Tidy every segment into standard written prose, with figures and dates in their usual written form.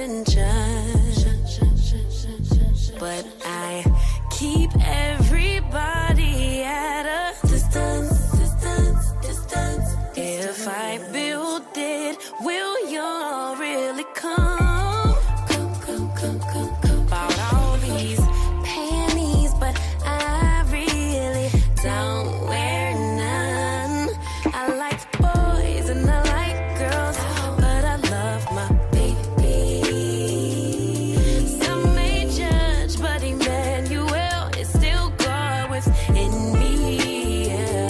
and judge, but I keep everybody at a distance. If I build it, will y'all really come? About all these panties, but I really don't wear none. I like boys and I like girls, but I love my baby. Some may judge, but Emmanuel is still God within me. Yeah.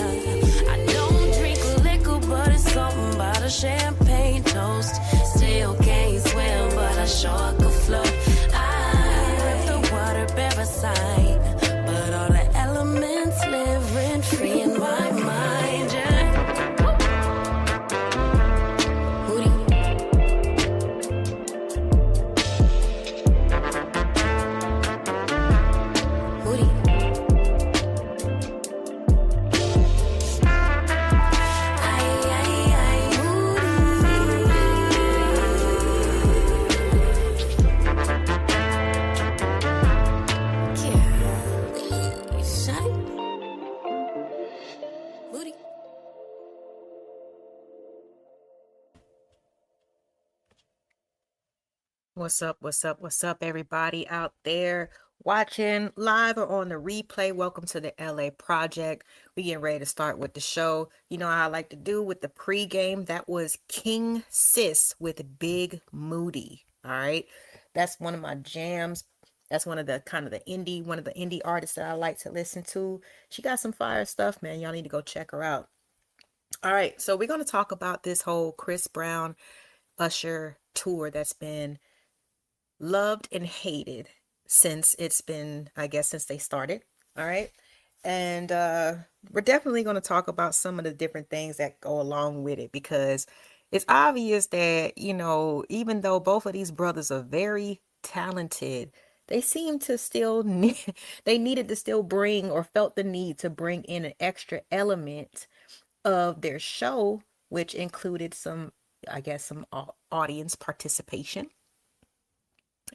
I don't drink liquor, but it's something about a champagne toast. Still can't swim, but I sure could float. I rip the water bearer sign, but all the elements live rent free in my mind. Yeah. Moody. Moody. What's up? What's up? What's up, everybody out there watching live or on the replay? Welcome to the LA Project. We getting ready to start with the show. You know how I like to do with the pregame. That was King Sis with Big Moody. All right, that's one of my jams. That's one of the indie artists that I like to listen to. She got some fire stuff, man. Y'all need to go check her out. All right, so we're gonna talk about this whole Chris Brown Usher tour that's been loved and hated since since they started. All right. And we're definitely going to talk about some of the different things that go along with it, because it's obvious that, even though both of these brothers are very talented, they seem to still they needed to still bring, or felt the need to bring in, an extra element of their show, which included some audience participation.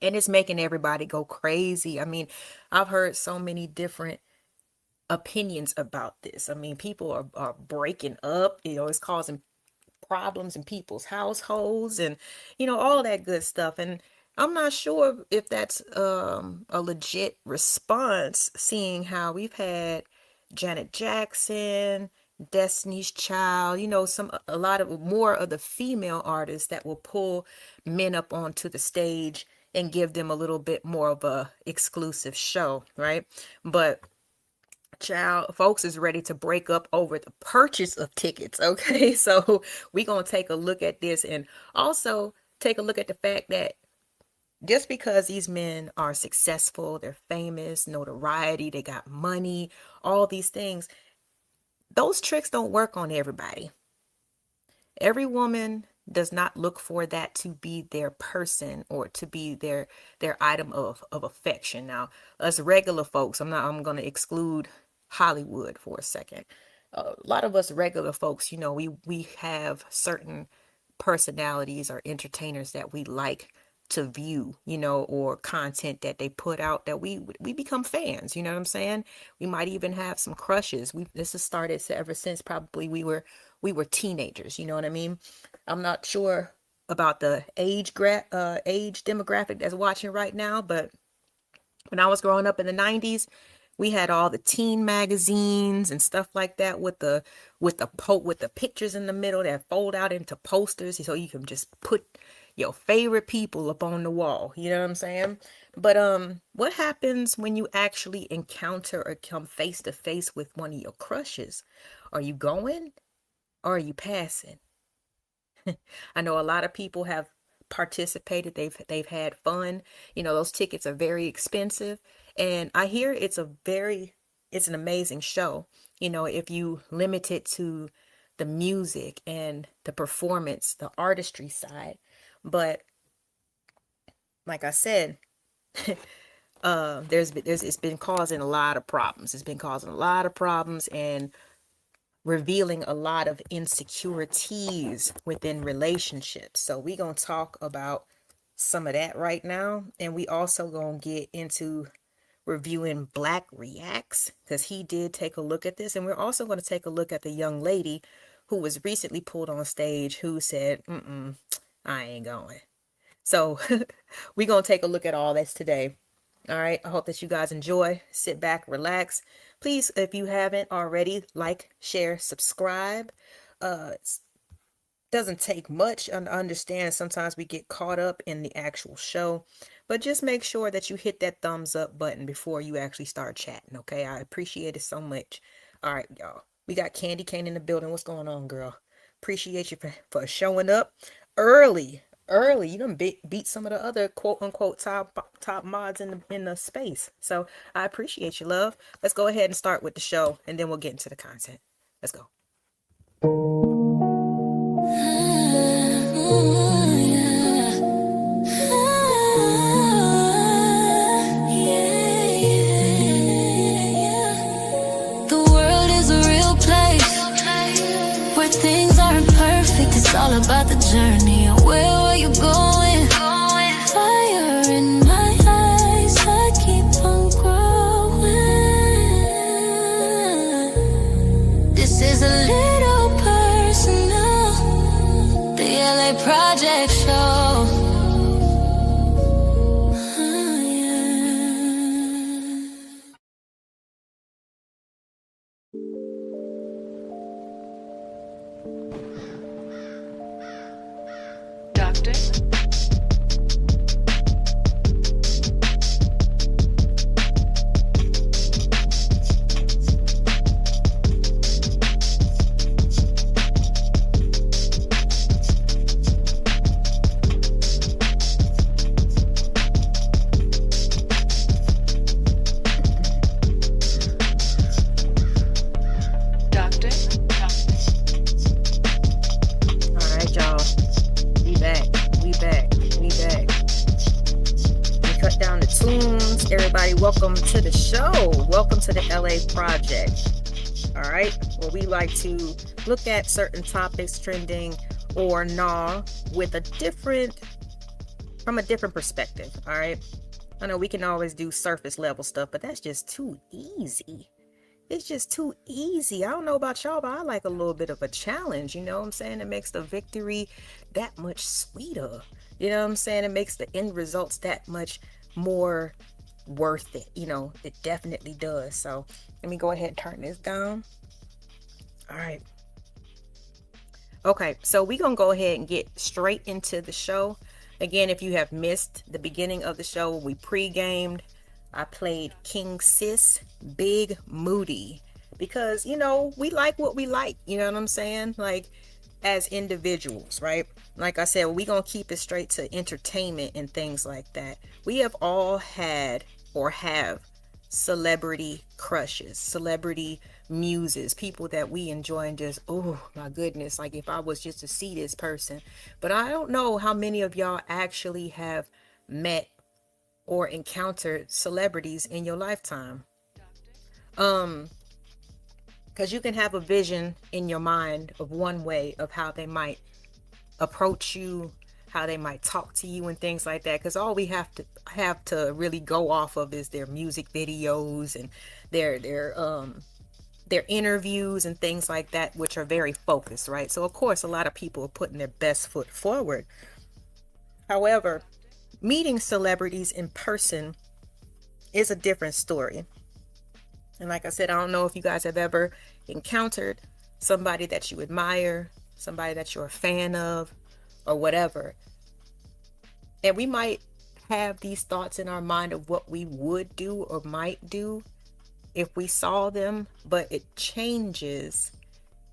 And it's making everybody go crazy. I mean, I've heard so many different opinions about this. I mean, people are breaking up, it's causing problems in people's households and, all that good stuff. And I'm not sure if that's a legit response, seeing how we've had Janet Jackson, Destiny's Child, a lot of more of the female artists that will pull men up onto the stage and give them a little bit more of a exclusive show, right? But child, folks is ready to break up over the purchase of tickets, okay? So we're going to take a look at this, and also take a look at the fact that just because these men are successful, they're famous, notoriety, they got money, all these things, those tricks don't work on everybody. Every woman does not look for that to be their person, or to be their item of affection. Now, us regular folks, I'm going to exclude Hollywood for a second. A lot of us regular folks, we have certain personalities or entertainers that we like to view, or content that they put out that we become fans, you know what I'm saying? We might even have some crushes. This has started ever since probably we were teenagers, you know what I mean? I'm not sure about the age demographic that's watching right now, but when I was growing up in the 90s, we had all the teen magazines and stuff like that with the pictures in the middle that fold out into posters, so you can just put your favorite people up on the wall. You know what I'm saying? But what happens when you actually encounter or come face to face with one of your crushes? Are you going, or are you passing? I know a lot of people have participated. They've had fun. Those tickets are very expensive, and I hear it's an amazing show. If you limit it to the music and the performance, the artistry side. But like I said, it's been causing a lot of problems. It's been causing a lot of problems and revealing a lot of insecurities within relationships. So we're going to talk about some of that right now. And we also gonna get into reviewing Black Reacts because he did take a look at this. And we're also going to take a look at the young lady who was recently pulled on stage who said, I ain't going. So we're going to take a look at all this today. All right. I hope that you guys enjoy. Sit back, relax. Please, if you haven't already, like, share, subscribe. It doesn't take much. I understand sometimes we get caught up in the actual show, but just make sure that you hit that thumbs up button before you actually start chatting. Okay. I appreciate it so much. All right, y'all. We got Candy Cane in the building. What's going on, girl? Appreciate you for showing up early. Early, you done beat some of the other quote unquote top mods in the space. So I appreciate you, love. Let's go ahead and start with the show, and then we'll get into the content. Let's go. The world is a real place where things aren't perfect. It's all about the journey. Where are you going? Fire in my eyes, I keep on growing. This is a little personal, the LA Project Show. Doctor? All right, y'all. We back. We back. We back. We cut down the tunes. Everybody, welcome to the show. Welcome to the LA Project. All right, where we like to look at certain topics trending or with from a different perspective. All right. I know we can always do surface level stuff, but that's just too easy. It's just too easy. I don't know about y'all, but I like a little bit of a challenge. You know what I'm saying? It makes the victory that much sweeter. You know what I'm saying? It makes the end results that much more worth it. You know, it definitely does. So let me go ahead and turn this down. All right. Okay, so we're going to go ahead and get straight into the show. Again, if you have missed the beginning of the show, we pre-gamed. I played King Sis, Big Moody, because, you know, we like what we like. You know what I'm saying? Like, as individuals, right? Like I said, we're going to keep it straight to entertainment and things like that. We have all had or have celebrity crushes, celebrity muses, people that we enjoy and just, oh my goodness, like if I was just to see this person. But I don't know how many of y'all actually have met or encountered celebrities in your lifetime. Because you can have a vision in your mind of one way of how they might approach you, how they might talk to you and things like that, because all we have to really go off of is their music videos and their interviews and things like that, which are very focused, right? So of course a lot of people are putting their best foot forward. However, meeting celebrities in person is a different story. And like I said, I don't know if you guys have ever encountered somebody that you admire, somebody that you're a fan of, or whatever. And we might have these thoughts in our mind of what we would do or might do if we saw them, but it changes.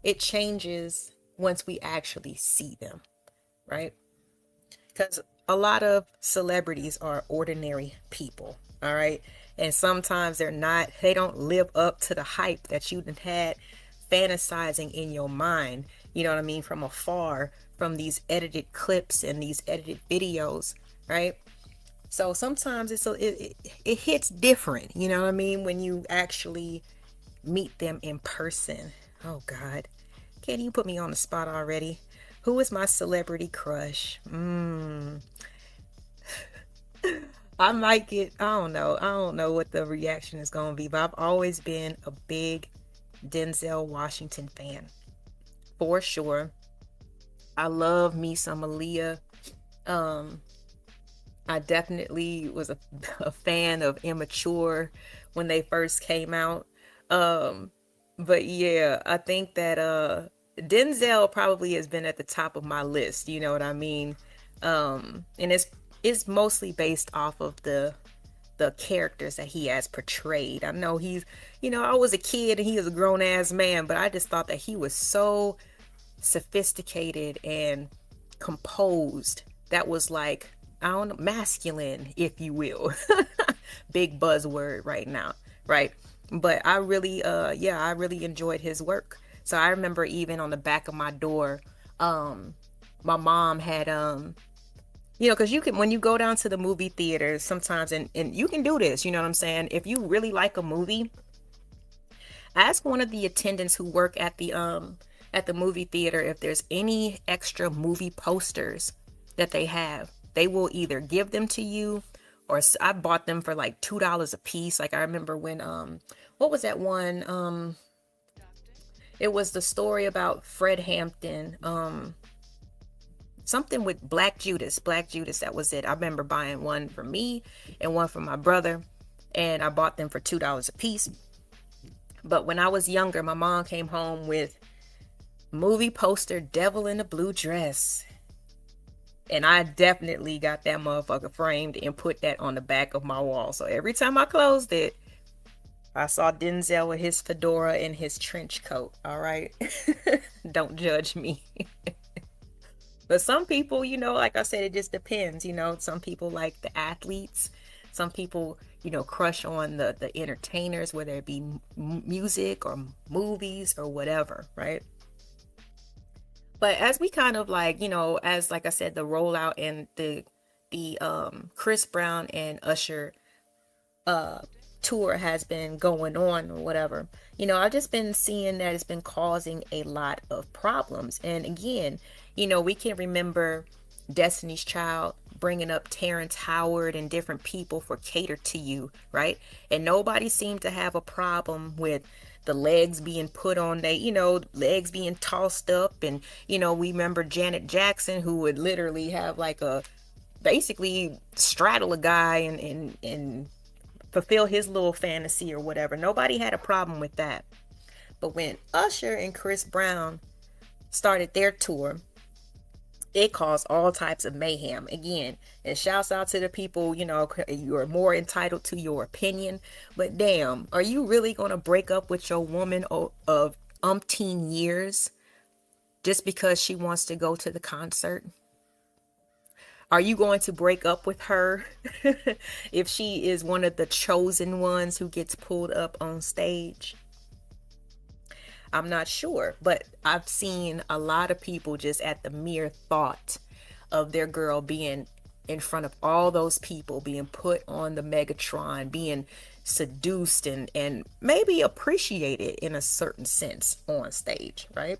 It changes once we actually see them, right? Because a lot of celebrities are ordinary people, all right? And sometimes they don't live up to the hype that you had fantasizing in your mind, you know what I mean, from afar, from these edited clips and these edited videos, right? So sometimes it hits different, you know what I mean, when you actually meet them in person. Oh God, can you put me on the spot already? Who is my celebrity crush? I might get, I don't know. I don't know what the reaction is going to be, but I've always been a big Denzel Washington fan. For sure. I love me some Aaliyah. Um, I definitely was a fan of Immature when they first came out. Um, but yeah, I think that Denzel probably has been at the top of my list, you know what I mean? And it's mostly based off of the characters that he has portrayed. I know he's, I was a kid and he was a grown ass man, but I just thought that he was so sophisticated and composed. That was like, I don't know, masculine, if you will. Big buzzword right now, right? But I really, yeah, I really enjoyed his work. So I remember even on the back of my door, um, my mom had, because you can, when you go down to the movie theaters sometimes, and you can do this, you know what I'm saying? If you really like a movie, ask one of the attendants who work at the movie theater if there's any extra movie posters that they have. They will either give them to you, or I bought them for like $2 a piece. Like I remember when what was that one? It was the story about Fred Hampton. Something with Black Judas. Black Judas, that was it. I remember buying one for me and one for my brother, and I bought them for $2 a piece. But when I was younger, my mom came home with movie poster Devil in a Blue Dress. And I definitely got that motherfucker framed and put that on the back of my wall. So every time I closed it, I saw Denzel with his fedora and his trench coat. All right. Don't judge me. But some people, like I said, it just depends. Some people like the athletes. Some people, crush on the entertainers, whether it be music or movies or whatever, right? But as we kind of like, as like I said, the rollout and the Chris Brown and Usher uh tour has been going on or whatever, I've just been seeing that it's been causing a lot of problems. And again, we can remember Destiny's Child bringing up Terrence Howard and different people for Cater to You, right? And nobody seemed to have a problem with the legs being put on, they, legs being tossed up. And, we remember Janet Jackson, who would literally have like basically straddle a guy and fulfill his little fantasy or whatever. Nobody had a problem with that. But when Usher and Chris Brown started their tour, it caused all types of mayhem again. And shouts out to the people, you're more entitled to your opinion, but damn, are you really going to break up with your woman of umpteen years just because she wants to go to the concert? Are you going to break up with her if she is one of the chosen ones who gets pulled up on stage? I'm not sure, but I've seen a lot of people just at the mere thought of their girl being in front of all those people, being put on the Megatron, being seduced and maybe appreciated in a certain sense on stage, right?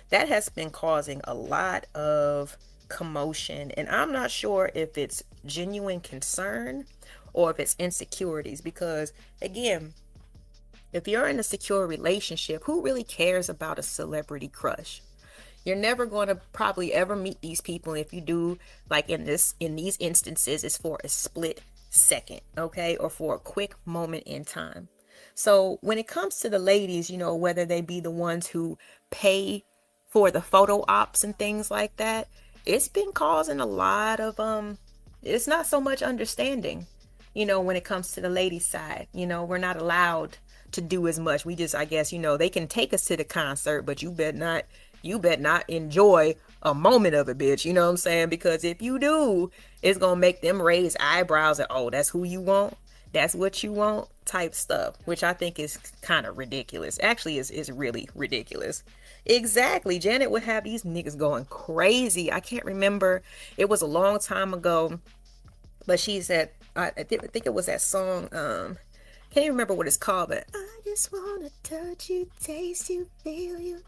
That has been causing a lot of commotion, and I'm not sure if it's genuine concern or if it's insecurities, because again, if you're in a secure relationship, who really cares about a celebrity crush? You're never going to probably ever meet these people. If you do, like in these instances, it's for a split second, okay? Or for a quick moment in time. So when it comes to the ladies, whether they be the ones who pay for the photo ops and things like that, it's been causing a lot of it's not so much understanding, when it comes to the ladies side. We're not allowed to do as much. We just, I guess, they can take us to the concert, but you bet not enjoy a moment of it, bitch. You know what I'm saying? Because if you do, it's gonna make them raise eyebrows and, oh, that's who you want, that's what you want, type stuff, which I think is kind of ridiculous. Actually, is really ridiculous. Exactly. Janet would have these niggas going crazy. I can't remember. It was a long time ago, but she said, I think it was that song. Can't even remember what it's called, but I just wanna touch you, taste you, feel you,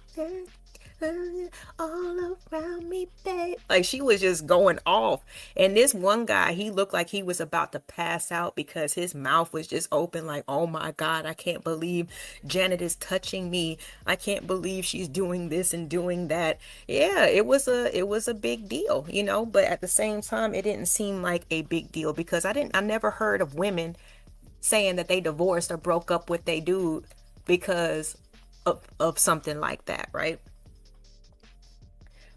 all around me, babe. Like she was just going off. And this one guy, he looked like he was about to pass out because his mouth was just open like, "Oh my God, I can't believe Janet is touching me. I can't believe she's doing this and doing that." Yeah, it was a big deal, but at the same time it didn't seem like a big deal because I never heard of women saying that they divorced or broke up with their dude because of something like that, right?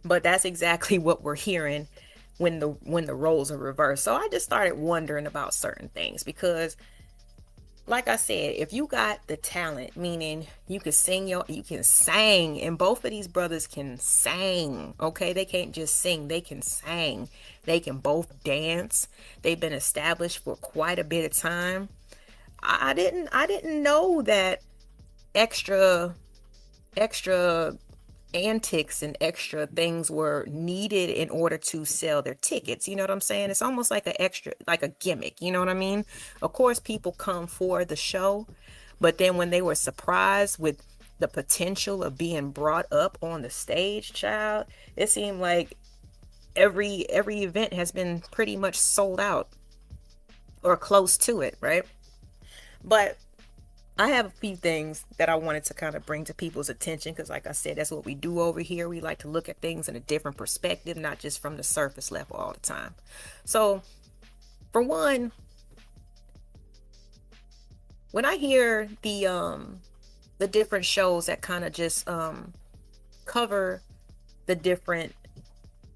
But that's exactly what we're hearing when the roles are reversed. So I just started wondering about certain things because like I said, if you got the talent, meaning you can sing, and both of these brothers can sing, okay? They can't just sing, they can sing. They can both dance. They've been established for quite a bit of time. I didn't know that extra antics and extra things were needed in order to sell their tickets. You know what I'm saying? It's almost like a gimmick. You know what I mean? Of course, people come for the show, but then when they were surprised with the potential of being brought up on the stage, child, it seemed like every event has been pretty much sold out or close to it, right? But I have a few things that I wanted to kind of bring to people's attention because, like I said, that's what we do over here. We like to look at things in a different perspective, not just from the surface level all the time. So, for one, when I hear the different shows that kind of just cover the different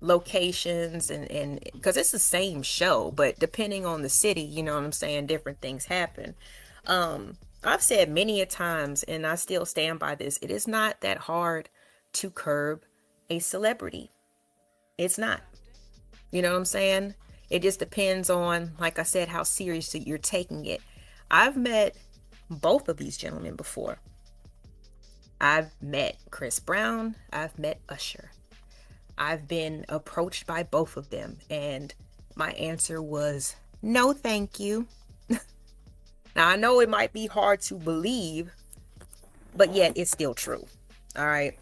locations and because it's the same show, but depending on the city, you know what I'm saying, different things happen. I've said many a times, and I still stand by this, it is not that hard to curb a celebrity. It's not. You know what I'm saying? It just depends on, like I said, how seriously you're taking it. I've met both of these gentlemen before. I've met Chris Brown. I've met Usher. I've been approached by both of them, and my answer was no, thank you. Now, I know it might be hard to believe, but yet it's still true. All right.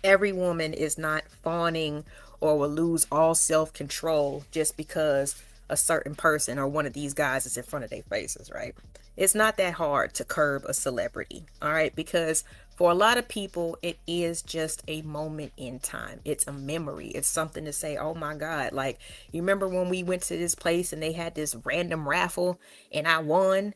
Every woman is not fawning or will lose all self control just because a certain person or one of these guys is in front of their faces, right? It's not that hard to curb a celebrity, all right? Because for a lot of people, it is just a moment in time. It's a memory. It's something to say, oh my God. Like, you remember when we went to this place and they had this random raffle and I won?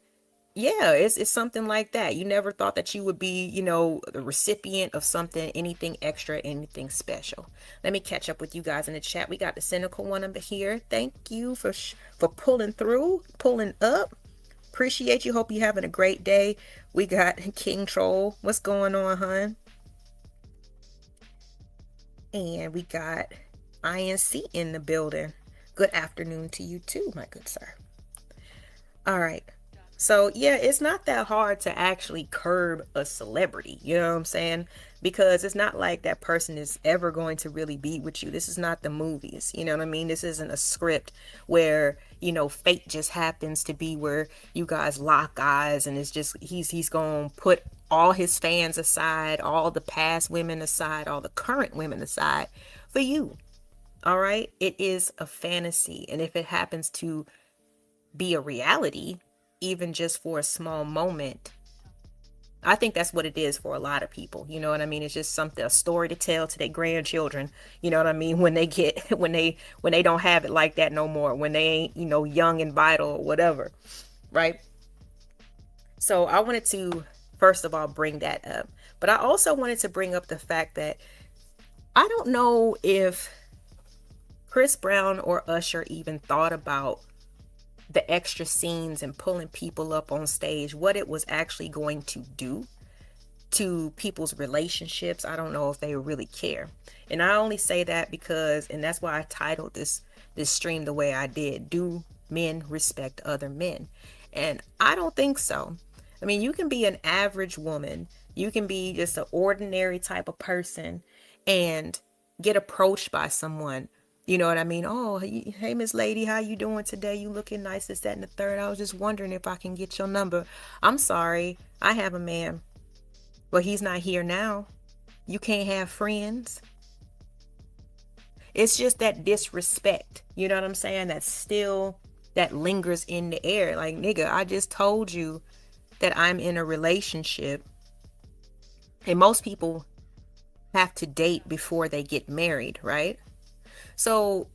Yeah, it's something like that. You never thought that you would be, the recipient of something, anything extra, anything special. Let me catch up with you guys in the chat. We got the cynical one over here. Thank you for pulling through, pulling up. Appreciate you. Hope you having a great day. We got King Troll. What's going on, hun? And we got INC in the building. Good afternoon to you too, my good sir. All right. So, yeah, it's not that hard to actually curb a celebrity. You know what I'm saying? Because it's not like that person is ever going to really be with you. This is not the movies. You know what I mean? This isn't a script where, fate just happens to be where you guys lock eyes and it's just he's going to put all his fans aside, all the past women aside, all the current women aside for you. All right? It is a fantasy. And if it happens to be a reality, even just for a small moment, I think that's what it is for a lot of people. You know what I mean? It's just a story to tell to their grandchildren. You know what I mean? When they get when they don't have it like that no more, when they ain't, young and vital or whatever, right? So I wanted to first of all bring that up, but I also wanted to bring up the fact that I don't know if Chris Brown or Usher even thought about the extra scenes and pulling people up on stage, what it was actually going to do to people's relationships. I don't know if they really care. And I only say that because, and that's why I titled this stream the way I did, do men respect other men? And I don't think so. I mean, you can be an average woman, you can be just an ordinary type of person and get approached by someone. You know what I mean? Oh, hey, Miss Lady, how you doing today? You looking nice, this, that, and the third. I was just wondering if I can get your number. I'm sorry, I have a man. Well, he's not here now. You can't have friends. It's just that disrespect. You know what I'm saying? That's still, that lingers in the air. Like, nigga, I just told you that I'm in a relationship. And most people have to date before they get married, right? So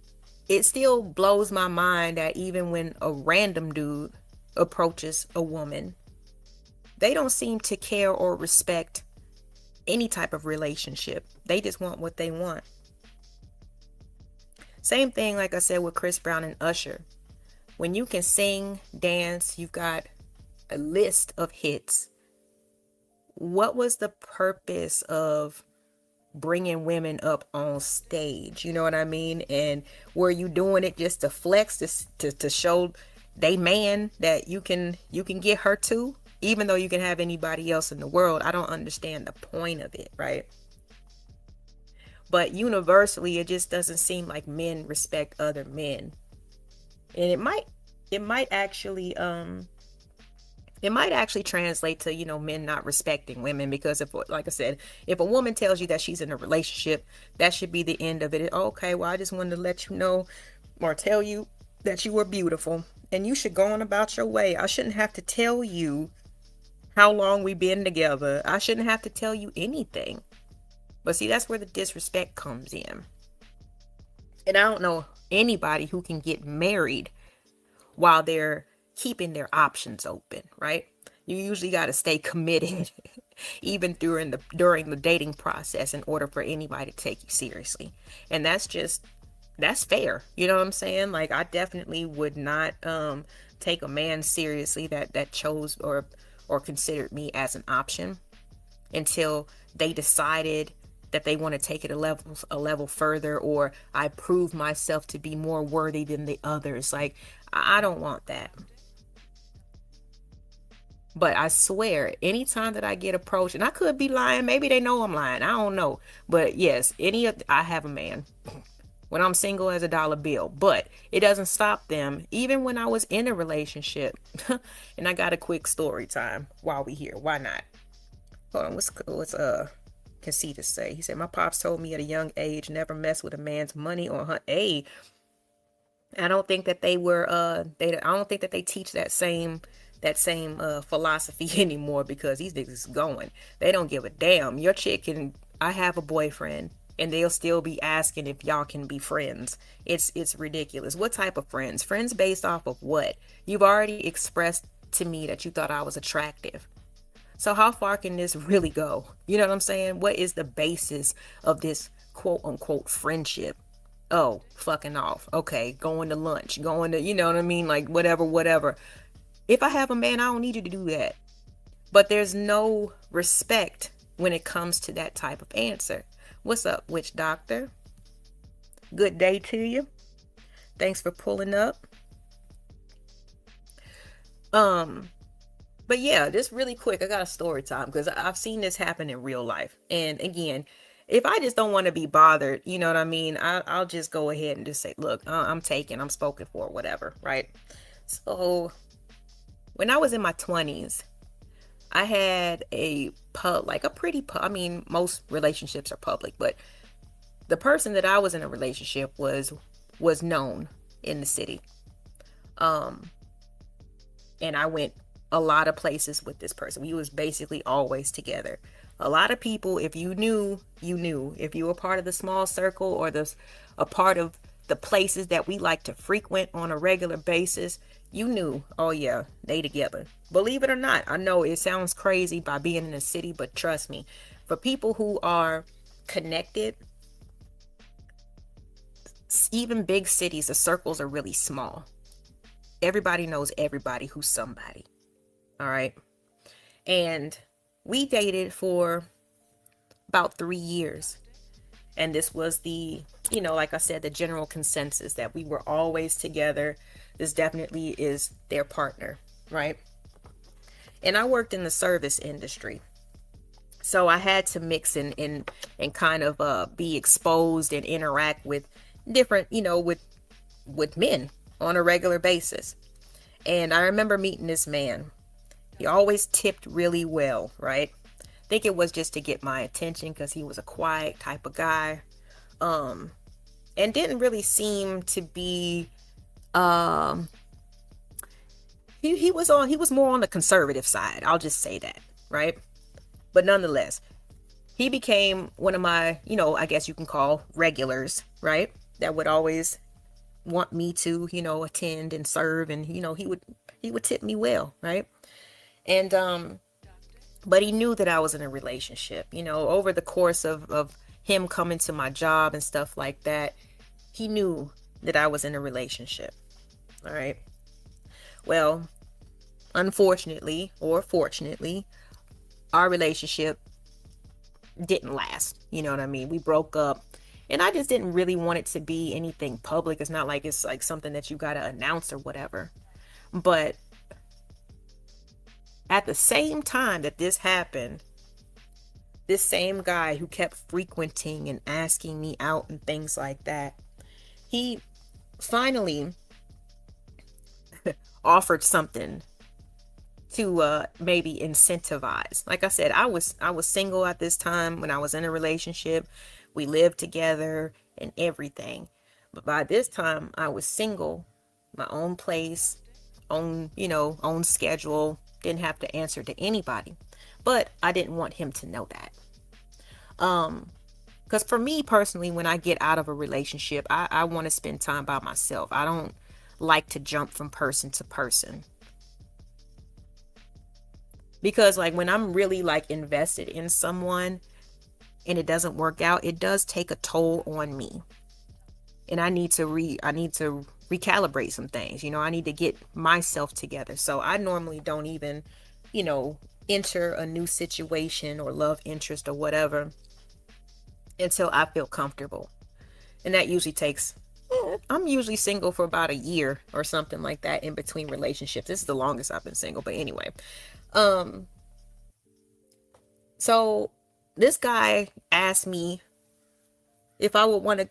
it still blows my mind that even when a random dude approaches a woman, they don't seem to care or respect any type of relationship. They just want what they want. Same thing, like I said, with Chris Brown and Usher. When you can sing, dance, you've got a list of hits. What was the purpose of bringing women up on stage? You know what I mean? And were you doing it just to flex, to show they man that you can get her too, even though you can have anybody else in the world? I don't understand the point of it, right? But universally, it just doesn't seem like men respect other men. And it might actually it might actually translate to, men not respecting women, because if, like I said, if a woman tells you that she's in a relationship, that should be the end of it. Okay, well, I just wanted to let you know or tell you that you were beautiful and you should go on about your way. I shouldn't have to tell you how long we've been together. I shouldn't have to tell you anything. But see, that's where the disrespect comes in. And I don't know anybody who can get married while they're keeping their options open, right? You usually got to stay committed even during the dating process in order for anybody to take you seriously. And that's fair. You know what I'm saying? Like, I definitely would not take a man seriously that chose or considered me as an option until they decided that they want to take it a level further, or I prove myself to be more worthy than the others. Like, I don't want that. But I swear, anytime that I get approached, and I could be lying, maybe they know I'm lying, I don't know. But yes, I have a man when I'm single as a dollar bill, but it doesn't stop them. Even when I was in a relationship, and I got a quick story time while we here. Why not? Hold on, what's Conceited say? He said, my pops told me at a young age, never mess with a man's money or hunt. Hey, I don't think that they were I don't think that they teach that same philosophy anymore, because these niggas is going. They don't give a damn. Your chick can, I have a boyfriend, and they'll still be asking if y'all can be friends. It's ridiculous. What type of friends? Friends based off of what? You've already expressed to me that you thought I was attractive. So how far can this really go? You know what I'm saying? What is the basis of this quote unquote friendship? Oh, fucking off. Okay, going to lunch, going to, you know what I mean? Like, whatever, whatever. If I have a man, I don't need you to do that. But there's no respect when it comes to that type of answer. What's up, witch doctor? Good day to you. Thanks for pulling up. But yeah, just really quick, I got a story time, because I've seen this happen in real life. And again, if I just don't want to be bothered, you know what I mean? I'll just go ahead and just say, look, I'm spoken for, whatever, right? So when I was in my 20s, I had a pretty pub. I mean, most relationships are public, but the person that I was in a relationship was known in the city. And I went a lot of places with this person. We was basically always together. A lot of people, if you knew, you knew. If you were part of the small circle, or a part of the places that we like to frequent on a regular basis, you knew, oh yeah, they together. Believe it or not, I know it sounds crazy by being in a city, but trust me, for people who are connected, even big cities, the circles are really small. Everybody knows everybody who's somebody. All right. And we dated for about 3 years. And this was like I said, the general consensus that we were always together. This definitely is their partner, right? And I worked in the service industry. So I had to mix and kind of be exposed and interact with different, with men on a regular basis. And I remember meeting this man. He always tipped really well, right? think it was just to get my attention because he was a quiet type of guy. And didn't really seem to be um he was more on the conservative side. I'll just say that, right? But nonetheless, he became one of my, I guess you can call regulars, right? That would always want me to, attend and serve, and he would tip me well, right? And but he knew that I was in a relationship, over the course of him coming to my job and stuff like that. He knew that I was in a relationship. All right. Well, unfortunately or fortunately, our relationship didn't last. You know what I mean? We broke up, and I just didn't really want it to be anything public. It's not like it's like something that you got to announce or whatever. But at the same time that this happened, this same guy who kept frequenting and asking me out and things like that, he finally offered something to maybe incentivize. Like I said, I was single at this time when I was in a relationship. We lived together and everything. But by this time I was single, my own place, own schedule, didn't have to answer to anybody. But I didn't want him to know that. Because for me personally, when I get out of a relationship, I want to spend time by myself. I don't like to jump from person to person. Because like when I'm really like invested in someone and it doesn't work out, it does take a toll on me. And I need to recalibrate some things. I need to get myself together. So I normally don't even, you know, enter a new situation or love interest or whatever until I feel comfortable. And that usually takes I'm usually single for about a year or something like that in between relationships. This is the longest I've been single, but anyway. Um so this guy asked me if I would want to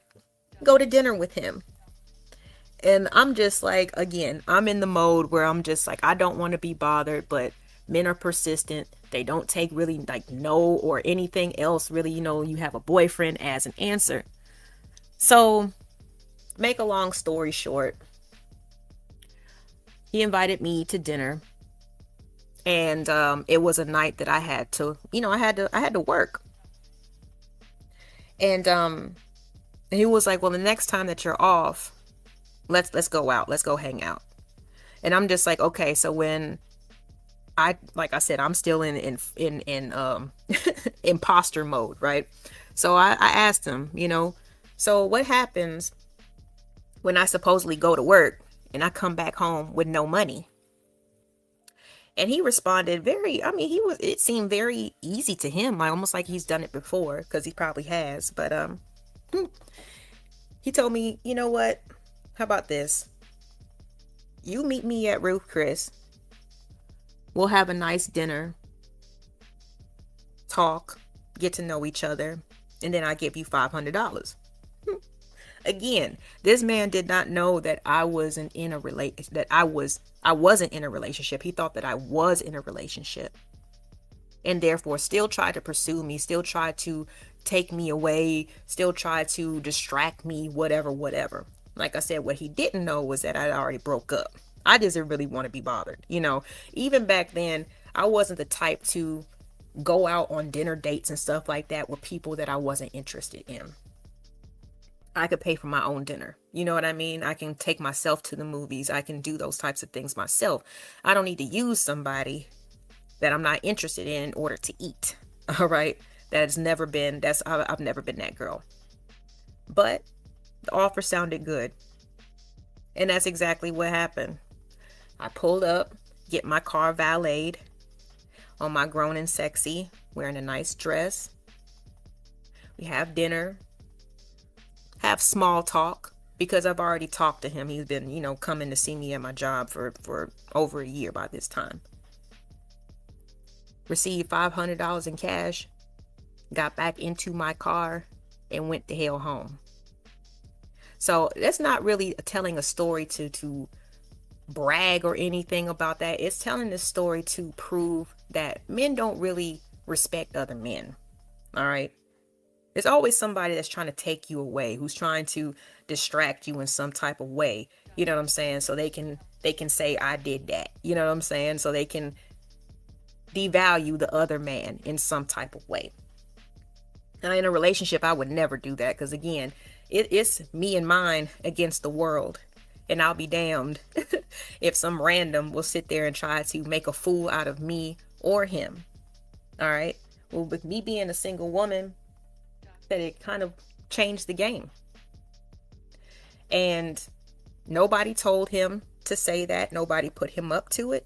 go to dinner with him. And I'm just like, again, I'm in the mode where I'm just like, I don't want to be bothered, but men are persistent. They don't take really like no or anything else really, you have a boyfriend as an answer. So, make a long story short, he invited me to dinner, and it was a night that I had to, I had to work. And he was like, "Well, the next time that you're off, let's go out. Let's go hang out." And I'm just like, "Okay, so when like I said, I'm still in imposter mode, right?" So I asked him, "So what happens when I supposedly go to work and I come back home with no money?" And he responded it seemed very easy to him, like almost like he's done it before, because he probably has. But he told me, "You know what? How about this? You meet me at Ruth Chris. We'll have a nice dinner, talk, get to know each other, and then I give you $500. Again, this man did not know that I wasn't in a I wasn't in a relationship. He thought that I was in a relationship, and therefore still tried to pursue me, still tried to take me away, still tried to distract me, whatever. Like I said, what he didn't know was that I already broke up. I just didn't really want to be bothered. Even back then, I wasn't the type to go out on dinner dates and stuff like that with people that I wasn't interested in. I could pay for my own dinner. You know what I mean? I can take myself to the movies. I can do those types of things myself. I don't need to use somebody that I'm not interested in order to eat. All right? I've never been that girl. But the offer sounded good. And that's exactly what happened. I pulled up, get my car valeted on my grown and sexy, wearing a nice dress. We have dinner, have small talk, because I've already talked to him. He's been, coming to see me at my job for over a year by this time. Received $500 in cash, got back into my car, and went the hell home. So that's not really telling a story to brag or anything about that. It's telling the story to prove that men don't really respect other men. All right. There's always somebody that's trying to take you away, who's trying to distract you in some type of way. You know what I'm saying? So they can say I did that. You know what I'm saying? So they can devalue the other man in some type of way. Now, in a relationship, I would never do that because, again, it's me and mine against the world. And I'll be damned if some random will sit there and try to make a fool out of me or him. All right. Well, with me being a single woman, that it kind of changed the game. And nobody told him to say that. Nobody put him up to it.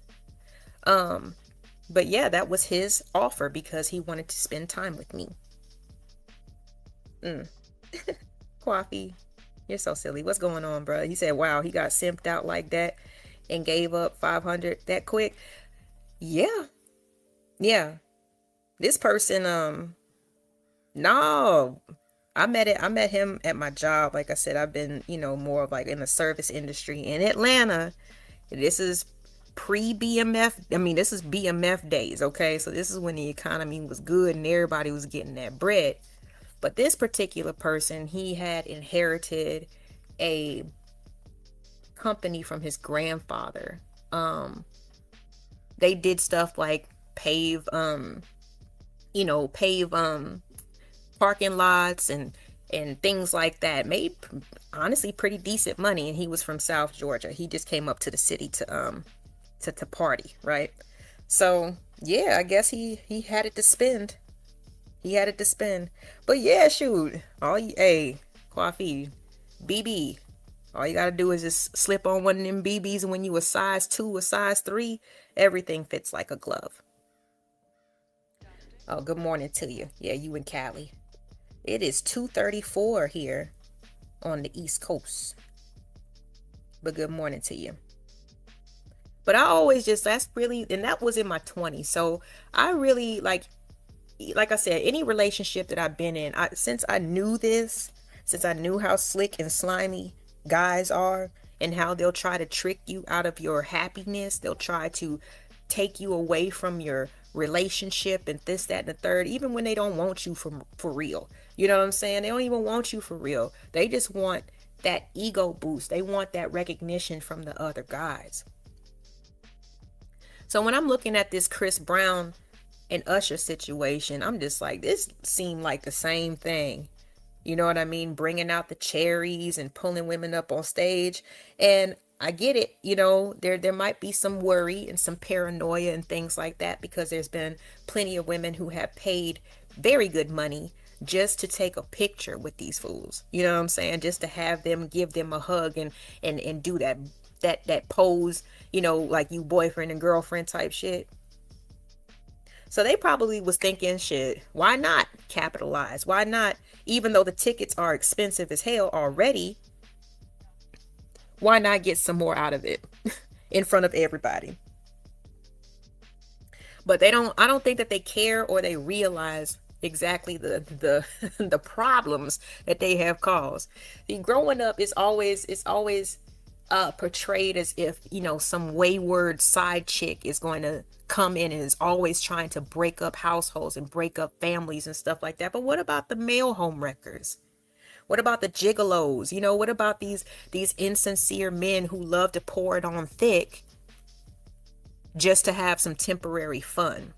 But yeah, that was his offer because he wanted to spend time with me. Coffee, you're so silly. What's going on, bro? He said, wow, he got simped out like that and gave up 500 that quick. Yeah. Yeah. This person, no, I met him at my job. Like I said, I've been, more of like in the service industry in Atlanta. This is pre-BMF. I mean, this is BMF days, okay? So this is when the economy was good and everybody was getting that bread. But this particular person, he had inherited a company from his grandfather. They did stuff like pave parking lots and things like that. Made honestly pretty decent money, and he was from South Georgia. He just came up to the city to party, right? So yeah, I guess he had it to spend. He had it to spend. But yeah, shoot. Hey, coffee, BB. All you gotta do is just slip on one of them BBs, and when you a size 2, a size 3, everything fits like a glove. Oh, good morning to you. Yeah, you in Cali. It is 2:34 here on the East Coast. But good morning to you. But I always that's really, and that was in my 20s. So I really like I said, any relationship that I've been in, since I knew how slick and slimy guys are and how they'll try to trick you out of your happiness, they'll try to take you away from your relationship and this, that, and the third, even when they don't want you for real. You know what I'm saying? They don't even want you for real. They just want that ego boost. They want that recognition from the other guys. So when I'm looking at this Chris Brown and Usher situation, I'm just like, this seemed like the same thing. You know what I mean? Bringing out the cherries and pulling women up on stage. And I get it, there might be some worry and some paranoia and things like that, because there's been plenty of women who have paid very good money just to take a picture with these fools. You know what I'm saying? Just to have them, give them a hug and do that pose, like you boyfriend and girlfriend type shit. So they probably was thinking, shit, why not capitalize? Why not, even though the tickets are expensive as hell already, why not get some more out of it in front of everybody? But I don't think that they care, or they realize exactly the the problems that they have caused. See, growing up it's always portrayed as if, some wayward side chick is going to come in and is always trying to break up households and break up families and stuff like that. But what about the male homewreckers? What about the gigolos? What about these insincere men who love to pour it on thick just to have some temporary fun?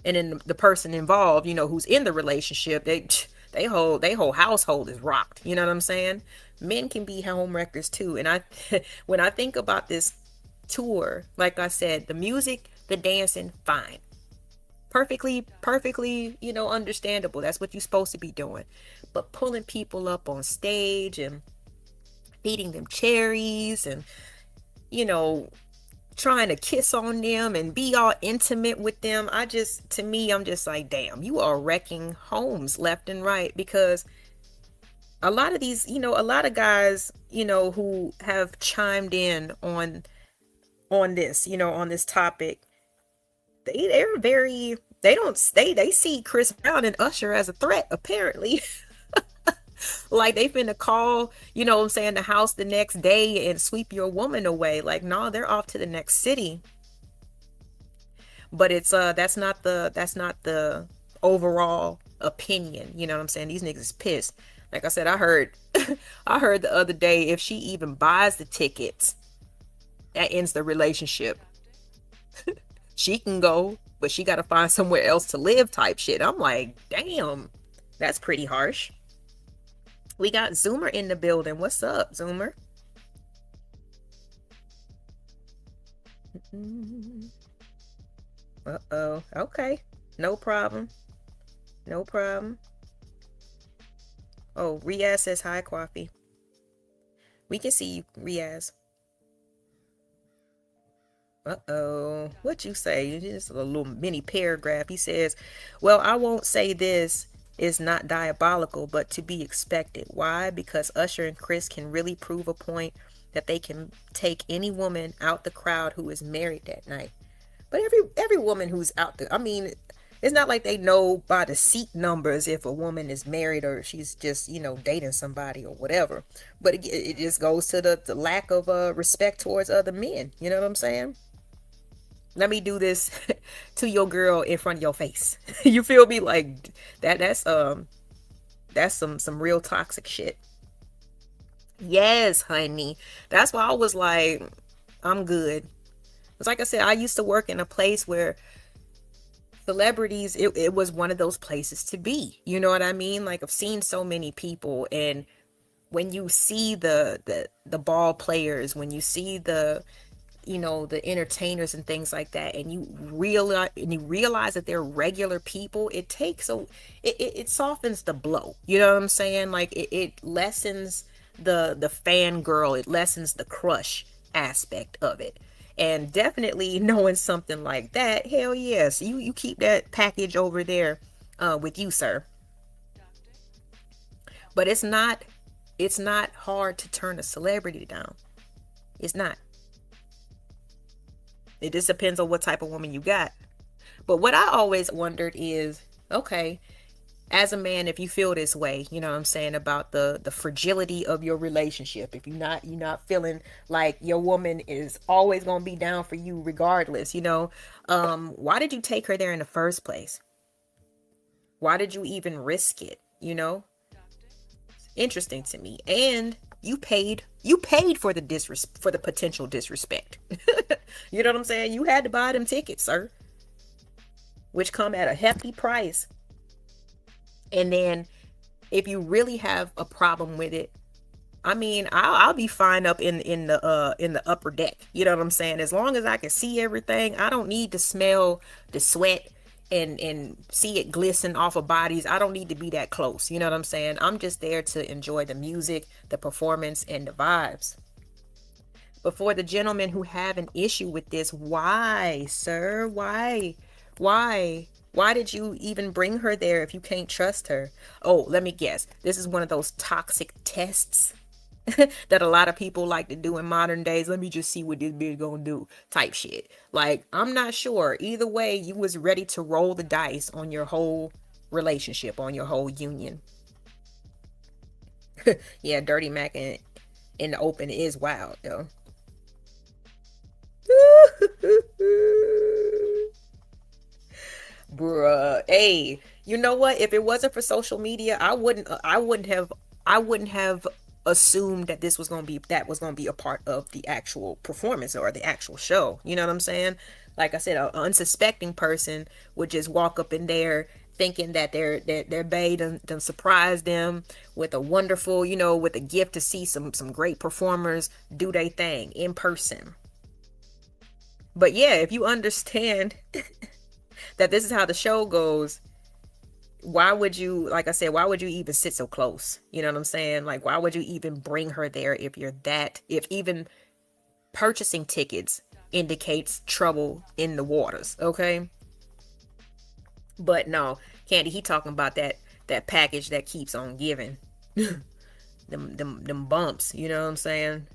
And then the person involved, who's in the relationship, they whole household is rocked. You know what I'm saying? Men can be homewreckers too. And when I think about this tour, like I said, the music, the dancing, fine. Perfectly, understandable. That's what you're supposed to be doing. But pulling people up on stage and feeding them cherries and, trying to kiss on them and be all intimate with them, I'm just like, damn, you are wrecking homes left and right. Because a lot of these, a lot of guys, who have chimed in on this, on this topic, they see Chris Brown and Usher as a threat, apparently. Like they finna call, the house the next day and sweep your woman away. Like, no, they're off to the next city. But it's that's not the overall opinion. You know what I'm saying? These niggas is pissed. Like I said, I heard I heard the other day, if she even buys the tickets, that ends the relationship. She can go, but she got to find somewhere else to live type shit. I'm like, damn, that's pretty harsh. We got Zoomer in the building. What's up, Zoomer? Uh-oh. Okay. No problem. No problem. Oh, Riaz says hi, Coffee. We can see you, Riaz. Uh-oh. What you say? Just a little mini paragraph. He says, well, I won't say this is not diabolical, but to be expected. Why? Because Usher and Chris can really prove a point that they can take any woman out the crowd who is married that night. But every woman who's out there, I mean, it's not like they know by the seat numbers if a woman is married or she's just, dating somebody or whatever. But it just goes to the lack of respect towards other men. You know what I'm saying? Let me do this to your girl in front of your face. You feel me? Like that's some real toxic shit. Yes, honey. That's why I was like, I'm good. It's like I said, I used to work in a place where celebrities, it was one of those places to be. You know what I mean? Like, I've seen so many people, and when you see the ball players, when you see the entertainers and things like that, and you realize that they're regular people, it softens the blow. You know what I'm saying? Like, it lessens the fangirl, it lessens the crush aspect of it. And definitely knowing something like that, hell yes, you keep that package over there with you, sir. But it's not hard to turn a celebrity down. It's not. It just depends on what type of woman you got. But what I always wondered is, okay, as a man, if you feel this way, you know what I'm saying, about the fragility of your relationship, if you're not feeling like your woman is always gonna be down for you regardless, why did you take her there in the first place? Why did you even risk it? Interesting to me. And you paid for the potential disrespect. You know what I'm saying? You had to buy them tickets, sir, which come at a hefty price. And then if you really have a problem with it, I mean, I'll be fine up in the upper deck. You know what I'm saying? As long as I can see everything, I don't need to smell the sweat and see it glisten off of bodies. I don't need to be that close. You know what I'm saying? I'm just there to enjoy the music, the performance, and the vibes. But for the gentlemen who have an issue with this, why, sir? Why? Why? Why did you even bring her there if you can't trust her? Oh, let me guess. This is one of those toxic tests that a lot of people like to do in modern days. Let me just see what this bitch gonna do type shit. Like, I'm not sure. Either way, you was ready to roll the dice on your whole relationship, on your whole union. Yeah, Dirty Mac in the open is wild, though. Bruh, hey, you know what? If it wasn't for social media, I wouldn't have assumed that was gonna be a part of the actual performance or the actual show. You know what I'm saying? Like I said, an unsuspecting person would just walk up in there thinking that their bae done surprised them with a wonderful, with a gift to see some great performers do their thing in person. But yeah, if you understand that this is how the show goes, why would you, like I said, why would you even sit so close? You know what I'm saying? Like, why would you even bring her there if even purchasing tickets indicates trouble in the waters, okay? But no, Candy, he talking about that package that keeps on giving. Them bumps, you know what I'm saying?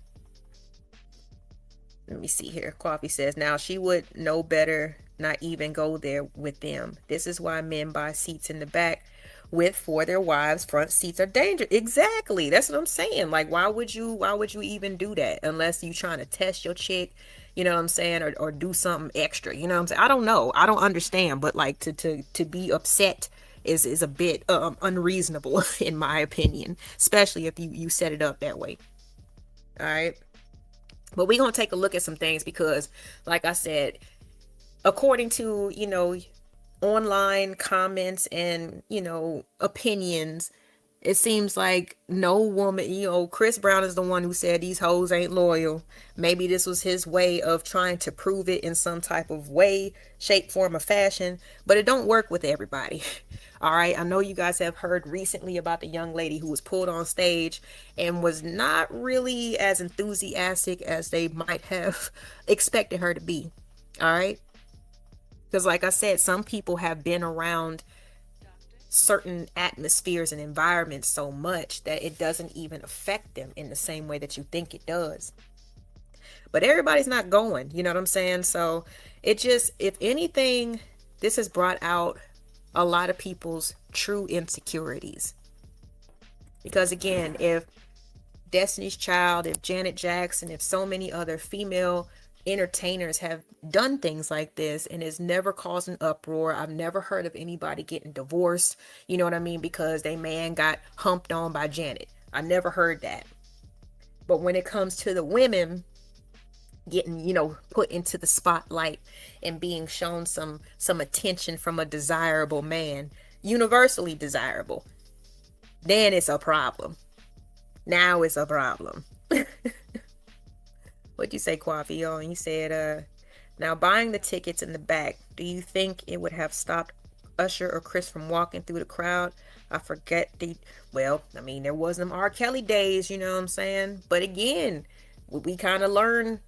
Let me see here. Coffee says, now she would know better, not even go there with them. This is why men buy seats in the back. with for their wives. Front seats are dangerous. Exactly. That's what I'm saying. Like, why would you even do that unless you trying to test your chick, you know what I'm saying, or do something extra, you know what I'm saying? I don't know. I don't understand, but like to be upset is a bit unreasonable in my opinion, especially if you set it up that way. All right. But we're going to take a look at some things because, like I said, according to, online comments and, opinions, it seems like no woman, Chris Brown is the one who said these hoes ain't loyal. Maybe this was his way of trying to prove it in some type of way, shape, form, or fashion, but it don't work with everybody. All right, I know you guys have heard recently about the young lady who was pulled on stage and was not really as enthusiastic as they might have expected her to be. All right, because like I said, some people have been around certain atmospheres and environments so much that it doesn't even affect them in the same way that you think it does. But everybody's not going, you know what I'm saying? So it just, if anything, this has brought out a lot of people's true insecurities. Because again, if Destiny's Child, if Janet Jackson, if so many other female entertainers have done things like this and it's never caused an uproar. I've never heard of anybody getting divorced, you know what I mean, because they man got humped on by Janet. I never heard that. But when it comes to the women getting, put into the spotlight and being shown some attention from a desirable man, universally desirable, then it's a problem. Now it's a problem. What'd you say, Quavio? And you said, now buying the tickets in the back, do you think it would have stopped Usher or Chris from walking through the crowd? I forget well, I mean, there was them R. Kelly days, you know what I'm saying? But again, we kind of learn,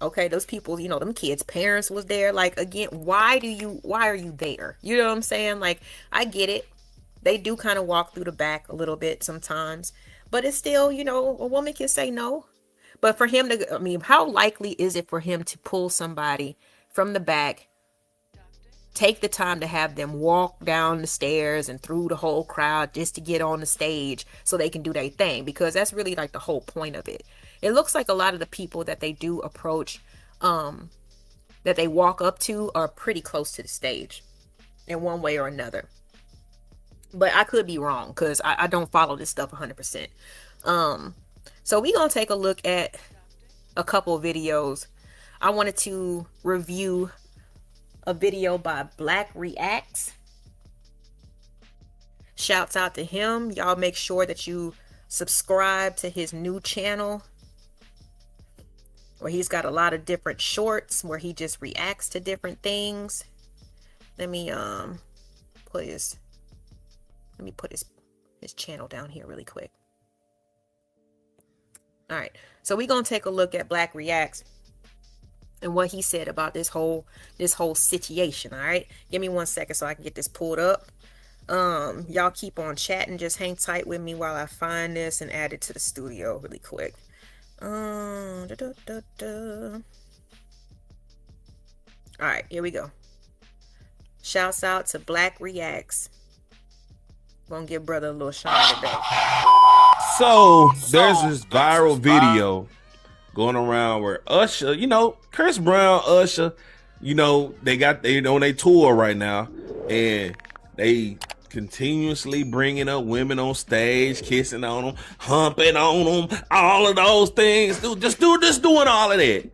okay, those people, them kids' parents was there. Like, again, why are you there? You know what I'm saying? Like, I get it. They do kind of walk through the back a little bit sometimes, but it's still, a woman can say no. But for him to, I mean, how likely is it for him to pull somebody from the back, take the time to have them walk down the stairs and through the whole crowd just to get on the stage so they can do their thing? Because that's really like the whole point of it. It looks like a lot of the people that they do approach, that they walk up to, are pretty close to the stage in one way or another. But I could be wrong because I don't follow this stuff 100%. So we're going to take a look at a couple of videos. I wanted to review a video by Black Reacts. Shouts out to him. Y'all make sure that you subscribe to his new channel where he's got a lot of different shorts where he just reacts to different things. Let me put his channel down here really quick. All right, so we're gonna take a look at Black Reacts and what he said about this whole situation. All right, give me 1 second so I can get this pulled up. Y'all keep on chatting, just hang tight with me while I find this and add it to the studio really quick. All right, here we go. Shouts out to Black Reacts. Gonna give brother a little shine today. So there's this viral video going around where Usher, Chris Brown, Usher, they on their tour right now, and they continuously bringing up women on stage, kissing on them, humping on them, all of those things, just doing all of that.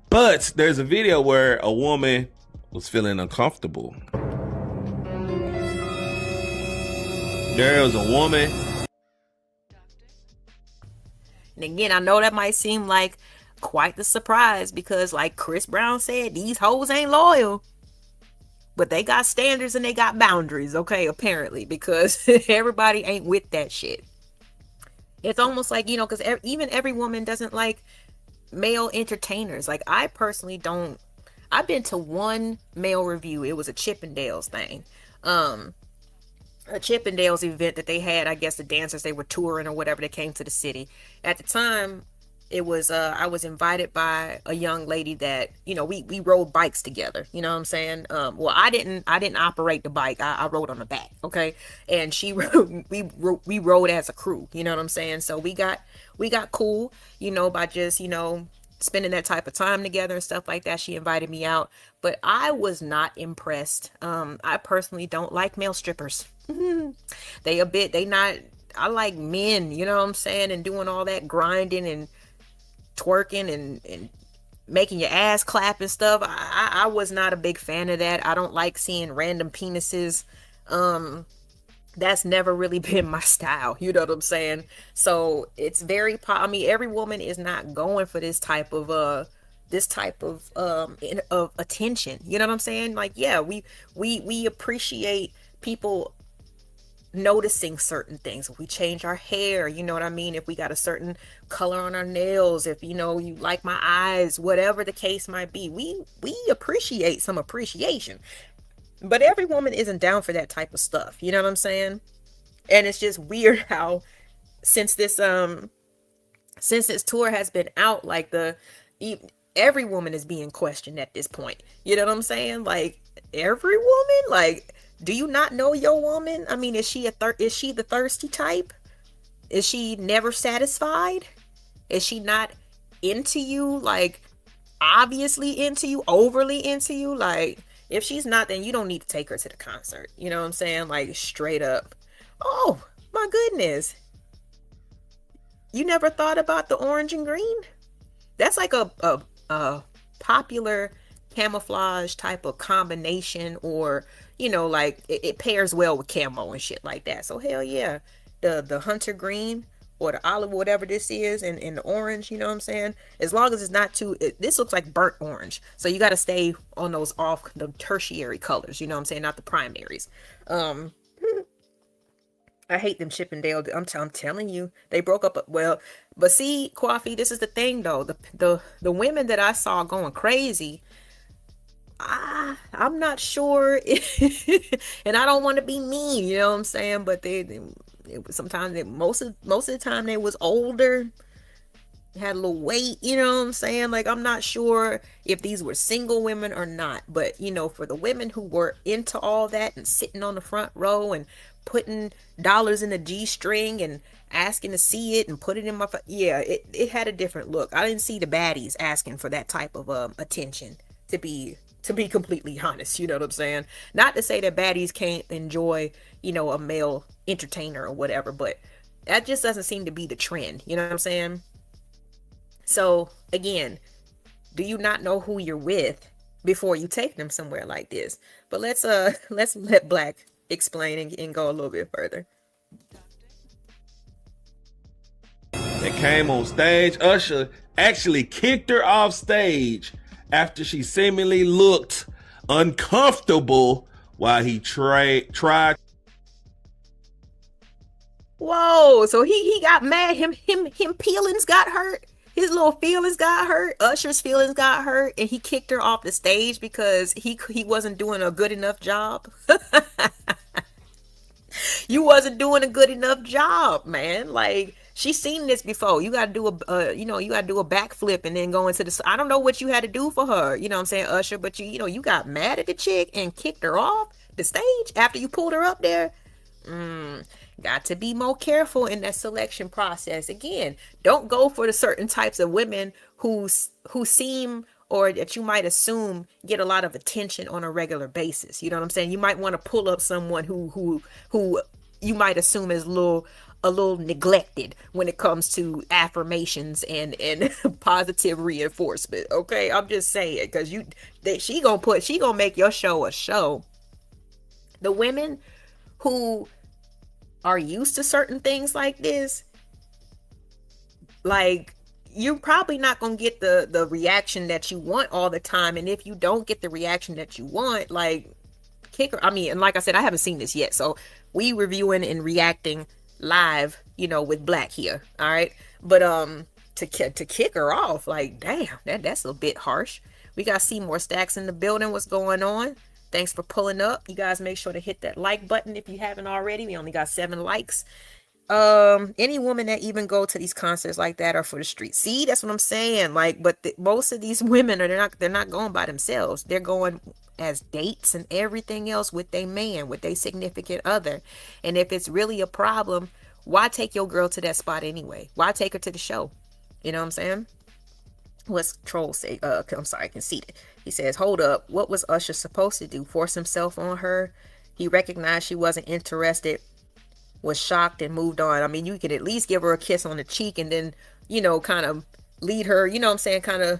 But there's a video where a woman was feeling uncomfortable. There was a woman. And again, I know that might seem like quite the surprise because, like Chris Brown said, these hoes ain't loyal. But they got standards and they got boundaries, okay, apparently, because everybody ain't with that shit. It's almost like, because even every woman doesn't like male entertainers. Like, I personally don't. I've been to one male review. It was a Chippendales thing. A Chippendales event that they had. I guess the dancers, they were touring or whatever, they came to the city. At the time, it was I was invited by a young lady that, we rode bikes together, you know what I'm saying. Well, I didn't operate the bike. I rode on the back, okay. And she we rode as a crew, you know what I'm saying. So we got cool, by just, spending that type of time together and stuff like that. She invited me out, but I was not impressed. I personally don't like male strippers. They not, I like men, you know what I'm saying, and doing all that grinding and twerking and making your ass clap and stuff. I was not a big fan of that. I don't like seeing random penises. That's never really been my style, you know what I'm saying. So it's very I mean, every woman is not going for this type of attention, you know what I'm saying. Like, yeah, we appreciate people noticing certain things. If we change our hair, you know what I mean, if we got a certain color on our nails, if you like my eyes, whatever the case might be, we appreciate some appreciation. But every woman isn't down for that type of stuff, you know what I'm saying. And it's just weird how since this tour has been out, like every woman is being questioned at this point, you know what I'm saying. Like, every woman, like, do you not know your woman? I mean, is she the thirsty type? Is she never satisfied? Is she not into you, like, obviously into you, overly into you? Like, if she's not, then you don't need to take her to the concert, you know what I'm saying. Like, straight up. Oh my goodness, you never thought about the orange and green? That's like a popular camouflage type of combination, or like it pairs well with camo and shit like that. So hell yeah, the hunter green or the olive, whatever this is, and the orange, you know what I'm saying. As long as it's not too, this looks like burnt orange, so you got to stay on those off the tertiary colors, you know what I'm saying, not the primaries. I hate them Chippendale. I'm telling you, they broke up. Well, but see, Coffee, this is the thing though. The women that I saw going crazy, I'm not sure, and I don't want to be mean, you know what I'm saying. But sometimes most of the time they was older, had a little weight, you know what I'm saying. Like, I'm not sure if these were single women or not, but for the women who were into all that and sitting on the front row and putting dollars in the G-string and asking to see it and put it in my yeah, it had a different look. I didn't see the baddies asking for that type of attention, to be completely honest, you know what I'm saying. Not to say that baddies can't enjoy, a male entertainer or whatever, but that just doesn't seem to be the trend, you know what I'm saying. So again, do you not know who you're with before you take them somewhere like this? But let's let Black explain and go a little bit further. That came on stage. Usher actually kicked her off stage after she seemingly looked uncomfortable while he tried. Whoa! So he got mad. Him feelings got hurt. His little feelings got hurt. Usher's feelings got hurt, and he kicked her off the stage because he wasn't doing a good enough job. You wasn't doing a good enough job, man. Like, she's seen this before. You gotta do you gotta do a backflip and then go into the. I don't know what you had to do for her. You know what I'm saying, Usher? But you got mad at the chick and kicked her off the stage after you pulled her up there. Got to be more careful in that selection process. Again, don't go for the certain types of women who seem, or that you might assume, get a lot of attention on a regular basis. You know what I'm saying? You might want to pull up someone who you might assume is a little neglected when it comes to affirmations and positive reinforcement. Okay, I'm just saying, because she gonna make your show a show. The women who are used to certain things like this, like, you're probably not gonna get the reaction that you want all the time. And if you don't get the reaction that you want, like, kick her. I mean, and like I said, I haven't seen this yet, so we reviewing and reacting live, with Black here. All right, but to kick her off, like, damn, that's a bit harsh. We got Seymour Stacks in the building. What's going on? Thanks for pulling up. You guys make sure to hit that like button if you haven't already. We only got 7 likes. Any woman that even go to these concerts like that are for the street. See, that's what I'm saying. Like, but most of these women are they're not going by themselves. They're going as dates and everything else with their man, with their significant other. And if it's really a problem, why take your girl to that spot anyway? Why take her to the show? You know what I'm saying? What's Troll say? I'm sorry, Conceited. He says, hold up, what was Usher supposed to do? Force himself on her? He recognized she wasn't interested, was shocked, and moved on. I mean, you could at least give her a kiss on the cheek and then, kind of lead her, you know what I'm saying, kind of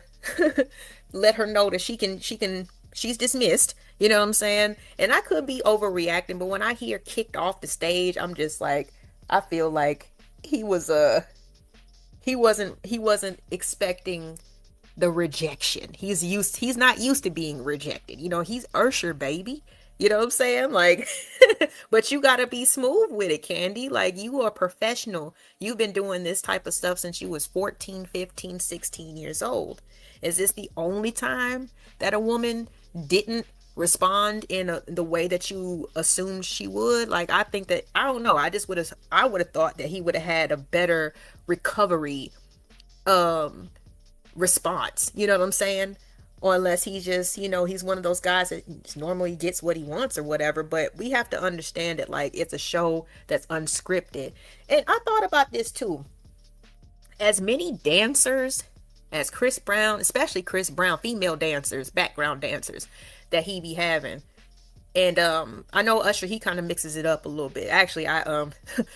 let her know that she's dismissed, you know what I'm saying? And I could be overreacting, but when I hear kicked off the stage, I'm just like, I feel like he wasn't expecting the rejection. He's not used to being rejected. He's Usher, baby. You know what I'm saying? Like, but you gotta be smooth with it, Candy. Like, you are a professional. You've been doing this type of stuff since you was 14, 15, 16 years old. Is this the only time that a woman didn't respond in the way that you assumed she would? Like, I think that, I don't know. I would have thought that he would have had a better recovery response. You know what I'm saying? Or unless he's just, he's one of those guys that normally gets what he wants or whatever. But we have to understand that, like, it's a show that's unscripted. And I thought about this too. As many dancers as Chris Brown, especially Chris Brown, female dancers, background dancers that he be having. And I know Usher, he kind of mixes it up a little bit. Actually, I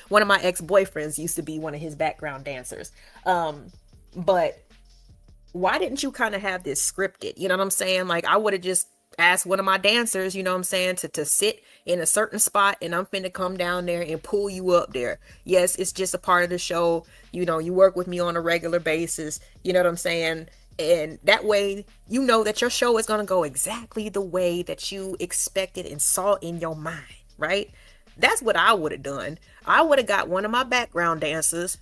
one of my ex-boyfriends used to be one of his background dancers. But why didn't you kind of have this scripted? You know what I'm saying? Like, I would have just asked one of my dancers, you know what I'm saying, to sit in a certain spot, and I'm finna come down there and pull you up there. Yes, it's just a part of the show. You work with me on a regular basis. You know what I'm saying? And that way, you know that your show is going to go exactly the way that you expected and saw in your mind, right? That's what I would have done. I would have got one of my background dancers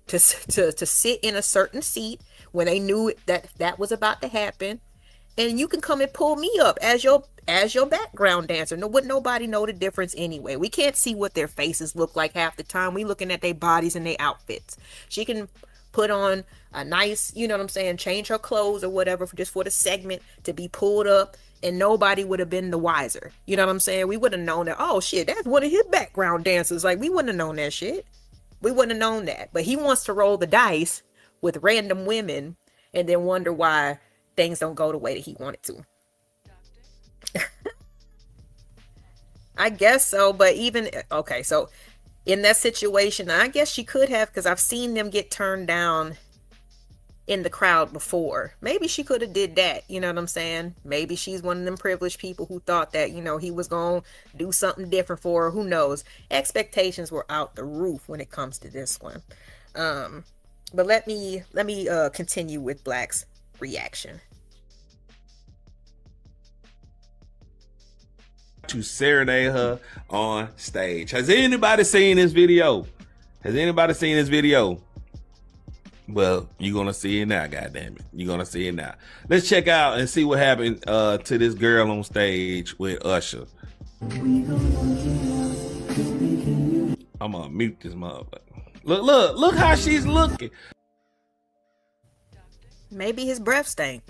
to sit in a certain seat when they knew that was about to happen, and you can come and pull me up as your background dancer. No, would nobody know the difference anyway? We can't see what their faces look like half the time. We looking at their bodies and their outfits. She can put on a nice, you know what I'm saying, change her clothes or whatever just for the segment to be pulled up, and nobody would have been the wiser. You know what I'm saying? We would have known that, oh shit, that's one of his background dancers. Like, we wouldn't have known that shit. We wouldn't have known that. But he wants to roll the dice with random women and then wonder why things don't go the way that he wanted to. I guess so, but okay, so in that situation, I guess she could have, because I've seen them get turned down in the crowd before. Maybe she could have did that, you know what I'm saying? Maybe she's one of them privileged people who thought that, he was going to do something different for her. Who knows? Expectations were out the roof when it comes to this one. But let me continue with Black's reaction. To serenade her on stage. Has anybody seen this video? Well, you're gonna see it now, goddammit. You're gonna see it now. Let's check out and see what happened to this girl on stage with Usher. I'm gonna mute this motherfucker. Look how she's looking. Maybe his breath stank.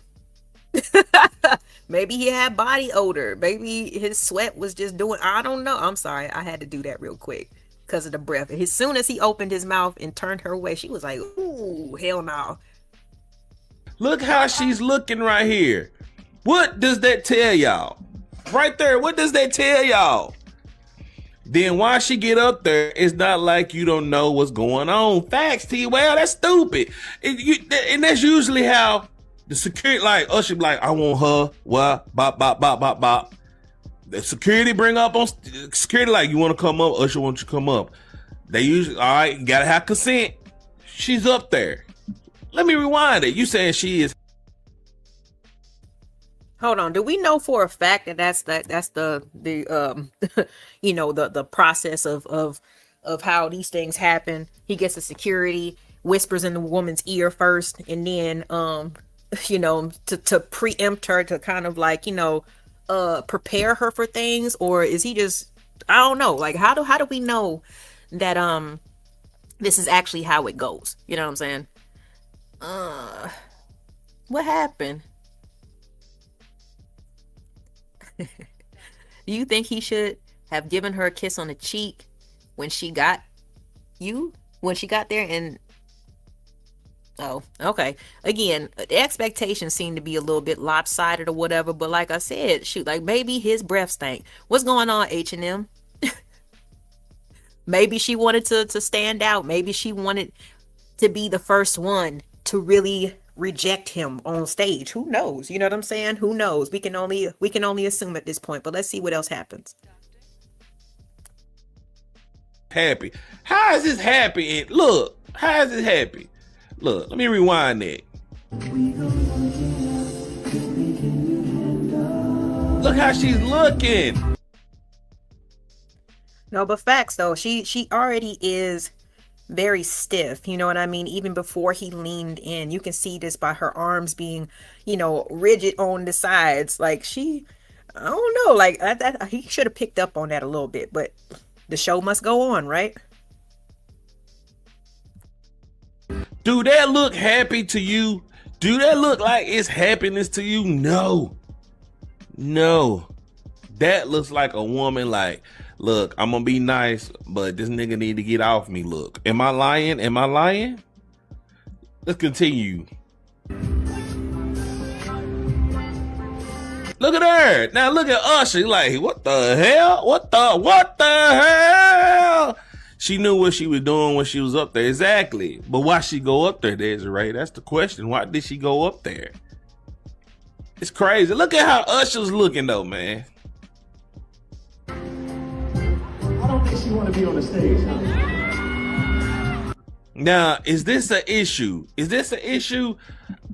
Maybe he had body odor. Maybe his sweat was just doing, I don't know. I'm sorry, I had to do that real quick because of the breath. As soon as he opened his mouth and turned her away, she was like, ooh, hell no. Look how she's looking right here. What does that tell y'all? Right there, what does that tell y'all? Then why she get up there, it's not like you don't know what's going on. Facts, T. Well, that's stupid. And that's usually how the security, like, Usher be like, I want her, what, bop, bop, bop, bop, bop. The security bring up on, security like, you want to come up? Usher wants you to come up. They usually, all right, you gotta have consent. She's up there. Let me rewind it. You saying she is. Hold on. Do we know for a fact that that's the the process of how these things happen? He gets the security, whispers in the woman's ear first, and then to preempt her, to kind of like, prepare her for things, or is he just, I don't know, like how do we know that This is actually how it goes. You know what I'm saying? What happened? Do you think he should have given her a kiss on the cheek when she got when she got there? And oh, okay. Again, the expectations seem to be a little bit lopsided or whatever, but like I said, shoot, like maybe his breath stank. What's going on, H&M? Maybe she wanted to stand out. Maybe she wanted to be the first one to really reject him on stage. Who knows? You know what I'm saying? Who knows? We can only assume at this point, but let's see what else happens. Happy. How is this happy? Look, how is this happy? Look, let me rewind that. Look how she's looking. No, but facts though. She already is very stiff. You know what I mean? Even before he leaned in, you can see this by her arms being, rigid on the sides. Like I don't know. Like he should have picked up on that a little bit, but the show must go on, right? Do that look happy to you? Do that look like it's happiness to you? No. That looks like a woman like, look, I'm gonna be nice, but this nigga need to get off me. Look, am I lying? Let's continue. Look at her. Now look at Usher. Like, what the hell? What the hell? She knew what she was doing when she was up there. Exactly. But why she go up there, Desiree? That's the question. Why did she go up there? It's crazy. Look at how Usher's looking though, man. I don't think she want to be on the stage. Now, is this an issue?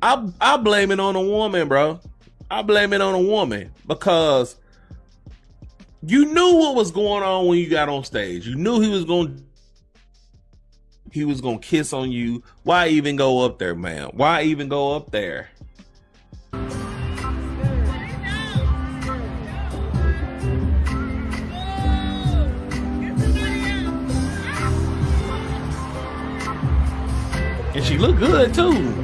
I blame it on a woman, bro. I blame it on a woman because you knew what was going on when you got on stage. You knew he was going to kiss on you. Why even go up there, man? Why even go up there? And she looked good too.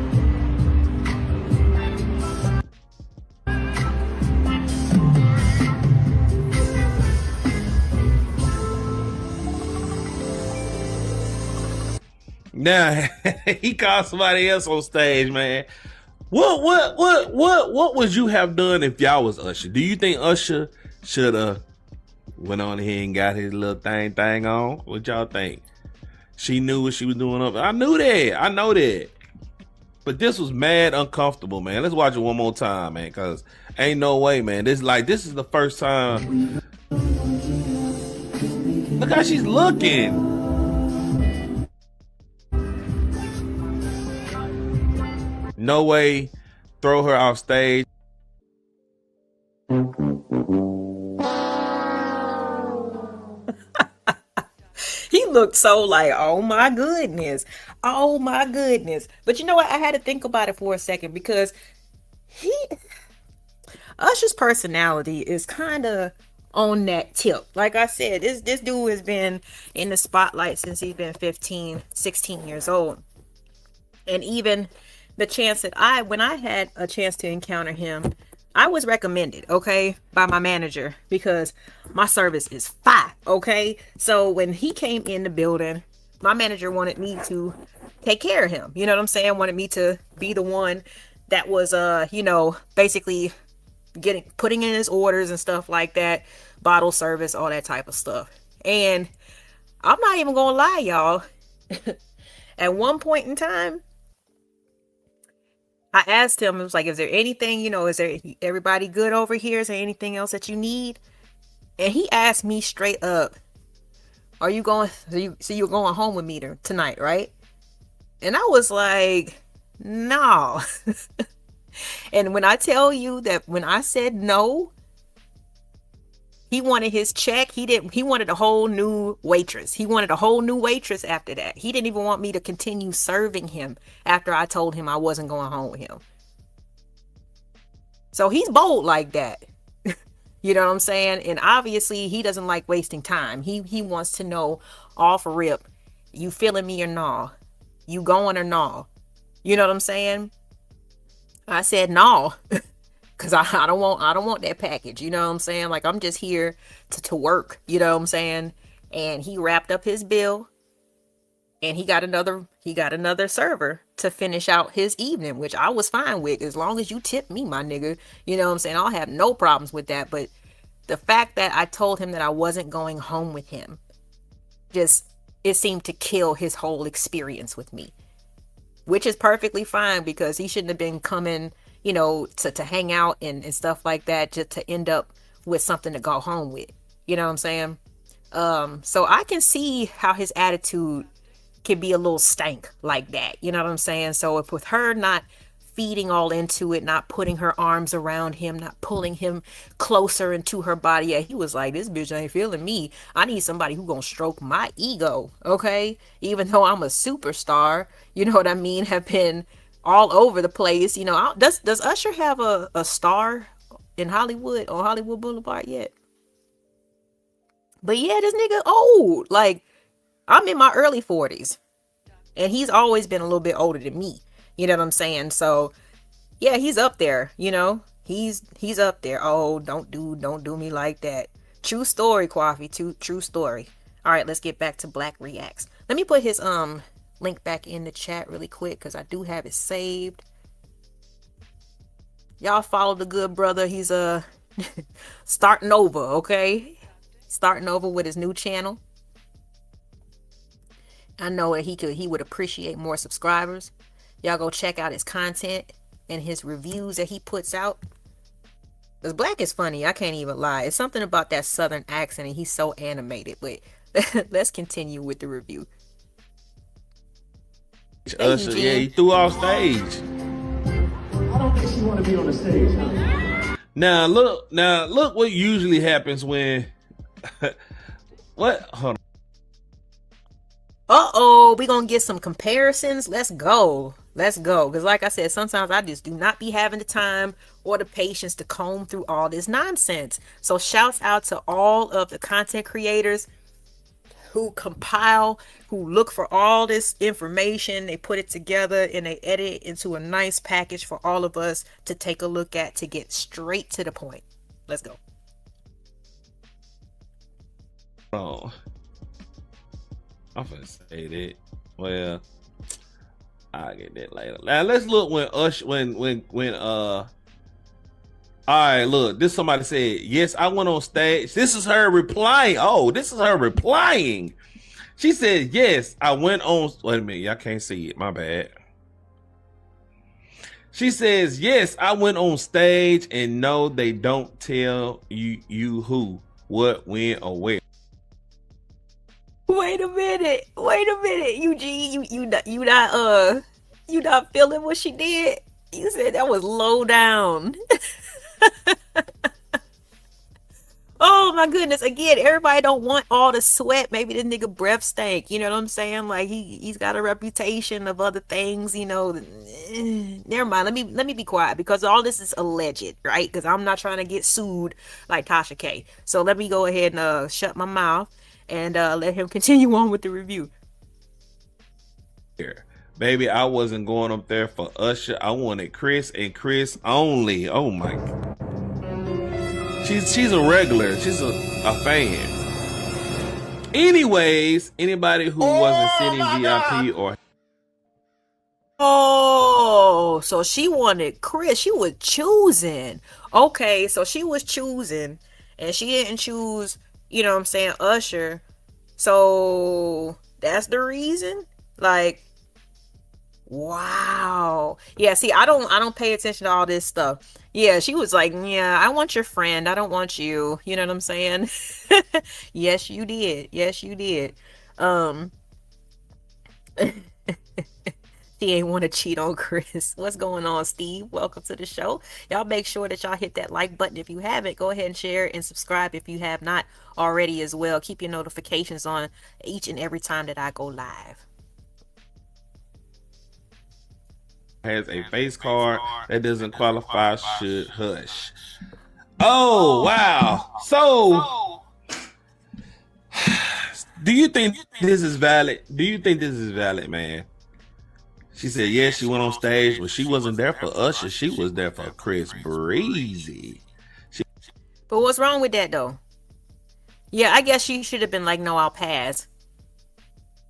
Now he called somebody else on stage, man. What would you have done if y'all was Usher? Do you think Usher should have went on here and got his little thing on? What y'all think? She knew what she was doing up. I know that. But this was mad uncomfortable, man. Let's watch it one more time, man, because ain't no way, man. This is the first time. Look how she's looking. No way, throw her off stage. He looked so like, oh my goodness. But you know what? I had to think about it for a second because Usher's personality is kind of on that tip. Like I said, this dude has been in the spotlight since he's been 15, 16 years old. And even the chance that when I had a chance to encounter him, I was recommended, okay, by my manager because my service is fire, okay? So when he came in the building, my manager wanted me to take care of him. You know what I'm saying? Wanted me to be the one that was, basically putting in his orders and stuff like that, bottle service, all that type of stuff. And I'm not even gonna lie, y'all. At one point in time, I asked him, it was like, is there anything, is there everybody good over here? Is there anything else that you need? And he asked me straight up, are you going, so you're going home with me tonight, right? And I was like, no. And when I tell you that when I said no, he wanted his check. He wanted a whole new waitress. He wanted a whole new waitress after that. He didn't even want me to continue serving him after I told him I wasn't going home with him. So he's bold like that. You know what I'm saying? And obviously he doesn't like wasting time. He wants to know off rip You feeling me or no? You going or no? You know what I'm saying? I said no. Cause I don't want that package. You know what I'm saying? Like, I'm just here to work. You know what I'm saying? And he wrapped up his bill, and he got another server to finish out his evening, which I was fine with, as long as you tip me, my nigga. You know what I'm saying? I'll have no problems with that. But the fact that I told him that I wasn't going home with him, just, it seemed to kill his whole experience with me, which is perfectly fine, because he shouldn't have been coming, to hang out and stuff like that, just to end up with something to go home with. You know what I'm saying? So I can see how his attitude can be a little stank like that. You know what I'm saying? So if with her not feeding all into it, not putting her arms around him, not pulling him closer into her body, yeah, he was like, this bitch ain't feeling me. I need somebody who gonna stroke my ego, okay? Even though I'm a superstar, you know what I mean, have been all over the place. Does Usher have a star in Hollywood, on Hollywood Boulevard yet? But yeah, this nigga old. Like, I'm in my early 40s, and he's always been a little bit older than me. You know what I'm saying? So yeah, he's up there. He's up there. Oh, don't do me like that. True story, Coffee. True story. All right, let's get back to Black Reacts. Let me put his link back in the chat really quick, because I do have it saved. Y'all follow the good brother. He's starting over, okay? Starting over with his new channel. I know that he would appreciate more subscribers. Y'all go check out his content and his reviews that he puts out. Because Black is funny, I can't even lie. It's something about that southern accent, and he's so animated. But let's continue with the review. Usher, yeah, he threw off stage. I don't think she want to be on the stage. Huh? Now look what usually happens when what? Hold on. Uh-oh, we gonna get some comparisons. Let's go. Because like I said, sometimes I just do not be having the time or the patience to comb through all this nonsense. So shouts out to all of the content creators who compile, who look for all this information. They put it together and they edit it into a nice package for all of us to take a look at, to get straight to the point. Let's go. Oh, I'm finna say that. Well, I'll get that later. Now let's look when all right, look, this somebody said, yes, I went on stage. This is her replying. Oh, this is her replying. She said, yes, I went on. Wait a minute, y'all can't see it. My bad. She says, yes, I went on stage, and no, they don't tell you who, what, when, or where. Wait a minute, Eugene, you not feeling what she did? You said that was low down. Oh my goodness. Again, everybody don't want all the sweat. Maybe this nigga breath stank. You know what I'm saying? Like he's got a reputation of other things, Never mind. Let me be quiet, because all this is alleged, right? Because I'm not trying to get sued like Tasha K. So let me go ahead and shut my mouth and let him continue on with the review. Here. Baby, I wasn't going up there for Usher. I wanted Chris, and Chris only. Oh my God. She's a regular. She's a fan. Anyways, anybody who wasn't sitting VIP or... Oh, so she wanted Chris. She was choosing. Okay, so she was choosing, and she didn't choose, Usher. So that's the reason? Like, wow. Yeah, see, I don't pay attention to all this stuff. Yeah, she was like, yeah, I want your friend. I don't want you. You know what I'm saying? Yes, you did. She ain't want to cheat on Chris. What's going on, Steve? Welcome to the show. Y'all make sure that y'all hit that like button if you haven't. Go ahead and share and subscribe if you have not already as well. Keep your notifications on each and every time that I go live. Has a face card that doesn't qualify, should hush. Oh, wow. So Do you think this is valid? Do you think this is valid, man? She said, yes, she went on stage, but she wasn't there for Usher. She was there for Chris Breezy. But what's wrong with that, though? Yeah, I guess she should have been like, no, I'll pass.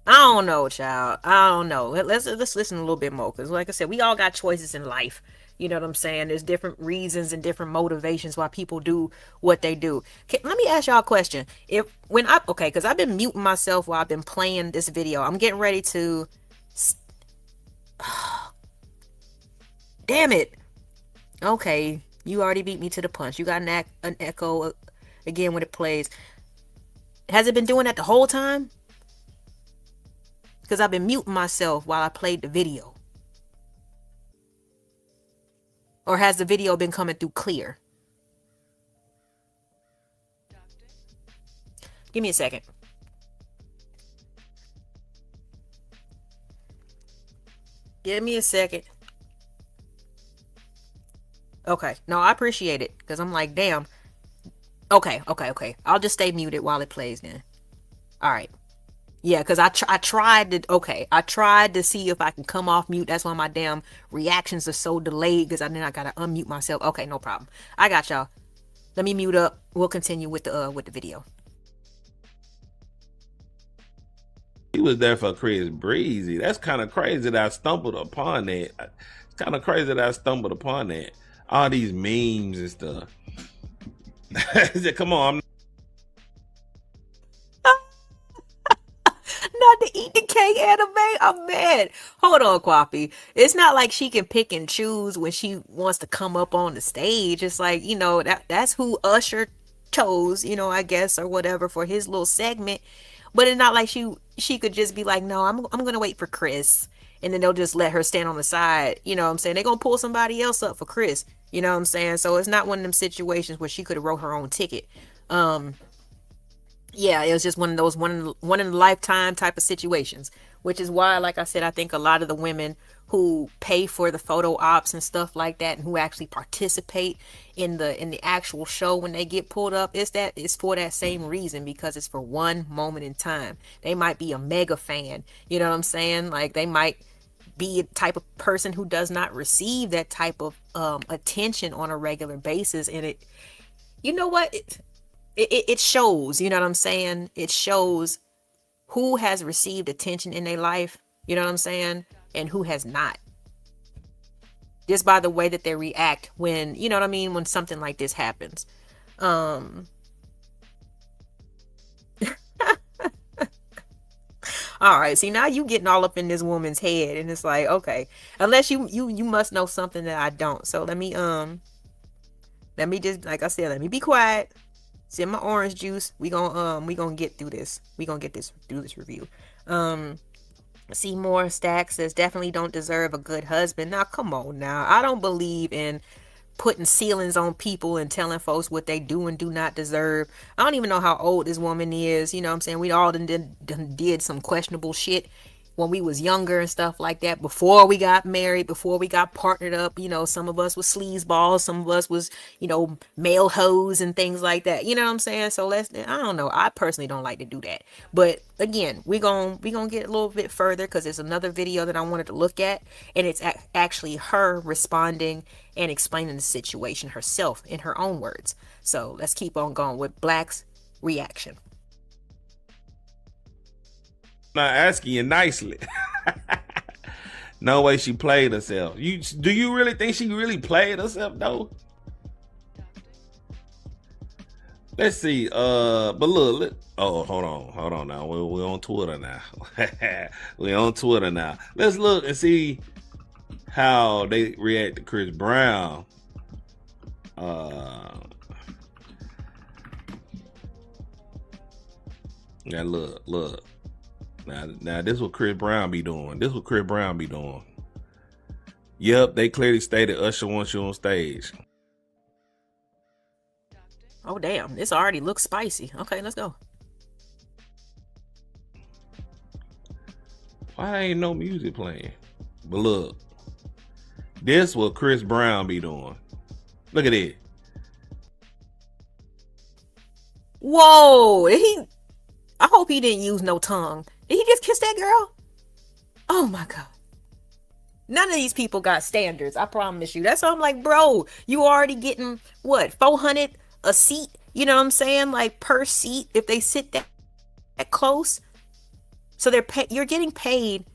I don't know, child. I don't know. Let's listen a little bit more, because like I said, we all got choices in life. You know what I'm saying? There's different reasons and different motivations why people do what they do. Okay, let me ask y'all a question. Because I've been muting myself while I've been playing this video. I'm getting ready to. Damn it. Okay, you already beat me to the punch. You got an echo again when it plays. Has it been doing that the whole time? Because I've been muting myself while I played the video. Or has the video been coming through clear? Give me a second. Give me a second. Okay. No, I appreciate it. Because I'm like, damn. Okay. I'll just stay muted while it plays then. Alright. Yeah, because I tried to see if I can come off mute. That's why my damn reactions are so delayed, because then I gotta unmute myself. Okay, no problem. I got y'all. Let me mute up. We'll continue with the video. He was there for Chris Breezy. That's kind of crazy that I stumbled upon that. It's kind of crazy that I stumbled upon that. All these memes and stuff. He said, come on, Not to eat the cake anime. I'm mad. Hold on, Kwapi. It's not like she can pick and choose when she wants to come up on the stage. It's like, that's who Usher chose, I guess, or whatever, for his little segment. But it's not like she could just be like, no, I'm gonna wait for Chris, and then they'll just let her stand on the side. You know what I'm saying? They're gonna pull somebody else up for Chris. You know what I'm saying? So it's not one of them situations where she could have wrote her own ticket. Yeah, it was just one of those one in a lifetime type of situations, which is why, like I said, I think a lot of the women who pay for the photo ops and stuff like that, and who actually participate in the actual show when they get pulled up, it's for that same reason, because it's for one moment in time. They might be a mega fan, you know what I'm saying? Like, they might be a type of person who does not receive that type of attention on a regular basis, and it, you know what? It shows, you know what I'm saying? It shows who has received attention in their life, you know what I'm saying? And who has not. Just by the way that they react when, you know what I mean, when something like this happens. All right, see, now you getting all up in this woman's head, and it's like, okay, unless you must know something that I don't. So let me just, like I said, let me be quiet. Sip my orange juice. We gonna get through this. We gonna get through this review. Seymour Stack says, definitely don't deserve a good husband. Now, come on now. I don't believe in putting ceilings on people and telling folks what they do and do not deserve. I don't even know how old this woman is. You know what I'm saying? We all did some questionable shit when we was younger and stuff like that, before we got married, before we got partnered up. Some of us was sleazeballs, some of us was, male hoes and things like that. You know what I'm saying? So I don't know. I personally don't like to do that. But again, we gonna get a little bit further, because there's another video that I wanted to look at, and it's actually her responding and explaining the situation herself in her own words. So let's keep on going with Black's reaction. not asking you nicely. No way she played herself. Do you really think she really played herself though? Let's see. But look. Oh, hold on now. We're on Twitter now. We're on Twitter now. Let's look and see how they react to Chris Brown. Now look. Now this is what Chris Brown be doing. Yep, they clearly stated Usher wants you on stage. Oh damn, this already looks spicy. Okay, let's go. Why ain't no music playing? But look, this what Chris Brown be doing. Look at it. Whoa, I hope he didn't use no tongue. Did he just kiss that girl? Oh my God. None of these people got standards. I promise you. That's why I'm like, bro, you already getting what, 400 a seat? You know what I'm saying? Like per seat if they sit that close. So you're getting paid,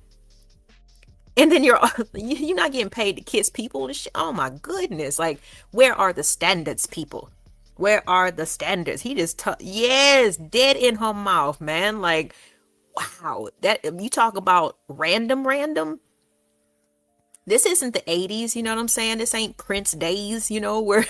and then you're not getting paid to kiss people and shit. Oh my goodness! Like, where are the standards, people? Where are the standards? He just yes, dead in her mouth, man. Like, wow, that you talk about random. This isn't the 80s, you know what I'm saying? This ain't Prince days, where,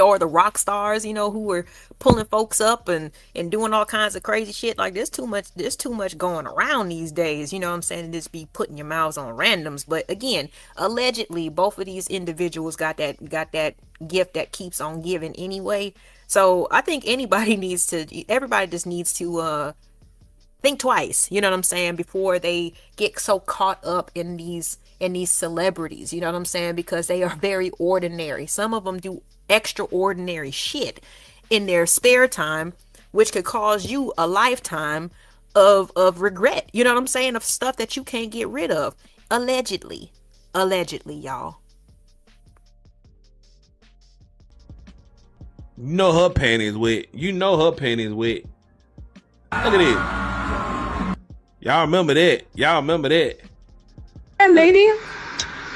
or the rock stars, who were pulling folks up and doing all kinds of crazy shit. Like, there's too much going around these days, you know what I'm saying? Just be putting your mouths on randoms. But again, allegedly, both of these individuals got that gift that keeps on giving anyway. So I think everybody just needs to, think twice, you know what I'm saying, before they get so caught up in these celebrities, you know what I'm saying, because they are very ordinary. Some of them do extraordinary shit in their spare time, which could cause you a lifetime of regret, you know what I'm saying, of stuff that you can't get rid of. Allegedly, y'all. You know her panties wet. Look at it. Y'all remember that? That lady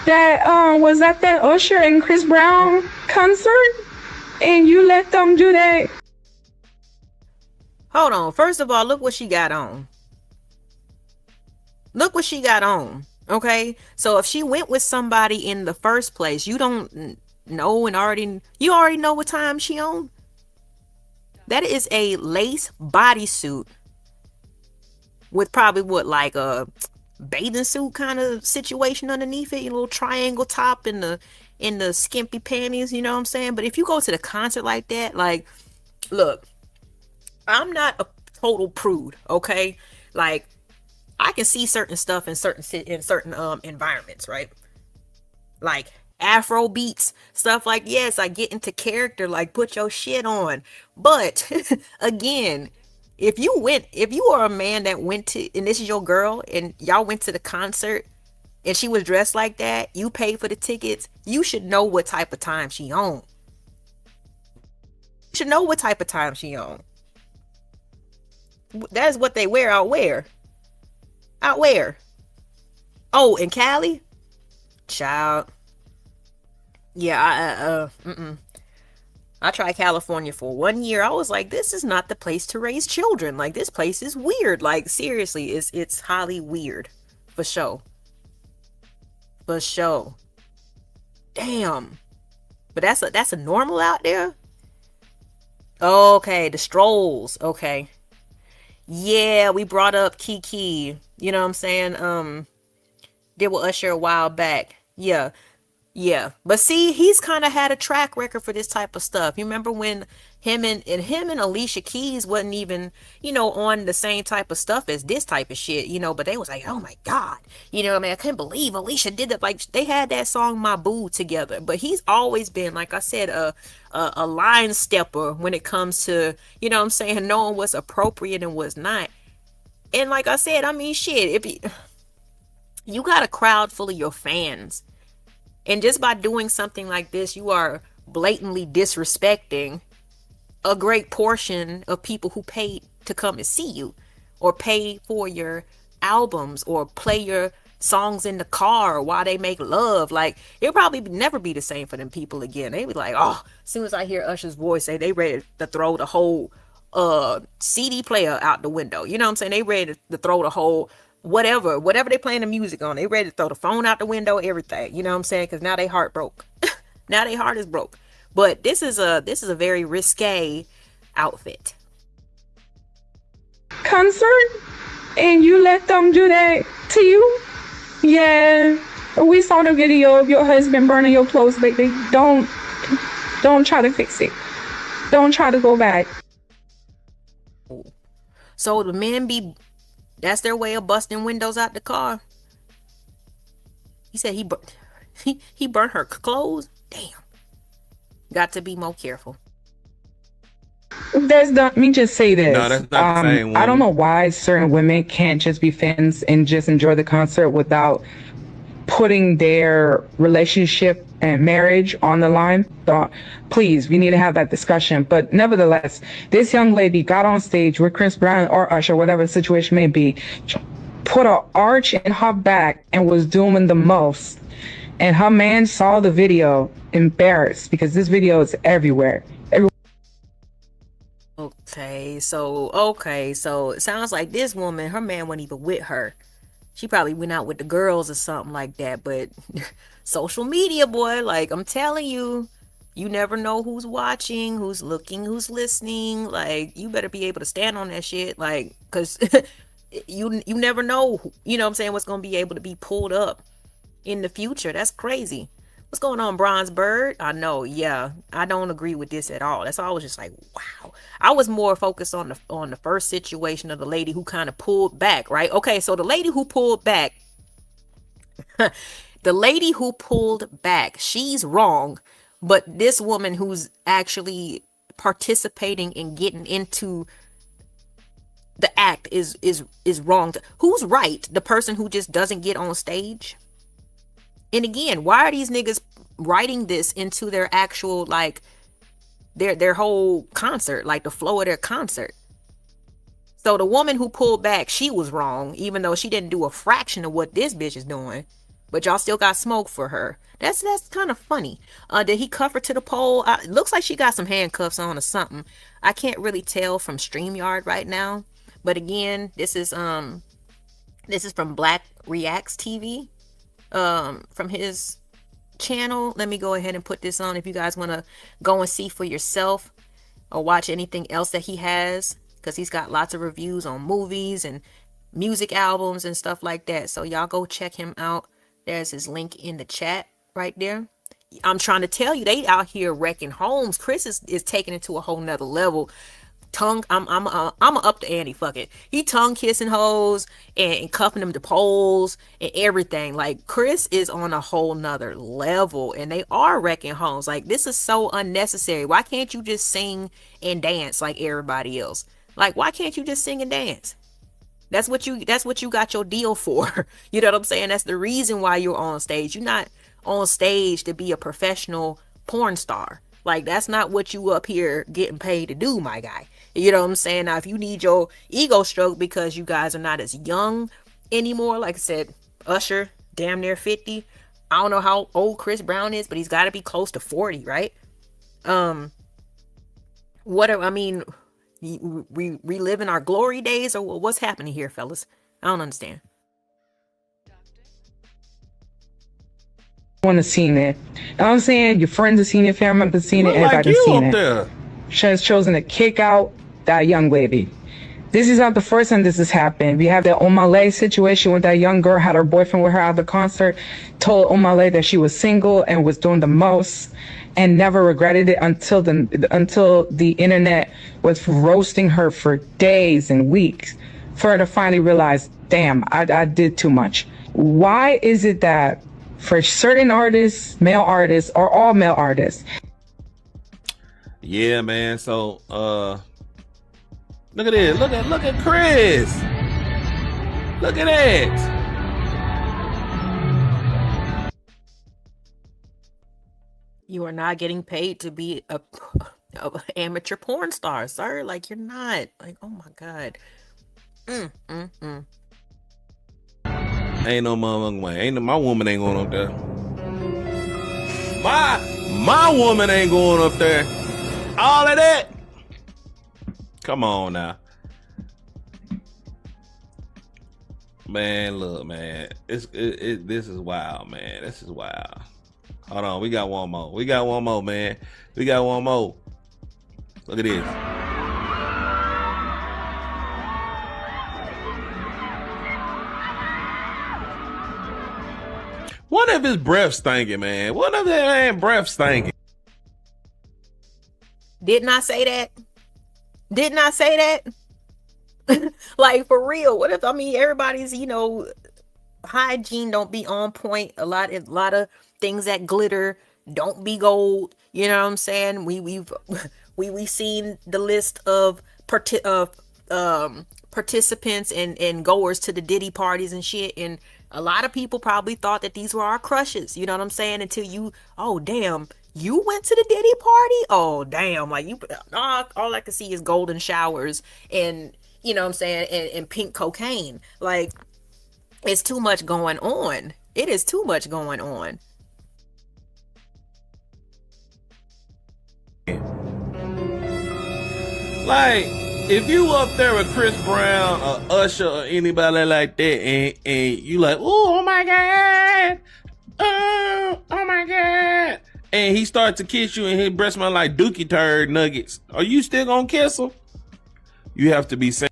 that was at that Usher and Chris Brown concert, and you let them do that. Hold on. First of all, look what she got on. Okay? So if she went with somebody in the first place, you don't know you already know what time she on? That is a lace bodysuit with probably like a bathing suit kind of situation underneath it, a little triangle top in the skimpy panties, you know what I'm saying? But if you go to the concert like that, like, look, I'm not a total prude, okay? Like, I can see certain stuff in certain environments, right? Like Afro beats, stuff like, yes, I get into character, like, put your shit on. But again, if you are a man that went to, and this is your girl, and y'all went to the concert and she was dressed like that, you paid for the tickets, you should know what type of time she on. That is what they wear out where? Oh, in Cali? Child. Yeah, I tried California for 1 year. I was like, this is not the place to raise children. Like, this place is weird. Like, seriously, it's highly weird. For sure. Damn. But that's a normal out there? Okay, the strolls. Okay. Yeah, we brought up Kiki. You know what I'm saying? Did with Usher a while back. Yeah. Yeah, but see, he's kind of had a track record for this type of stuff. You remember when him and Alicia Keys wasn't even, on the same type of stuff as this type of shit, but they was like, oh my God, I mean, I couldn't believe Alicia did that. Like, they had that song My Boo together, but he's always been, like I said, a line stepper when it comes to, you know what I'm saying, knowing what's appropriate and what's not. And like I said, I mean, shit, if you got a crowd full of your fans, and just by doing something like this, you are blatantly disrespecting a great portion of people who paid to come and see you, or pay for your albums, or play your songs in the car while they make love. Like, it'll probably never be the same for them people again. They be like, oh, as soon as I hear Usher's voice, they ready to throw the whole CD player out the window. You know what I'm saying? They ready to throw the whole whatever they playing the music on. They ready to throw the phone out the window, everything. You know what I'm saying? Because now they heart broke. Now they heart is broke. But this is a very risque outfit. Concert, and you let them do that to you? Yeah, we saw the video of your husband burning your clothes lately. Don't try to fix it. Don't try to go back. So the men that's their way of busting windows out the car. He said he burnt her clothes. Damn. Got to be more careful. Let me just say No, this. that's not the same I don't woman. know why certain women can't just be fans and just enjoy the concert without putting their relationship and marriage on the line. So please, we need to have that discussion. But nevertheless, this young lady got on stage with Chris Brown or Usher, whatever the situation may be, put an arch in her back and was doing the most. And her man saw the video, embarrassed, because this video is everywhere. Okay, so it sounds like this woman, her man wasn't even with her. She probably went out with the girls or something like that. But social media, boy, like I'm telling you, you never know who's watching, who's looking, who's listening. Like you better be able to stand on that shit, like, cause you never know, you know what I'm saying, what's gonna be able to be pulled up in the future. That's crazy. What's going on, Bronze Bird? I know, yeah. I don't agree with this at all. That's all. I was just like, wow. I was more focused on the first situation of the lady who kind of pulled back, right? Okay, so the lady who pulled back, the lady who pulled back, she's wrong. But this woman who's actually participating in getting into the act is wrong. Who's right? The person who just doesn't get on stage? And again, why are these niggas writing this into their actual, like, their whole concert, like the flow of their concert? So the woman who pulled back, she was wrong, even though she didn't do a fraction of what this bitch is doing. But y'all still got smoke for her. That's kind of funny. Did he cuff her to the pole? Looks like she got some handcuffs on or something. I can't really tell from StreamYard right now. But again, this is from Black Reacts TV. From his channel. Let me go ahead and put this on if you guys want to go and see for yourself or watch anything else that he has, because he's got lots of reviews on movies and music albums and stuff like that. So y'all go check him out. There's his link in the chat right there. I'm trying to tell you, they out here wrecking homes. Chris is taking it to a whole nother level. I'm up the ante. Fuck it. He tongue kissing hoes and cuffing them to poles and everything. Like Chris is on a whole nother level, and they are wrecking homes. Like this is so unnecessary. Why can't you just sing and dance like everybody else? Like why can't you just sing and dance? That's what you got your deal for. You know what I'm saying? That's the reason why you're on stage. You're not on stage to be a professional porn star. Like that's not what you up here getting paid to do, my guy. You know what I'm saying? Now if you need your ego stroke because you guys are not as young anymore, like I said, Usher damn near 50. I don't know how old Chris Brown is, but he's got to be close to 40, right? We reliving our glory days, or what's happening here, fellas? I don't understand. Want to seen it. You know what I'm saying? Your friends have seen it, family members have seen it, Look like everybody's you seen up it. there. She has chosen to kick out that young lady. This is not the first time this has happened. We have the Omale situation with that young girl had her boyfriend with her at the concert, told Omale that she was single and was doing the most, and never regretted it until the internet was roasting her for days and weeks, for her to finally realize, damn, I did too much. Why is it that for certain artists, male artists, or all male artists? Yeah, man. So, look at this. Look at Chris. Look at that. You are not getting paid to be a amateur porn star, sir. Like you're not. Like, oh my god. Ain't no motherfucking way. My woman ain't going up there. My woman ain't going up there. All of that. Come on now. Man, look, man. This is wild, man. This is wild. Hold on, we got one more. We got one more, man. We got one more. Look at this. What if his breath stinking, man? What if that man breath stinking? Didn't I say that? Didn't I say that? Like for real. What if, I mean, everybody's, hygiene don't be on point. A lot of things that glitter don't be gold. You know what I'm saying? We've we seen the list of participants and goers to the Diddy parties and shit, and a lot of people probably thought that these were our crushes, you know what I'm saying, until you, oh damn, you went to the Diddy party, oh damn, like you, all I can see is golden showers and, you know what I'm saying, and pink cocaine. Like, it's too much going on. It is too much going on. Like, if you up there with Chris Brown or Usher or anybody like that, and you like, oh my God, oh my God, and he starts to kiss you and his breast smell like dookie turd nuggets, are you still gonna kiss him? You have to be saying.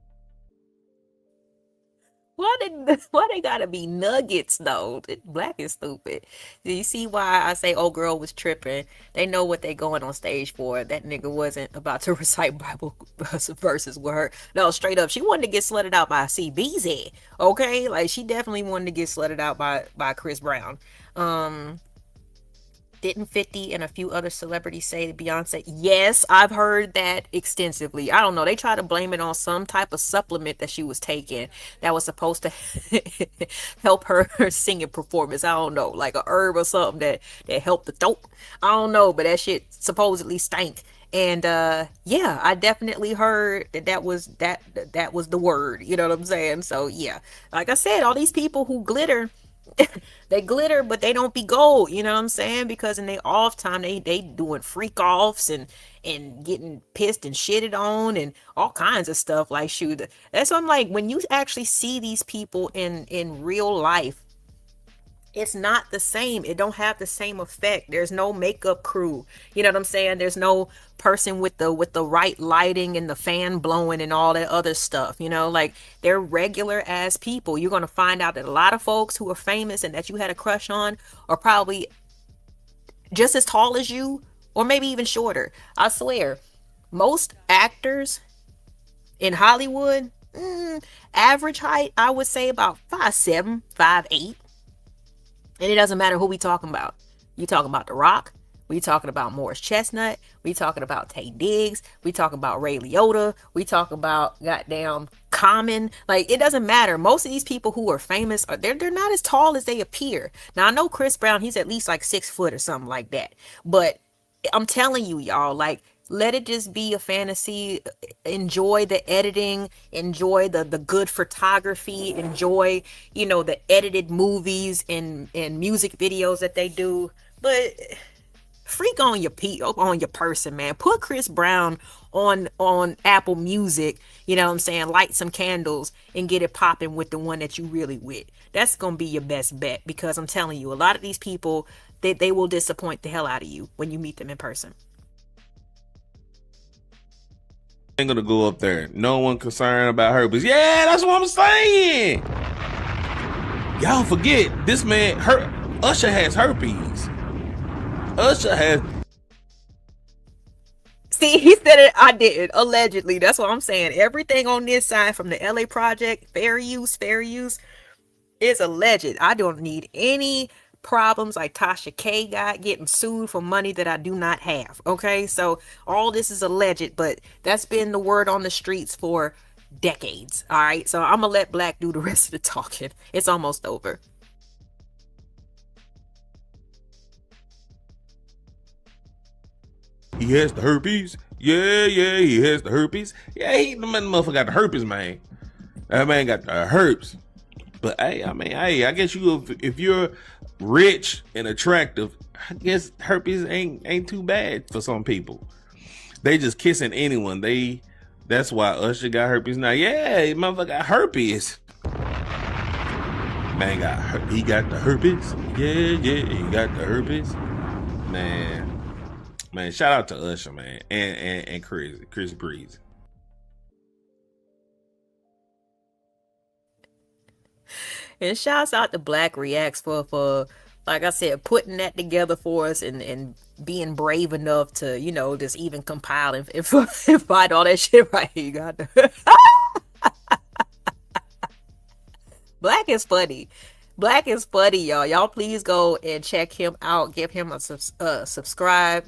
Why they gotta be nuggets though? Black is stupid. Do you see why I say old girl was tripping? They know what they going on stage for. That nigga wasn't about to recite Bible verses with her. No, straight up, she wanted to get slutted out by CBZ. Okay, like she definitely wanted to get slutted out by Chris Brown. Didn't 50 and a few other celebrities say Beyonce? Yes, I've heard that extensively. I don't know. They try to blame it on some type of supplement that she was taking that was supposed to help her singing performance. I don't know, like a herb or something that helped the throat. I don't know, but that shit supposedly stank. And yeah, I definitely heard that was the word. You know what I'm saying? So yeah, like I said, all these people who glitter. They glitter, but they don't be gold, you know what I'm saying? Because in their off time, they doing freak offs and getting pissed and shitted on and all kinds of stuff. Like, shoot, that's what I'm like, when you actually see these people in real life, it's not the same. It don't have the same effect. There's no makeup crew. You know what I'm saying? There's no person with the right lighting and the fan blowing and all that other stuff. You know, like, they're regular ass people. You're gonna find out that a lot of folks who are famous and that you had a crush on are probably just as tall as you, or maybe even shorter. I swear, most actors in Hollywood, average height, I would say about 5'7", 5'8". And it doesn't matter who we talking about. You talking about The Rock. We talking about Morris Chestnut. We talking about Taye Diggs. We talking about Ray Liotta. We talking about goddamn Common. Like, it doesn't matter. Most of these people who are famous, they're not as tall as they appear. Now, I know Chris Brown, he's at least like 6 foot or something like that. But I'm telling you, y'all, like, let it just be a fantasy. Enjoy the editing, enjoy the good photography, enjoy, you know, the edited movies and music videos that they do. But freak on your person, man. Put Chris Brown on Apple Music, you know what I'm saying? Light some candles and get it popping with the one that you really with. That's gonna be your best bet, because I'm telling you, a lot of these people, they will disappoint the hell out of you when you meet them in person. Ain't gonna go up there. No one concerned about herpes. Yeah, that's what I'm saying. Y'all forget, this man, Usher has herpes. Usher has. See, he said it. I didn't. Allegedly. That's what I'm saying. Everything on this side from the LA Project, fair use, is alleged. I don't need any problems like Tasha K got getting sued for money that I do not have. Okay, so all this is alleged, but that's been the word on the streets for decades. All right, so I'm gonna let Black do the rest of the talking. It's almost over. He has the herpes. Yeah, he has the herpes. Yeah, the motherfucker got the herpes, man. That man got the herpes. But hey, I guess if you're rich and attractive, I guess herpes ain't too bad for some people. They just kissing anyone. That's why Usher got herpes now. Yeah, motherfucker got herpes. Man he got the herpes. Yeah, he got the herpes. Man, shout out to Usher, man, and Chris Breeze. And shouts out to Black Reacts for like I said, putting that together for us and being brave enough to, you know, just even compile and find all that shit right. You got to. Black is funny. Black is funny, y'all. Y'all please go and check him out. Give him a subscribe.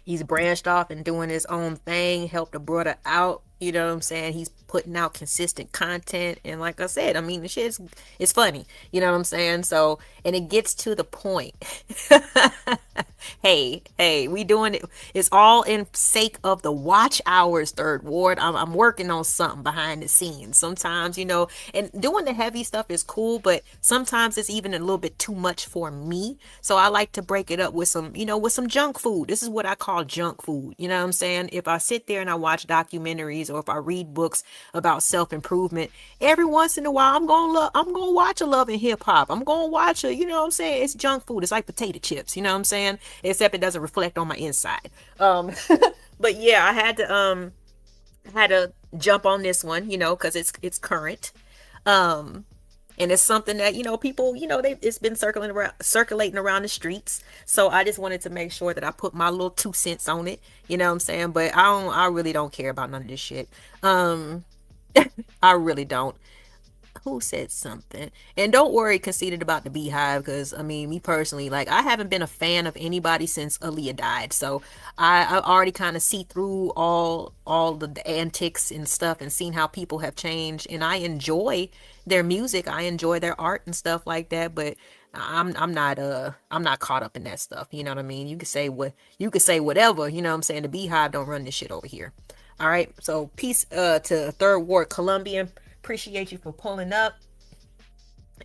he's branched off and doing his own thing, helped a brother out. You know what I'm saying? He's putting out consistent content, and like I said, I mean, the shit is it's funny. You know what I'm saying? So, and it gets to the point. Hey, we doing it. It's all in sake of the watch hours, Third Ward. I'm working on something behind the scenes. Sometimes, you know, and doing the heavy stuff is cool, but sometimes it's even a little bit too much for me. So I like to break it up with some, you know, with some junk food. This is what I call junk food. You know what I'm saying? If I sit there and I watch documentaries or if I read books about self-improvement, every once in a while I'm gonna watch a Love and Hip Hop. I'm gonna watch a, you know what I'm saying? It's junk food. It's like potato chips, you know what I'm saying? Except it doesn't reflect on my inside. But yeah, I had to jump on this one, you know, because it's current. And it's something that, you know, people, you know, it's been circulating around the streets. So I just wanted to make sure that I put my little 2 cents on it, you know what I'm saying? But I really don't care about none of this shit. I really don't. Who said something? And don't worry, Conceited, about the Beehive, because I mean, me personally, like, I haven't been a fan of anybody since Aaliyah died. So I already kind of see through all the antics and stuff and seen how people have changed. And I enjoy their music. I enjoy their art and stuff like that. But I'm not caught up in that stuff. You know what I mean? You could say whatever, you know what I'm saying? The Beehive don't run this shit over here. All right. So peace to Third Ward Colombian. Appreciate you for pulling up.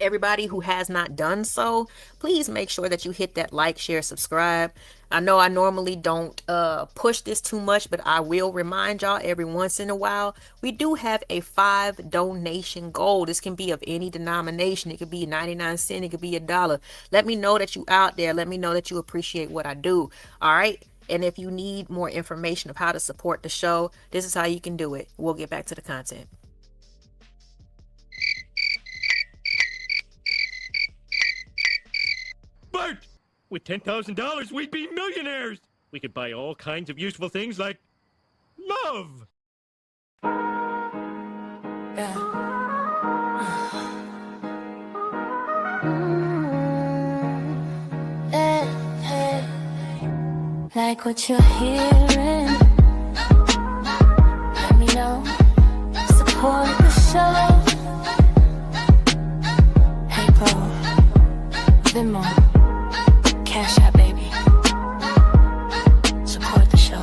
Everybody who has not done so, please make sure that you hit that like, share, subscribe. I know I normally don't push this too much, but I will remind y'all every once in a while, we do have a $5 donation goal. This can be of any denomination. It could be 99 cents. It could be $1. Let me know that you out there. Let me know that you appreciate what I do. All right. And if you need more information of how to support the show, this is how you can do it. We'll get back to the content. Bert! With $10,000, we'd be millionaires! We could buy all kinds of useful things like love! Like what you're hearing, let me know. Support the show. Hey, bro, Venmo. Cash App, baby. Support the show.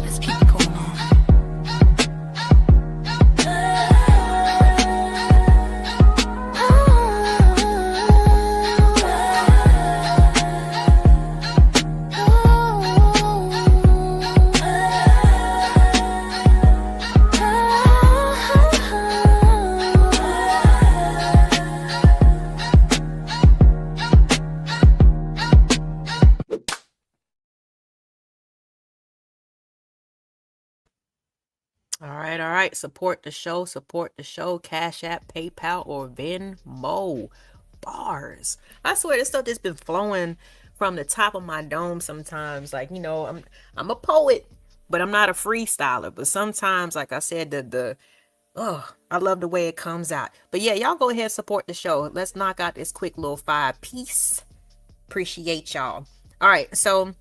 Let's keep it going on. All right. Support the show. Cash App, PayPal, or Venmo. Bars. I swear this stuff that's been flowing from the top of my dome sometimes. Like, you know, I'm a poet, but I'm not a freestyler. But sometimes, like I said, I love the way it comes out. But yeah, y'all go ahead and support the show. Let's knock out this quick little 5-piece. Appreciate y'all. All right, so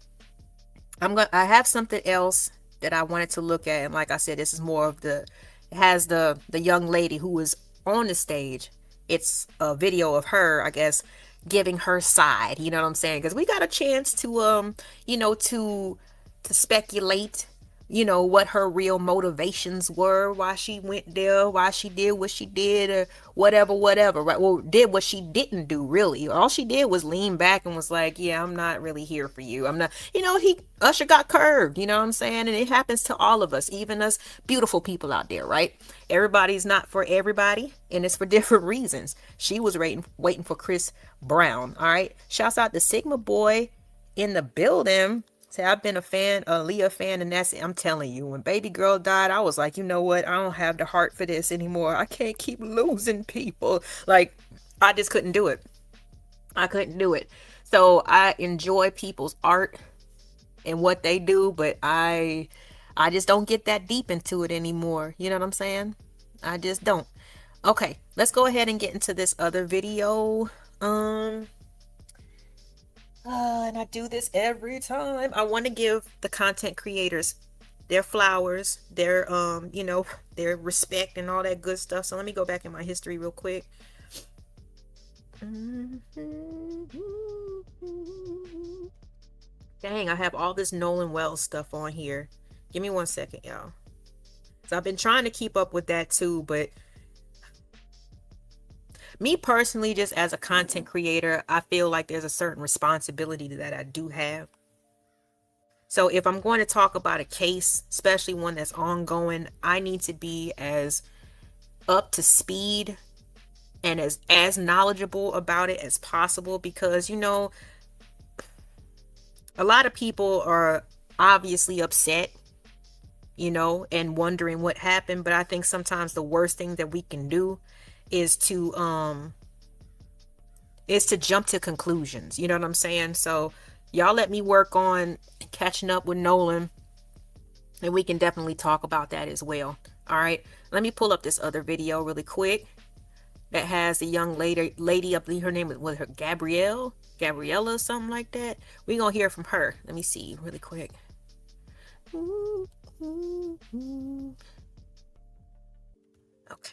I have something else that I wanted to look at, and like I said, this is more of it has the young lady who is on the stage. It's a video of her, I guess, giving her side, you know what I'm saying? Because we got a chance to you know, to speculate, you know, what her real motivations were, why she went there, why she did what she did, or whatever, right? Well, did what she didn't do, really. All she did was lean back and was like, yeah, I'm not really here for you. I'm not, you know, Usher got curved, you know what I'm saying? And it happens to all of us, even us beautiful people out there, right? Everybody's not for everybody, and it's for different reasons. She was waiting for Chris Brown, all right? Shouts out to Sigma Boy in the building. Say, I've been a Leah fan, and that's it. I'm telling you, when baby girl died, I was like, you know what? I don't have the heart for this anymore. I can't keep losing people. Like, I just couldn't do it. I couldn't do it. So I enjoy people's art and what they do, but I just don't get that deep into it anymore. You know what I'm saying? I just don't. Okay, let's go ahead and get into this other video. And I do this every time. I want to give the content creators their flowers, their their respect and all that good stuff. So let me go back in my history real quick. Dang, I have all this Nolan Wells stuff on here. Give me 1 second, y'all. So I've been trying to keep up with that too, but me personally, just as a content creator, I feel like there's a certain responsibility that I do have. So if I'm going to talk about a case, especially one that's ongoing, I need to be as up to speed and as knowledgeable about it as possible, because a lot of people are obviously upset, and wondering what happened. But I think sometimes the worst thing that we can do is to jump to conclusions. You know what I'm saying? So y'all let me work on catching up with Nolan, and we can definitely talk about that as well. All right, let me pull up this other video really quick that has a young lady, I believe her name was her Gabriella, something like that. We gonna hear from her. Let me see really quick. Okay.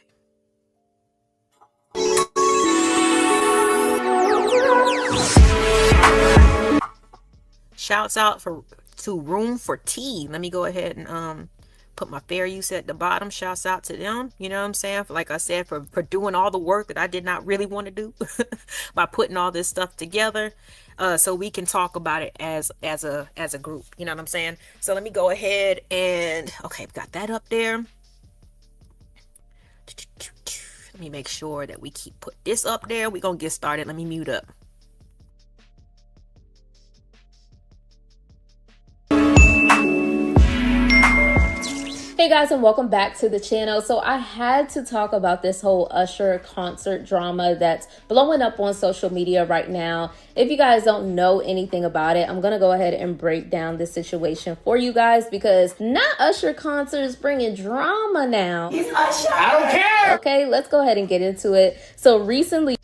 Shouts out to Room for Tea. Let me go ahead and put my fair use at the bottom. Shouts out to them. You know what I'm saying? Like I said, for doing all the work that I did not really want to do by putting all this stuff together, so we can talk about it as a group. You know what I'm saying? So let me go ahead and okay, got that up there. Let me make sure that we put this up there. We're gonna get started. Let me mute up. Hey guys, and welcome back to the channel. So I had to talk about this whole Usher concert drama that's blowing up on social media right now. If you guys don't know anything about it, I'm gonna go ahead and break down this situation for you guys, because not Usher concerts bringing drama now. He's Usher. I don't care. Okay, let's go ahead and get into it. So recently,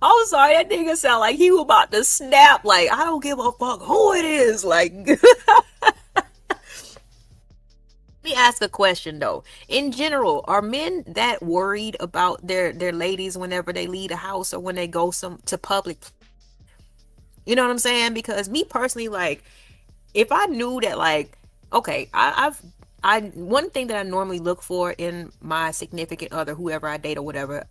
I'm sorry, that nigga sound like he was about to snap. Like, I don't give a fuck who it is. Like, let me ask a question though. In general, are men that worried about their ladies whenever they leave the house or when they go to public? You know what I'm saying? Because me personally, like, if I knew that, like, okay, I one thing that I normally look for in my significant other, whoever I date or whatever,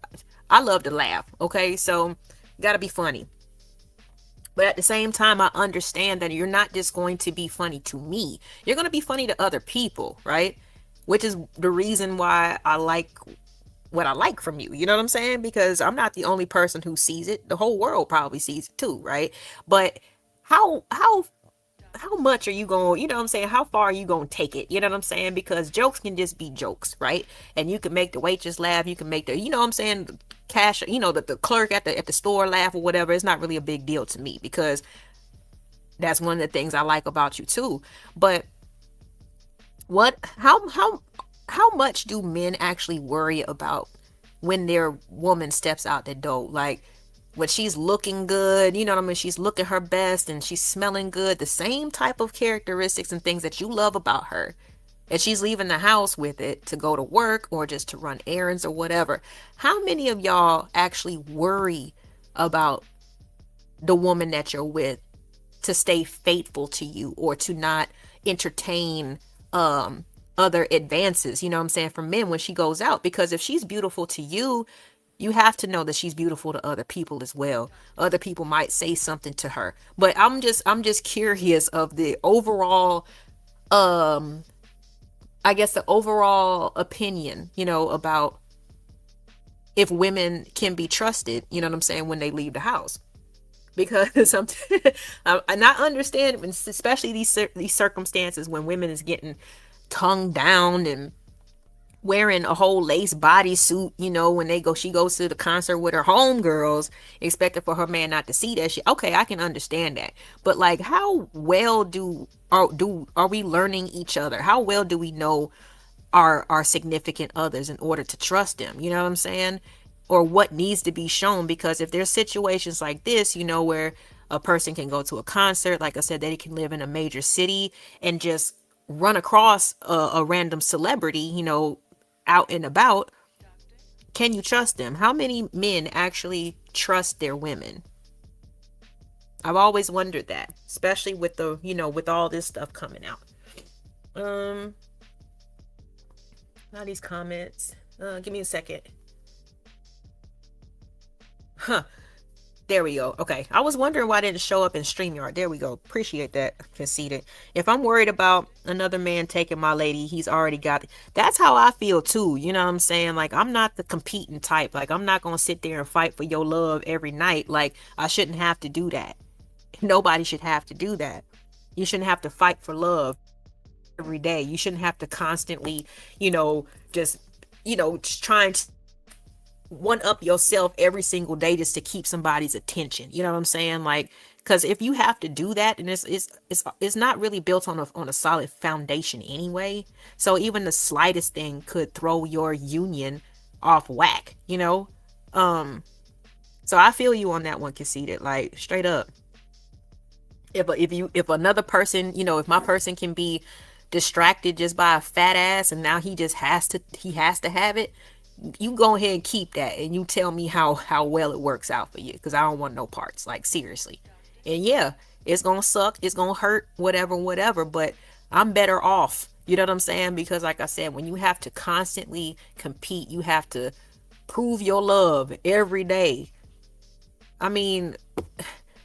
I love to laugh. Okay, so gotta be funny. But at the same time, I understand that you're not just going to be funny to me. You're going to be funny to other people, right? Which is the reason why I like what I like from you. You know what I'm saying? Because I'm not the only person who sees it. The whole world probably sees it too, right? But how much are you going, you know what I'm saying? How far are you going to take it? You know what I'm saying? Because jokes can just be jokes, right? And you can make the waitress laugh. You can make the, you know what I'm saying? Cash, the clerk at the store laugh or whatever. It's not really a big deal to me, because that's one of the things I like about you too. But how much do men actually worry about when their woman steps out the door? Like, when she's looking good, you know what I mean? She's looking her best and she's smelling good, the same type of characteristics and things that you love about her. And she's leaving the house with it to go to work or just to run errands or whatever. How many of y'all actually worry about the woman that you're with to stay faithful to you or to not entertain other advances, you know what I'm saying, from men when she goes out? Because if she's beautiful to you, you have to know that she's beautiful to other people as well. Other people might say something to her. But I'm just curious of the overall I guess the overall opinion, about if women can be trusted, you know what I'm saying, when they leave the house. Because I'm not understand, especially these circumstances when women is getting tongued down and wearing a whole lace bodysuit, when she goes to the concert with her homegirls, expecting for her man not to see that shit. Okay, I can understand that. But like, how well are we learning each other? How well do we know our significant others in order to trust them? You know what I'm saying? or what needs to be shown. Because if there's situations like this, you know, where a person can go to a concert, like I said, they can live in a major city and just run across a random celebrity, you know, out and about. Can you trust them? How many men actually trust their women? I've always wondered that, especially with the, you know, with all this stuff coming out. Now these comments. Give me a second. Huh. There we go. Okay. I was wondering why it didn't show up in StreamYard. There we go. Appreciate that. Conceded. If I'm worried about another man taking my lady, he's already got it. That's how I feel too. You know what I'm saying? Like, I'm not the competing type. Like, I'm not going to sit there and fight for your love every night. Like, I shouldn't have to do that. Nobody should have to do that. You shouldn't have to fight for love every day. You shouldn't have to constantly, just trying to one up yourself every single day just to keep somebody's attention. You know what I'm saying? Like, because if you have to do that, and it's not really built on a solid foundation anyway. So even the slightest thing could throw your union off whack, So I feel you on that one, Conceited. Like, straight up. If another person, if my person can be distracted just by a fat ass and now he has to have it, you go ahead and keep that, and you tell me how well it works out for you, because I don't want no parts. Like, seriously. And yeah, it's gonna suck, it's gonna hurt, whatever, but I'm better off, you know what I'm saying? Because like I said, when you have to constantly compete, you have to prove your love every day. I mean,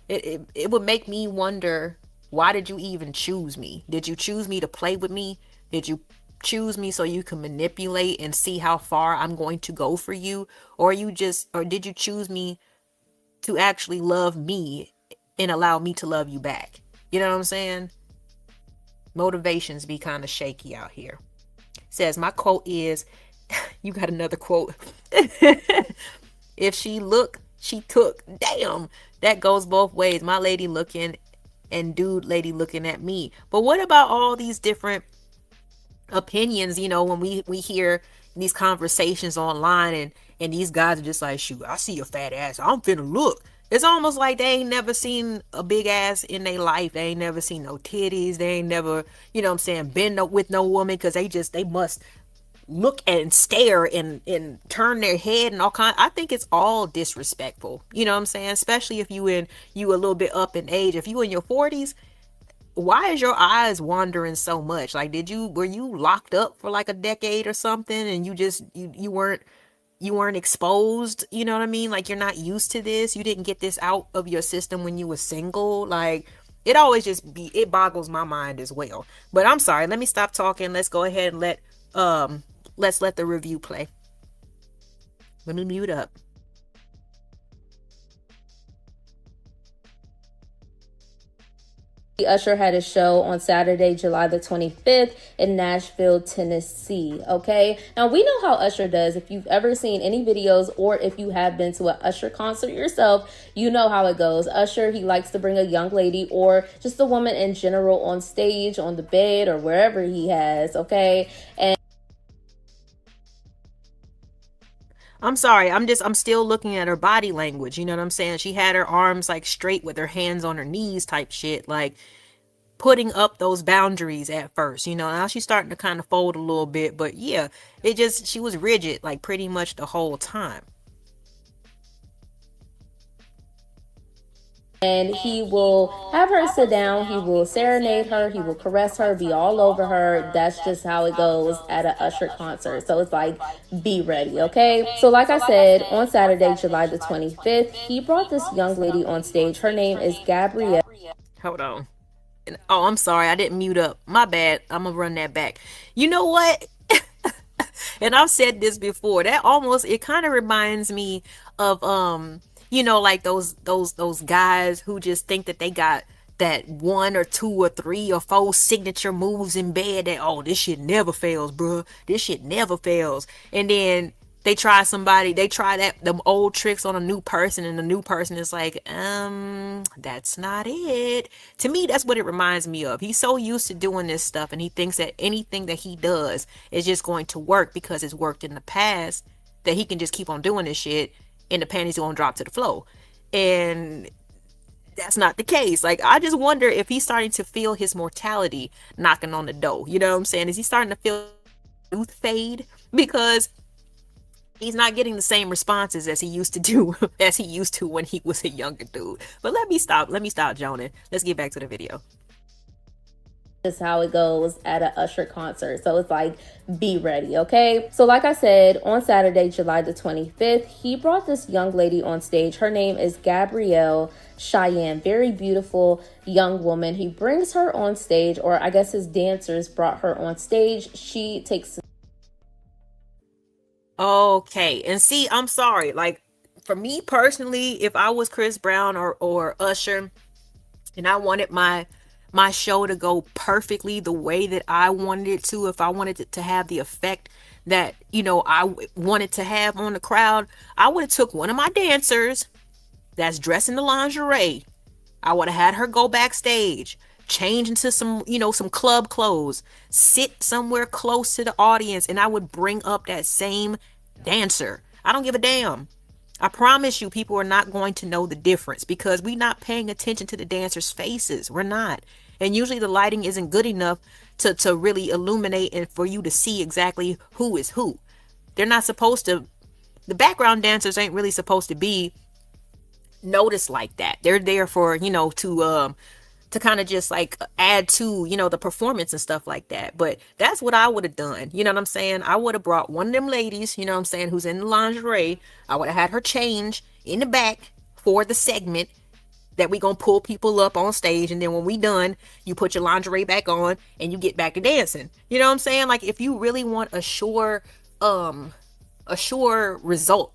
it would make me wonder, why did you even choose me? Did you choose me to play with me? Did you choose me so you can manipulate and see how far I'm going to go for you? Or did you choose me to actually love me and allow me to love you back? You know what I'm saying? Motivations be kind of shaky out here. Says, my quote is, you got another quote. If she look, she took. Damn, that goes both ways. My lady looking and dude lady looking at me. But what about all these different opinions, when we hear these conversations online, and these guys are just like, shoot, I see your fat ass, I'm finna look. It's almost like they ain't never seen a big ass in their life. They ain't never seen no titties. They ain't never, been with no woman, because they must look and stare and turn their head and all kind. I think it's all disrespectful. You know what I'm saying? Especially if you a little bit up in age. If you in your 40s, why is your eyes wandering so much? Like, were you locked up for like a decade or something, and you weren't exposed? You know what I mean? Like, you're not used to this. You didn't get this out of your system when you were single. Like, it always it boggles my mind as well. But I'm sorry. Let me stop talking. Let's go ahead and let's let the review play. Let me mute up. Usher had a show on Saturday, July the 25th in Nashville, Tennessee. Okay. Now, we know how Usher does. If you've ever seen any videos, or if you have been to an Usher concert yourself, you know how it goes. Usher, he likes to bring a young lady or just a woman in general on stage, on the bed, or wherever he has. Okay. And I'm sorry, I'm still looking at her body language. You know what I'm saying? She had her arms like straight with her hands on her knees type shit, like putting up those boundaries at first. Now she's starting to kind of fold a little bit, but yeah, she was rigid like pretty much the whole time. And he will have her sit down, he will serenade her, he will caress her, be all over her. That's just how it goes at an Usher concert. So it's like, be ready, okay? So like I said, on Saturday, July the 25th, he brought this young lady on stage. Her name is Gabrielle. Hold on. Oh, I'm sorry, I didn't mute up. My bad. I'm gonna run that back. You know what? And I've said this before. It kind of reminds me of like those guys who just think that they got that 1 or 2 or 3 or 4 signature moves in bed that, oh, this shit never fails, bro. This shit never fails. And then they try them old tricks on a new person, and the new person is like, that's not it. To me, that's what it reminds me of. He's so used to doing this stuff, and he thinks that anything that he does is just going to work because it's worked in the past. that he can just keep on doing this shit and the panties won't drop to the floor. And that's not the case. Like, I just wonder if he's starting to feel his mortality knocking on the door. You know what I'm saying? Is he starting to feel youth fade? Because he's not getting the same responses as he used to do, as he used to when he was a younger dude. But let me stop joning. Let's get back to the video. Is how it goes at a Usher concert. So it's like, be ready, okay? So like I said, on Saturday, July the 25th, he brought this young lady on stage. Her name is Gabrielle Cheyenne, very beautiful young woman. He brings her on stage, or I guess his dancers brought her on stage. She takes... Okay, and see, I'm sorry. Like, for me personally, if I was Chris Brown or Usher, and I wanted my show to go perfectly the way that I wanted it to, if I wanted it to have the effect that, you know, I wanted to have on the crowd, I would have took one of my dancers that's dressed in the lingerie. I would have had her go backstage, change into some, you know, some club clothes, sit somewhere close to the audience, and I would bring up that same dancer. I don't give a damn. I promise you, people are not going to know the difference because we're not paying attention to the dancers' faces. We're not. And usually the lighting isn't good enough to really illuminate and for you to see exactly who is who. They're not supposed to, the background dancers ain't really supposed to be noticed like that. They're there for, you know, to kind of just like add to, you know, the performance and stuff like that. But that's what I would have done. You know what I'm saying? I would have brought one of them ladies, you know what I'm saying, who's in the lingerie. I would have had her change in the back for the segment that we gonna pull people up on stage, and then when we done, you put your lingerie back on and you get back to dancing. You know what I'm saying? Like, if you really want a sure result,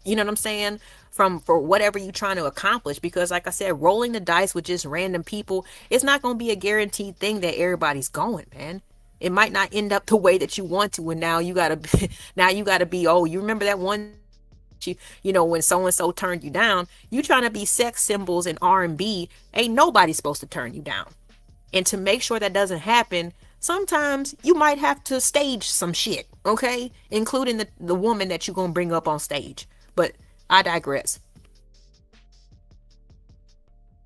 you know what I'm saying, for whatever you're trying to accomplish, because like I said, rolling the dice with just random people, it's not gonna be a guaranteed thing that everybody's going, man. It might not end up the way that you want to, and now you gotta be, oh, you remember that one, you know, when so and so turned you down. You trying to be sex symbols in R&B, ain't nobody supposed to turn you down. And to make sure that doesn't happen, sometimes you might have to stage some shit, okay, including the woman that you're gonna bring up on stage. But I digress.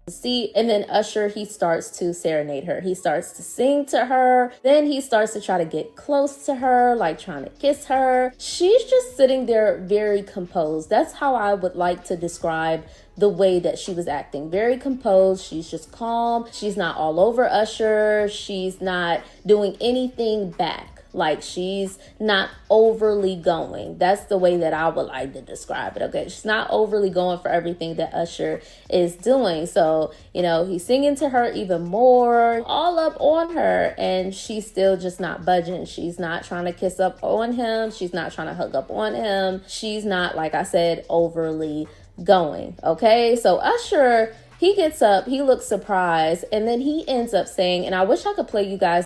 See, and then Usher, he starts to serenade her. He starts to sing to her. Then he starts to try to get close to her, like trying to kiss her. She's just sitting there very composed. That's how I would like to describe the way that she was acting. Very composed. She's just calm. She's not all over Usher. She's not doing anything back. Like, she's not overly going. That's the way that I would like to describe it, okay? She's not overly going for everything that Usher is doing. So, you know, he's singing to her even more, all up on her, and she's still just not budging. She's not trying to kiss up on him. She's not trying to hug up on him. She's not, like I said, overly going, okay? So Usher, he gets up, he looks surprised, and then he ends up saying, and I wish I could play you guys.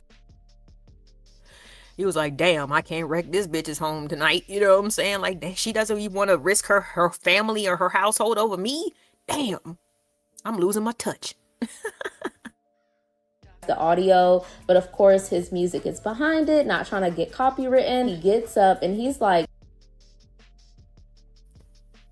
He was like, damn, I can't wreck this bitch's home tonight. You know what I'm saying? Like, she doesn't even want to risk her family or her household over me. Damn, I'm losing my touch. The audio, but of course his music is behind it, not trying to get copywritten. He gets up and he's like,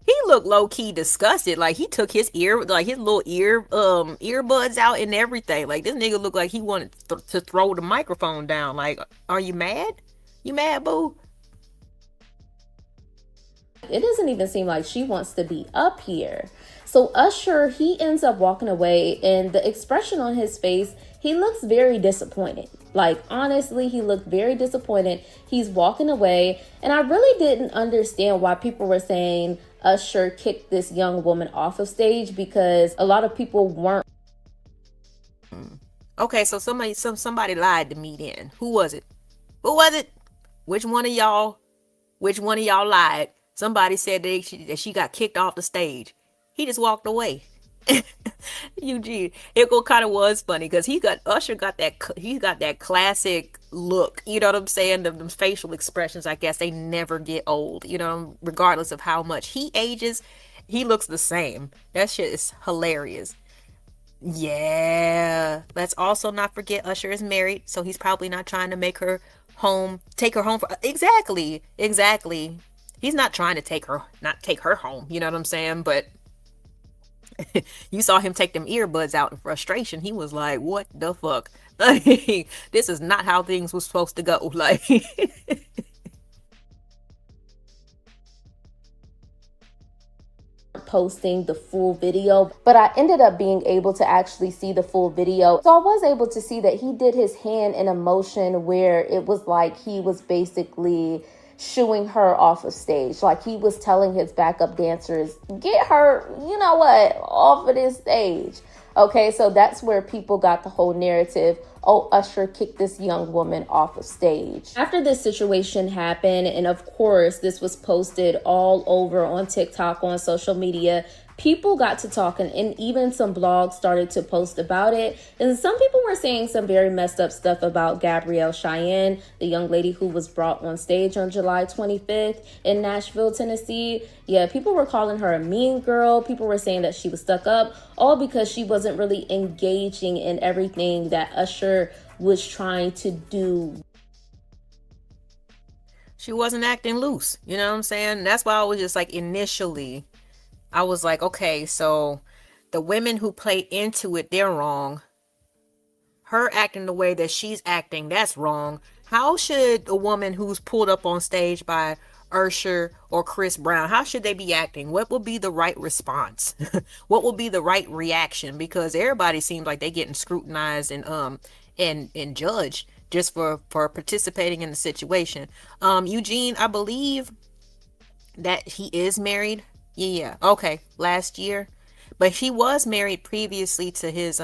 he looked low-key disgusted. Like, he took his little earbuds out and everything. Like, this nigga looked like he wanted to throw the microphone down. Like, are you mad? You mad, boo? It doesn't even seem like she wants to be up here. So Usher, he ends up walking away, and the expression on his face, he looks very disappointed. Like, honestly, he looked very disappointed. He's walking away, and I really didn't understand why people were saying Usher kicked this young woman off of stage, because a lot of people weren't. Okay, so somebody lied to me then. Who was it? Who was it? Which one of y'all lied? Somebody said that she got kicked off the stage. He just walked away. Eugene, it kind of was funny because Usher got that classic look. You know what I'm saying? The facial expressions, I guess, they never get old. You know, regardless of how much he ages, he looks the same. That shit is hilarious. Yeah. Let's also not forget Usher is married, so he's probably not trying to take her home for exactly. He's not trying to take her home, you know what I'm saying? But you saw him take them earbuds out in frustration. He was like, what the fuck? Like, this is not how things were supposed to go. Like, posting the full video, but I ended up being able to actually see the full video. So I was able to see that he did his hand in a motion where it was like he was basically shooing her off of stage. Like he was telling his backup dancers, get her, you know what, off of this stage. Okay, so that's where people got the whole narrative, oh, Usher kicked this young woman off of stage. After this situation happened, and of course, this was posted all over on TikTok, on social media, people got to talking, and even some blogs started to post about it. And some people were saying some very messed up stuff about Gabrielle Cheyenne, the young lady who was brought on stage on July 25th in Nashville, Tennessee. Yeah, people were calling her a mean girl. People were saying that she was stuck up, all because she wasn't really engaging in everything that Usher was trying to do. she wasn't acting loose, you know what I'm saying? That's why I was just like, initially, I was like, okay, so the women who play into it, they're wrong. Her acting the way that she's acting, that's wrong. How should a woman who's pulled up on stage by Usher or Chris Brown, how should they be acting? What would be the right response? What would be the right reaction? Because everybody seems like they getting scrutinized and judged just for participating in the situation. Eugene, I believe that he is married. Yeah. Okay. Last year. But he was married previously to his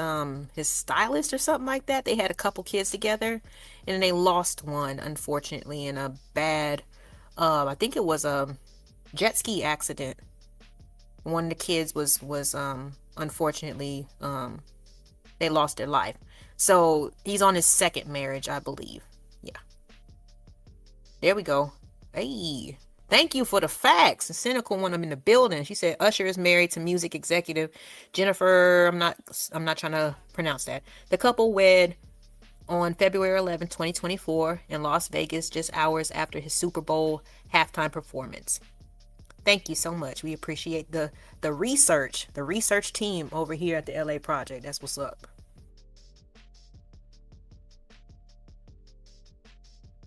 stylist or something like that. They had a couple kids together, and they lost one, unfortunately, in a bad I think it was a jet ski accident. One of the kids was unfortunately they lost their life. So he's on his second marriage, I believe. Yeah. There we go. Hey. Thank you for the facts. The cynical one, I'm in the building. She said Usher is married to music executive Jennifer. I'm not trying to pronounce that. The couple wed on February 11, 2024 in Las Vegas, just hours after his Super Bowl halftime performance. Thank you so much. We appreciate the research team over here at the LA Project. That's what's up.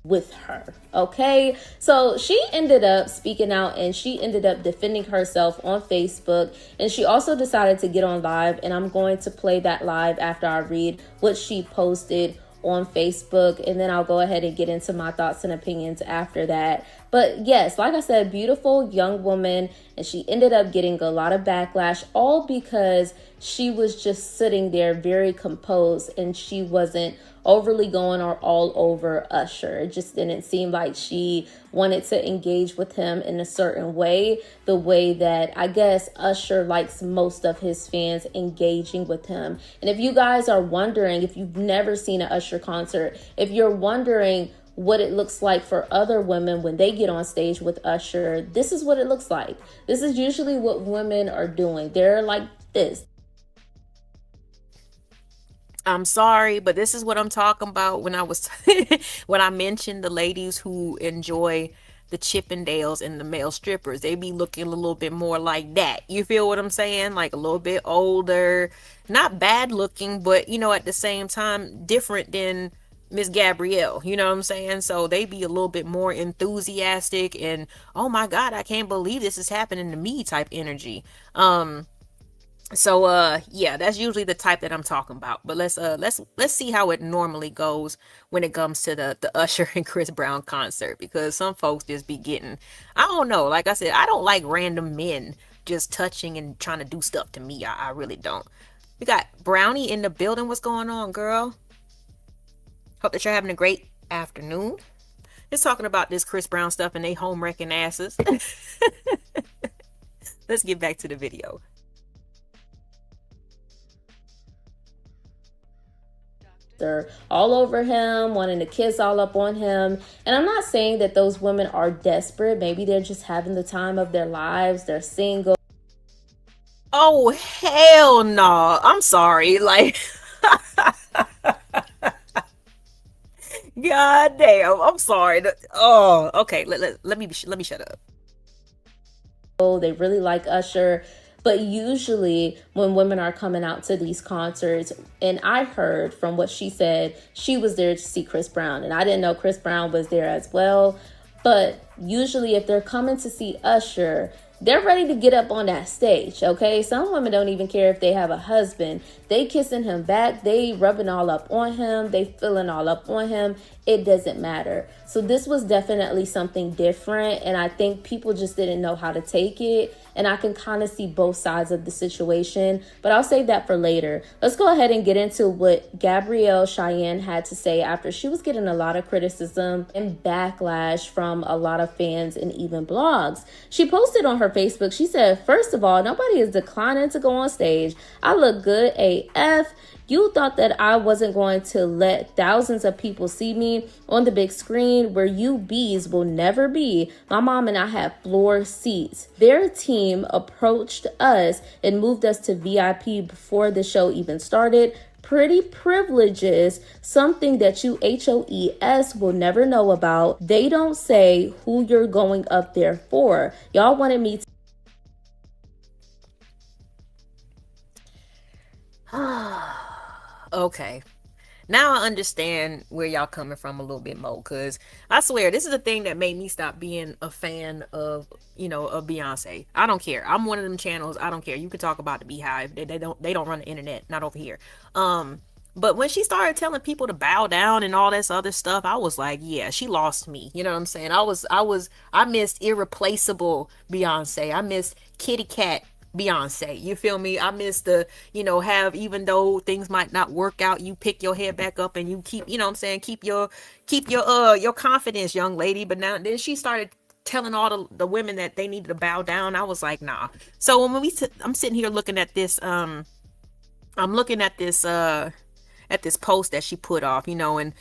With her. Okay, so she ended up speaking out, and she ended up defending herself on Facebook, and she also decided to get on live, and I'm going to play that live after I read what she posted on Facebook, and then I'll go ahead and get into my thoughts and opinions after that. But yes, like I said, beautiful young woman, and she ended up getting a lot of backlash, all because she was just sitting there very composed, and she wasn't overly going or all over Usher. It just didn't seem like she wanted to engage with him in a certain way, the way that I guess Usher likes most of his fans engaging with him. And if you guys are wondering, if you've never seen an Usher concert, if you're wondering what it looks like for other women when they get on stage with Usher, this is what it looks like. This is usually what women are doing. They're like this. I'm sorry, but this is what I'm talking about when I was when I mentioned the ladies who enjoy the Chippendales and the male strippers. They be looking a little bit more like that. You feel what I'm saying? Like a little bit older, not bad looking, but you know, at the same time, different than Miss Gabrielle. You know what I'm saying? So they be a little bit more enthusiastic and, oh my God, I can't believe this is happening to me type energy. So yeah, that's usually the type that I'm talking about. But let's see how it normally goes when it comes to the Usher and Chris Brown concert, because some folks just be getting, I don't know, like I said, I don't like random men just touching and trying to do stuff to me. I really don't. We got Brownie in the building. What's going on, girl? Hope that you're having a great afternoon. Just talking about this Chris Brown stuff and they home wrecking asses. Let's get back to the video. They're all over him, wanting to kiss all up on him. And I'm not saying that those women are desperate. Maybe they're just having the time of their lives. They're single. Oh, hell no. I'm sorry. Like, God damn. I'm sorry. Oh, okay. Let me shut up. they really like Usher. But usually when women are coming out to these concerts, and I heard from what she said, she was there to see Chris Brown. And I didn't know Chris Brown was there as well. But usually if they're coming to see Usher, they're ready to get up on that stage, okay? Some women don't even care if they have a husband. They kissing him back. They rubbing all up on him. They feeling all up on him. It doesn't matter. So this was definitely something different. And I think people just didn't know how to take it. And I can kind of see both sides of the situation, but I'll save that for later. Let's go ahead and get into what Gabrielle Cheyenne had to say after she was getting a lot of criticism and backlash from a lot of fans and even blogs. She posted on her Facebook, she said, "First of all, nobody is declining to go on stage. I look good AF. You thought that I wasn't going to let thousands of people see me on the big screen where you bees will never be. My mom and I had floor seats. Their team approached us and moved us to VIP before the show even started. Pretty privileges, something that you HOES will never know about. They don't say who you're going up there for. Y'all wanted me to..." Okay. Now I understand where y'all coming from a little bit more, because I swear this is the thing that made me stop being a fan of, of Beyonce. I don't care. I'm one of them channels. I don't care. You can talk about the Beehive. They don't run the internet, not over here. But when she started telling people to bow down and all this other stuff, I was like, yeah, she lost me. You know what I'm saying? I missed irreplaceable Beyonce. I missed Kitty Cat Beyonce. You feel me? I miss the, have, even though things might not work out, you pick your head back up and you keep, what I'm saying, keep your confidence, young lady. But now then she started telling all the women that they needed to bow down. I was like, nah. So when I'm sitting here looking at this, I'm looking at this post that she put off, and none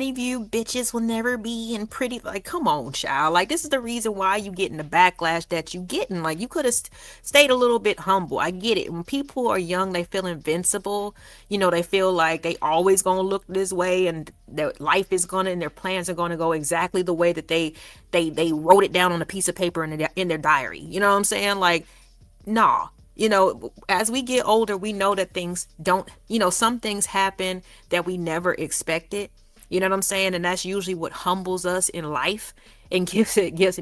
of you bitches will never be in pretty, like, come on, child. Like, this is the reason why you getting the backlash that you getting. Like, you could have stayed a little bit humble. I get it. When people are young, they feel invincible. They feel like they always gonna look this way, and their life is gonna, and their plans are gonna go exactly the way that they wrote it down on a piece of paper in their diary. You know what I'm saying? Like, nah. As we get older, we know that things don't, some things happen that we never expected. You know what I'm saying? And that's usually what humbles us in life and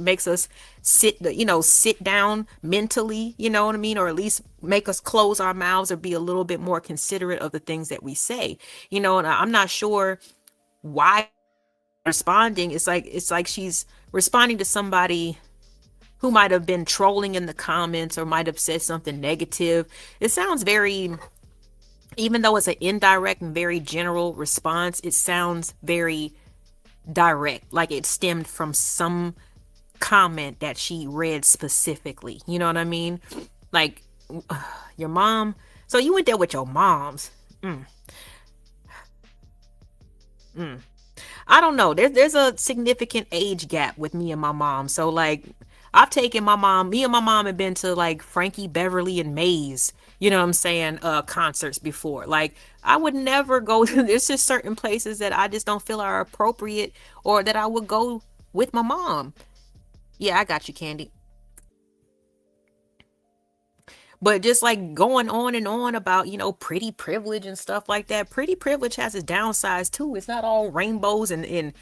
makes us sit down mentally, you know what I mean? Or at least make us close our mouths or be a little bit more considerate of the things that we say, and I'm not sure why responding. It's like she's responding to somebody who might have been trolling in the comments or might have said something negative. It sounds very, even though it's an indirect and very general response, it sounds very direct, like it stemmed from some comment that she read specifically. You know what I mean? Like, your mom. So you went there with your moms. I don't know. There's a significant age gap with me and my mom. So, like, I've taken me and my mom have been to, like, Frankie Beverly and Maze, you know what I'm saying, concerts before. Like, I would never go to, there's just certain places that I just don't feel are appropriate or that I would go with my mom. Yeah, I got you, Candy. But just like going on and on about, pretty privilege and stuff like that. Pretty privilege has its downsides too. It's not all rainbows and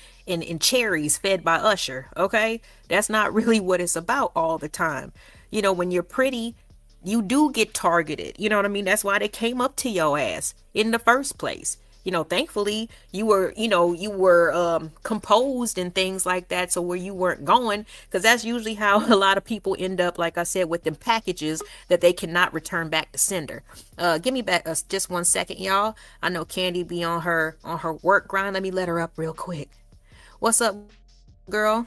cherries fed by Usher. Okay. That's not really what it's about all the time. When you're pretty, you do get targeted. You know what I mean? That's why they came up to your ass in the first place. Thankfully you were composed and things like that, so where you weren't going, because that's usually how a lot of people end up, like I said, with them packages that they cannot return back to sender. Give me back just 1 second, y'all. I know Candy be on her work grind. Let me let her up real quick. What's up, girl?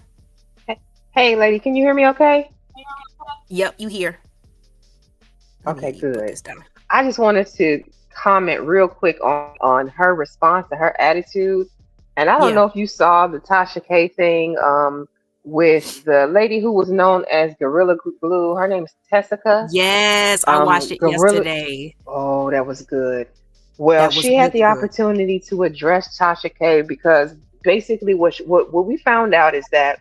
Hey, lady, can you hear me okay? Yep, you here. Okay, good. I just wanted to comment real quick on her response and her attitude. And I don't know if you saw the Tasha K thing with the lady who was known as Gorilla Glue. Her name is Tessica. Yes, I watched it yesterday. Oh, that was good. Well, she had the opportunity to address Tasha K because basically what we found out is that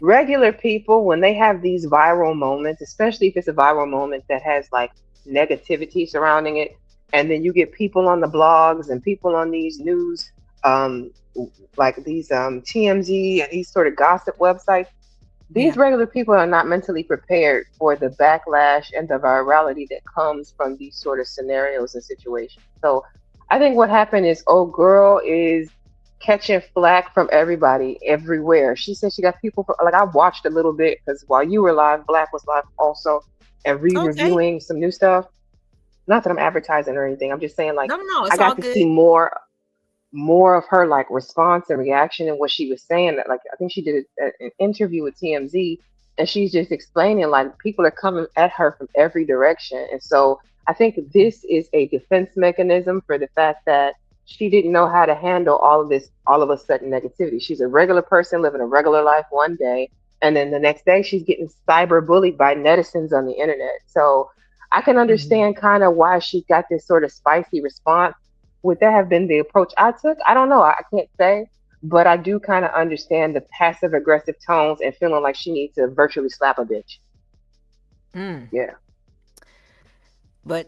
regular people, when they have these viral moments, especially if it's a viral moment that has like negativity surrounding it, and then you get people on the blogs and people on these news, um, like these TMZ and these sort of gossip websites, these Yeah. regular people are not mentally prepared for the backlash and the virality that comes from these sort of scenarios and situations. So I think what happened is, oh, girl is catching flack from everybody everywhere. She said she got people like, I watched a little bit because while you were live, Black was live also, and Okay. re-reviewing some new stuff. Not that I'm advertising or anything. I'm just saying like No, no, no. I It's all got to see good. more of her like response and reaction and what she was saying. That like I think she did an interview with TMZ, and she's just explaining like people are coming at her from every direction. And so I think this is a defense mechanism for the fact that she didn't know how to handle all of this all of a sudden negativity. She's a regular person living a regular life one day, and then the next day she's getting cyber bullied by netizens on the internet. So I can Mhm. understand kind of why she got this sort of spicy response. Would that have been the approach I took? I don't know. I can't say, but I do kind of understand the passive aggressive tones and feeling like she needs to virtually slap a bitch. Mm. Yeah. But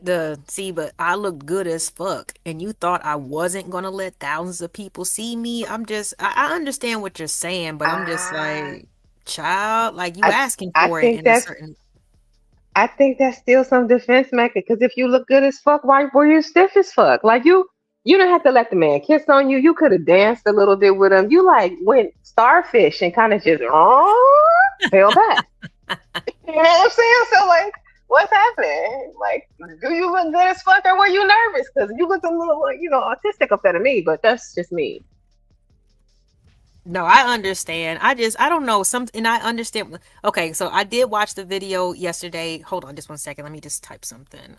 I looked good as fuck, and you thought I wasn't gonna let thousands of people see me. I understand what you're saying, but I'm just I like, child, like you I asking I for it think in a that's certain. I think that's still some defense mechanism. Because if you look good as fuck, why were you stiff as fuck? Like you don't have to let the man kiss on you. You could have danced a little bit with him. You like went starfish and kind of just fell back. You know what I'm saying? So like, what's happening? Like, do you look good as fuck, or were you nervous? Because you looked a little, like, autistic up there to me. But that's just me. No, I understand. I don't know some, and I understand. Okay, so I did watch the video yesterday. Hold on, just 1 second. Let me just type something.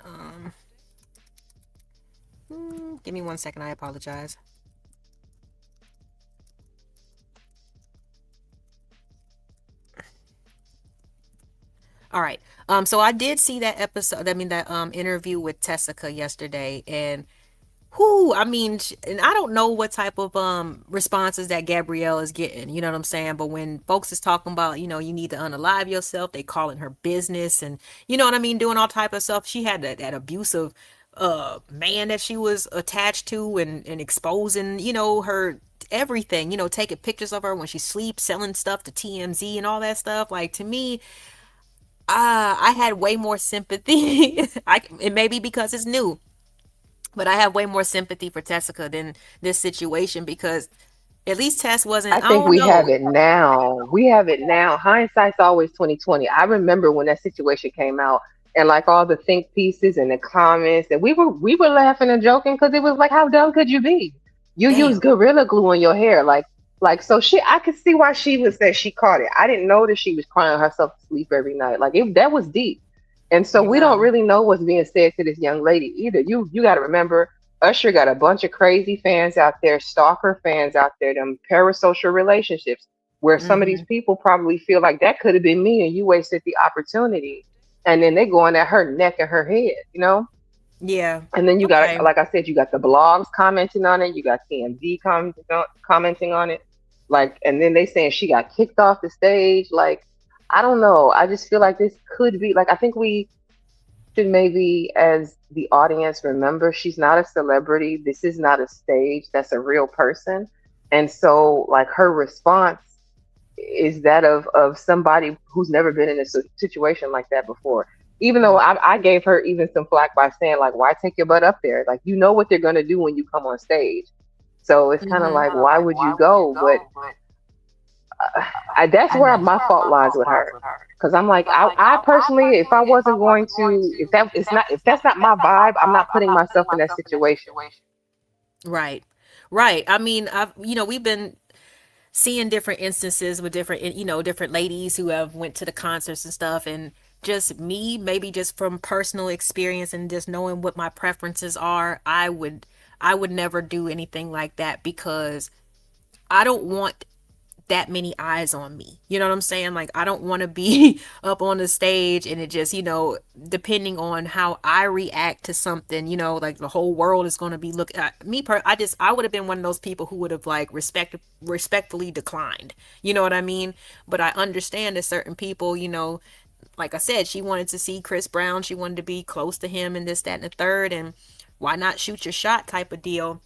Give me 1 second. I apologize. All right. So I did see that episode. I mean that interview with Tessica yesterday, and who, I mean, and I don't know what type of responses that Gabrielle is getting, you know what I'm saying? But when folks is talking about, you need to unalive yourself, they calling her business and you know what I mean, doing all type of stuff. She had that abusive man that she was attached to and exposing, her everything, taking pictures of her when she sleeps, selling stuff to TMZ and all that stuff. Like to me, I had way more sympathy. It may be because it's new, but I have way more sympathy for Tessica than this situation because at least Tess wasn't. I I think don't we have know. it now. We have it now. Hindsight's always 2020. I remember when that situation came out and like all the think pieces and the comments, and we were laughing and joking because it was like, how dumb could you be? You use Damn. gorilla glue on your hair, like so. I could see why she was that she caught it. I didn't know that she was crying herself to sleep every night. Like that was deep. And so we Yeah. don't really know what's being said to this young lady either. You got to remember, Usher got a bunch of crazy fans out there, stalker fans out there, them parasocial relationships where some of these Mm-hmm. people probably feel like that could have been me and you wasted the opportunity. And then they going at her neck and her head. Yeah. And then you got, Okay. like I said, you got the blogs commenting on it, you got TMZ commenting on it. Like, and then they saying she got kicked off the stage. Like, I don't know. I just feel like this could be like, I think we should maybe, as the audience, remember she's not a celebrity. This is not a stage. That's a real person. And so, like, her response is that of somebody who's never been in a situation like that before. Even though Right. I gave her even some flack by saying, like, why take your butt up there? Like, you know what they're going to do when you come on stage. So it's kind of Mm-hmm. like, why would you go? But that's where my fault lies with her. Because I'm like, I personally, if I wasn't going to, if that's not my vibe, I'm not putting myself in that situation. Right. Right. I mean, we've been seeing different instances with different ladies who have went to the concerts and stuff, and just me, maybe just from personal experience and just knowing what my preferences are, I would never do anything like that because I don't want that many eyes on me. You know what I'm saying? Like, I don't want to be up on the stage and it just, depending on how I react to something, like the whole world is going to be looking at me. I would have been one of those people who would have like respectfully declined. You know what I mean? But I understand that certain people, like I said, she wanted to see Chris Brown. She wanted to be close to him and this, that, and the third. And why not shoot your shot type of deal.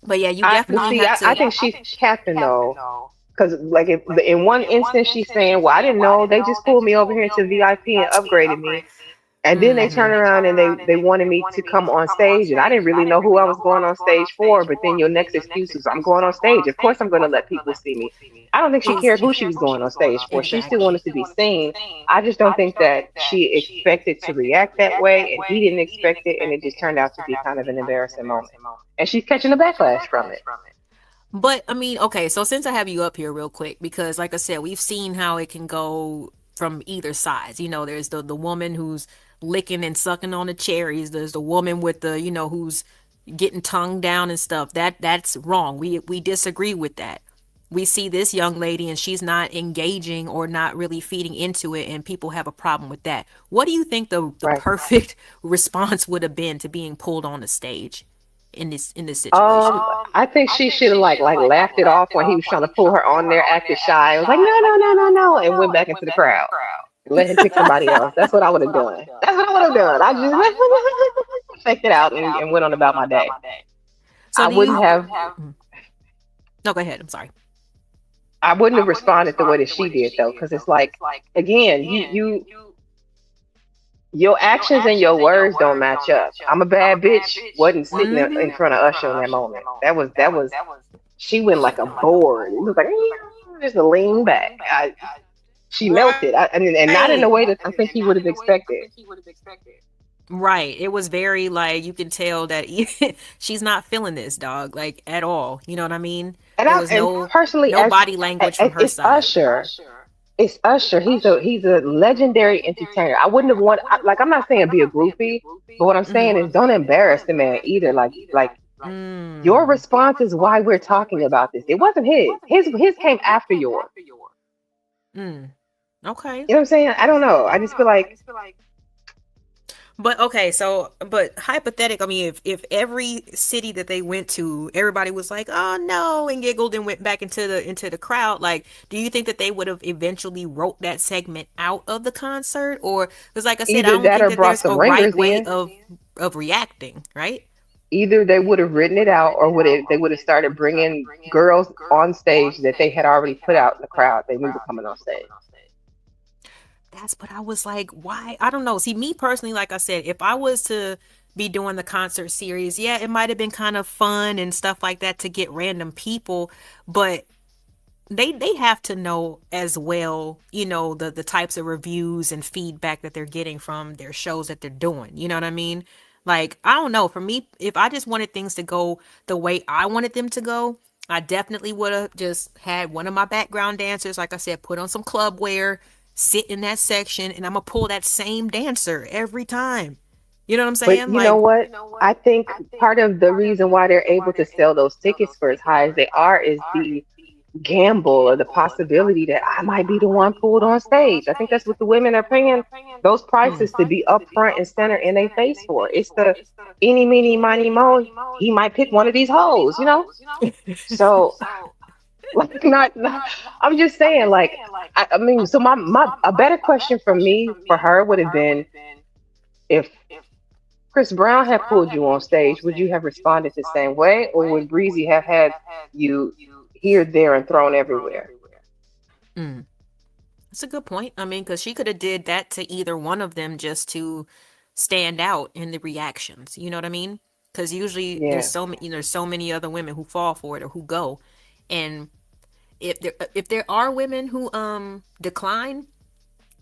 But yeah, you definitely have to. I think she's capping though. Because, like, in one instance, she's saying, well, I didn't know. They just pulled me over here to VIP and upgraded me. And then they turn around and they wanted me to come on stage. And I didn't really know who I was going on stage for. But then your next excuse is, I'm going on stage. Of course, I'm going to let people see me. I don't think she cared who she was going on stage for. She still wanted to be seen. I just don't think that she expected to react that way. And he didn't expect it. And it just turned out to be kind of an embarrassing moment. And she's catching a backlash from it. But I mean, okay, so since I have you up here real quick, because like I said, we've seen how it can go from either sides. There's the woman who's licking and sucking on the cherries. There's the woman with the, who's getting tongue down and stuff. That's wrong. We disagree with that. We see this young lady and she's not engaging or not really feeding into it, and people have a problem with that. What do you think the perfect response would have been to being pulled on the stage in this situation? I think she should have like laughed it off when he was trying to pull her on there, acted shy. I was like, no, and went back into the crowd. Let him pick somebody else. That's what I would have done. I just faked it out and went on about my day. So I wouldn't have. No, go ahead. I'm sorry. I wouldn't have responded the way that she did though, because it's like, again, your actions and your words don't match up. I'm a bad bitch wasn't sitting in front of Usher in that moment. That was. She went like a board. It was like just a lean back. She melted. And not in a way that I think he would have expected. Right. It was very like, you can tell that she's not feeling this, dog, like at all. You know what I mean? And personally, no body language from her side. It's Usher. He's a legendary entertainer. I wouldn't have wanted, I'm not saying be a groupie, but what I'm saying is don't embarrass the man either. Your response is why we're talking about this. It wasn't his. His came after yours. Okay. You know what I'm saying? I don't know. I just feel like. But okay, but hypothetical, I mean, if every city that they went to, everybody was like, oh no, and giggled and went back into the crowd, like, do you think that they would have eventually wrote that segment out of the concert? Or, because like I said, I don't think that there's a right way of reacting, right? Either they would have written it out, or they would have started bringing girls on stage that they had already put out in the crowd. They knew were coming on stage. But I was like, why? I don't know. See, me personally, like I said, if I was to be doing the concert series, yeah, it might have been kind of fun and stuff like that to get random people, but they have to know as well, the types of reviews and feedback that they're getting from their shows that they're doing. You know what I mean? Like, I don't know. For me, if I just wanted things to go the way I wanted them to go, I definitely would have just had one of my background dancers, like I said, put on some club wear, sit in that section, and I'm gonna pull that same dancer every time. You know what I'm saying? But you know what? I think part of the reason why they're able to sell those tickets for as high as they are is the gamble or the possibility that I might be the one pulled on stage. I think that's what the women are paying those prices to be up front and center in their face for. It's the eeny, meeny, miny, mo. He might pick one of these hoes, So. I'm just saying, I mean, so a better question for her would have been, if Chris Brown had pulled you on stage, would you have responded the same way, or would Breezy have had you here, there, and thrown everywhere? That's a good point. I mean, because she could have did that to either one of them just to stand out in the reactions. You know what I mean? Because usually there's so many other women who fall for it or who go, and if there are women who decline,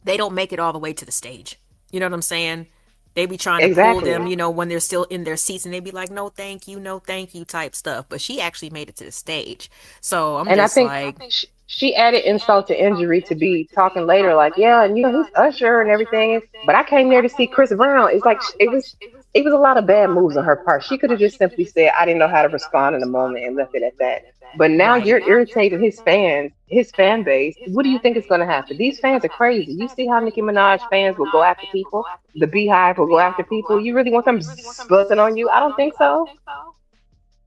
they don't make it all the way to the stage. You know what I'm saying? They be trying to pull them, when they're still in their seats, and they be like, no thank you type stuff. But she actually made it to the stage. So I think she added insult to injury to be talking later like, yeah, and he's Usher and everything, but I came there to see Chris Brown. It's like it was a lot of bad moves on her part. She could have just simply said, I didn't know how to respond in the moment, and left it at that. But now Right. you're irritating his fan base. What do you think is going to happen? These fans are crazy. You see how Nicki Minaj fans will go after people? The Beehive will go after people. You really want them buzzing on you? I don't think so.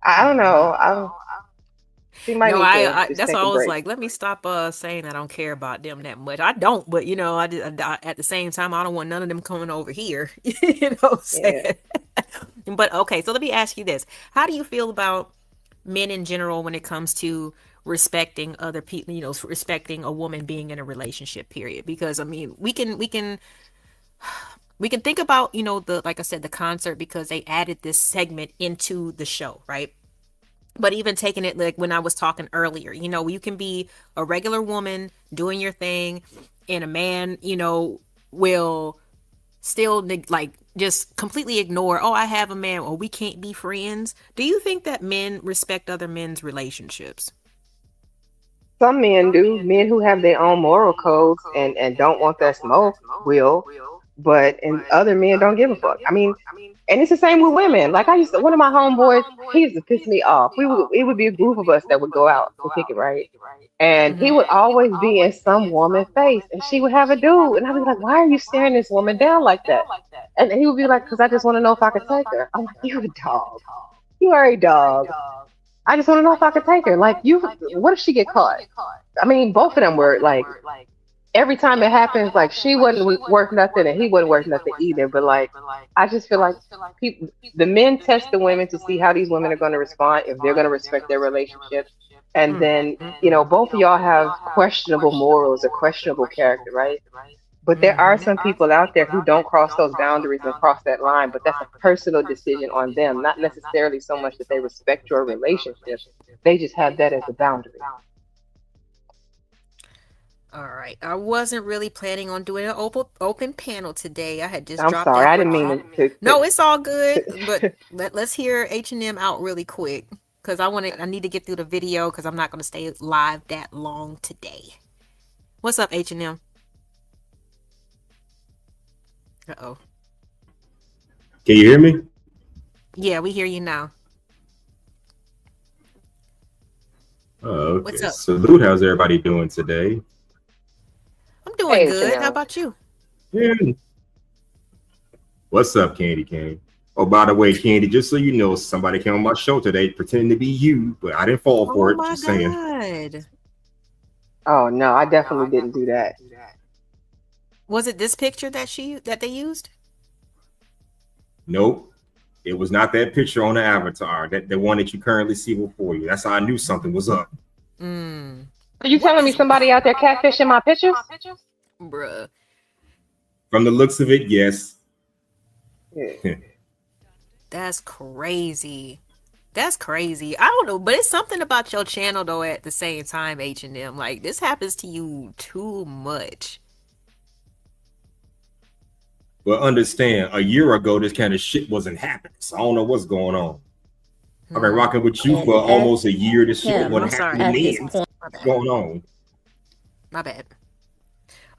I don't know. She might No, need to I just that's take why a I was break. like, let me stop saying I don't care about them that much. I don't, but at the same time, I don't want none of them coming over here. You know what I'm Yeah. saying? But okay, so let me ask you this. How do you feel about men in general when it comes to respecting other people, respecting a woman being in a relationship period? Because I mean, we can think about, the like I said, the concert because they added this segment into the show, right? But even taking it like when I was talking earlier, you can be a regular woman doing your thing and a man, will still like just completely ignore, oh, I have a man, or we can't be friends. Do you think that men respect other men's relationships? Some men do. Men who have their own moral codes and don't want that smoke will, but and other men don't give a fuck. I mean, and it's the same with women. Like I used to, one of my homeboys, he used to piss me off. It would be a group of us that would go out to kick it, right? And he would always be in some woman's face, and she would have a dude, and I'd be like, "Why are you staring this woman down like that?" And he would be like, "Cause I just want to know if I could take her." I'm like, "You a dog. You are a dog. I just want to know if I could take her. Like you, what if she get caught?" I mean, both of them were like, every time it happens, like she wasn't worth nothing and he wasn't worth nothing either. But like, I just feel like the men test the women to see how these women are going to respond, if they're going to respect their relationship. And then, both of y'all have questionable morals or questionable character, right? But there are some people out there who don't cross those boundaries and cross that line, but that's a personal decision on them, not necessarily so much that they respect your relationship. They just have that as a boundary. All right. I wasn't really planning on doing an open panel today. I had just I'm dropped sorry, in I for didn't mean No, it's all good. But let's hear H&M out really quick because I need to get through the video because I'm not going to stay live that long today. What's up, H&M? Uh-oh. Can you hear me? Yeah, we hear you now. Oh, okay. What's up? Salute. How's everybody doing today? I'm doing Hey, good. How Chanel. about you? Yeah. What's up, Candy Cane? Oh, by the way, Candy, just so you know, somebody came on my show today pretending to be you, but I didn't fall for Oh it. my Just saying. God. Oh no, I definitely didn't do that. Was it this picture that they used? Nope. It was not that picture on the avatar, the one that you currently see before you. That's how I knew something was up. Mm. Are you telling me somebody out there catfishing my pictures? Bruh. From the looks of it, yes. Yeah. That's crazy. That's crazy. I don't know, but it's something about your channel though at the same time, H&M. Like this happens to you too much. But understand, a year ago, this kind of shit wasn't happening. So I don't know what's going on. I've been rocking with you for almost a year. This shit wasn't happening then. What's going on? My bad.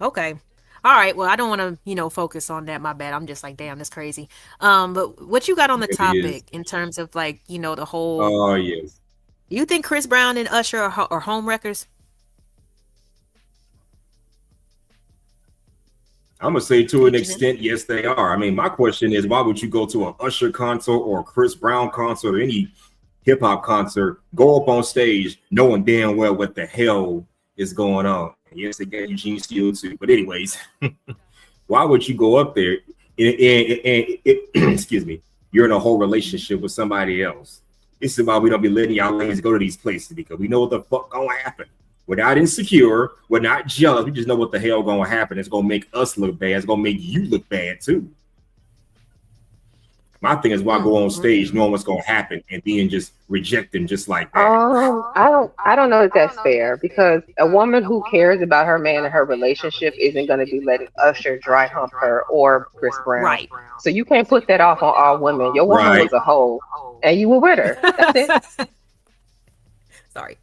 Okay. All right. Well, I don't want to, focus on that. My bad. I'm just like, damn, that's crazy. But what you got on the It really topic in terms of like, the whole, Oh, yes. you think Chris Brown and Usher are home wreckers? I'm gonna say to an H&M? extent, yes, they are. I mean, my question is, why would you go to an Usher concert or a Chris Brown concert or any hip hop concert, go up on stage knowing damn well what the hell is going on? Yes, they got Eugene Steele too. But anyways, why would you go up there and excuse me, you're in a whole relationship with somebody else? This is why we don't be letting y'all ladies go to these places, because we know what the fuck gonna happen. We're not insecure. We're not jealous. We just know what the hell gonna happen. It's gonna make us look bad. It's gonna make you look bad too. My thing is, why go on stage knowing what's gonna happen and then just reject them just like that? I don't know if that's fair, because a woman who cares about her man and her relationship isn't going to be letting Usher dry hump her or Chris Brown. Right. So you can't put that off on all women. Your woman Right. was a hoe, and you were with her. That's it. Sorry.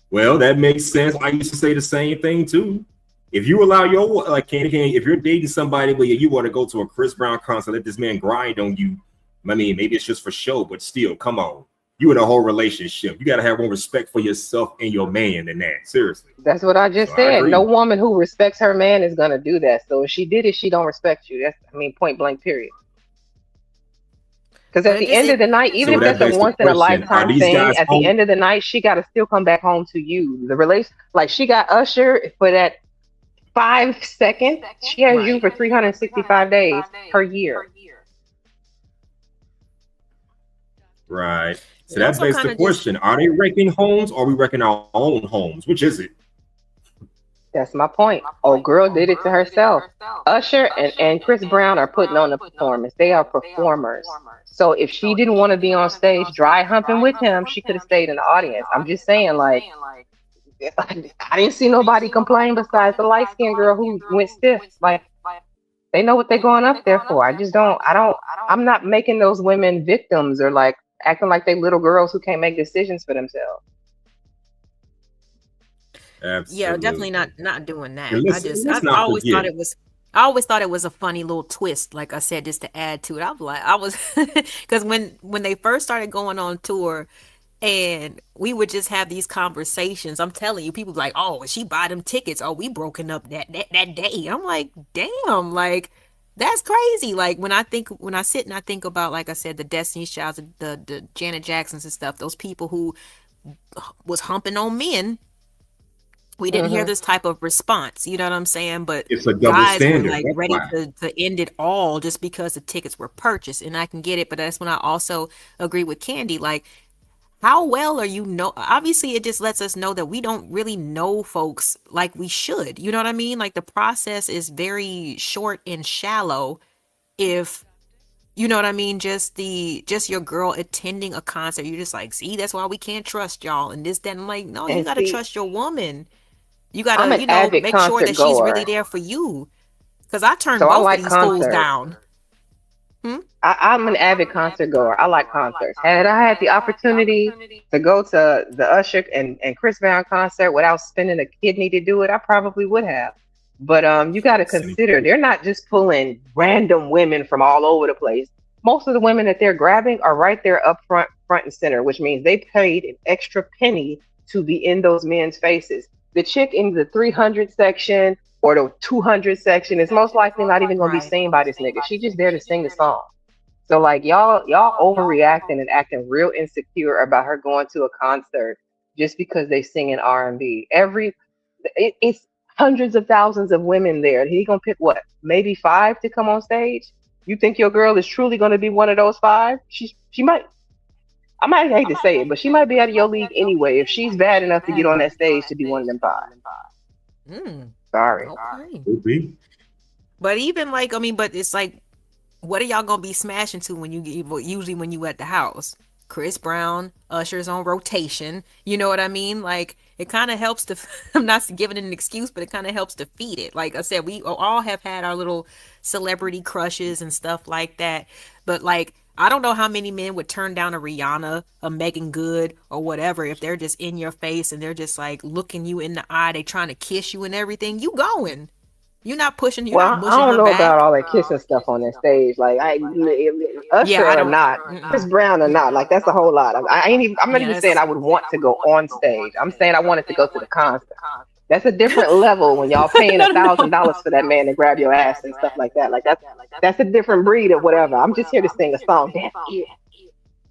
Well, that makes sense. I used to say the same thing too. If you allow your if you're dating somebody where you want to go to a Chris Brown concert, let this man grind on you. I mean, maybe it's just for show, but still, come on. You in a whole relationship. You got to have more respect for yourself and your man than that. Seriously. That's what I just So I said. agree. No woman who respects her man is gonna do that. So if she did it, she don't respect you. That's, I mean, point blank, period. Because But at it the just end of it the night, even So if that that's a begs the once in a question: are lifetime these thing, guys at the home? end of the night, she got to still come back home to you. The relation, like she got Usher for that 5 seconds. She has you right. for 365 days per year. Right. So It that also begs kind the of just question: are they wrecking homes, or are we wrecking our own homes? Which is it? That's my point. Oh, girl did it to herself. Usher and Chris Brown are putting on a performance. They are performers. So if she didn't want to be on stage dry humping with him, she could have stayed in the audience. I'm just saying, like, I didn't see nobody complain besides the light skinned girl who went stiff. Like, they know what they're going up there for. I'm not making those women victims or like acting like they little girls who can't make decisions for themselves. yeah, definitely Absolutely. not doing And that. let's I not always thought forget. it was. I always thought it was a funny little twist, like I said, just to add to it. I was because when they first started going on tour, and we would just have these conversations. I'm telling you, people like, "Oh, she buy them tickets. Oh, we broken up that day." I'm like, "Damn!" Like that's crazy. Like when I sit and I think about, like I said, the Destiny's Childs, the Janet Jacksons and stuff. Those people who was humping on men, we didn't hear Hmm. this type of response. You know what I'm saying? But It's a double guys were standard. like That's ready why. to end it all just because the tickets were purchased. And I can get it, but that's when I also agree with Candy. Like, how well are you know? Obviously, it just lets us know that we don't really know folks like we should. You know what I mean? Like the process is very short and shallow. If you know what I mean, just your girl attending a concert, you're just like, see, that's why we can't trust y'all and this, that, and I'm like, no, you And gotta see, trust your woman. You I'm gotta, an avid make sure concert that she's really goer, there for you. Cause I turned so I both of like these fools concerts. down. Hmm? I'm an avid concert goer. I like concerts. Had I had the opportunity to go to the Usher and Chris Brown concert without spending a kidney to do it, I probably would have. But you got to Same. consider they're not just pulling random women from all over the place. Most of the women that they're grabbing are right there up front and center, which means they paid an extra penny to be in those men's faces. The chick in the 300 section or the 200 section is most likely not even going to be Right. seen by this nigga. She just there to sing the song. So like y'all overreacting and acting real insecure about her going to a concert just because they sing in R&B. It's hundreds of thousands of women there. He gonna pick what? Maybe five to come on stage? You think your girl is truly gonna be one of those five? She might. I might hate to say it, but she might be out of your league anyway if she's bad enough to get on that stage to be one of them five. Mm, Sorry. okay. Could be. But even like, I mean, but it's like, what are y'all gonna be smashing to when you get usually when you at the house? Chris Brown, Usher's on rotation. You know what I mean? Like it kind of helps to. I'm not giving it an excuse, but it kind of helps to feed it. Like I said, we all have had our little celebrity crushes and stuff like that. But like, I don't know how many men would turn down a Rihanna, a Megan Good, or whatever if they're just in your face and they're just like looking you in the eye. They trying to kiss you and everything. You going? You're not pushing. You're not Well, I mushing don't her know about back. all that kissing stuff on that stage. Like Yeah, Usher I or don't. not, Chris Mm-mm. Brown or not, like that's a whole lot. I ain't even. I'm not Yeah, even saying that's I would want to go on stage. I'm saying I wanted to go to the concert. That's a different level when y'all paying a no, no, thousand no. dollars for that man to grab your ass and stuff like that. Like that's a different breed of whatever. I'm just here to sing a song. That's it.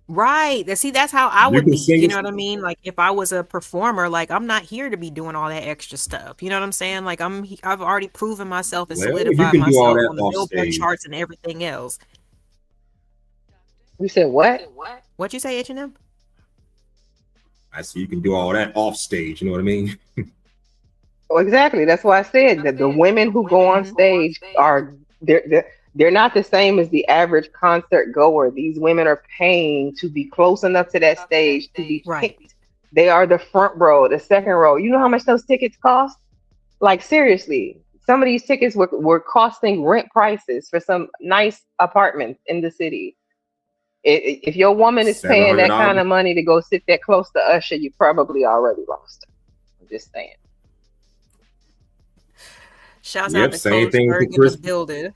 Right. See, that's how I You would can be. sing You it. know what I mean? Like if I was a performer, like I'm not here to be doing all that extra stuff. You know what I'm saying? Like I've already proven myself and Well, you solidified can do all myself that on the off Billboard stage. charts and everything else. You said what? What you say, H&M? I see you can do all that off stage. You know what I mean? Well, exactly. That's why I said that the women who go on Mm-hmm. stage are they're not the same as the average concert goer. These women are paying to be close enough to that stage to be Right. picked. They are the front row, the second row. You know how much those tickets cost? Like seriously, some of these tickets were costing rent prices for some nice apartments in the city. If your woman is Seven paying hundred that kind dollars. of money to go sit that close to Usher, you probably already lost her. I'm just saying. Shouts out Yep. to Same Coach thing with the Berg in the Chris. building.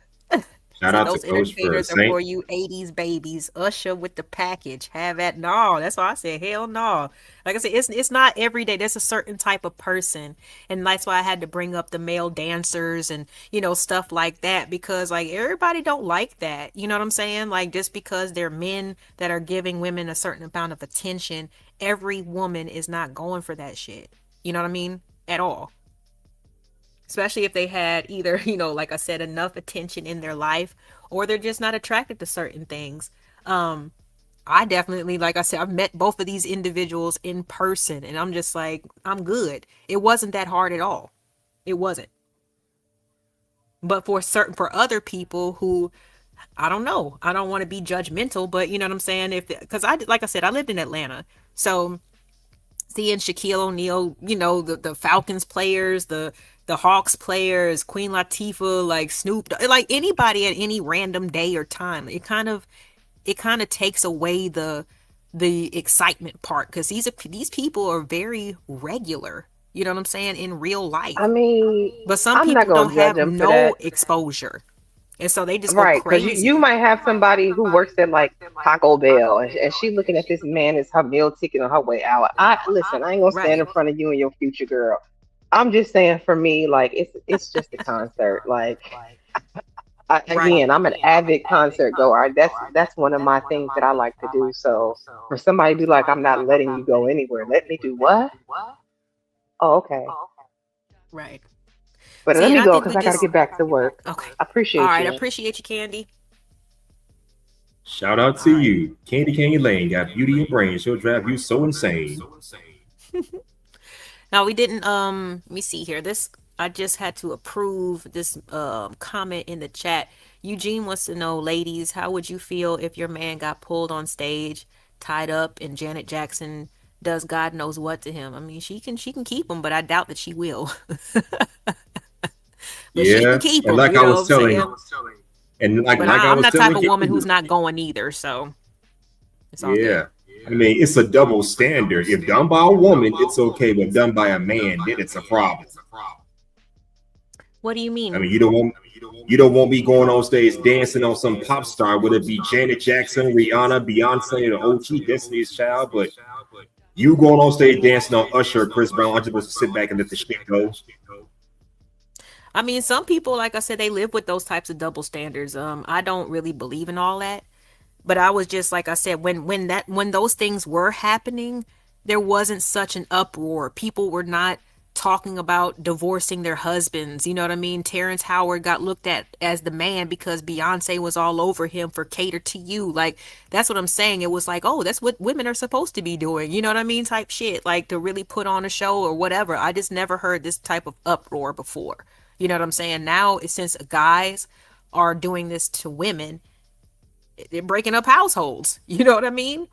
Shout See, out to those Coach for entertainers are Saint. for you 80s babies. Usher with the package. Have at no. That's why I said hell no. Like I said, it's not every day. There's a certain type of person. And that's why I had to bring up the male dancers and, stuff like that because like everybody don't like that. You know what I'm saying? Like just because they're men that are giving women a certain amount of attention, every woman is not going for that shit. You know what I mean? At all, especially if they had either, like I said, enough attention in their life or they're just not attracted to certain things. I definitely, like I said, I've met both of these individuals in person and I'm just like, I'm good. It wasn't that hard at all. It wasn't. But for other people who, I don't know, I don't want to be judgmental, but you know what I'm saying? Because like I said, I lived in Atlanta. So seeing Shaquille O'Neal, the Falcons players, the Hawks players, Queen Latifah, like Snoop, like anybody at any random day or time, it kind of takes away the excitement part because these people are very regular. You know what I'm saying? In real I life. mean, But some I'm not people gonna don't judge have them for no that. exposure. And so they just go Right, because you crazy. might have somebody who works at like Taco Bell and she looking at this man as her meal ticket on her way out. I listen, I ain't gonna stand Right. in front of you and your future girl. I'm just saying for me, like it's just a concert. Like Right. again, I'm an avid concert goer. That's one of my things that I like to do. So for somebody to be like, I'm not letting you go anywhere, let me do what? Oh, okay. Right. But See, let and me I go think because we I gotta just get back to work. okay. I All appreciate right. I you. appreciate you, Candy. Shout out to you. Candy Lane got beauty and brains. She'll drive you so insane. Now we didn't let me see here. This I just had to approve this comment in the chat. Eugene wants to know, ladies, how would you feel if your man got pulled on stage, tied up, and Janet Jackson does God knows what to him? I mean, she can keep him, but I doubt that she will. But she can Yeah. keep And him, like you I know what was I'm saying? telling, and like But like I I'm was not the type telling of woman Candy, who's not going either, so it's all good. yeah. I mean, it's a double standard. If done by a woman, it's okay, but done by a man, then it's a problem. What do you I mean? mean, you don't want me going on stage dancing on some pop star, whether it be Janet Jackson, Rihanna, Beyonce, or OT Destiny's Child, but you going on stage dancing on Usher or Chris Brown, I'm supposed to sit back and let the shit go. I mean, some people, like I said, they live with those types of double standards. I don't really believe in all that. But I was just like I said, when those things were happening, there wasn't such an uproar. People were not talking about divorcing their husbands. You know what I mean? Terrence Howard got looked at as the man because Beyonce was all over him for Cater to You. Like that's what I'm saying. It was like, oh, that's what women are supposed to be doing. You know what I mean? Type shit. Like to really put on a show or whatever. I just never heard this type of uproar before. You know what I'm saying? Now, since guys are doing this to women, they're breaking up households. You know what I mean?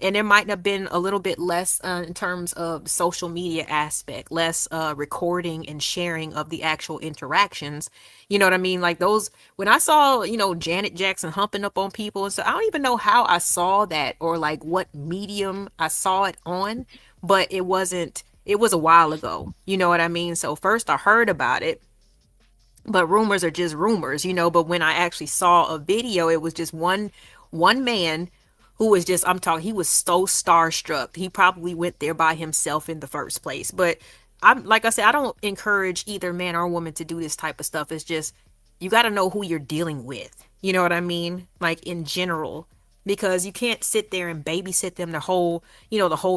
And there might have been a little bit less in terms of social media aspect, less recording and sharing of the actual interactions. You know what I mean? Like those, when I saw, Janet Jackson humping up on people and so I don't even know how I saw that or like what medium I saw it on, but it was a while ago. You know what I mean? So first I heard about it, but rumors are just rumors, but when I actually saw a video, it was just one man who was just, I'm talking, he was so starstruck, he probably went there by himself in the first place. But I'm, like I said, I don't encourage either man or woman to do this type of stuff. It's just, you got to know who you're dealing with, you know what I mean, like in general, because you can't sit there and babysit them the whole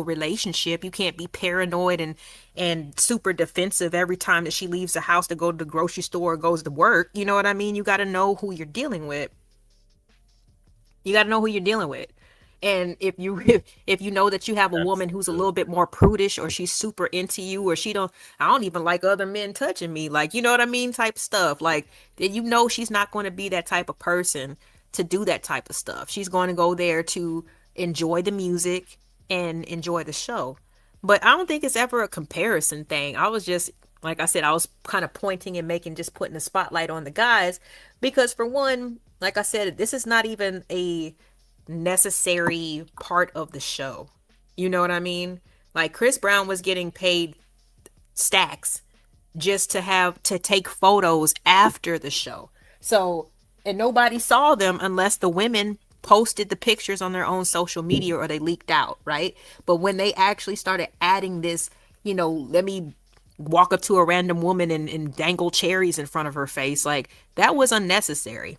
relationship. You can't be paranoid and super defensive every time that she leaves the house to go to the grocery store or goes to work. You know what I mean? You got to know who you're dealing with. You got to know who you're dealing with. And if you know that you have a woman who's a little bit more prudish or she's super into you or I don't even like other men touching me, like, you know what I mean, type stuff, like, then she's not going to be that type of person to do that type of stuff. She's going to go there to enjoy the music and enjoy the show. But I don't think it's ever a comparison thing. I was just, like I said, I was kind of pointing and putting a spotlight on the guys because, for one, like I said, this is not even a necessary part of the show. You know what I mean? Like Chris Brown was getting paid stacks just to take photos after the show. So And nobody saw them unless the women posted the pictures on their own social media or they leaked out, right? But when they actually started adding this, let me walk up to a random woman and dangle cherries in front of her face, like that was unnecessary.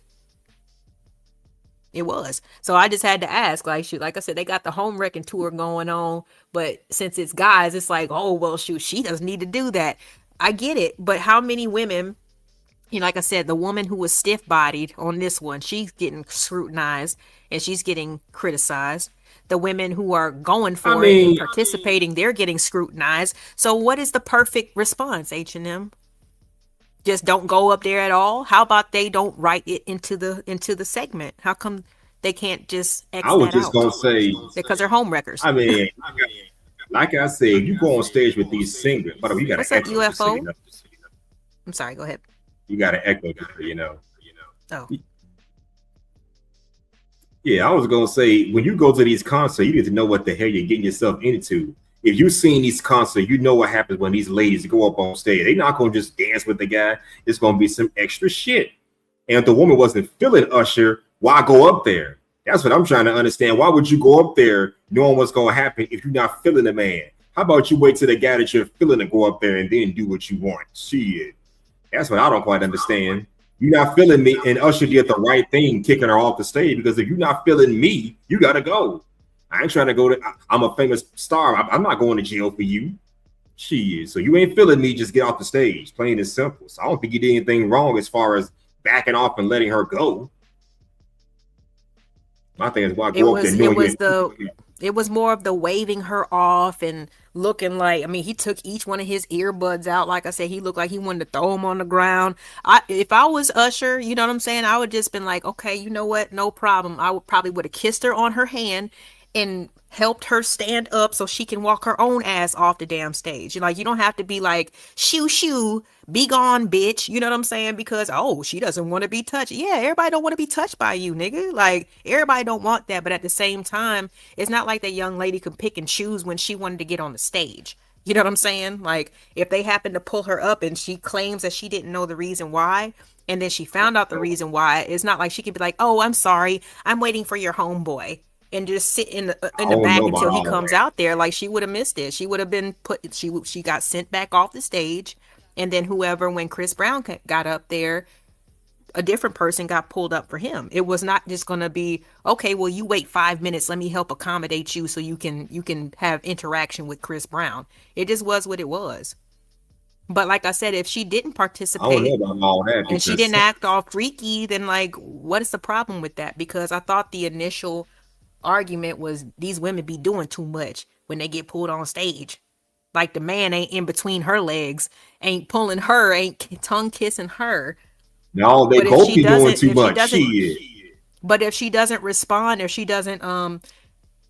It was. So I just had to ask, like, shoot, like I said, they got the home wrecking tour going on, but since it's guys, it's like, oh, well, shoot, she doesn't need to do that. I get it, but how many women, like I said, the woman who was stiff bodied on this one, she's getting scrutinized and she's getting criticized. The women who are going for it and participating, they're getting scrutinized. So what is the perfect response, H&M? Just don't go up there at all? How about they don't write it into the segment? How come they can't just X I was that just out? gonna say, Because they're home wreckers. I mean, like I said, you go on stage with these singers, but you got to What's up, echo just so you UFO? know. I'm sorry, go ahead. You got to echo, you know. Oh, Yeah, I was gonna say when you go to these concerts, you need to know what the hell you're getting yourself into. If you've seen these concerts, you know what happens when these ladies go up on stage. They're not gonna just dance with the guy. It's gonna be some extra shit. And if the woman wasn't feeling Usher, why go up there? That's what I'm trying to understand. Why would you go up there knowing what's gonna happen if you're not feeling the man? How about you wait till the guy that you're feeling to go up there and then do what you want? Shit. That's what I don't quite understand. You're not feeling me, and Usher did the right thing, kicking her off the stage, because if you're not feeling me, you gotta go. I ain't trying to go to. I'm a famous star. I'm not going to jail for you. Shit. So you ain't feeling me, just get off the stage. Plain and simple. So I don't think you did anything wrong as far as backing off and letting her go. My thing is why go up there knowing it was more of the waving her off and looking like, I mean, he took each one of his earbuds out. Like I said, he looked like he wanted to throw them on the ground. If I was Usher, you know what I'm saying? I would just been like, okay, you know what? No problem. I would have kissed her on her hand and helped her stand up so she can walk her own ass off the damn stage. You don't have to be like, shoo, be gone, bitch. You know what I'm saying? Because, oh, she doesn't want to be touched. Yeah, everybody don't want to be touched by you, nigga. Like, everybody don't want that. But at the same time, it's not like that young lady could pick and choose when she wanted to get on the stage. You know what I'm saying? Like, if they happen to pull her up and she claims that she didn't know the reason why, and then she found out the reason why, it's not like she could be like, oh, I'm sorry, I'm waiting for your homeboy, and just sit in the back until he comes out there. Like, she would have missed it. She would have been she got sent back off the stage, and then when Chris Brown got up there, a different person got pulled up for him. It was not just going to be, okay, well, you wait 5 minutes, let me help accommodate you so you can have interaction with Chris Brown. It just was what it was. But like I said, if she didn't participate, I don't know about all that, and she didn't act all freaky, then like, what is the problem with that? Because I thought the initial argument was these women be doing too much when they get pulled on stage. Like, the man ain't in between her legs, ain't pulling her, ain't tongue kissing her. No, they both be doing too much. But if she doesn't respond, or she doesn't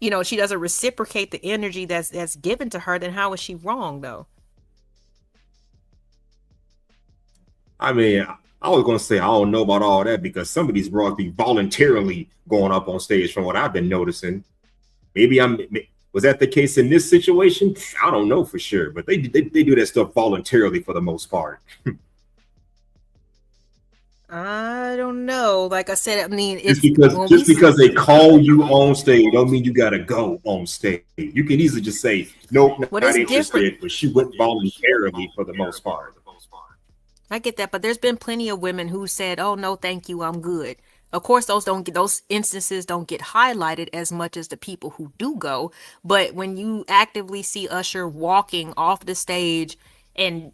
she doesn't reciprocate the energy that's given to her, then how is she wrong though? I mean, I was gonna say I don't know about all that, because some of these bros be voluntarily going up on stage from what I've been noticing. Maybe was that the case in this situation? I don't know for sure, but they do that stuff voluntarily for the most part. I don't know. Like I said, I mean, just because they call you on stage don't mean you gotta go on stage. You can easily just say nope, not interested, but she went voluntarily for the most part. I get that, but there's been plenty of women who said, "Oh no, thank you, I'm good." Of course, those instances don't get highlighted as much as the people who do go. But when you actively see Usher walking off the stage, and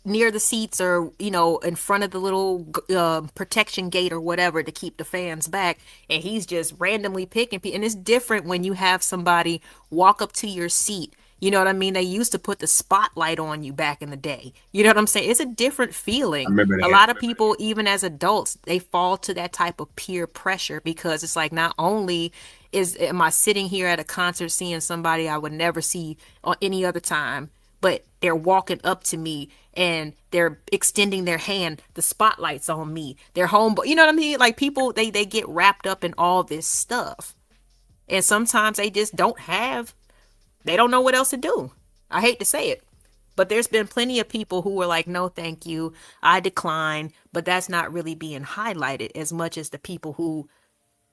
near the seats, or in front of the little protection gate or whatever to keep the fans back, and he's just randomly picking people, and it's different when you have somebody walk up to your seat. You know what I mean? They used to put the spotlight on you back in the day. You know what I'm saying? It's a different feeling. A lot of people, even as adults, they fall to that type of peer pressure, because it's like, not only am I sitting here at a concert seeing somebody I would never see on any other time, but they're walking up to me and they're extending their hand. The spotlight's on me. They're home. You know what I mean? Like, people, they get wrapped up in all this stuff. And sometimes they just don't know what else to do. I hate to say it. But there's been plenty of people who were like, no, thank you, I decline. But that's not really being highlighted as much as the people who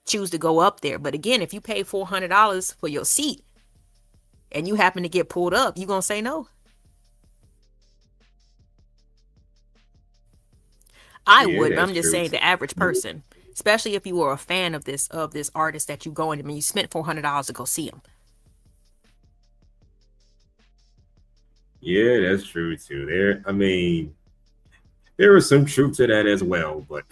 choose to go up there. But again, if you pay $400 for your seat and you happen to get pulled up, you gonna say no? I Yeah, would, but that's I'm just true saying too. the average person, especially if you were a fan of this artist that you go in. I mean, you spent $400 to go see him. Yeah, that's true too. I mean, there is some truth to that as well, but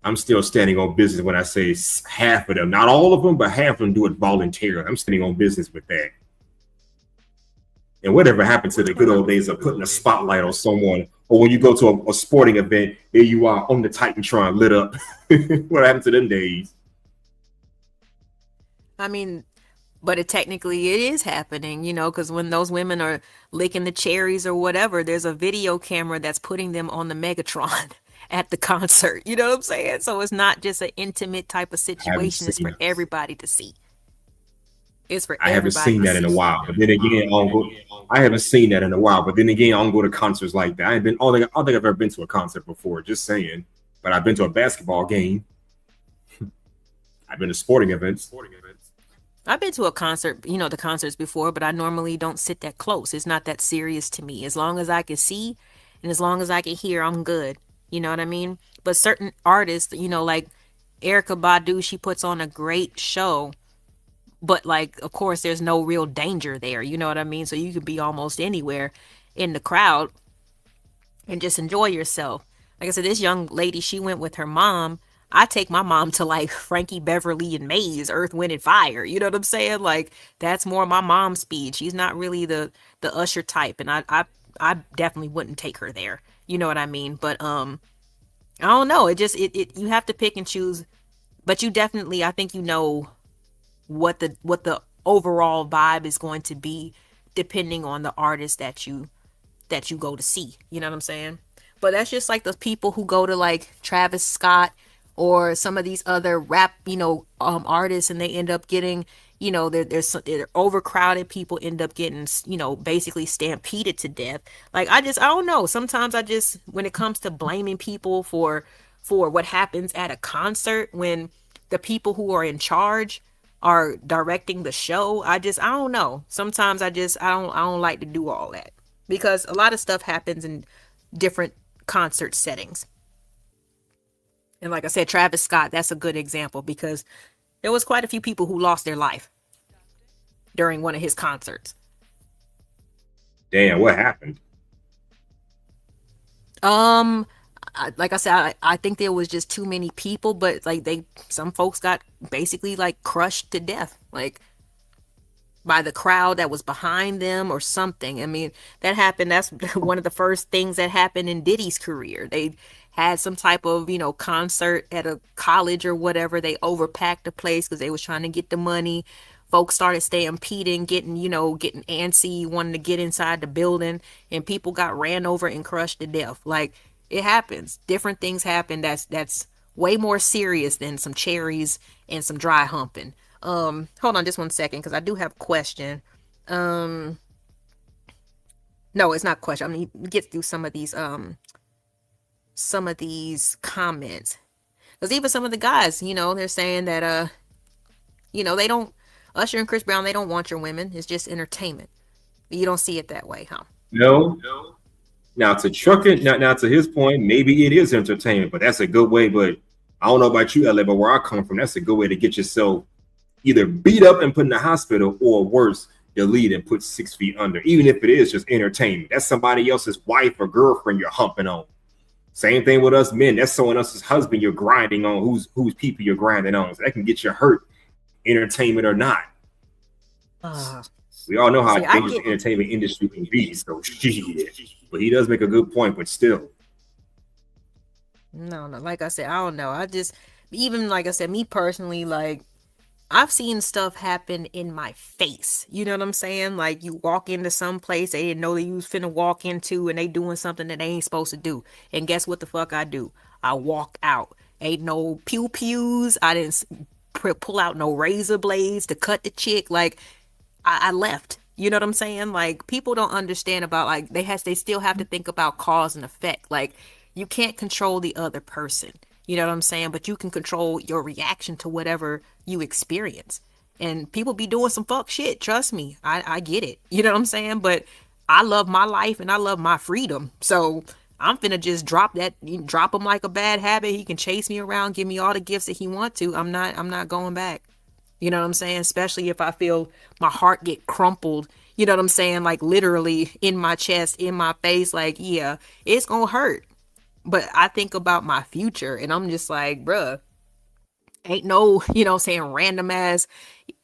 I'm still standing on business when I say half of them, not all of them, but half of them do it voluntarily. I'm standing on business with that. And whatever happened to the good old days of putting a spotlight on someone, or when you go to a sporting event, there you are on the Titantron lit up. What happened to them days? I mean, but it is happening, because when those women are licking the cherries or whatever, there's a video camera that's putting them on the Megatron at the concert. You know what I'm saying? So it's not just an intimate type of I haven't situation. It's for seen everybody to see. It's for I haven't everybody seen to that in see. a while. But then again, I haven't seen that in a while. But then again, I don't go to concerts like that. I don't think I've ever been to a concert before. Just saying. But I've been to a basketball game. I've been to sporting events. I've been to a concert, the concerts before, but I normally don't sit that close. It's not that serious to me. As long as I can see and as long as I can hear, I'm good. You know what I mean? But certain artists, like Erica Badu, she puts on a great show, but like, of course, there's no real danger there. You know what I mean? So you could be almost anywhere in the crowd and just enjoy yourself. Like I said, this young lady, she went with her mom. I take my mom to like Frankie Beverly and Maze, Earth, Wind and Fire. You know what I'm saying? Like that's more my mom's speed. She's not really the Usher type, and I definitely wouldn't take her there. You know what I mean? But I don't know. It you have to pick and choose. But you definitely, I think what the overall vibe is going to be depending on the artist that you go to see. You know what I'm saying? But that's just like the people who go to like Travis Scott or some of these other rap, artists, and they end up getting, they're overcrowded. People end up getting, basically stampeded to death. Like I don't know. Sometimes when it comes to blaming people for what happens at a concert when the people who are in charge are directing the show, I don't know. Sometimes I don't like to do all that because a lot of stuff happens in different concert settings. And like I said, Travis Scott, that's a good example because there was quite a few people who lost their life during one of his concerts. Damn, what happened? Like I said, I think there was just too many people, but like some folks got basically like crushed to death. Like by the crowd that was behind them or something. I mean, that happened. That's one of the first things that happened in Diddy's career. They had some type of, concert at a college or whatever. They overpacked the place because they was trying to get the money. Folks started stampeding, getting antsy, wanting to get inside the building, and people got ran over and crushed to death. Like it happens. Different things happen. That's way more serious than some cherries and some dry humping. Hold on just 1 second because I do have a question. No, it's not a question. I mean, get through some of these comments because even some of the guys, they're saying that they don't Usher and Chris Brown, they don't want your women. It's just entertainment. You don't see it that way, huh? No. Now to truck it, now to his point, maybe it is entertainment, but that's a good way. But I don't know about you, LA, but where I come from, that's a good way to get yourself either beat up and put in the hospital or worse, delete and put 6 feet under, even if it is just entertainment. That's somebody else's wife or girlfriend you're humping on. Same thing with us men. That's someone else's husband you're grinding on, whose people you're grinding on. So that can get you hurt, entertainment or not. We all know how dangerous the entertainment industry can be. So but he does make a good point, but still. No, like I said, I don't know. Even like I said, me personally, like I've seen stuff happen in my face. You know what I'm saying? Like you walk into some place they didn't know that you was finna walk into and they doing something that they ain't supposed to do. And guess what the fuck I do? I walk out. Ain't no pew pews. I didn't pull out no razor blades to cut the chick. Like I left. You know what I'm saying? Like people don't understand about like they still have to think about cause and effect. Like you can't control the other person. You know what I'm saying? But you can control your reaction to whatever you experience. And people be doing some fuck shit. Trust me. I get it. You know what I'm saying? But I love my life and I love my freedom. So I'm finna just drop him like a bad habit. He can chase me around, give me all the gifts that he want to. I'm not going back. You know what I'm saying? Especially if I feel my heart get crumpled, you know what I'm saying? Like literally in my chest, in my face, like, yeah, it's gonna hurt. But I think about my future and I'm just like, bruh, ain't no, you know what I'm saying, random ass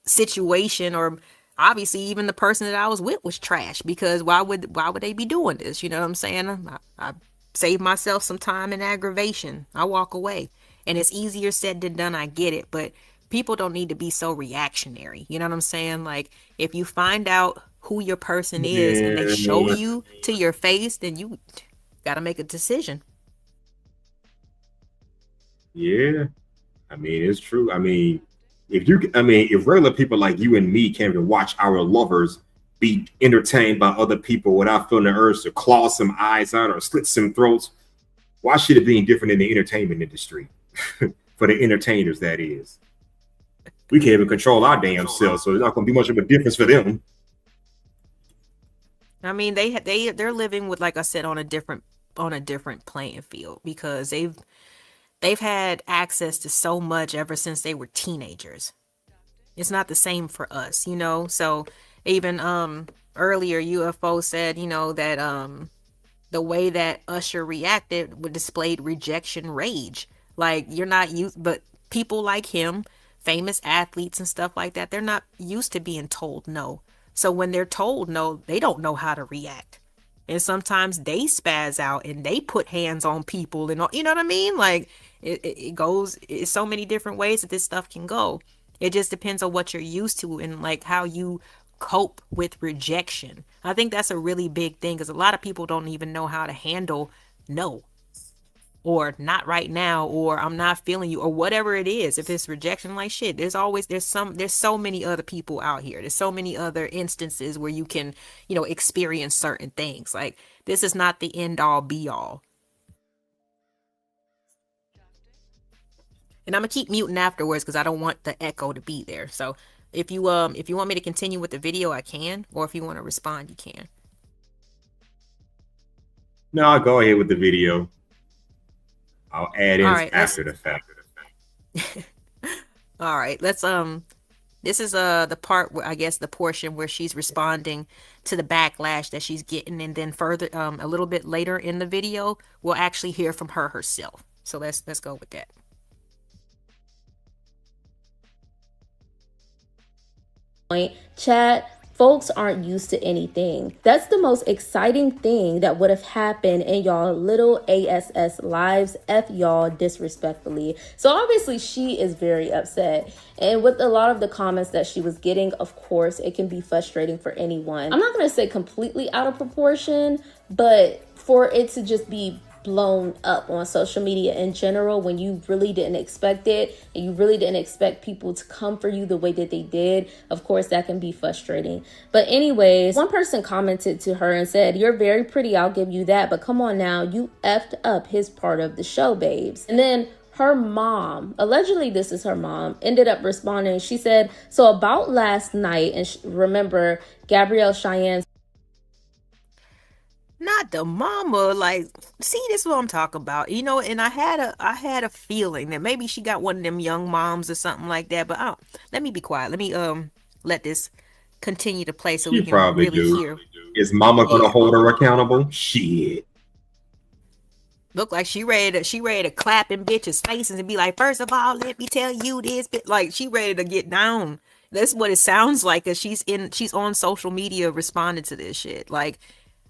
situation, or obviously even the person that I was with was trash, because why would they be doing this? You know what I'm saying? I save myself some time and aggravation. I walk away. And it's easier said than done, I get it, but people don't need to be so reactionary. You know what I'm saying? Like if you find out who your person is and they show Yeah, you to your face, then you got to make a decision. yeah. I mean, it's true. I mean, if regular people like you and me can't even watch our lovers be entertained by other people without feeling the urge to claw some eyes out or slit some throats, why should it be any different in the entertainment industry? For the entertainers, that is. We can't even control our damn selves, so it's not going to be much of a difference for them. I mean, they're living with, like I said, on a different playing field, because they've had access to so much ever since they were teenagers. It's not the same for us, you know. So even earlier UFO said, you know, that the way that Usher reacted would displayed rejection rage. Like you're not used, but people like him, famous athletes and stuff like that, they're not used to being told no. So when they're told no, they don't know how to react. And sometimes they spaz out and they put hands on people and all, you know what I mean? Like it goes, it's so many different ways that this stuff can go. It just depends on what you're used to and like how you cope with rejection. I think that's a really big thing because a lot of people don't even know how to handle no, or not right now, or I'm not feeling you, or whatever it is. If it's rejection, like shit, there's so many other people out here. There's so many other instances where you can, you know, experience certain things. Like this is not the end all be all. And I'm gonna keep muting afterwards because I don't want the echo to be there. So if you want me to continue with the video, I can, or if you want to respond, you can. No, I'll go ahead with the video. I'll add All in right, let's after the fact. all right, let's this is the part where I guess the portion where she's responding to the backlash that she's getting, and then further a little bit later in the video, we'll actually hear from her herself. So let's go with that. Chat, folks aren't used to anything. That's the most exciting thing that would have happened in y'all little ASS lives. F y'all disrespectfully. So obviously she is very upset. And with a lot of the comments that she was getting, of course, it can be frustrating for anyone. I'm not going to say completely out of proportion, but for it to just be blown up on social media in general when you really didn't expect it and you really didn't expect people to come for you the way that they did, of course that can be frustrating. But anyways, one person commented to her and said, "You're very pretty, I'll give you that, but come on now, you effed up his part of the show, babes." And then her mom, allegedly this is her mom, ended up responding. She said, "So about last night," and remember Gabrielle Cheyenne, Not the mama, like, see, this is what I'm talking about, you know. And I had a feeling that maybe she got one of them young moms or something like that. But let me be quiet. Let me let this continue to play so we She can probably really do. hear. Is mama gonna Yeah, hold her accountable? Shit. look like she ready to clap in bitches' faces and be like, "First of all, let me tell you this," but like she ready to get down. That's what it sounds like, cause she's on social media responding to this shit. Like,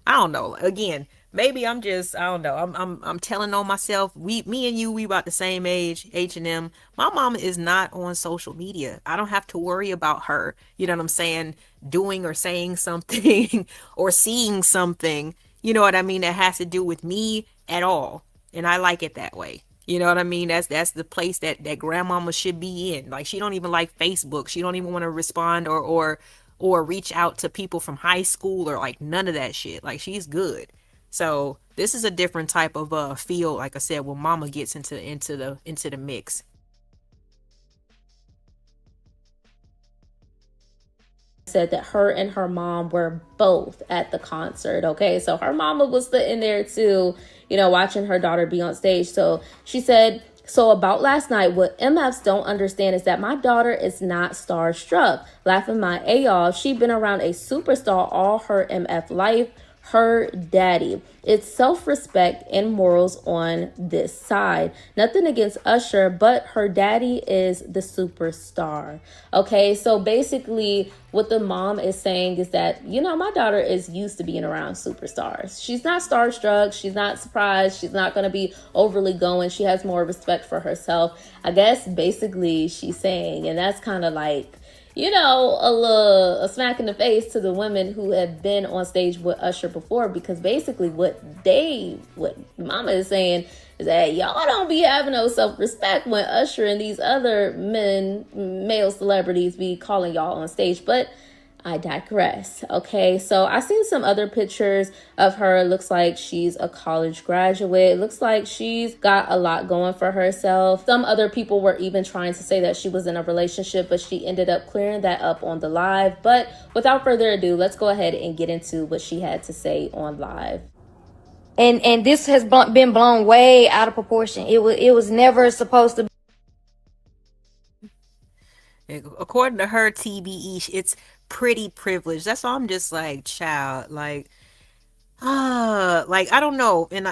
I don't know. Again, maybe I don't know. I'm telling on myself. Me and you, we about the same age, H&M. My mama is not on social media. I don't have to worry about her. You know what I'm saying? Doing or saying something or seeing something. You know what I mean? That has to do with me at all. And I like it that way. You know what I mean? That's the place that grandmama should be in. Like she don't even like Facebook. She don't even want to respond or or reach out to people from high school or like none of that shit. Like she's good. So this is a different type of feel, like I said, when mama gets into the mix. Said that her and her mom were both at the concert. Okay, so her mama was sitting there too, watching her daughter be on stage. So she said, so about last night, what MFs don't understand is that my daughter is not starstruck. Laughing my A off, she been around a superstar all her MF life, her daddy. It's self-respect and morals on this side. Nothing against Usher, but her daddy is the superstar. Okay, so basically what the mom is saying is that, my daughter is used to being around superstars. She's not starstruck. She's not surprised. She's not going to be overly going. She has more respect for herself. I guess basically she's saying, and that's kind of like, a smack in the face to the women who have been on stage with Usher before, because basically what mama is saying is that y'all don't be having no self-respect when Usher and these other male celebrities be calling y'all on stage. But I digress. Okay, so I seen some other pictures of her. It looks like she's a college graduate. It looks like she's got a lot going for herself. Some other people were even trying to say that she was in a relationship, but she ended up clearing that up on the live. But without further ado, let's go ahead and get into what she had to say on live. And this has been blown way out of proportion. It was never supposed to be. According to her TBE, it's pretty privileged. That's why I'm just like, child, like I don't know. And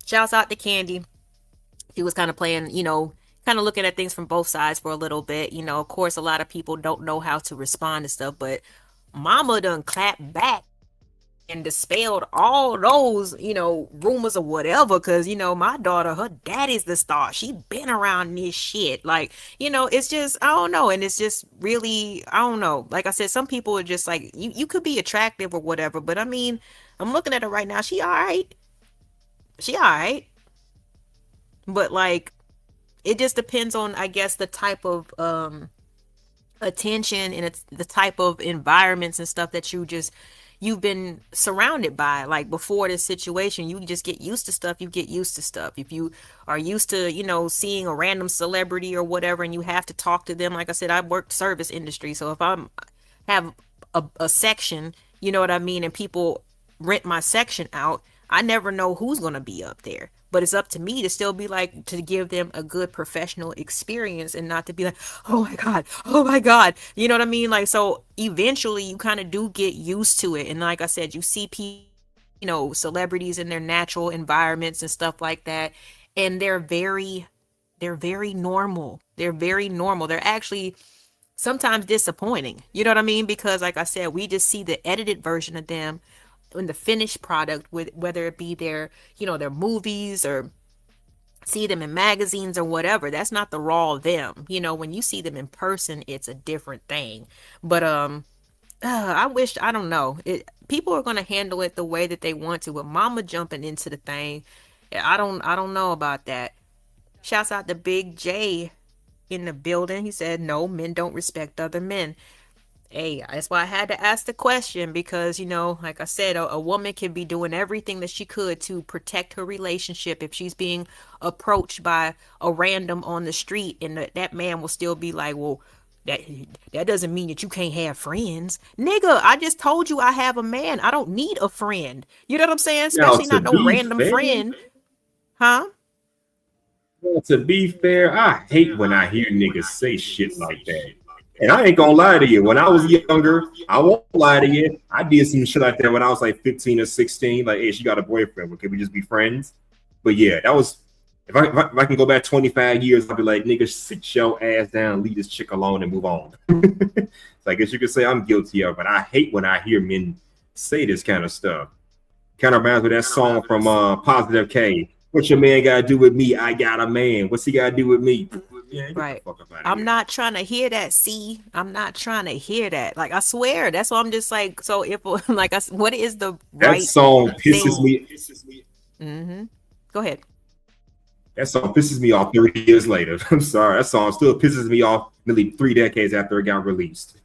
shouts out to Candy. She was kind of playing, kind of looking at things from both sides for a little bit. Of course, a lot of people don't know how to respond to stuff, but mama done clapped back and dispelled all those, rumors or whatever. Cause, my daughter, her daddy's the star. She been around this shit. Like, it's just, I don't know. And it's just really, I don't know. Like I said, some people are just like, you could be attractive or whatever. But I mean, I'm looking at her right now. She all right. She all right. But like, it just depends on, I guess, the type of, attention and it's the type of environments and stuff that you've been surrounded by. Like before this situation, you just get used to stuff. You get used to stuff. If you are used to, seeing a random celebrity or whatever, and you have to talk to them. Like I said, I worked service industry. So if have a section, you know what I mean? And people rent my section out, I never know who's going to be up there. But it's up to me to still be like, to give them a good professional experience and not to be like, oh my God. You know what I mean? Like, so eventually you kind of do get used to it. And like I said, you see people, celebrities in their natural environments and stuff like that. And they're very normal. They're very normal. They're actually sometimes disappointing. You know what I mean? Because like I said, we just see the edited version of them in the finished product, with whether it be their their movies or see them in magazines or whatever. That's not the raw them. When you see them in person, it's a different thing. But I don't know, people are going to handle it the way that they want to, but mama jumping into the thing, I don't know about that. Shouts out to Big J in the building. He said, no, men don't respect other men. Hey, that's why I had to ask the question, because, like I said, a woman can be doing everything that she could to protect her relationship if she's being approached by a random on the street, and that man will still be like, well, that doesn't mean that you can't have friends. Nigga, I just told you I have a man. I don't need a friend. You know what I'm saying? Especially not no random friend. Huh? Well, to be fair, I hate when I hear niggas say shit like that. And I ain't gonna lie to you. When I was younger, I won't lie to you, I did some shit like that when I was like 15 or 16. Like, hey, she got a boyfriend. Well, can we just be friends? But yeah, that was, if I can go back 25 years, I'll be like, nigga, sit your ass down, leave this chick alone and move on. So I guess you could say I'm guilty of it. I hate when I hear men say this kind of stuff. Kind of reminds me of that song from Positive K. What your man got to do with me? I got a man. What's he got to do with me? Yeah, right. I'm not trying to hear that. See, I'm not trying to hear that. Like, I swear, that's why I'm just like, so if like, what is the right that song pisses me? Mm-hmm. Go ahead. That song pisses me off 30 years later. I'm sorry, that song still pisses me off nearly 3 decades after it got released.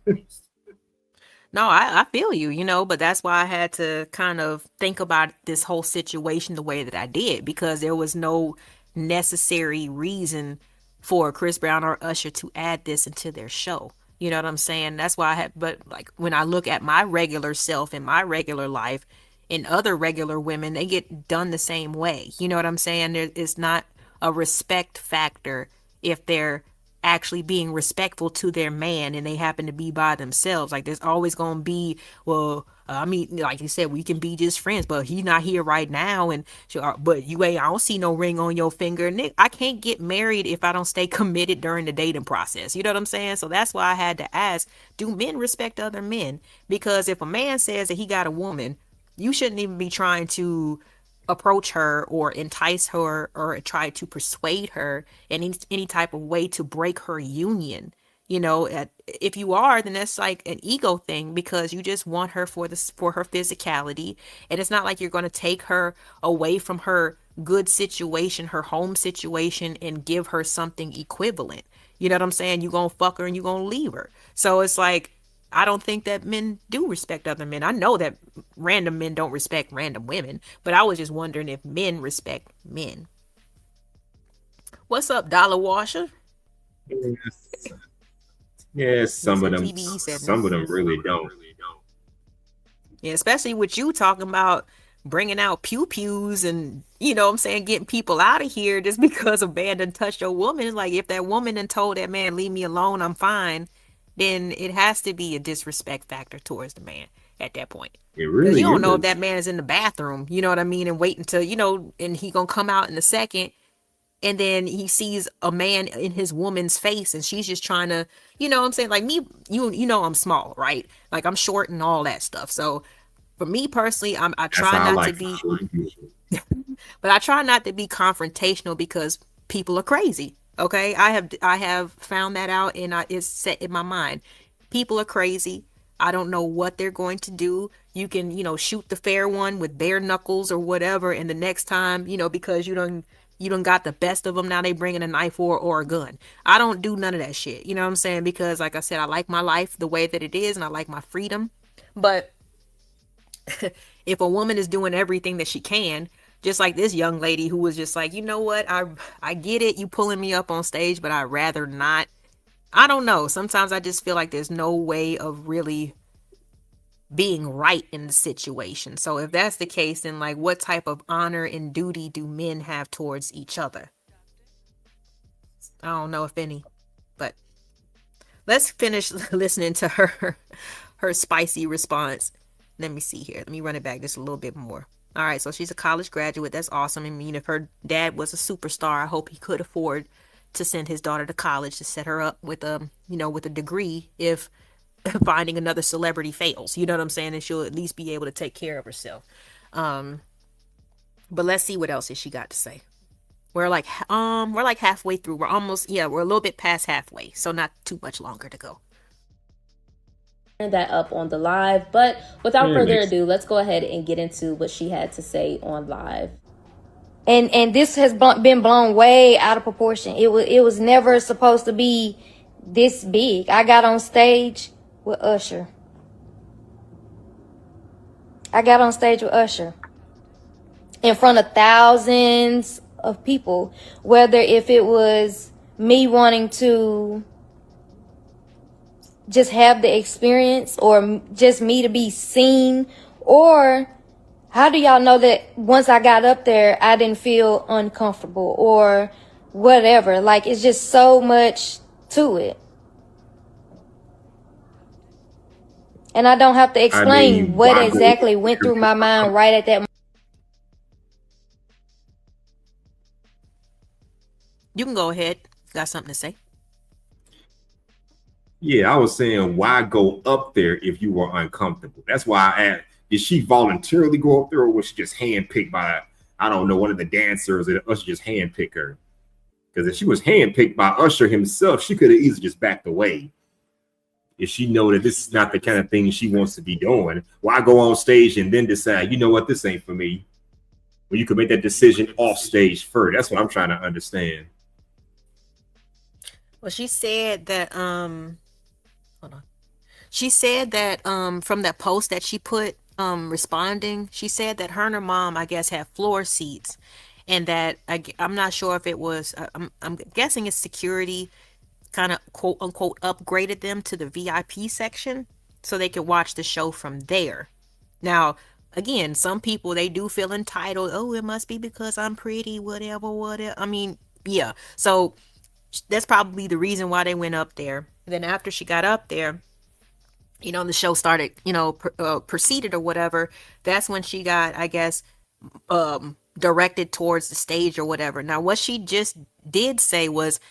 No, I feel you, but that's why I had to kind of think about this whole situation the way that I did, because there was no necessary reason for Chris Brown or Usher to add this into their show. You know what I'm saying? That's why I had, but like when I look at my regular self in my regular life and other regular women, they get done the same way. You know what I'm saying? It's not a respect factor if they're actually being respectful to their man and they happen to be by themselves. Like there's always going to be, well, I mean, like you said, we can be just friends, but he's not here right now. And but you ain't, I don't see no ring on your finger. Nick, I can't get married if I don't stay committed during the dating process. You know what I'm saying? So that's why I had to ask, do men respect other men? Because if a man says that he got a woman, you shouldn't even be trying to approach her or entice her or try to persuade her in any type of way to break her union. If you are, then that's like an ego thing, because you just want her for her physicality, and it's not like you're going to take her away from her good situation, her home situation, and give her something equivalent. You know what I'm saying? You're going to fuck her and you're going to leave her. So it's like, I don't think that men do respect other men. I know that random men don't respect random women, but I was just wondering if men respect men. What's up, Dollar Washer? Yes, some of them really don't. Yeah, especially with you talking about bringing out pew-pews and, what I'm saying, getting people out of here just because a man done touched your woman. It's like, if that woman done told that man, leave me alone, I'm fine, then it has to be a disrespect factor towards the man at that point. It really you don't know is. if that man is in the bathroom, you know what I mean, and wait until, and he gonna come out in a second, and then he sees a man in his woman's face and she's just trying to, you know what I'm saying, like me, I'm small, right? Like I'm short and all that stuff. So for me personally, I try not to be, but I try not to be confrontational because people are crazy. Okay, I have found that out, and it's set in my mind. People are crazy. I don't know what they're going to do. You can, shoot the fair one with bare knuckles or whatever, and the next time, because you don't got the best of them, now they bringing a knife or a gun. I don't do none of that shit. You know what I'm saying? Because like I said, I like my life the way that it is, and I like my freedom. But if a woman is doing everything that she can, just like this young lady who was just like, you know what, I get it, you pulling me up on stage, but I'd rather not. I don't know. Sometimes I just feel like there's no way of really being right in the situation. So if that's the case, then like, what type of honor and duty do men have towards each other? I don't know if any, but let's finish listening to her spicy response. Let me see here. Let me run it back just a little bit more. All right, so she's a college graduate. That's awesome. I mean, if her dad was a superstar, I hope he could afford to send his daughter to college to set her up with with a degree if finding another celebrity fails. You know what I'm saying? And she'll at least be able to take care of herself. But let's see what else has she got to say. We're like halfway through. We're a little bit past halfway, so not too much longer to go. That up on the live, but without further ado, let's go ahead and get into what she had to say on live. And this has been blown way out of proportion. It was never supposed to be this big. I got on stage with Usher. In front of thousands of people, whether if it was me wanting to just have the experience or just me to be seen, or how do y'all know that once I got up there, I didn't feel uncomfortable or whatever? Like, it's just so much to it. And I don't have to explain what exactly went through my mind right at that moment. You can go ahead. Got something to say? Yeah, I was saying, why go up there if you were uncomfortable? That's why I asked, did she voluntarily go up there, or was she just handpicked by, I don't know, one of the dancers, or Usher just handpicked her? Because if she was handpicked by Usher himself, she could have easily just backed away. If she know that this is not the kind of thing she wants to be doing, why go on stage and then decide, you know what, this ain't for me? Well, you could make that decision off stage first. That's what I'm trying to understand. Well, she said that, hold on. She said that from that post that she put responding, she said that her and her mom, I guess, had floor seats, and that I'm not sure if it was. I'm guessing it's security kind of quote unquote upgraded them to the VIP section so they could watch the show from there. Now, again, some people they do feel entitled. Oh, it must be because I'm pretty, whatever, whatever. I mean, yeah. So that's probably the reason why they went up there. And then after she got up there, the show started, proceeded or whatever. That's when she got, I guess, directed towards the stage or whatever. Now, what she just did say was,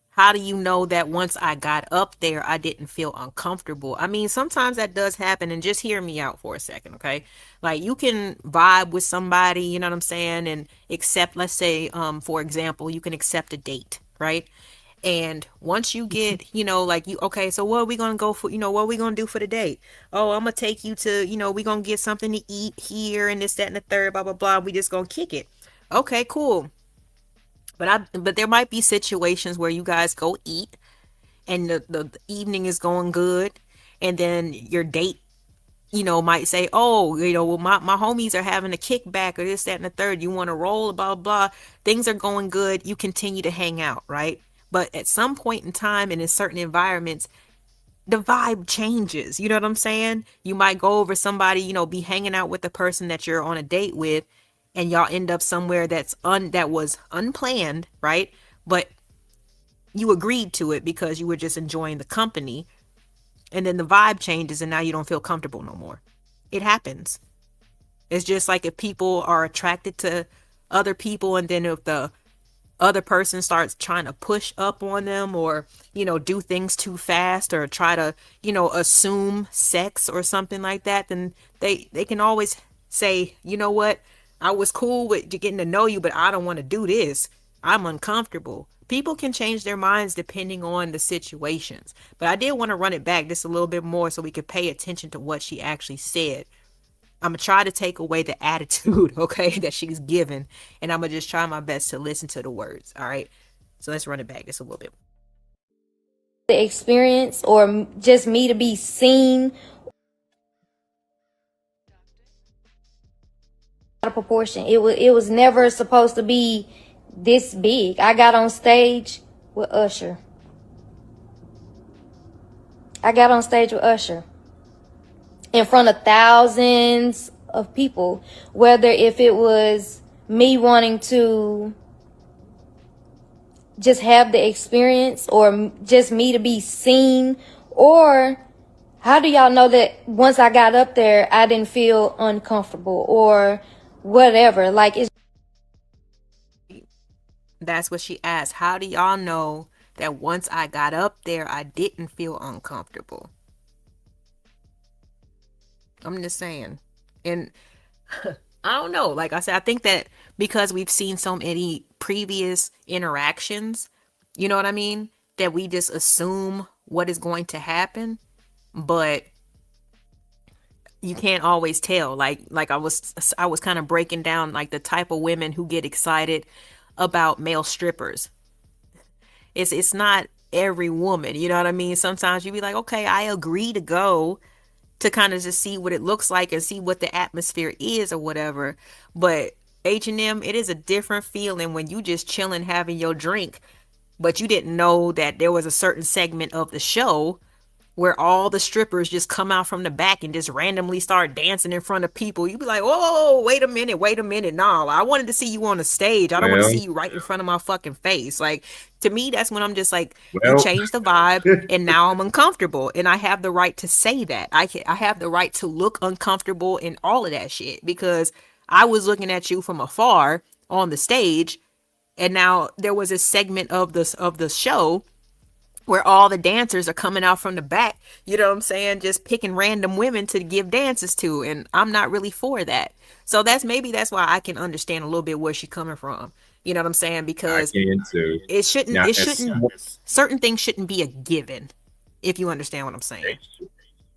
how do you know that once I got up there, I didn't feel uncomfortable? I mean, sometimes that does happen, and just hear me out for a second, okay? Like, you can vibe with somebody, you know what I'm saying, and accept, let's say, for example, you can accept a date, right? And once you get, like okay, so what are we going to go for, what are we going to do for the date? Oh, I'm going to take you to, we going to get something to eat here and this, that, and the third, blah, blah, blah. We just going to kick it. Okay, cool. But there might be situations where you guys go eat and the evening is going good, and then your date, might say, oh, well, my homies are having a kickback or this, that, and the third. You want to roll, blah, blah. Things are going good. You continue to hang out, right? But at some point in time and in certain environments, the vibe changes. You know what I'm saying? You might go over somebody, be hanging out with the person that you're on a date with, and y'all end up somewhere that was unplanned, right? But you agreed to it because you were just enjoying the company, and then the vibe changes and now you don't feel comfortable no more. It happens. It's just like if people are attracted to other people, and then if the other person starts trying to push up on them, or do things too fast, or try to assume sex or something like that, then they can always say, you know what, I was cool with getting to know you, but I don't want to do this. I'm uncomfortable. People can change their minds depending on the situations. But I did want to run it back just a little bit more so we could pay attention to what she actually said. I'm going to try to take away the attitude, okay, that she's given. And I'm going to just try my best to listen to the words, all right? So let's run it back just a little bit. The experience, or just me to be seen out of proportion. It was never supposed to be this big. I got on stage with Usher. In front of thousands of people, whether if it was me wanting to just have the experience, or just me to be seen, or how do y'all know that once I got up there, I didn't feel uncomfortable or whatever? Like, that's what she asked. How do y'all know that once I got up there, I didn't feel uncomfortable? I'm just saying. And I don't know. Like I said, I think that because we've seen so many previous interactions, you know what I mean? That we just assume what is going to happen, but you can't always tell. Like I was kind of breaking down like the type of women who get excited about male strippers. It's not every woman, you know what I mean? Sometimes you be like, okay, I agree to go to kind of just see what it looks like and see what the atmosphere is or whatever. But H&M, it is a different feeling when you just chilling, having your drink, but you didn't know that there was a certain segment of the show where all the strippers just come out from the back and just randomly start dancing in front of people. You be like, whoa, wait a minute. No, I wanted to see you on the stage. I don't want to see you right in front of my fucking face. Like, to me, that's when I'm just like, you change the vibe and now I'm uncomfortable. And I have the right to say that. I have the right to look uncomfortable and all of that shit, because I was looking at you from afar on the stage, and now there was a segment of the show where all the dancers are coming out from the back, you know what I'm saying, just picking random women to give dances to, and I'm not really for that. So that's why I can understand a little bit where she's coming from. You know what I'm saying? Because it shouldn't certain things shouldn't be a given, if you understand what I'm saying.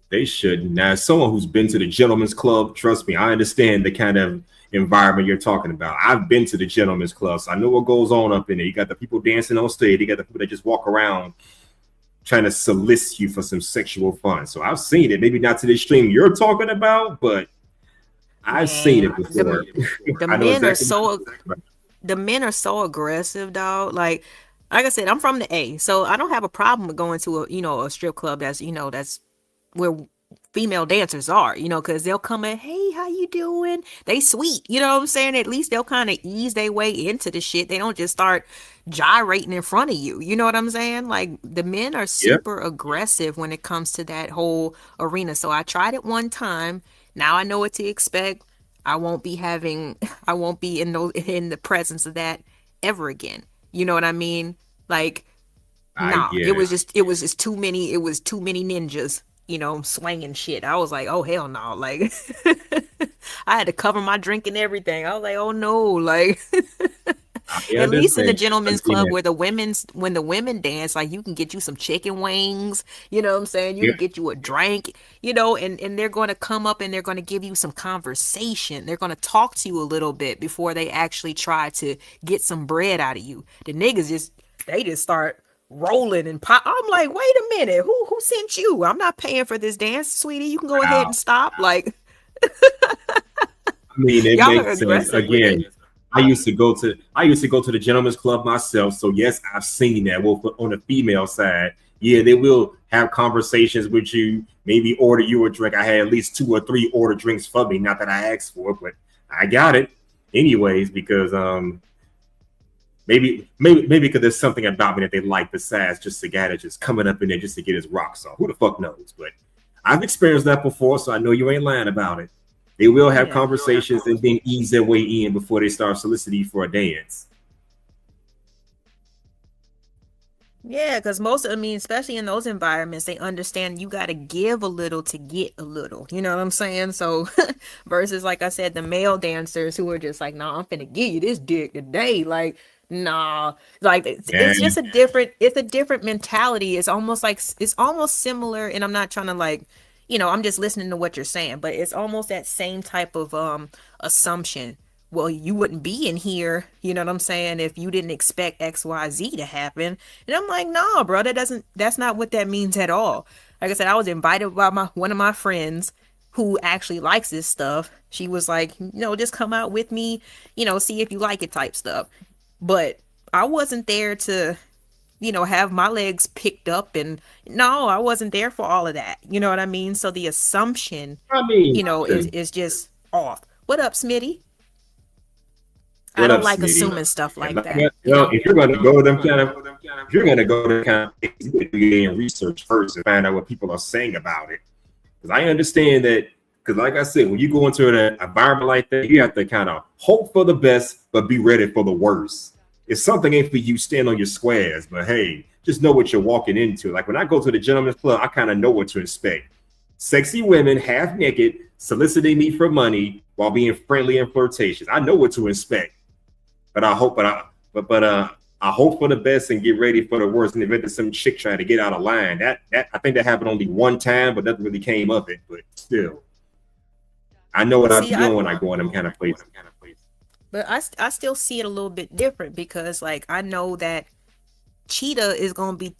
They shouldn't. Now, as someone who's been to the gentleman's club, trust me, I understand the kind of environment you're talking about. I've been to the gentleman's club, so I know what goes on up in there. You got the people dancing on stage. You got the people that just walk around trying to solicit you for some sexual fun. So I've seen it, maybe not to the extreme you're talking about, but I've seen Man, it before. the I know men are exactly what so you're talking about. the men are so aggressive, dog. Like I said, I'm from the A, so I don't have a problem with going to a strip club that's where female dancers are, because they'll come in, hey, how you doing? They sweet, you know what I'm saying? At least they'll kind of ease their way into the shit. They don't just start gyrating in front of you. You know what I'm saying? Like the men are Yep. super aggressive when it comes to that whole arena. So I tried it one time. Now I know what to expect. I won't be having I won't be in the presence of that ever again. You know what I mean? Like I nah, get it. it was just too many ninjas, swinging shit. I was like, oh hell no. Like I had to cover my drink and everything. I was like, oh no, like I at least in the understand. gentlemen's club Understand. where when the women dance, like you can get you some chicken wings, you know what I'm saying? You Yeah. can get you a drink, and they're going to come up and they're going to give you some conversation. They're going to talk to you a little bit before they actually try to get some bread out of you. The niggas just start rolling and pop. I'm like, wait a minute, who sent you? I'm not paying for this dance, sweetie. You can go ahead and Wow. stop. Like I mean, it y'all are makes sense. aggressive with it. Again, I used to go to the gentleman's club myself. So yes, I've seen that. Well, on the female side, yeah, they will have conversations with you, maybe order you a drink. I had at least 2 or 3 order drinks for me. Not that I asked for it, but I got it anyways because maybe because there's something about me that they like besides just the guy that's just coming up in there just to get his rocks off. Who the fuck knows? But I've experienced that before, so I know you ain't lying about it. They will have Yeah. conversations and then ease their way in before they start soliciting for a dance. Yeah, because especially in those environments, they understand you got to give a little to get a little. You know what I'm saying? So, versus, like I said, the male dancers who are just like, nah, I'm finna give you this dick today. Like, nah, like it's And just it's a different mentality. It's almost similar. And I'm not trying to I'm just listening to what you're saying, but it's almost that same type of assumption. Well, you wouldn't be in here, you know what I'm saying, if you didn't expect XYZ to happen. And I'm like, nah, bro, that's not what that means at all. Like I said, I was invited by one of my friends who actually likes this stuff. She was like, just come out with me, see if you like it type stuff. But I wasn't there to, have my legs picked up, and no, I wasn't there for all of that. You know what I mean? So the assumption, I mean, is just off. What up, Smitty? I what don't up, like Smitty? assuming stuff And like like, that, if you're going to go to them kind of, if you're going to go to kind of, you need to do your research first and find out what people are saying about it. Because I understand that. Because like I said, when you go into an environment like that, you have to kind of hope for the best, but be ready for the worst. If something ain't for you, stand on your squares. But hey, just know what you're walking into. Like when I go to the gentleman's club, I kind of know what to expect. Sexy women, half naked, soliciting me for money while being friendly and flirtatious. I know what to expect. But I hope, I hope for the best and get ready for the worst. In the event that some chick trying to get out of line, that I think that happened only one time, but nothing really came of it. But still, I know what I'm see I doing when I go in them kind of places. but I still see it a little bit different, because like I know that cheetah is going to be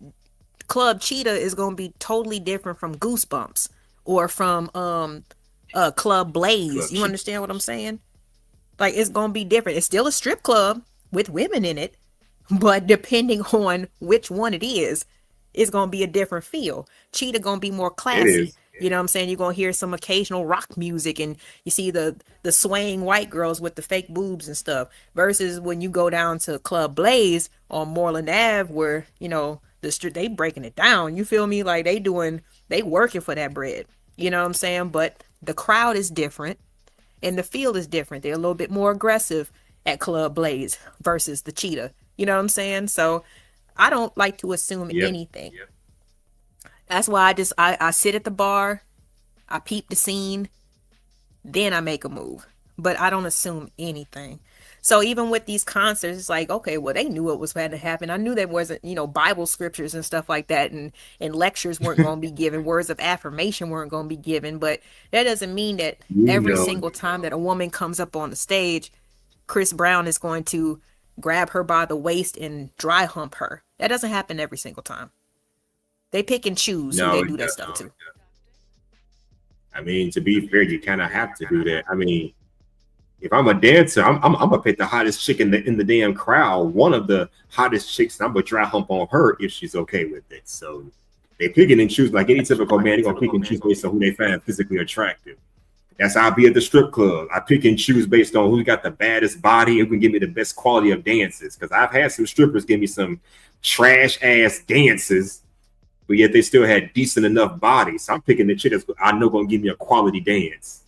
Club Cheetah is going to be totally different from Goosebumps or from Club Blaze. Club You shit. understand what I'm saying? Like it's going to be different. It's still a strip club with women in it, but depending on which one it is, it's going to be a different feel. Cheetah going to be more It classy. is. You know what I'm saying? You're going to hear some occasional rock music, and you see the swaying white girls with the fake boobs and stuff, versus when you go down to Club Blaze on Moreland Ave, where, the street, they breaking it down. You feel me? Like they working for that bread. You know what I'm saying? But the crowd is different and the field is different. They're a little bit more aggressive at Club Blaze versus the Cheetah. You know what I'm saying? So I don't like to assume Yep. anything. That's why I sit at the bar, I peep the scene, then I make a move. But I don't assume anything. So even with these concerts, it's like, okay, well, they knew what was going to happen. I knew there wasn't, Bible scriptures and stuff like that, and lectures weren't going to be given, words of affirmation weren't going to be given. But that doesn't mean that You every know. single time that a woman comes up on the stage, Chris Brown is going to grab her by the waist and dry hump her. That doesn't happen every single time. They pick and choose who No, they it do that stuff doesn't. to. I mean, to be fair, you kind of have to do that. I mean, if I'm a dancer, I'm gonna pick the hottest chick in the damn crowd. One of the hottest chicks, and I'm gonna dry hump on her if she's okay with it. So they pick and choose like any typical man. They're gonna pick and choose based on who they find physically attractive. That's how I be at the strip club. I pick and choose based on who's got the baddest body and who can give me the best quality of dances. Because I've had some strippers give me some trash ass dances, but yet they still had decent enough bodies. So I'm picking the chick that's I know gonna give me a quality dance.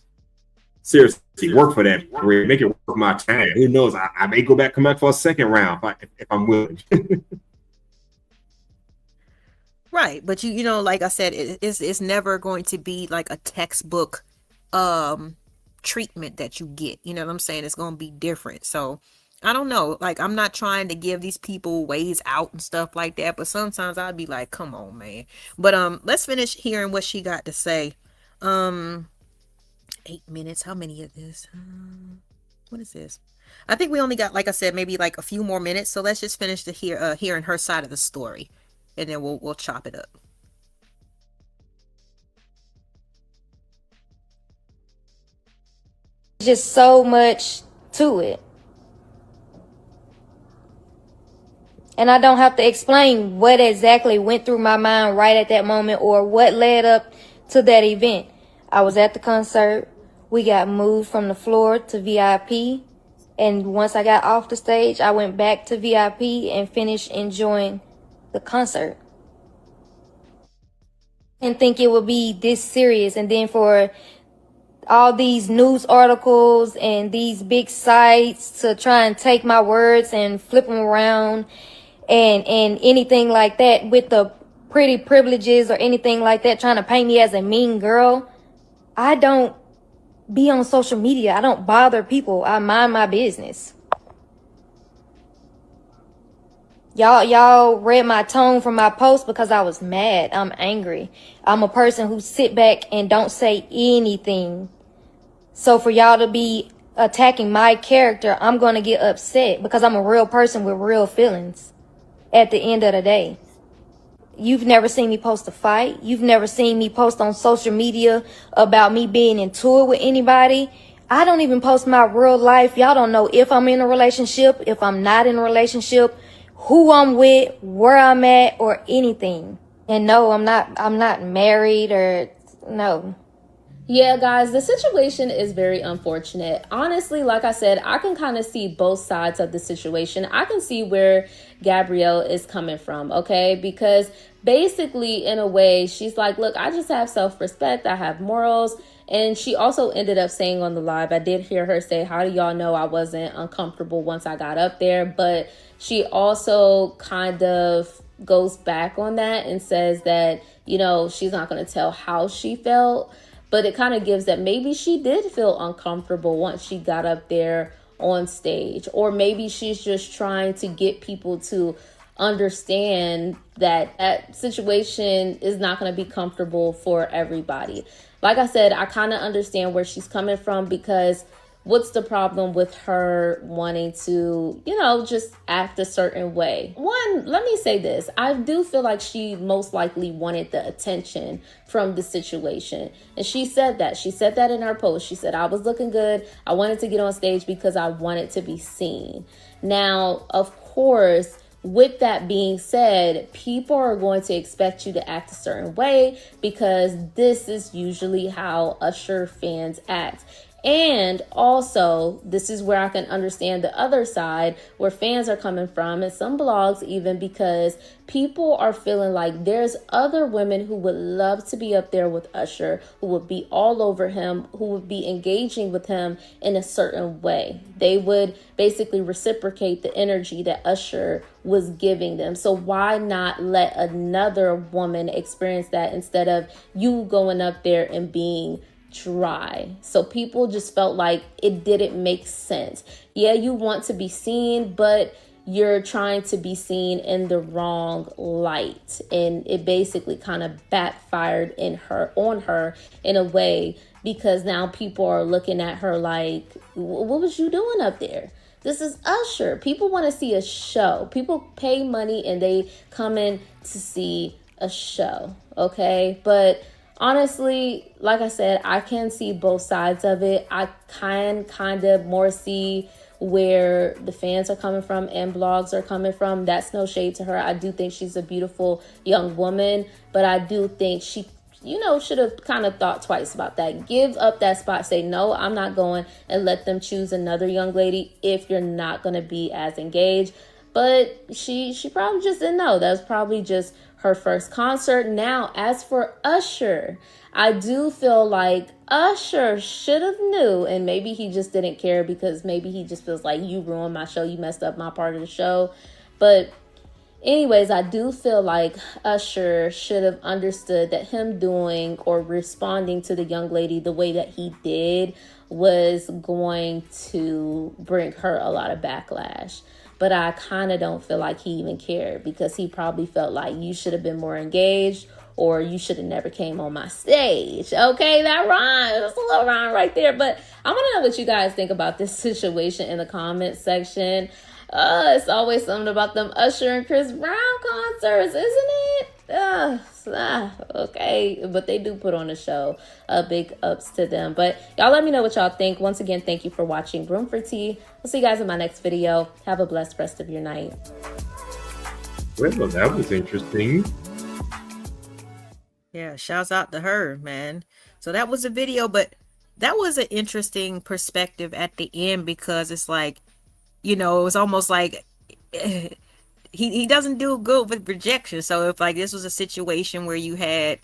Seriously, work for that. Make it worth my time. Who knows? I may go come back for a second round if I'm willing. Right, but you know, like I said, it's never going to be like a textbook treatment that you get. You know what I'm saying? It's going to be different. So I don't know. Like, I'm not trying to give these people ways out and stuff like that, but sometimes I'd be like, come on, man. But let's finish hearing what she got to say. 8 minutes. How many of this? What is this? I think we only got, like I said, maybe like a few more minutes. So let's just finish hearing her side of the story, and then we'll chop it up. Just so much to it. And I don't have to explain what exactly went through my mind right at that moment or what led up to that event. I was at the concert. We got moved from the floor to VIP. And once I got off the stage, I went back to VIP and finished enjoying the concert. I didn't think it would be this serious. And then for all these news articles and these big sites to try and take my words and flip them around and anything like that with the pretty privileges or anything like that, trying to paint me as a mean girl. I don't be on social media. I don't bother people. I mind my business. Y'all read my tone from my post because I was mad. I'm angry. I'm a person who sit back and don't say anything. So for y'all to be attacking my character, I'm going to get upset because I'm a real person with real feelings at the end of the day. You've never seen me post a fight. You've never seen me post on social media about me being in tour with anybody. I don't even post my real life. Y'all don't know if I'm in a relationship, if I'm not in a relationship, who I'm with, where I'm at, or anything. And no, I'm not married or no. Yeah, guys, the situation is very unfortunate. Honestly, like I said, I can kind of see both sides of the situation. I can see where Gabrielle is coming from, okay? Because basically, in a way, she's like, look, I just have self-respect. I have morals. And she also ended up saying on the live, I did hear her say, how do y'all know I wasn't uncomfortable once I got up there? But she also kind of goes back on that and says that, you know, she's not going to tell how she felt. But it kind of gives that maybe she did feel uncomfortable once she got up there on stage. Or maybe she's just trying to get people to understand that that situation is not going to be comfortable for everybody. Like I said, I kind of understand where she's coming from because what's the problem with her wanting to, you know, just act a certain way? One, let me say this. I do feel like she most likely wanted the attention from the situation. And she said that. She said that in her post. She said, I was looking good. I wanted to get on stage because I wanted to be seen. Now, of course, with that being said, people are going to expect you to act a certain way because this is usually how Usher fans act. And also, this is where I can understand the other side where fans are coming from, and some blogs even, because people are feeling like there's other women who would love to be up there with Usher, who would be all over him, who would be engaging with him in a certain way. They would basically reciprocate the energy that Usher was giving them. So why not let another woman experience that instead of you going up there and being dry? So people just felt like it didn't make sense. Yeah, you want to be seen, but you're trying to be seen in the wrong light, and it basically kind of backfired on her in a way, because now people are looking at her like, what was you doing up there? This is Usher. People want to see a show. People pay money and they come in to see a show, okay? But honestly, like I said, I can see both sides of it. I kind of more see where the fans are coming from and blogs are coming from. That's no shade to her. I do think she's a beautiful young woman, but I do think she should have kind of thought twice about that. Give up that spot. Say, no, I'm not going, and let them choose another young lady if you're not going to be as engaged. But she probably just didn't know. That was probably just her first concert. Now, as for Usher, I do feel like Usher should have knew, and maybe he just didn't care because maybe he just feels like you ruined my show, you messed up my part of the show. But anyways, I do feel like Usher should have understood that him doing or responding to the young lady the way that he did was going to bring her a lot of backlash. But I kind of don't feel like he even cared, because he probably felt like you should have been more engaged, or you should have never came on my stage. Okay, that rhymes. That's a little rhyme right there. But I want to know what you guys think about this situation in the comments section. It's always something about them Usher and Chris Brown concerts, isn't it? Okay, but they do put on a show. Big ups to them. But y'all let me know what y'all think. Once again, thank you for watching Room for Tea. I'll see you guys in my next video. Have a blessed rest of your night. Well, that was interesting. Yeah, shouts out to her, man. So that was a video, but that was an interesting perspective at the end, because it's like, it was almost like he doesn't do good with rejection. So if like this was a situation where you had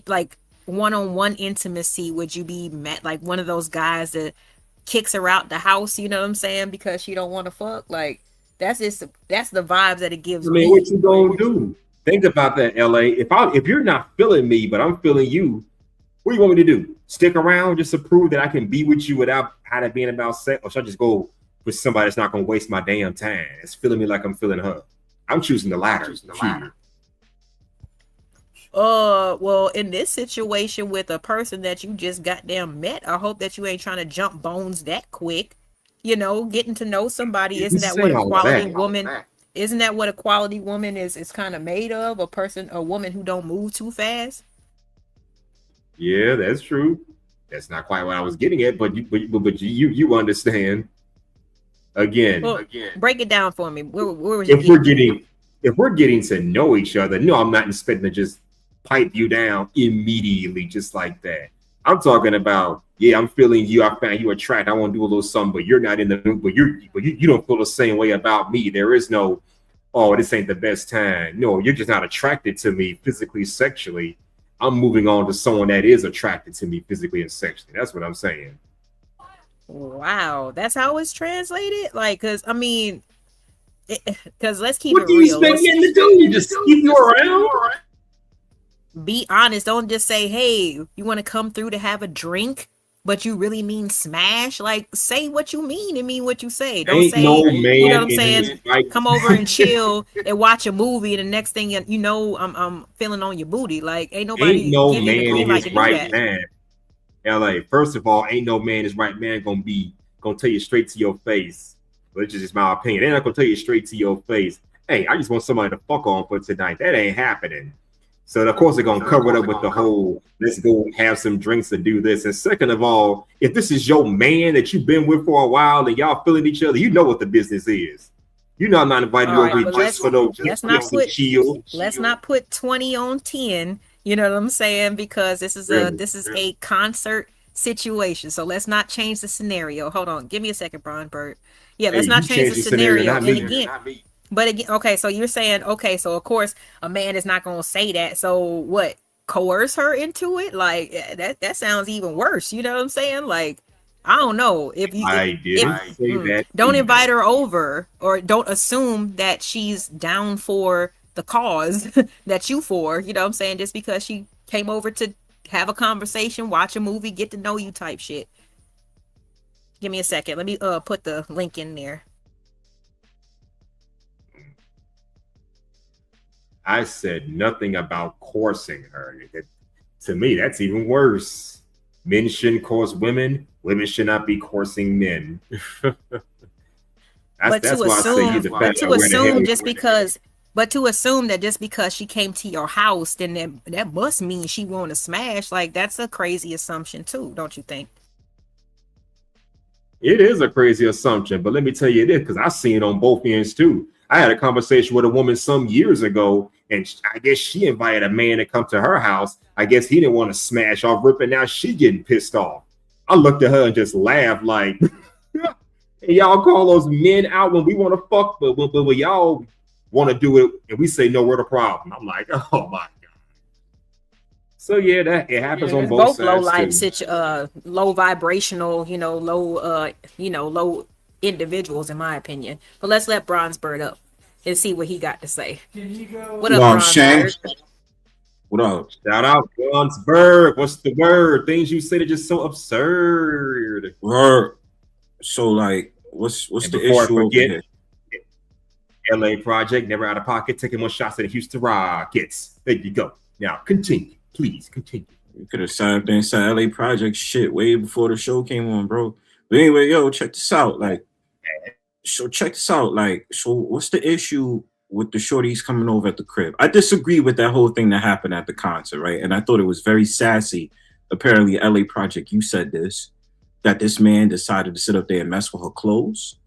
like one-on-one intimacy, would you be like one of those guys that kicks her out the house, you know what I'm saying, because she don't want to fuck? Like that's the vibes that it gives me. What you gonna do? Think about that, LA. If you're not feeling me, but I'm feeling you, what do you want me to do? Stick around just to prove that I can be with you without kind of being about sex? Or should I just go with somebody that's not gonna waste my damn time? It's feeling me like I'm feeling her. I'm choosing the latter. Well, in this situation with a person that you just goddamn met, I hope that you ain't trying to jump bones that quick. Getting to know somebody, isn't that what a quality woman? Isn't that what a quality woman is kind of made of? A woman who don't move too fast. Yeah, that's true. That's not quite what I was getting at, but you understand. Again, break it down for me. Where was if we're getting to know each other, no, I'm not expecting to just pipe you down immediately, just like that. I'm talking about, yeah, I'm feeling you. I found you attractive. I want to do a little something, but you're not in the mood. But you don't feel the same way about me. There is no, oh, this ain't the best time. No, you're just not attracted to me physically, sexually. I'm moving on to someone that is attracted to me physically and sexually. That's what I'm saying. Wow, that's how it's translated. Like, because I mean, because let's keep it real. What do you expect me to do? You just keep you around? Be honest. Don't just say, "Hey, you want to come through to have a drink," but you really mean smash. Like, say what you mean and mean what you say. Don't say, no man, you know what I'm saying? Come over and chill and watch a movie, and the next thing you know, I'm feeling on your booty. Like, ain't nobody no give man you the green light to do right that. man. LA, first of all, ain't no man is right man gonna tell you straight to your face. But it's just my opinion. They're not gonna tell you straight to your face, hey, I just want somebody to fuck on for tonight. That ain't happening. So of course they're gonna cover it up with the whole let's go have some drinks and do this. And second of all, if this is your man that you've been with for a while and y'all feeling each other, you know what the business is. You know I'm not inviting you over just for those chill. Let's not put 20 on 10. You know what I'm saying? Because this is a concert situation. So let's not change the scenario. Hold on. Give me a second, Brian Bird. Yeah, let's not change the scenario. And again, but again, okay, so you're saying, okay, so of course a man is not gonna say that. So what? Coerce her into it? Like that sounds even worse. You know what I'm saying? Like, I don't know. I didn't say that. Don't invite her over, or don't assume that she's down for the cause that you for, you know what I'm saying, just because she came over to have a conversation, watch a movie, get to know you type shit. Give me a second. Let me put the link in there. I said nothing about coursing her. To me, that's even worse. Men shouldn't course women. Women should not be coursing men. that's why I say you the fact to assume just because But to assume that just because she came to your house, then that must mean she want to smash. Like, that's a crazy assumption too, don't you think? It is a crazy assumption, but let me tell you this, because I've seen it on both ends too. I had a conversation with a woman some years ago, and I guess she invited a man to come to her house. I guess he didn't want to smash off Rip, and now she getting pissed off. I looked at her and just laughed like, hey, y'all call those men out when we want to fuck, but when y'all want to do it and we say no, we're the problem. I'm like, oh my. So yeah, that it happens on both low sides life too. low vibrational, low individuals, in my opinion. But let's let Bronzebird up and see what he got to say. What up, Shane. Bronzebird? What up? Shout out Bronzebird. What's the word? Things you said are just so absurd. Word. So like, what's the issue over here? LA Project, never out of pocket, taking more shots at the Houston Rockets. There you go. Now continue. Please continue. You could have signed up there and said LA Project shit way before the show came on, bro. But anyway, yo, check this out. Like, so check this out. Like, so what's the issue with the shorties coming over at the crib? I disagree with that whole thing that happened at the concert, right? And I thought it was very sassy. Apparently, LA Project, you said this, that this man decided to sit up there and mess with her clothes.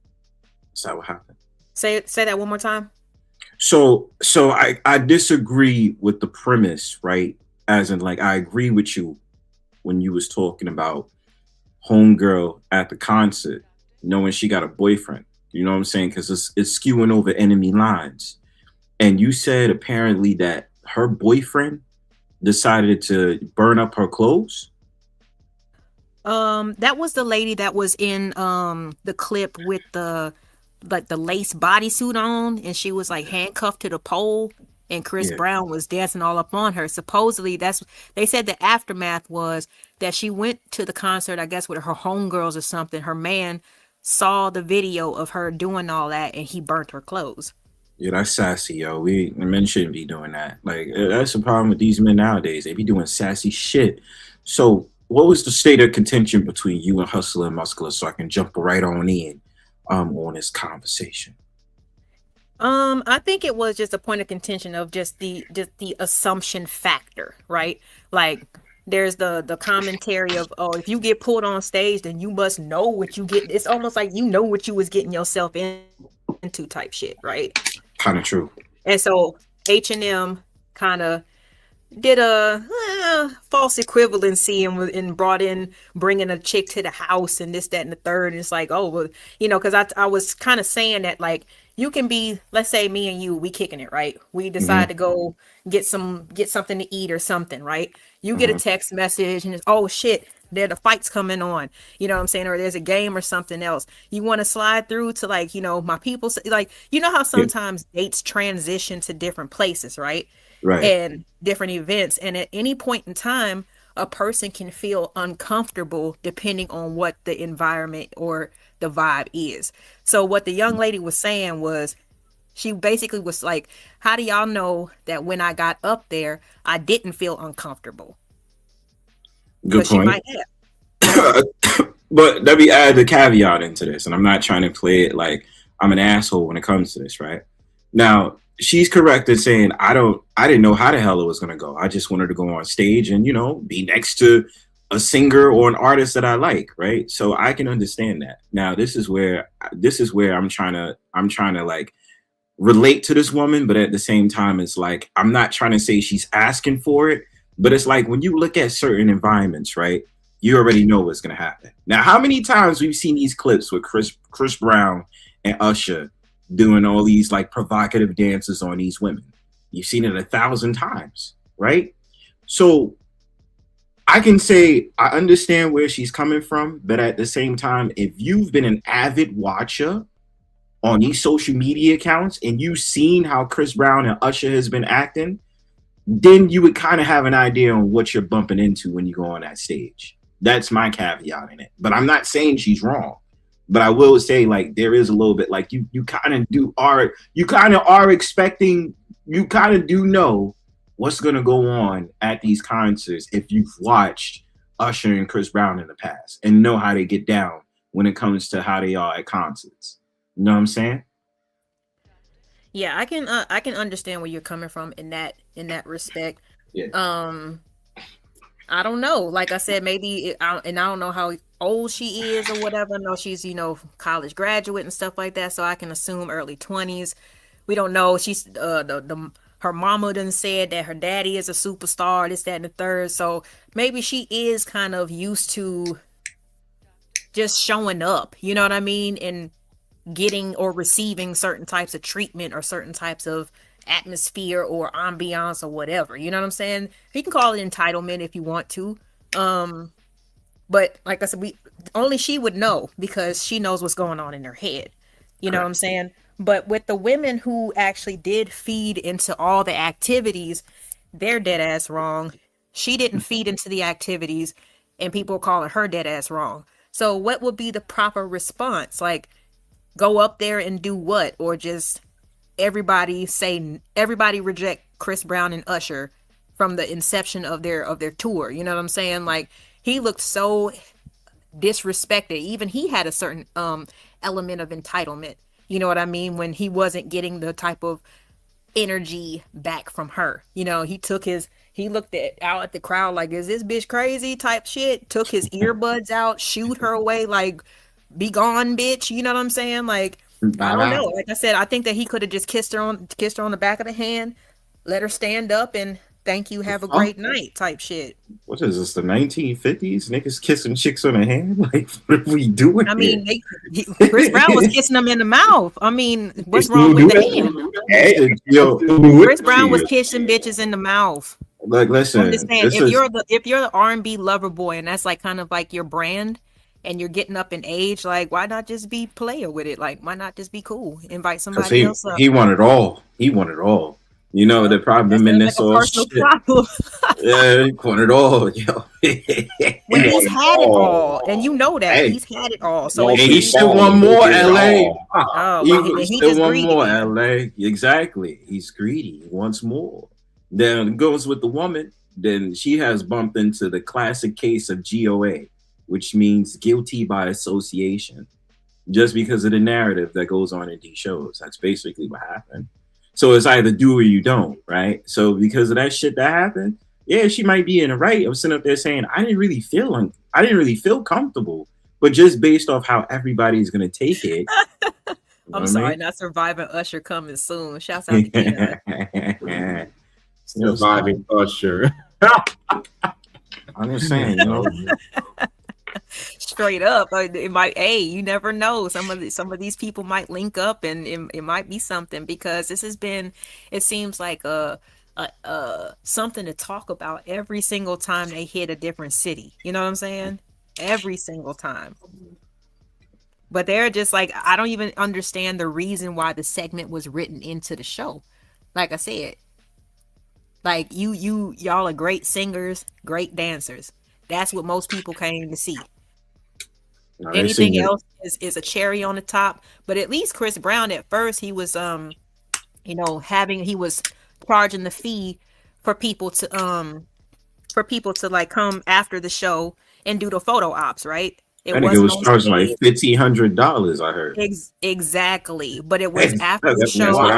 Is that what happened? Say that one more time. So I disagree with the premise, right? As in, like, I agree with you when you was talking about homegirl at the concert, knowing she got a boyfriend. You know what I'm saying? Because it's skewing over enemy lines. And you said apparently that her boyfriend decided to burn up her clothes. That was the lady that was in the clip with the lace bodysuit on, and she was like handcuffed to the pole, and Chris Brown was dancing all up on her. Supposedly, they said the aftermath was that she went to the concert, I guess, with her homegirls or something. Her man saw the video of her doing all that, and he burnt her clothes. Yeah, that's sassy, yo. Men shouldn't be doing that. Like, that's the problem with these men nowadays. They be doing sassy shit. So, what was the state of contention between you and Hustler and Muscular, so I can jump right on in on this conversation? I think it was just a point of contention of just the assumption factor, right? Like, there's the commentary of, oh, if you get pulled on stage, then you must know what you get. It's almost like you know what you was getting yourself into type shit, right? Kind of true. And so H&M kind of did a false equivalency and brought in bringing a chick to the house and this, that, and the third. And it's like, oh, well, because I was kind of saying that, like, you can be, let's say me and you, we kicking it, right? We decide to go get something to eat or something, right? You get a text message and it's, oh shit, the fight's coming on, you know what I'm saying? Or there's a game or something else. You want to slide through to, like, my people, like, how sometimes dates transition to different places, right? Right. And different events. And at any point in time, a person can feel uncomfortable depending on what the environment or the vibe is. So what the young lady was saying was, she basically was like, how do y'all know that when I got up there, I didn't feel uncomfortable? Good point. She might have. But let me add the caveat into this, and I'm not trying to play it like I'm an asshole when it comes to this, right? Now, she's correct in saying I didn't know how the hell it was gonna go. I just wanted to go on stage and be next to a singer or an artist that I like, right? So I can understand that. Now this is where I'm trying to like relate to this woman, but at the same time it's like I'm not trying to say she's asking for it, but it's like when you look at certain environments, right? You already know what's gonna happen. Now, how many times we've seen these clips with Chris Brown and Usher doing all these like provocative dances on these women? You've seen it 1,000 times, right? So I can say I understand where she's coming from, but at the same time, if you've been an avid watcher on these social media accounts and you've seen how Chris Brown and Usher has been acting, then you would kind of have an idea on what you're bumping into when you go on that stage. That's my caveat in it. But I'm not saying she's wrong. But I will say, like, there is a little bit like you kind of are expecting, you kind of do know what's going to go on at these concerts if you've watched Usher and Chris Brown in the past and know how they get down when it comes to how they are at concerts. You know what I'm saying? Yeah, I can understand where you're coming from in that respect. Yeah. I don't know. Like I said, maybe and I don't know how old she is or whatever. I know she's, college graduate and stuff like that, so I can assume early 20s. We don't know. She's the her mama done said that her daddy is a superstar, this, that, and the third. So maybe she is kind of used to just showing up, you know what I mean? And getting or receiving certain types of treatment or certain types of atmosphere or ambiance or whatever. You know what I'm saying? You can call it entitlement if you want to. But like I said, we only she would know because she knows what's going on in her head. You know what I'm saying? But with the women who actually did feed into all the activities, they're dead ass wrong. She didn't feed into the activities, and people are calling her dead ass wrong. So what would be the proper response? Like, go up there and do what? Or just everybody reject Chris Brown and Usher from the inception of their tour. You know what I'm saying? Like, he looked so disrespected. Even he had a certain element of entitlement. You know what I mean? When he wasn't getting the type of energy back from her. He looked out at the crowd like, is this bitch crazy type shit? Took his earbuds out, shooed her away like, be gone, bitch. You know what I'm saying? Like, I don't know. Like I said, I think that he could have just kissed her on the back of the hand, let her stand up, and thank you, have a great night type shit. What is this, the 1950s? Niggas kissing chicks on the hand? Like, what are we doing? I mean, Chris Brown was kissing them in the mouth. I mean, what's wrong with the hand? Hey, yo, Chris Brown was kissing bitches in the mouth. Like, listen, I'm just saying, if you're the R&B lover boy, and that's like kind of like your brand, and you're getting up in age, like, why not just be player with it? Like, why not just be cool? Invite somebody else up. He wanted all. He wanted all. You know, the problem in this all shit. Yeah, he wanted all, yo. When he's had it all, and you know that he's had it all. So he still want more, LA. He still want more, LA. Exactly. He's greedy. He wants more. Then it goes with the woman. Then she has bumped into the classic case of GOA, which means guilty by association, just because of the narrative that goes on in these shows. That's basically what happened. So it's either do or you don't, right? So because of that shit that happened, yeah, she might be in the right. I'm sitting up there saying I didn't really feel comfortable, but just based off how everybody's gonna take it. I'm sorry, not surviving Usher coming soon. Shouts out to Keon. Surviving Usher. I'm just saying, you know. Straight up, it might. Hey, you never know. Some of these people might link up, and it might be something, because this has been. It seems like something to talk about every single time they hit a different city. You know what I'm saying? Every single time. But they're just like, I don't even understand the reason why the segment was written into the show. Like I said, like y'all are great singers, great dancers. That's what most people came to see. No, anything else is a cherry on the top. But at least Chris Brown, at first, he was he was charging the fee for people to like come after the show and do the photo ops, right? It was charging like $1,500, I heard. Exactly. But it was after the show.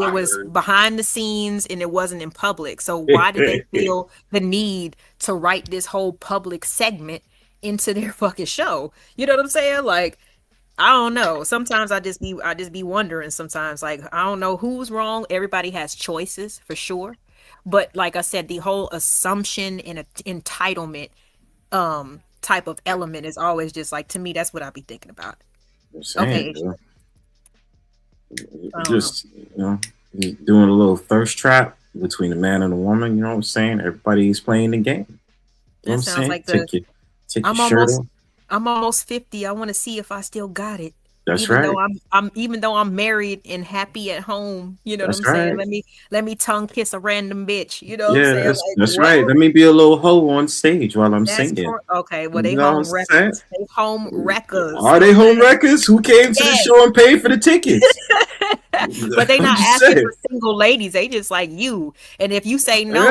It was behind the scenes, and it wasn't in public. So why did they feel the need to write this whole public segment into their fucking show? You know what I'm saying? Like, I don't know. Sometimes I just be wondering sometimes, like, I don't know who's wrong. Everybody has choices for sure. But like I said, the whole assumption and entitlement type of element is always just like, to me, that's what I be thinking about. Okay. Just, doing a little thirst trap between the man and the woman, you know what I'm saying? Everybody's playing the game. That sounds like I'm almost 50. I want to see if I still got it. That's right. Even though I'm married and happy at home, you know what I'm saying? Let me tongue kiss a random bitch. You know what I'm saying? That's right. Let me be a little hoe on stage while I'm singing. Okay, well, they home wreckers. They home wreckers. Are they home wreckers? Who came to the show and paid for the tickets? But they not asking for single ladies. They just like you. And if you say no,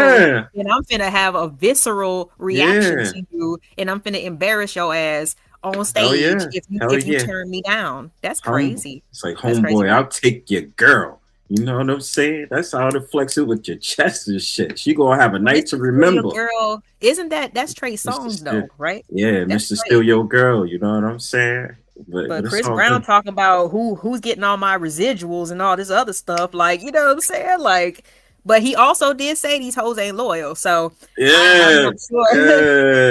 then I'm finna have a visceral reaction to you, and I'm finna embarrass your ass on stage if you turn me down. That's crazy. It's like, homeboy, I'll take your girl. You know what I'm saying? That's how to flex it with your chest and shit. She gonna have a night to Mr. Steal Your remember. Girl, isn't that's Trey Mr. Songz Still, though, right? yeah, That's Mr. Still Trey. Your Girl. You know what I'm saying? But But it's Chris all Brown good. talking about who's getting all my residuals and all this other stuff, like you know what I'm saying, like. But he also did say these hoes ain't loyal, so I'm Yeah, not sure.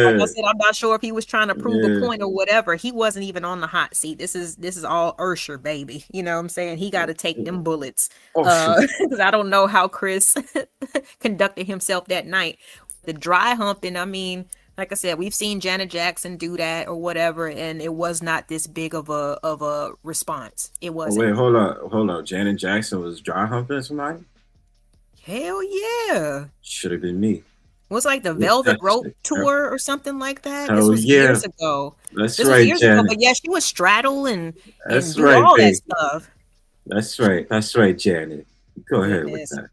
Like I yeah, said, I'm not sure if he was trying to prove a yeah. point or whatever. He wasn't even on the hot seat. This is all Usher, baby. You know what I'm saying? He got to take them bullets. Oh shit. Because I don't know how Chris conducted himself that night. The dry humping, I mean, like I said, we've seen Janet Jackson do that or whatever, and it was not this big of a response. It Oh wasn't. wait, hold on. Janet Jackson was dry humping somebody. Hell yeah. Should have been me. Was like the With Velvet that Rope shit. tour or something like that. This Hell was yeah, years ago. that's This was right, years ago, Janet. but yeah, she would straddle and That's do right, all that baby. stuff. That's right. That's right, Janet. Go ahead with Goodness. that.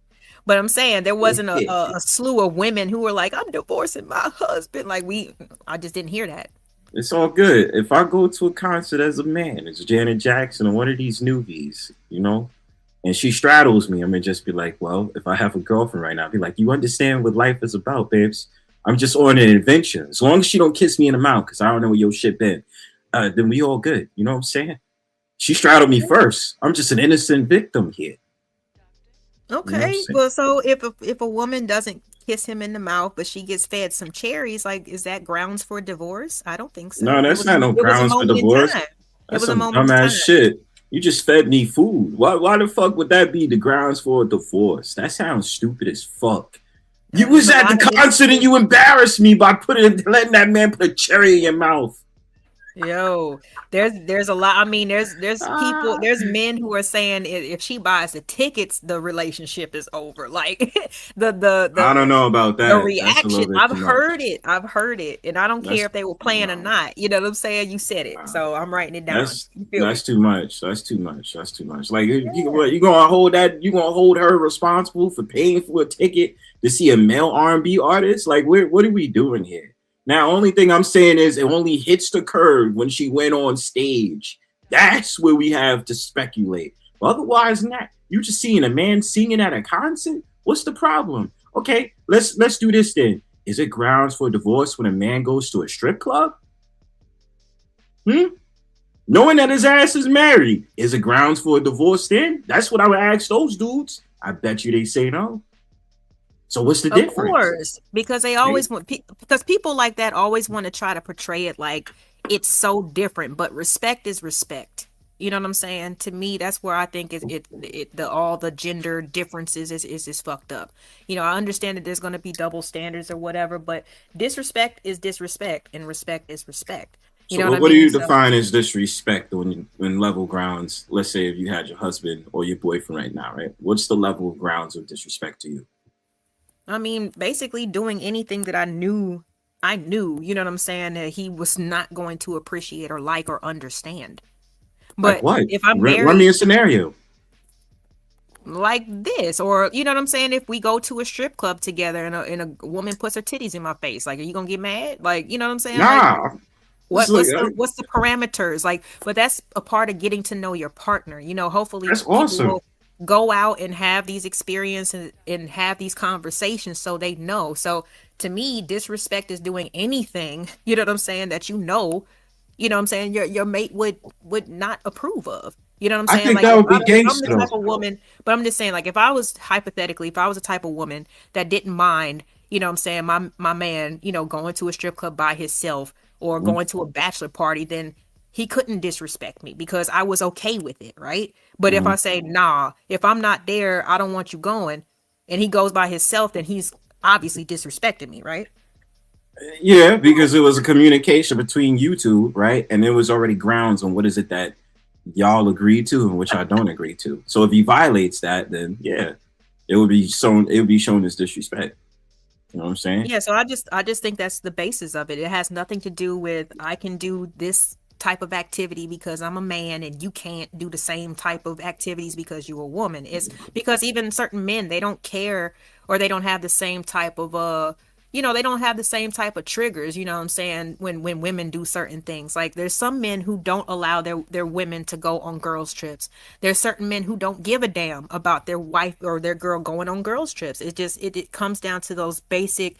But I'm saying there wasn't a slew of women who were like, I'm divorcing my husband. Like I just didn't hear that. It's all good. If I go to a concert as a man, it's Janet Jackson or one of these newbies, you know, and she straddles me, I'm gonna just be like, well, if I have a girlfriend right now, I'd be like, you understand what life is about, babes. I'm just on an adventure. As long as she don't kiss me in the mouth, because I don't know where your shit been, then we all good. You know what I'm saying? She straddled me first. I'm just an innocent victim here. You know what I'm Okay, saying? well, so if a woman doesn't kiss him in the mouth, but she gets fed some cherries, like is that grounds for divorce? I don't think No, so. that's not no It was a grounds for moment in divorce. time. It That's was a some moment in dumbass time. shit. You just fed me food. Why the fuck would that be the grounds for a divorce? That sounds stupid as fuck. You There's was a at the lot of concert and you embarrassed me by letting that man put a cherry in your mouth. Yo, there's a lot. I mean, there's people, Ah. there's men who are saying if she buys the tickets, the relationship is over. Like the the I don't the know about the that. That's a reaction. little bit I've too much. heard it. I've heard it, and I don't care That's if they were playing or no. not. You know what I'm saying? You said it, so I'm writing it down. That's You feel me? that's too much. That's too much. That's too much. Like you gonna hold that? You gonna hold her responsible for paying for a ticket to see a male R&B artist? Like what are we doing here? Now, only thing I'm saying is it only hits the curve when she went on stage. That's where we have to speculate. But otherwise, not. You just seeing a man singing at a concert? What's the problem? Okay, let's do this then. Is it grounds for divorce when a man goes to a strip club? Knowing that his ass is married, is it grounds for a divorce then? That's what I would ask those dudes. I bet you they say no. So what's the Of difference? course, because they Right? always want because people like that always want to try to portray it like it's so different, but respect is respect. You know what I'm saying? To me, that's where I think the all the gender differences is fucked up. You know, I understand that there's going to be double standards or whatever, but disrespect is disrespect and respect is respect. You So know what I what do mean? you So, define as disrespect when level grounds? Let's say if you had your husband or your boyfriend right now, right? What's the level of grounds of disrespect to you? I mean, basically doing anything that I knew, you know what I'm saying, that he was not going to appreciate or like or understand. Like But what? if I'm Run me married a scenario. like this, or you know what I'm saying, if we go to a strip club together and a woman puts her titties in my face, like, are you gonna get mad? Like, you know what I'm saying? Like, Nah. It's what like, what's the parameters? Like, but that's a part of getting to know your partner. You know, hopefully that's people awesome. will go out and have these experiences and have these conversations so they know. So to me, disrespect is doing anything, you know what I'm saying, that you know what I'm saying, your mate would not approve of. You know what I'm I saying? think Like that would be if I'm the gangster type though. of woman, but I'm just saying, like, if I was hypothetically, if I was a type of woman that didn't mind, you know what I'm saying, my man, you know, going to a strip club by himself or Mhm. going to a bachelor party, then he couldn't disrespect me because I was okay with it, right? But if I Mhm. say, nah, if I'm not there, I don't want you going, and he goes by himself, then he's obviously disrespecting me, right? Yeah, because it was a communication between you two, right? And there was already grounds on what is it that y'all agreed to and which I don't agree to. So if he violates that, then yeah, it would be shown. It would be shown as disrespect. You know what I'm saying? Yeah, so I just think that's the basis of it. It has nothing to do with I can do this type of activity because I'm a man and you can't do the same type of activities because you're a woman. It's because even certain men, they don't care or they don't have the same type of you know, they don't have the same type of triggers, you know what I'm saying, when women do certain things. Like there's some men who don't allow their women to go on girls trips. There's certain men who don't give a damn about their wife or their girl going on girls trips. It comes down to those basic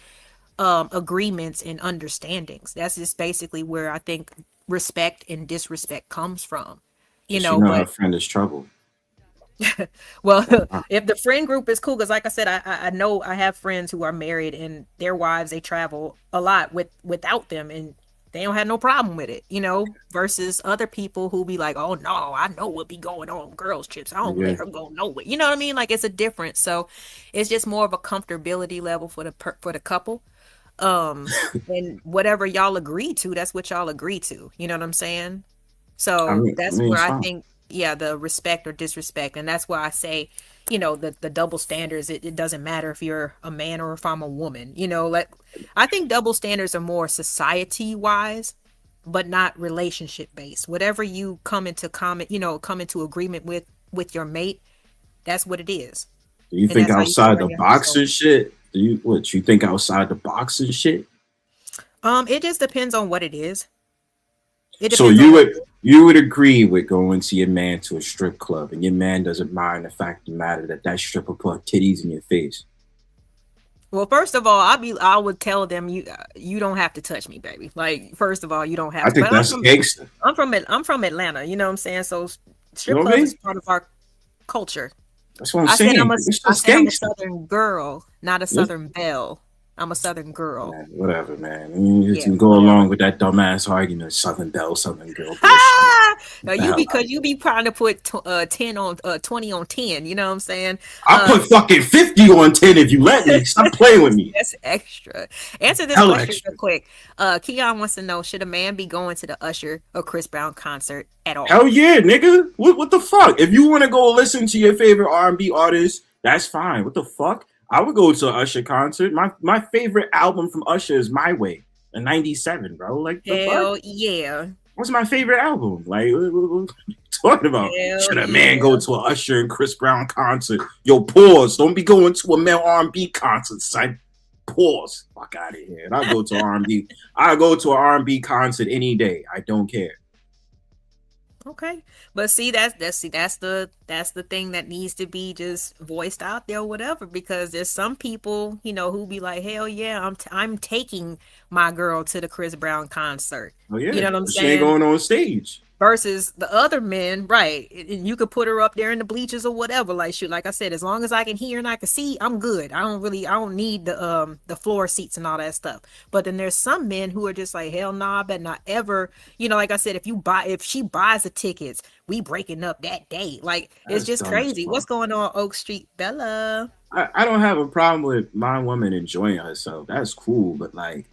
agreements and understandings. That's just basically where I think respect and disrespect comes from, you She know. know her But friend is trouble. well, if the friend group is cool, because like I said, I know I have friends who are married and their wives, they travel a lot without them, and they don't have no problem with it, you know, versus other people who be like, oh no, I know what be going on girls trips, I don't Yeah. let her go nowhere, you know what I mean? Like it's a difference. So it's just more of a comfortability level for the couple. And whatever y'all agree to, that's what y'all agree to, you know what I'm saying? So I that's mean, where it's I fine. think, yeah, the respect or disrespect. And that's why I say, you know, the double standards, it doesn't matter if you're a man or if I'm a woman, you know, like I think double standards are more society wise, but not relationship based. Whatever you come into comment, you know, come into agreement with your mate, that's what it is. Do you And think that's how you should outside run the your box household. and shit? You think outside the box and shit? It just depends on what it is. It So depends on what it is. you would agree with going to your man to a strip club, and your man doesn't mind the fact of the matter that that stripper put titties in your face. Well, first of all, I would tell them you don't have to touch me, baby. Like first of all, you don't have I to. think But that's gangster. I'm from Atlanta. You know what I'm saying? So You strip know what I clubs mean? is part of our culture. That's what I'm saying. It's I just said I'm a gangster. Southern girl, not a Yeah. Southern belle. I'm a Southern girl. Man, whatever, man. You Yeah, can go whatever. along with that dumbass argument, Southern Belle, Southern Girl bullshit. No, What the hell out of you here. be trying to put 10 on 20 on 10. You know what I'm saying? I put fucking 50 on 10 if you let me. Stop playing with me. That's extra. Answer this Hell question real extra. quick. Keon wants to know, should a man be going to the Usher or Chris Brown concert at all? Hell yeah, nigga. What the fuck? If you want to go listen to your favorite R&B artist, that's fine. What the fuck? I would go to an Usher concert. My favorite album from Usher is My Way in '97, bro. Like the fuck? Hell yeah. What's my favorite album? Like what you talking about? Hell Should a man yeah. go to an Usher and Chris Brown concert? Yo, pause. Don't be going to a male R&B concert, son. Pause. Fuck out of here. And I'll go to R&B. I'll go to an R&B concert any day. I don't care. Okay. But see, that's the thing that needs to be just voiced out there or whatever, because there's some people, you know, who be like, hell yeah, I'm taking my girl to the Chris Brown concert. Oh You yeah, know what I'm she ain't saying? going on stage. Versus the other men, right? And you could put her up there in the bleachers or whatever. Like shoot, like I said, as long as I can hear and I can see, I'm good. I don't need the floor seats and all that stuff. But then there's some men who are just like, hell no, I bet not ever. You know, like I said, if she buys the tickets, we breaking up that day. Like it's That's just dumb as crazy. What's fuck. going on, Oak Street, Bella? I don't have a problem with my woman enjoying herself. That's cool, but like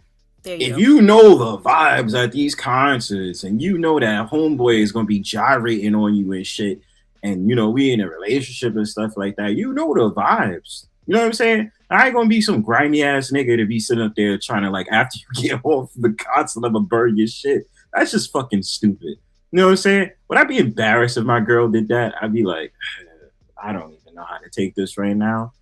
There you if go. you know the vibes at these concerts and you know that homeboy is gonna be gyrating on you and shit, and you know we in a relationship and stuff like that, you know the vibes. You know what I'm saying? I ain't gonna be some grimy ass nigga to be sitting up there trying to like after you get off the concert, I'm gonna burn your shit. That's just fucking stupid. You know what I'm saying? Would I be embarrassed if my girl did that? I'd be like, I don't even know how to take this right now.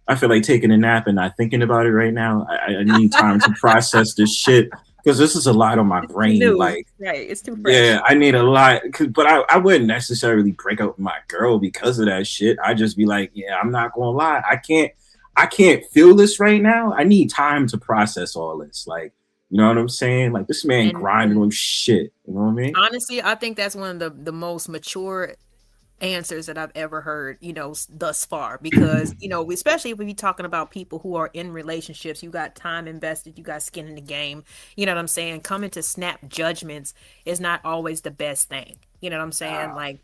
I feel like taking a nap and not thinking about it right now. I need time to process this shit because this is a lot on my It's too brain. new, Like, right? It's too fresh. yeah, I need a lot. But I wouldn't necessarily break up with my girl because of that shit. I just be like, yeah, I'm not gonna lie. I can't feel this right now. I need time to process all this. Like, you know what I'm saying? Like this man grinding on shit. You know what I mean? Honestly, I think that's one of the most mature answers that I've ever heard, you know, thus far, because, you know, especially if we're talking about people who are in relationships, you got time invested, you got skin in the game, you know what I'm saying? Coming to snap judgments is not always the best thing. You know what I'm saying? Like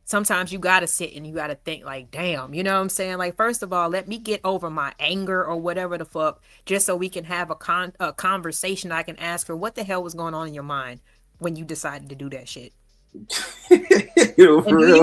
sometimes you got to sit and you got to think like, damn, you know what I'm saying? Like, first of all, let me get over my anger or whatever the fuck, just so we can have a conversation. I can ask her, what the hell was going on in your mind when you decided to do that shit? You know, for And real.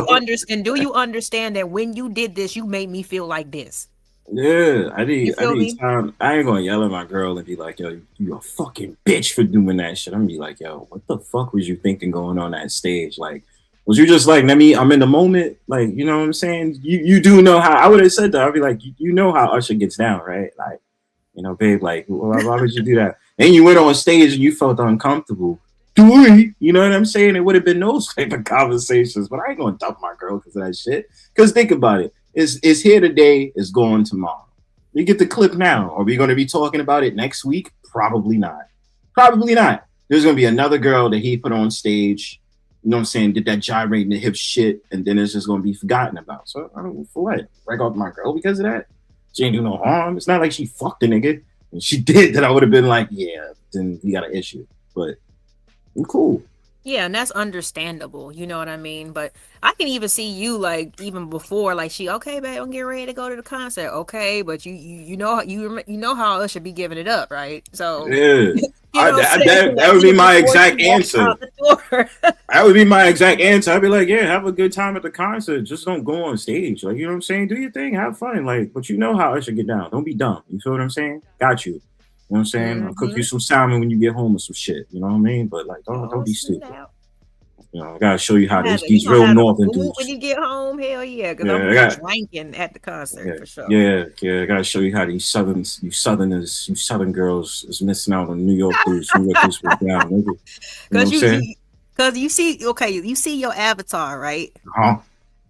do you understand that when you did this, you made me feel like this? Yeah, I You need feel me? time. I ain't gonna yell at my girl and be like, yo, you a fucking bitch for doing that shit. I'm gonna be like, yo, what the fuck was you thinking going on that stage? Like, was you just like, let me, I'm in the moment? Like, you know what I'm saying? You do know how I would have said that. I'd be like, you know how Usher gets down, right? Like, You know, babe, like, why would you do that? And you went on stage and you felt uncomfortable. You know what I'm saying? It would have been those type of conversations, but I ain't gonna dump my girl because of that shit. Because think about it. It's here today, it's gone tomorrow. You get the clip now. Are we gonna be talking about it next week? Probably not. Probably not. There's gonna be another girl that he put on stage, you know what I'm saying, did that gyrating the hip shit, and then it's just gonna be forgotten about. So I don't know for what? Break off my girl because of that? She ain't do no harm. It's not like she fucked a nigga. And she did that, I would have been like, yeah, then we got an issue. But I'm cool. Yeah, and that's understandable. You know what I mean? But I can even see you like even before, like she, okay, babe, I'm getting ready to go to the concert. Okay, but you know how Usher be giving it up, right? So Yeah. you know that would be my exact answer. That would be my exact answer. I'd be like, yeah, have a good time at the concert. Just don't go on stage. Like, you know what I'm saying? Do your thing, have fun. Like, but you know how Usher get down. Don't be dumb. You feel what I'm saying? Got you. You know what I'm saying? I'll cook you some salmon when you get home or some shit. You know what I mean? But like, don't be stupid. You know, I gotta show you how these real northern dudes. When you get home, hell yeah, because I'm gonna be drinking at the concert for sure. Yeah. I gotta show you how these southern girls is missing out on New York dudes. New York dudes was down. You know what I'm saying? Because you see your avatar, right? Uh-huh.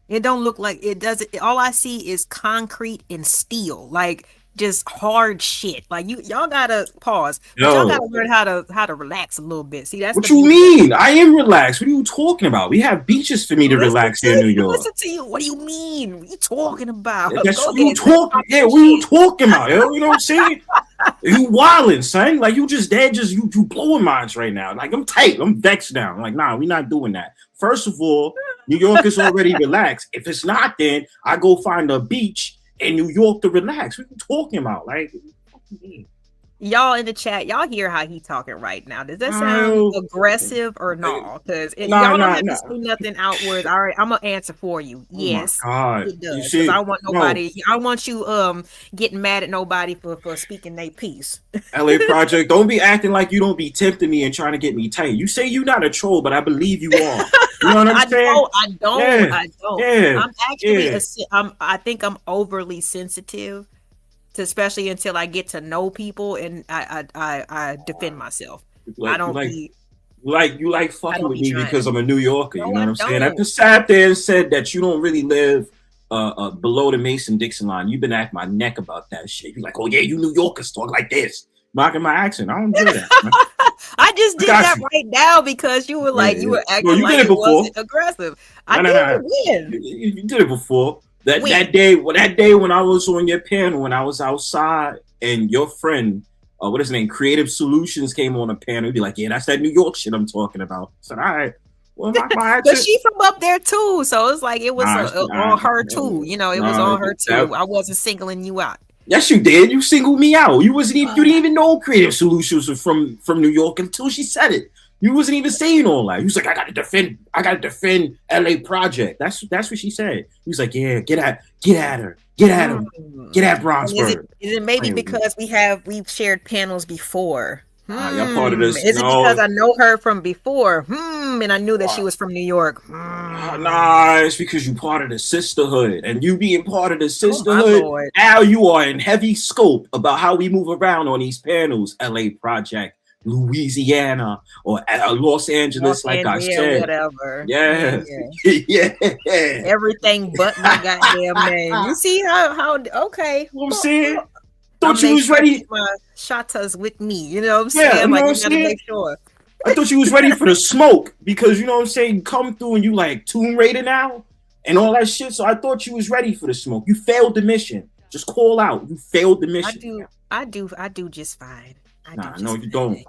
It don't look like it does. All I see is concrete and steel, like just hard shit. Like y'all gotta pause. Y'all gotta learn how to relax a little bit. See, that's what you mean. I am relaxed. What are you talking about? We have beaches for me to relax here in New York. Listen to you. What do you mean? What are you talking about? That's what you talking. Yeah, what are you talking about? Yo? You know what I'm saying? You wildin', son. Like you just dead. You blowing minds right now. Like I'm tight. I'm vexed now. I'm like, nah, we're not doing that. First of all, New York is already relaxed. If it's not, then I go find a beach in New York to relax. What are you talking about? Like, y'all in the chat, y'all hear how he talking right now. Does that sound aggressive or no? Because y'all don't have to say nothing outwards. All right, I'm gonna answer for you. Yes, it does. Because I want nobody. I want you getting mad at nobody for speaking their piece. LA Project, don't be acting like you don't be tempting me and trying to get me tight. You say you're not a troll, but I believe you are. You know what I'm saying? I don't. Yeah. I'm actually I think I'm overly sensitive, especially until I get to know people and I defend myself. Like, I don't you like fucking with me because I'm a New Yorker. You know what I'm saying? I just sat there and said that you don't really live below the Mason-Dixon line. You've been at my neck about that shit. You're like, oh yeah, you New Yorkers talk like this. Mocking my accent. I don't do that. I just did that right now because you were like, you were acting like it wasn't aggressive. I did it when? You did it before. That day when I was on your panel, when I was outside and your friend, what is his name, Creative Solutions came on a panel, he'd be like, yeah, that's that New York shit I'm talking about. I said, all right. Well, but she from up there too, so it's like it was on her too. You know, it was on her too. I wasn't singling you out. Yes, you did. You singled me out. You didn't even know Creative Solutions was from New York until she said it. You wasn't even saying all that. He was like, I gotta defend LA Project. That's what she said. He was like, yeah, get at her. Get at him. Get at Bronxburg. Is it maybe because we've shared panels before? Y'all part of this. Is it because I know her from before? And I knew that she was from New York. Nah, it's because you part of the sisterhood. And you being part of the sisterhood, now you are in heavy scope about how we move around on these panels. LA Project, Louisiana, or Los Angeles, I said. Whatever. Yeah. Yeah. Everything but my goddamn name. You see how okay. You know what I'm saying? Thought you was ready. My shatas with me, you know what I'm saying? You gotta make sure. I thought you was ready for the smoke because you know what I'm saying. You come through and you like Tomb Raider now and all that shit. So I thought you was ready for the smoke. You failed the mission. Just call out. You failed the mission. I do just fine. No, you don't.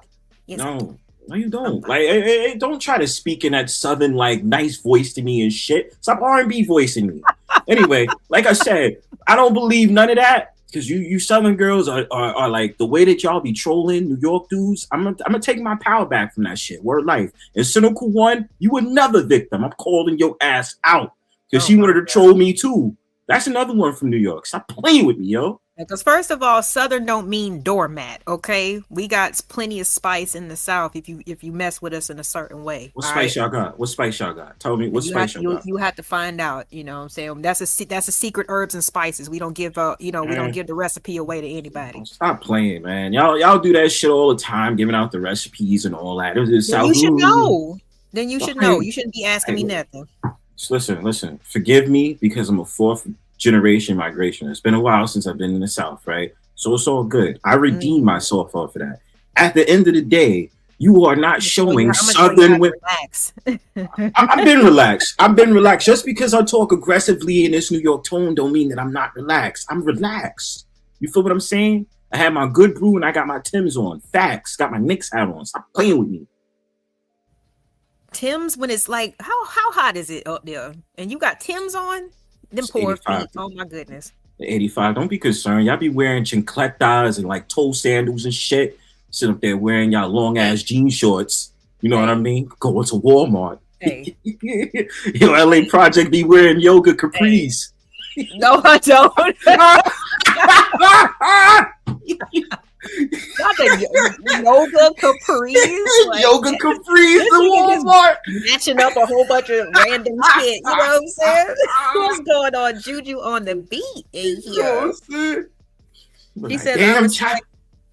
Yes, no, you don't. Like, hey, don't try to speak in that southern like nice voice to me and shit. Stop R&B voicing me. Anyway, like I said, I don't believe none of that. Because you Southern girls are like the way that y'all be trolling New York dudes. I'm gonna take my power back from that shit. Word life. And Cynical One, you another victim. I'm calling your ass out because she wanted to troll me too. That's another one from New York. Stop playing with me, yo. Because first of all, Southern don't mean doormat. Okay, we got plenty of spice in the South. If you mess with us in a certain way, What all spice right. y'all got? What spice y'all got? Tell me what spice y'all got. You have to find out. You know what I'm saying? That's a secret herbs and spices. We don't give we don't give the recipe away to anybody. Stop playing, man. Y'all do that shit all the time, giving out the recipes and all that. Then you should know. Then you should know. You shouldn't be asking me Hey, nothing. Listen. Forgive me because I'm a fourth generation migration. It's been a while since I've been in the South, right? So it's all good. I redeem myself off of that. At the end of the day, you are not showing Southern women. I've been relaxed. I've been relaxed. Just because I talk aggressively in this New York tone don't mean that I'm not relaxed. I'm relaxed. You feel what I'm saying? I had my good brew and I got my Timbs on. Facts. Got my Knicks hat on. Stop playing with me. Tim's when it's like how hot is it up there? And you got Tim's on? Them poor feet. Oh my goodness. 85. Don't be concerned. Y'all be wearing chancletas and like toe sandals and shit. Sit up there wearing y'all long ass jean shorts. You know what I mean? Going to Walmart. Hey. Yo, LA Project be wearing yoga capris. Hey. No, I don't. Not the yoga capris. Like, yoga capris in Walmart. Matching up a whole bunch of random shit. You know what I'm saying? What's going on? Juju on the beat in here.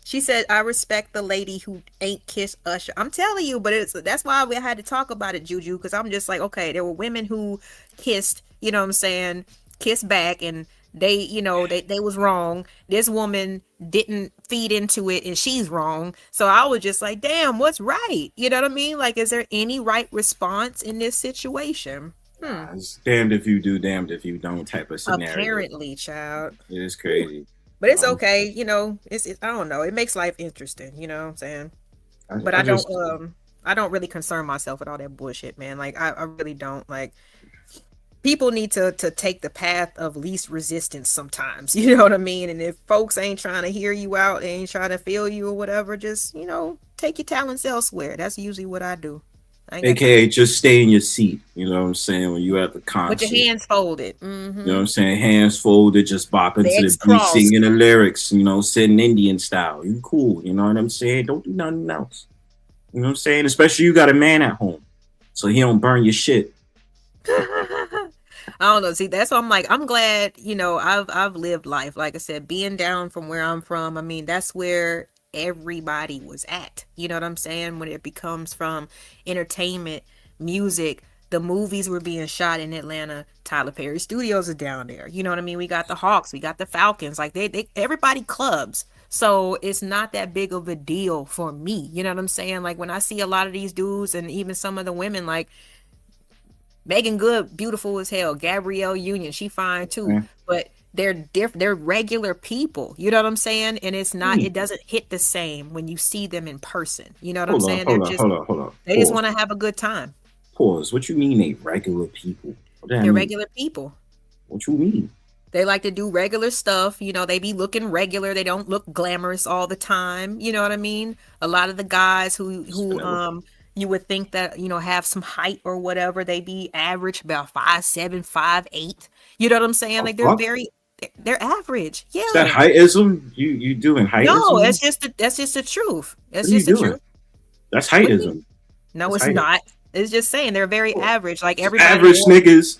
She said, I respect the lady who ain't kissed Usher. I'm telling you, but that's why we had to talk about it, Juju, because I'm just like, okay, there were women who kissed, you know what I'm saying, kissed back, and they was wrong. This woman didn't feed into it and she's wrong. So I was just like, damn, what's right? You know what I mean? Like, is there any right response in this situation? It's damned if you do, damned if you don't type of scenario. Apparently, child. It is crazy. But it's okay, you know, it's I don't know. It makes life interesting, you know what I'm saying? But I don't really concern myself with all that bullshit, man. Like I really don't. Like, people need to take the path of least resistance sometimes. You know what I mean? And if folks ain't trying to hear you out, they ain't trying to feel you or whatever, just, you know, take your talents elsewhere. That's usually what I do. AKA just stay in your seat. You know what I'm saying? When you at the concert. With your hands folded. Mm-hmm. You know what I'm saying? Hands folded, just bopping to the beat, singing the lyrics, you know, sitting Indian style. You cool. You know what I'm saying? Don't do nothing else. You know what I'm saying? Especially you got a man at home, so he don't burn your shit. I don't know. See, that's why I'm like, I'm glad, you know, I've lived life. Like I said, being down from where I'm from, I mean, that's where everybody was at. You know what I'm saying? When it becomes from entertainment, music, the movies were being shot in Atlanta. Tyler Perry Studios is down there. You know what I mean? We got the Hawks, we got the Falcons. Like they everybody clubs. So it's not that big of a deal for me. You know what I'm saying? Like when I see a lot of these dudes and even some of the women, like Megan Good, beautiful as hell. Gabrielle Union, she fine too. But they're different. They're regular people. You know what I'm saying? And it's not. It doesn't hit the same when you see them in person. You know what I'm saying? Hold on. They just want to have a good time. Pause. What you mean they regular people? They're regular people. What you mean? They like to do regular stuff. You know, they be looking regular. They don't look glamorous all the time. You know what I mean? A lot of the guys who you would think that, you know, have some height or whatever, they be average, about 5'7", 5'8". You know what I'm saying? Like they're average. Yeah. Is that heightism? You doing heightism? No, that's just the truth. That's just the truth. That's heightism. No, it's not. It's just saying they're very average. Like everybody. Average niggas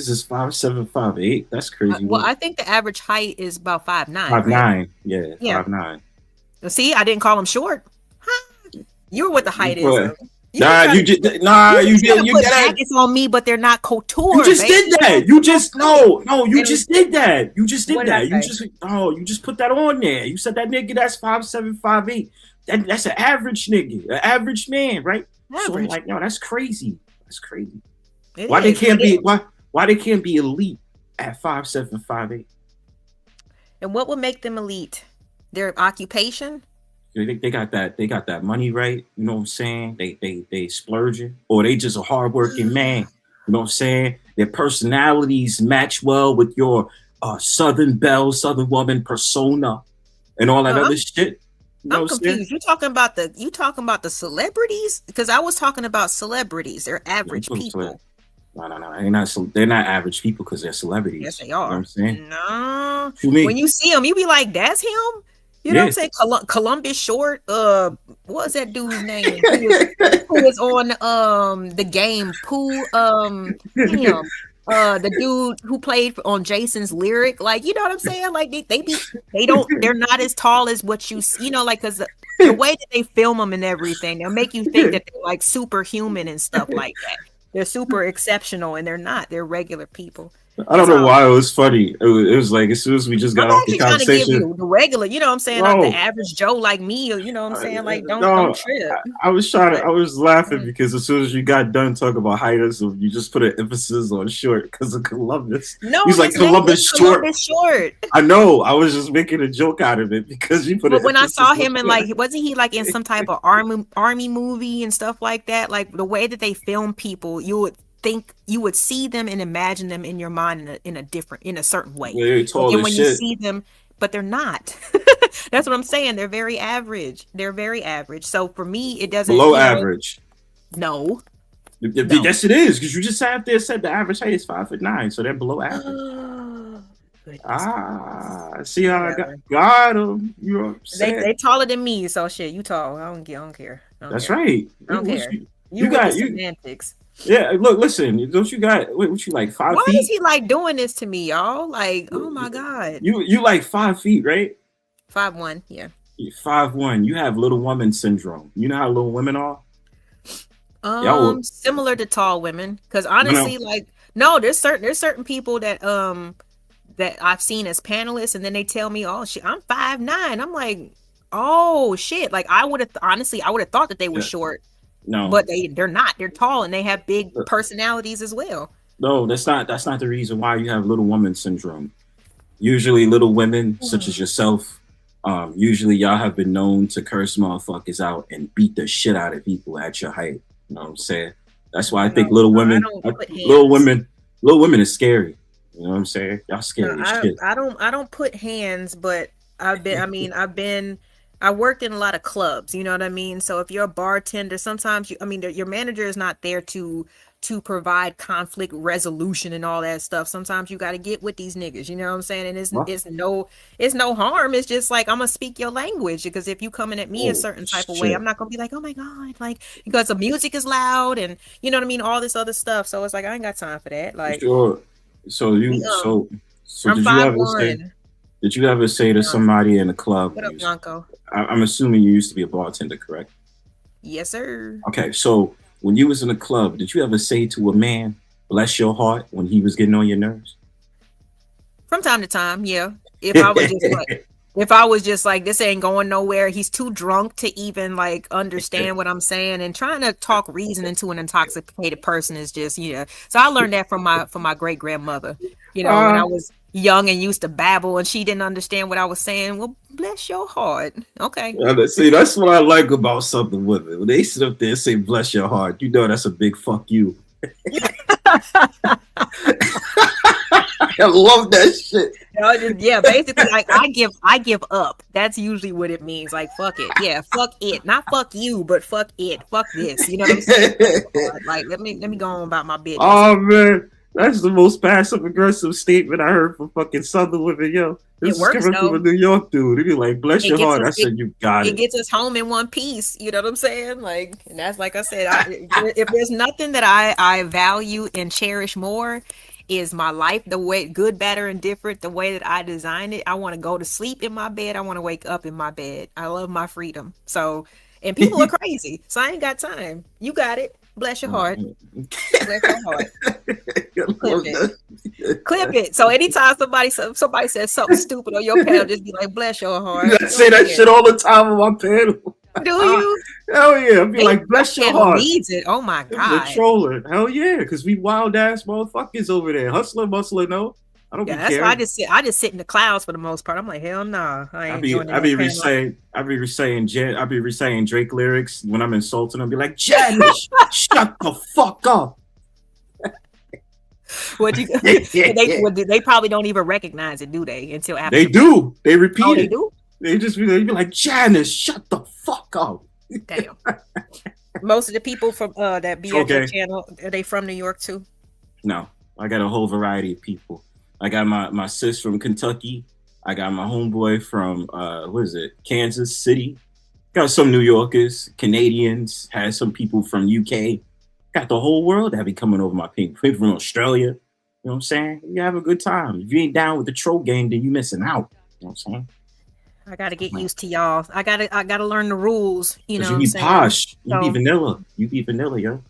is 5'7", 5'8". That's crazy. Well, I think the average height is about 5'9". 5'9". Right? Yeah. 5'9". See, I didn't call him short. Huh? You were with the height is. You did jackets on me, but they're not couture. You just did that. You just did that. You just did that. You just put that on there. You said that nigga that's 5'7", 5'8". That's an average nigga, an average man, right? Average. So I'm like, no, that's crazy. That's crazy. Why they can't be elite at 5'7", 5'8"? And what would make them elite? Their occupation? They got that money, right? You know what I'm saying? They splurging, or they just a hardworking man. You know what I'm saying? Their personalities match well with your Southern belle, Southern woman persona, and all that other shit. You know I'm confused. You talking about the celebrities? Because I was talking about celebrities. They're average people. No. They're not average people because they're celebrities. Yes, they You know what are. I'm saying? No. To me. When you see him, you be like, that's him? You know what I'm saying? Columbus Short. What was that dude's name? Who was on the game Pooh? Damn. The dude who played on Jason's Lyric, like, you know what I'm saying? Like they're not as tall as what you know, like, because the way that they film them and everything, they'll make you think that they're like superhuman and stuff like that. They're super exceptional, and they're not. They're regular people. I don't know why it was funny. It was like as soon as we just got off the conversation, trying to give you the regular, you know what I'm saying, not the average Joe like me, or, you know what I'm saying, like don't trip. I was laughing because as soon as you got done talking about height, so you just put an emphasis on short because of Columbus. No, he's like Columbus Short. I know. I was just making a joke out of it because you put. But when I saw him in, like, wasn't he like in some type of army movie and stuff like that? Like the way that they film people, you would see them and imagine them in your mind in a certain way. And when you see them, but they're not. That's what I'm saying. They're very average. So for me, it doesn't below average. No. Yes, it is, because you just sat there and said the average height is 5'9", so they're below average. See how I got them. You know what I'm saying? They taller than me, so shit. You tall. I don't care. That's right. I don't care. You got semantics. Yeah, look, listen. Don't you got what you like 5 feet? Why is he like doing this to me, y'all? Like, oh my god. You like 5 feet, right? 5'1", yeah. 5'1". You have little woman syndrome. You know how little women are? Similar to tall women. Because honestly, there's certain people that that I've seen as panelists, and then they tell me, oh shit, I'm 5'9". I'm like, oh shit. Like I would have thought that they were short. No, but they're not. They're tall and they have big personalities as well. No, that's not the reason why you have little woman syndrome. Usually, little women such as yourself, usually y'all have been known to curse motherfuckers out and beat the shit out of people at your height. You know what I'm saying? That's why I think little women is scary. You know what I'm saying? Y'all scary as shit. I don't put hands, but I worked in a lot of clubs, you know what I mean? So if you're a bartender, sometimes your manager is not there to provide conflict resolution and all that stuff. Sometimes you got to get with these niggas, you know what I'm saying? And it's no harm. It's just like, I'm gonna speak your language, because if you coming at me a certain type of way, I'm not gonna be like, oh my god, like, because the music is loud and you know what I mean, all this other stuff. So it's like, I ain't got time for that. Like, sure. So did you ever say to somebody in a club? What up, Blanco? I'm assuming you used to be a bartender, correct? Yes, sir. Okay, so when you was in a club, did you ever say to a man, bless your heart, when he was getting on your nerves? From time to time, yeah. If I was just like, this ain't going nowhere, he's too drunk to even like understand what I'm saying, and trying to talk reason into an intoxicated person is just, yeah. So I learned that from my great grandmother. You know, when I was young and used to babble and she didn't understand what I was saying. Well, bless your heart. Okay. See, that's what I like about Southern women. When they sit up there and say bless your heart, you know that's a big fuck you. I love that shit. Yeah, basically, like, I give up. That's usually what it means. Like, fuck it. Yeah, fuck it. Not fuck you, but fuck it. Fuck this. You know what I'm saying? Like, let me go on about my business. Oh man, that's the most passive aggressive statement I heard from fucking Southern women. Yo, this is coming from a New York dude. He be like, bless your heart. I said, you got it. It gets us home in one piece. You know what I'm saying? Like, and that's, like I said, if there's nothing that I value and cherish more, is my life, the way, good, bad, or indifferent, the way that I designed it. I want to go to sleep in my bed. I want to wake up in my bed. I love my freedom. So, and people are crazy, so I ain't got time. You got it. Bless your heart. Bless your heart. Clip it. So anytime somebody says something stupid on your panel, just be like, bless your heart. I say that shit all the time on my panel. Do you? Hell yeah. I'll be like, bless your heart. Needs it. Oh my god. The trolling. Hell yeah, because we wild ass motherfuckers over there. Hustler, muscler, no. I don't care. That's why I just sit in the clouds for the most part. I'm like, hell nah. I be reciting Drake lyrics when I'm insulting them. Be like, Janice, shut the fuck up. They probably don't even recognize it, do they? Until after they do. They repeat it. They do. They just be like, Janice, shut the fuck up. Damn. Most of the people from that be at your channel, are they from New York too? No, I got a whole variety of people. I got my sis from Kentucky. I got my homeboy from what is it, Kansas City. Got some New Yorkers, Canadians. Had some people from UK. Got the whole world that be coming over my people. People from Australia. You know what I'm saying? You have a good time. If you ain't down with the troll game, then you missing out. You know what I'm saying? I gotta get used to y'all. I gotta learn the rules. You know Cause what you I'm be saying? posh. You be So, vanilla. You be vanilla, yo.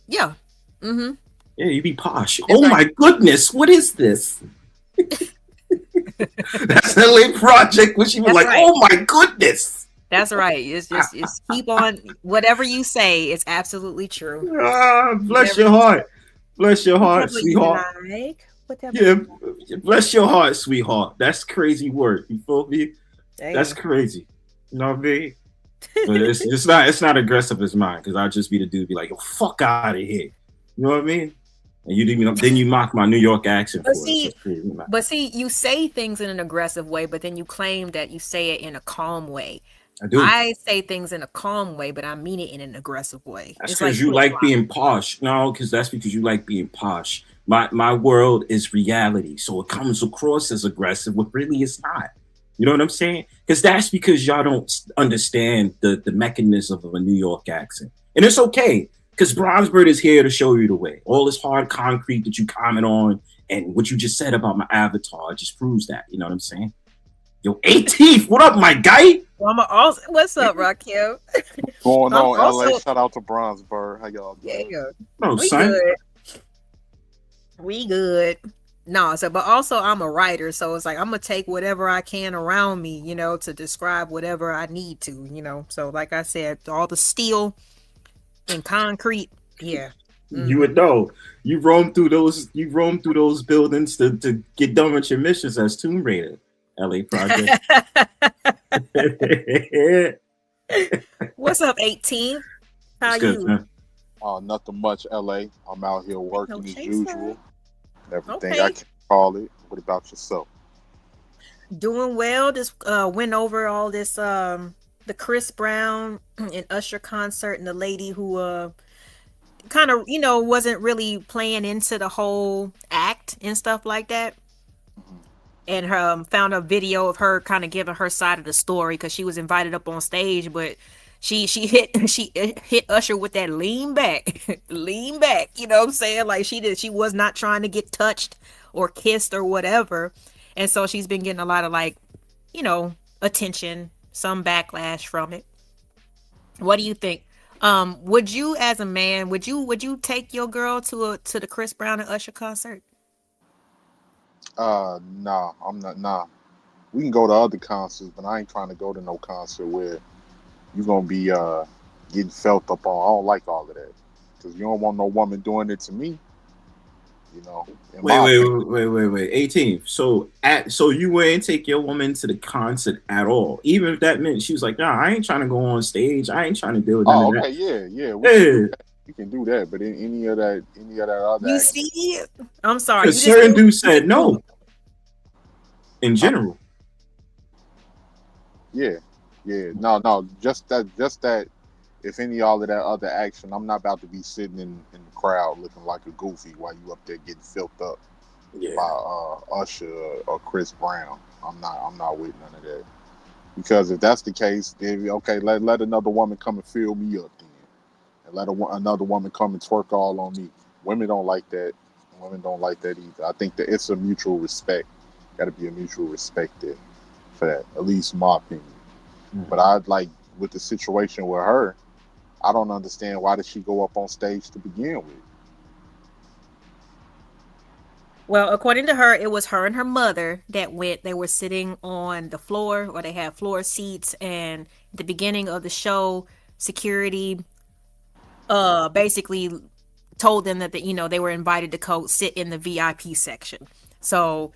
yeah. Mm-hmm. Yeah, you be posh. That's Oh right. my goodness, what is this? That's LA Project when she was That's like, right. oh my goodness. That's right. It's keep on whatever you say. It's absolutely true. Bless Whatever your you say. heart. Bless your heart, Whatever you sweetheart. like. Whatever Yeah, you bless your heart, sweetheart. That's crazy word. You feel me? That's Damn. crazy. You know what I mean? But it's not aggressive as mine because I'll just be the dude be like, yo, fuck out of here. You know what I mean? And then you mock my New York accent But for it. So see, it's crazy. you say things in an aggressive way, but then you claim that you say it in a calm way. I do. I say things in a calm way, but I mean it in an aggressive way. That's It's like because you flip like flop. being posh. No, because that's because you like being posh. My world is reality, so it comes across as aggressive, but really it's not. You know what I'm saying? Because that's because y'all don't understand the mechanism of a New York accent, and it's okay. Because Bronzebird is here to show you the way. All this hard concrete that you comment on, and what you just said about my avatar just proves that. You know what I'm saying? Yo, 18th, what up, my guy? Well, what's up, Raquel? Going I'm on, also LA. Shout out to Bronzebird. How y'all doing? yeah. Oh, We son. good. We good. No, so but also I'm a writer, so it's like I'm gonna take whatever I can around me, to describe whatever I need to. So like I said, all the steel and concrete, yeah. You would know. You roam through those. You roam through those buildings to get done with your missions as Tomb Raider, LA Project. What's up, 18? How It's good, you? man. Nothing much, LA. I'm out here working as chaser. usual. Everything Okay. I can call it. What about yourself? Doing well. Just went over all this the Chris Brown and Usher concert, and the lady who kind of wasn't really playing into the whole act and stuff like that, and found a video of her kind of giving her side of the story because she was invited up on stage, but she hit Usher with that lean back lean back, you know what I'm saying, like she was not trying to get touched or kissed or whatever, and so she's been getting a lot of attention, some backlash from it. What do you think? Would you, as a man, would you take your girl to the Chris Brown and Usher concert? Nah, I'm not. Nah, we can go to other concerts, but I ain't trying to go to no concert where you gonna be getting felt up on. I don't like all of that because you don't want no woman doing it to me. You know. Wait. 18. So you wouldn't take your woman to the concert at all, even if that meant she was like, nah, I ain't trying to go on stage. I ain't trying to deal with none of Okay, that. yeah. We can do that, but in any of that other You action, see, I'm sorry. Because certain dudes said no. In general. yeah. No, just that. If any all of that other action, I'm not about to be sitting in the crowd looking like a goofy while you up there getting filled up by Usher or Chris Brown. I'm not with none of that. Because if that's the case, then okay, let another woman come and fill me up then, and let another woman come and twerk all on me. Women don't like that. Women don't like that either. I think that it's a mutual respect. Got to be a mutual respect there for that. At least in my opinion. But I'd like with the situation with her. I don't understand why did she go up on stage to begin with. Well, according to her, it was her and her mother that went. They were sitting on the floor, or they had floor seats, and at the beginning of the show, security basically told them that they were invited to go sit in the VIP section. So,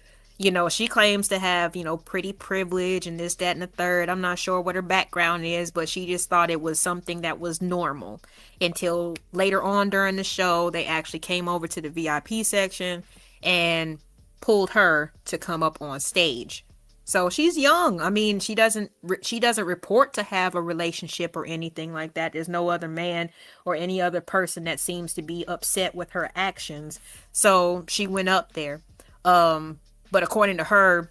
she claims to have, pretty privilege and this, that, and the third. I'm not sure what her background is, but she just thought it was something that was normal until later on during the show, they actually came over to the VIP section and pulled her to come up on stage. So she's young. I mean, she doesn't report to have a relationship or anything like that. There's no other man or any other person that seems to be upset with her actions. So she went up there. But according to her,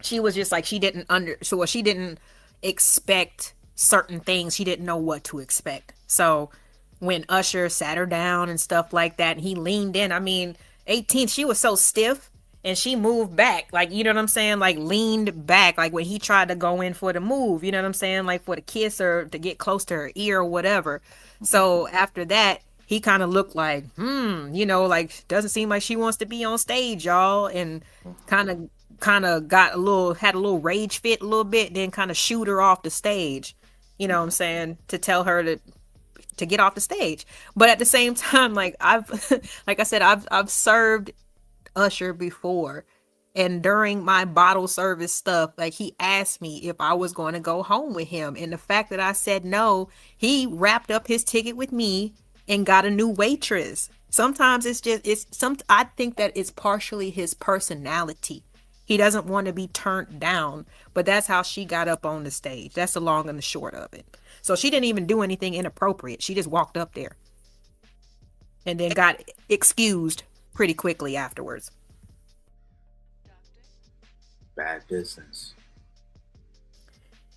she was just like she didn't expect certain things. She didn't know what to expect. So when Usher sat her down and stuff like that, and he leaned in, I mean, 18th, she was so stiff and she moved back, like, you know what I'm saying, like leaned back, like when he tried to go in for the move, you know what I'm saying, like for the kiss or to get close to her ear or whatever. So after that, he kind of looked like, like doesn't seem like she wants to be on stage, y'all, and kind of had a little rage fit a little bit, then kind of shoot her off the stage, you know what I'm saying, to tell her to get off the stage. But at the same time, like I've like I said, I've served Usher before, and during my bottle service stuff, like he asked me if I was going to go home with him, and the fact that I said no, he wrapped up his ticket with me and got a new waitress. Sometimes I think that it's partially his personality. He doesn't want to be turned down, but that's how she got up on the stage. That's the long and the short of it. So she didn't even do anything inappropriate. She just walked up there and then got excused pretty quickly afterwards. Bad business.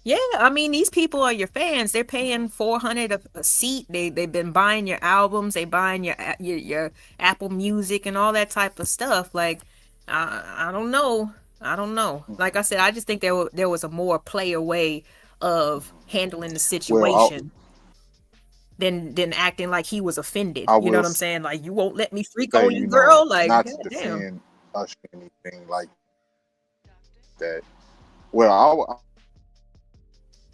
Yeah, I mean, these people are your fans. They're paying $400 a seat. They've been buying your albums. They buying your Apple Music and all that type of stuff. Like, I don't know. I don't know. Like I said, I just think there was a more player way of handling the situation than acting like he was offended. You know what I'm saying? Like, you won't let me freak on you, girl. Like, not to damn. defend Usher or anything like that. Well, I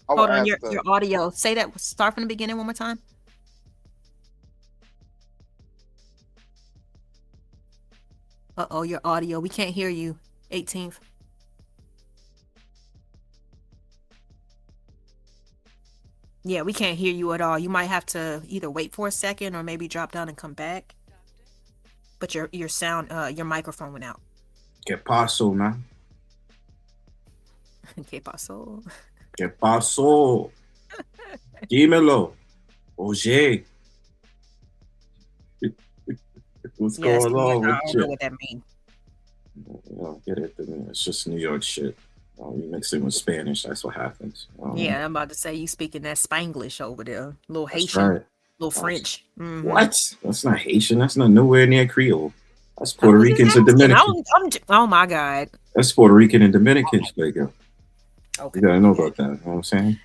Hold on, your audio. Say that. Start from the beginning one more time. Uh-oh, your audio. We can't hear you. 18th. Yeah, we can't hear you at all. You might have to either wait for a second or maybe drop down and come back. But your sound, your microphone went out. ¿Qué pasó, man? ¿Qué pasó? ¿Qué pasó? Dímelo. Oye. What's going on with I don't know what that means. You don't get it. It's just New York shit. You mix it with Spanish, that's what happens. Yeah, I'm about to say you speaking that Spanglish over there. Little Haitian, right. Little French. Mm-hmm. What? That's not Haitian. That's not nowhere near Creole. That's Puerto Ricans and Dominicans. Oh my God. That's Puerto Rican and Dominicans, nigga. Okay. You gotta know about that. You know what I'm saying?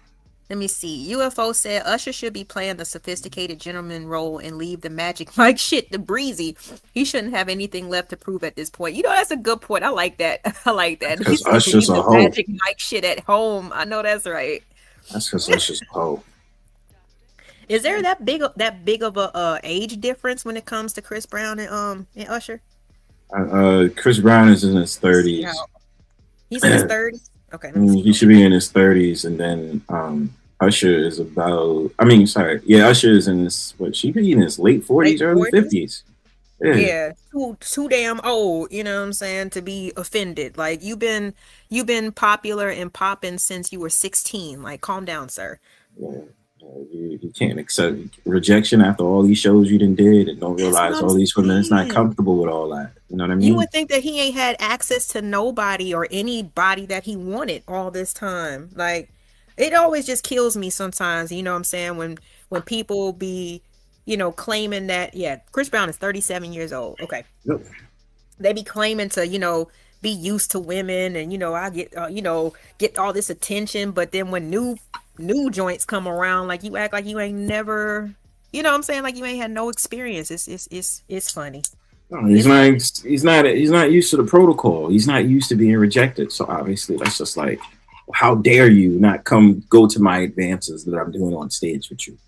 Let me see. UFO said Usher should be playing the sophisticated gentleman role and leave the Magic Mike shit to Breezy. He shouldn't have anything left to prove at this point. You know, that's a good point. I like that. I like that. Because Usher's a hoe. Magic Mike shit at home. I know that's right. That's because Usher's a hoe. Is there that big of a age difference when it comes to Chris Brown and Usher? Chris Brown is in his 30s. He's in his 30s? Okay. He should be in his 30s, and then Usher is Usher is in his, she could be in his late 40s, early 50s. Yeah, too damn old, you know what I'm saying, to be offended. Like, you've been popular and popping since you were 16. Like, calm down, sir. Yeah. You can't accept rejection after all these shows you done did and don't realize all these women is not comfortable with all that. You know what I mean? You would think that he ain't had access to nobody or anybody that he wanted all this time. Like, it always just kills me sometimes, you know what I'm saying, when people be, claiming that, Chris Brown is 37 years old. Okay. Yep. They be claiming to, be used to women and, I get, get all this attention. But then when new joints come around, like, you act like you ain't never, you know what I'm saying? Like, you ain't had no experience. It's funny. No, he's not used to the protocol. He's not used to being rejected. So obviously that's just like, how dare you not go to my advances that I'm doing on stage with you? You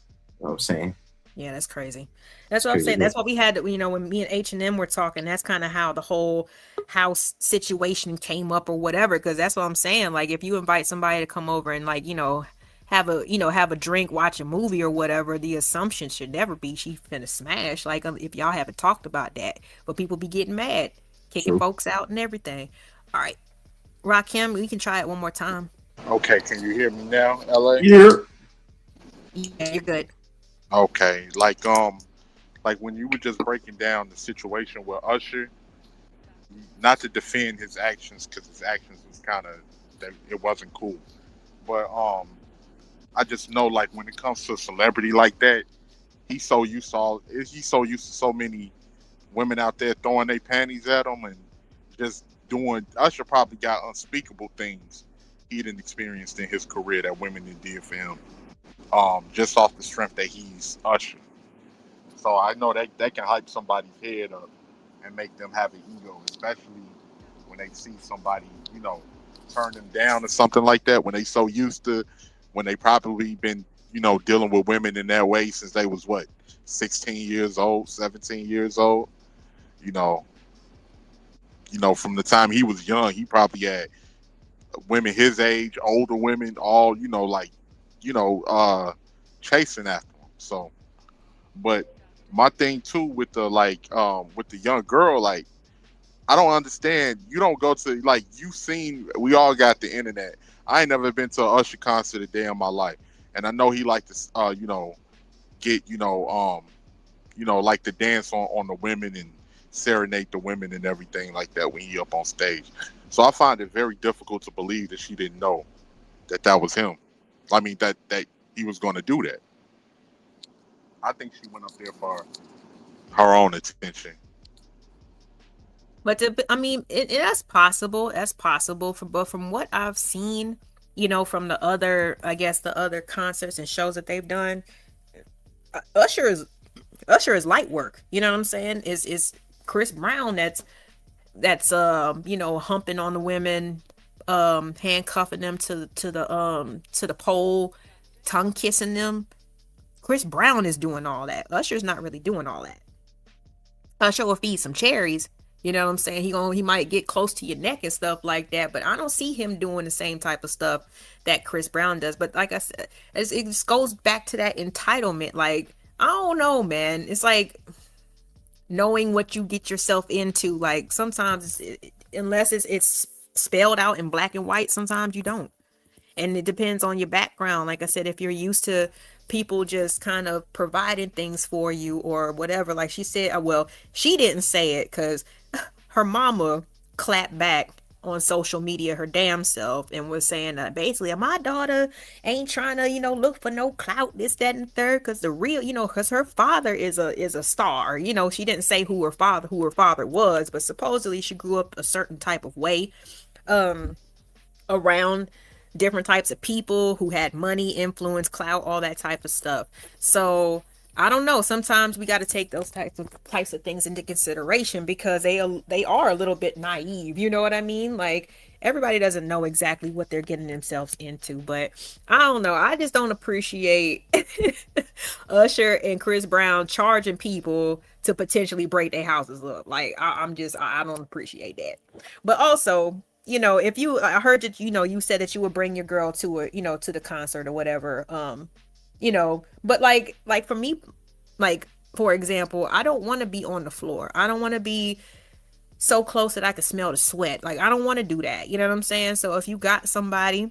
know what I'm saying? Yeah, that's crazy. That's what I'm saying. That's what we had, when me and H&M were talking, that's kind of how the whole house situation came up or whatever. Cause that's what I'm saying. Like, if you invite somebody to come over and, like, have a drink, watch a movie or whatever, the assumption should never be she finna smash. Like, if y'all haven't talked about that, but people be getting mad, kicking folks out and everything. All right. Rakim, we can try it one more time. Okay, can you hear me now, LA? Yeah. Yeah, you're good. Okay, like when you were just breaking down the situation with Usher, not to defend his actions because his actions was kind of it wasn't cool, but I just know like when it comes to a celebrity like that, he's so used to so many women out there throwing their panties at him and just doing. Usher probably got unspeakable things he didn't experience in his career that women did for him. Just off the strength that he's Usher. So I know that can hype somebody's head up and make them have an ego, especially when they see somebody, turn them down or something like that. When they so used to, when they probably been, dealing with women in that way since they was what, 16 years old, 17 years old. You know, from the time he was young, he probably had women his age, older women, all you know, uh, chasing after him. So, but my thing too with the with the young girl, like I don't understand. You don't go to like you seen. We all got the internet. I ain't never been to an Usher concert a day in my life, and I know he like to, get like to dance on the women and serenade the women and everything like that when he up on stage. So I find it very difficult to believe that she didn't know that was him. I mean that he was going to do that. I think she went up there for her own attention. But I mean, that's possible. That's possible. But from what I've seen, from the other, I guess the other concerts and shows that they've done, Usher is light work. You know what I'm saying? Is Chris Brown that's humping on the women, handcuffing them to the pole, tongue kissing them. Chris Brown is doing all that. Usher's not really doing all that. Usher will feed some cherries. You know what I'm saying? He might get close to your neck and stuff like that, but I don't see him doing the same type of stuff that Chris Brown does. But like I said, it just goes back to that entitlement. Like, I don't know, man. It's like knowing what you get yourself into. Like sometimes unless it's spelled out in black and white, sometimes you don't. And it depends on your background. Like I said, if you're used to people just kind of providing things for you or whatever, like she said, well, she didn't say it because her mama clapped back on social media her damn self and was saying that basically my daughter ain't trying to look for no clout, this, that, and third, because the real because her father is a star. She didn't say who her father was, but supposedly she grew up a certain type of way around different types of people who had money, influence, clout, all that type of stuff. So I don't know. Sometimes we got to take those types of things into consideration because they are a little bit naive. You know what I mean? Like everybody doesn't know exactly what they're getting themselves into. But I don't know. I just don't appreciate Usher and Chris Brown charging people to potentially break their houses up. Like I don't appreciate that. But also, if I heard that, you said that you would bring your girl to to the concert or whatever. But like for me, like for example, I don't want to be on the floor. I don't want to be so close that I can smell the sweat. Like I don't want to do that. You know what I'm saying? So if you got somebody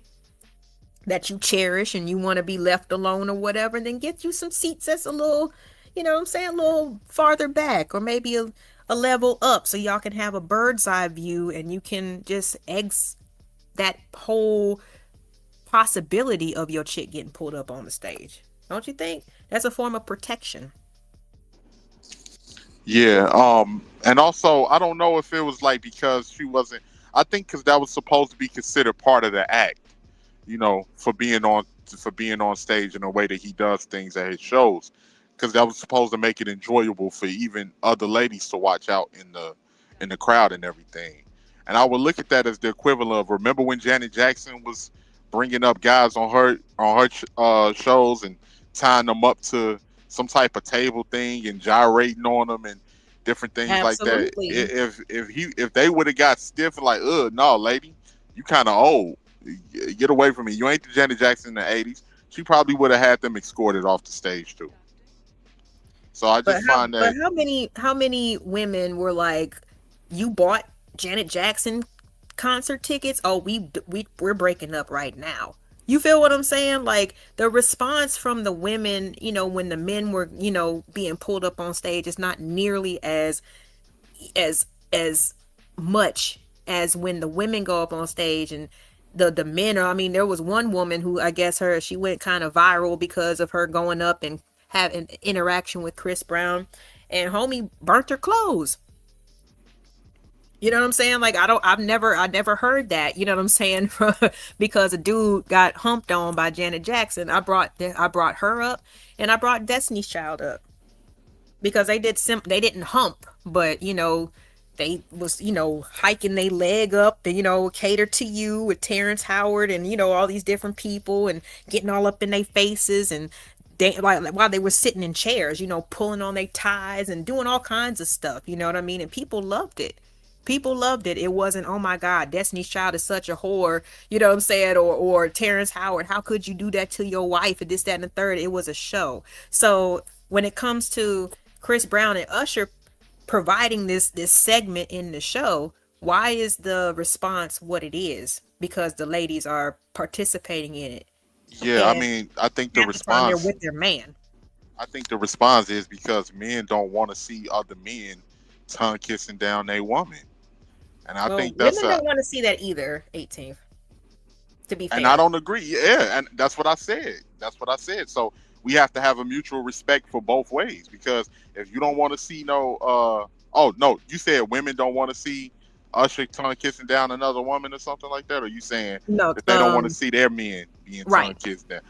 that you cherish and you want to be left alone or whatever, then get you some seats that's a little, what I'm saying, a little farther back or maybe a level up so y'all can have a bird's eye view and you can just that whole possibility of your chick getting pulled up on the stage. Don't you think? That's a form of protection. Yeah. And also, I don't know if it was like because she wasn't. I think because that was supposed to be considered part of the act, for being on stage in the way that he does things at his shows, because that was supposed to make it enjoyable for even other ladies to watch out in the crowd and everything. And I would look at that as the equivalent of remember when Janet Jackson was bringing up guys on her shows and tying them up to some type of table thing and gyrating on them and different things like that. Absolutely. If they would have got stiff and like, no, lady, you kind of old. Get away from me. You ain't the Janet Jackson in the '80s. She probably would have had them escorted off the stage too. So I just find how many women were like, you bought Janet Jackson concert tickets, oh, we're breaking up right now. You feel what I'm saying? Like the response from the women, when the men were, being pulled up on stage is not nearly as as much as when the women go up on stage and the men are. I mean, there was one woman who, I guess she went kind of viral because of her going up and having interaction with Chris Brown, and homie burnt her clothes. You know what I'm saying? Like I never heard that. You know what I'm saying? Because a dude got humped on by Janet Jackson. I brought her up, and I brought Destiny's Child up because they didn't hump, but they was hiking their leg up and cater to you with Terrence Howard and all these different people and getting all up in their faces and they like while they were sitting in chairs, pulling on their ties and doing all kinds of stuff. You know what I mean? And people loved it. People loved it. It wasn't, oh my God, Destiny's Child is such a whore, you know what I'm saying? Or Terrence Howard, how could you do that to your wife and this, that, and the third? It was a show. So when it comes to Chris Brown and Usher providing this segment in the show, why is the response what it is? Because the ladies are participating in it Yeah, I and mean, I think the half the time they're response with their man. I think the response is because men don't want to see other men tongue kissing down their woman. And I Well, think that's women a don't want to see that either, 18th, to be and I fair. don't agree. Yeah, and that's what I said. That's what I said. So we have to have a mutual respect for both ways because if you don't want to see no oh no, you said women don't want to see Usher tongue kissing down another woman or something like that, or you saying No, that they don't want to see their men being tongue right, kissed down?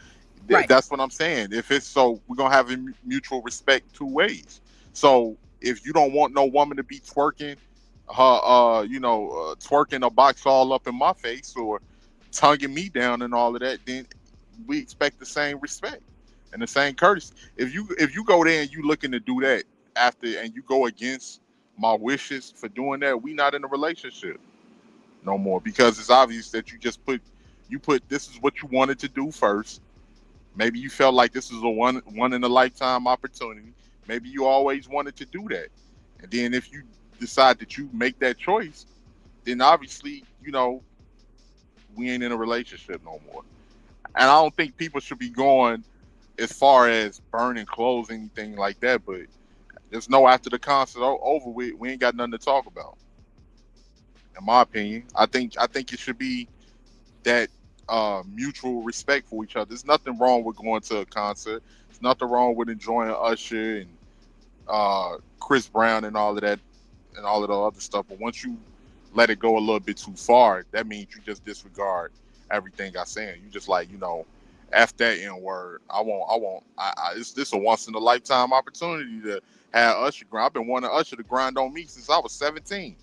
right. That's what I'm saying. If it's so, we're gonna have a mutual respect two ways. So if you don't want no woman to be twerking her, twerking a box all up in my face or tonguing me down and all of that, then we expect the same respect and the same courtesy. If you go there and you looking to do that after and you go against my wishes for doing that, we not in a relationship no more because it's obvious that you put this is what you wanted to do first. Maybe you felt like this is a one in a lifetime opportunity. Maybe you always wanted to do that. And then if you decide that you make that choice, then obviously, we ain't in a relationship no more. And I don't think people should be going as far as burning clothes, anything like that. But there's no after the concert over with, we ain't got nothing to talk about. In my opinion, I think it should be that mutual respect for each other. There's nothing wrong with going to a concert. There's nothing wrong with enjoying Usher and Chris Brown and all of that and all of the other stuff. But once you let it go a little bit too far, that means you just disregard everything I'm saying. You just like, F that N word. It's this a once in a lifetime opportunity to have Usher grind. I've been wanting Usher to grind on me since I was 17.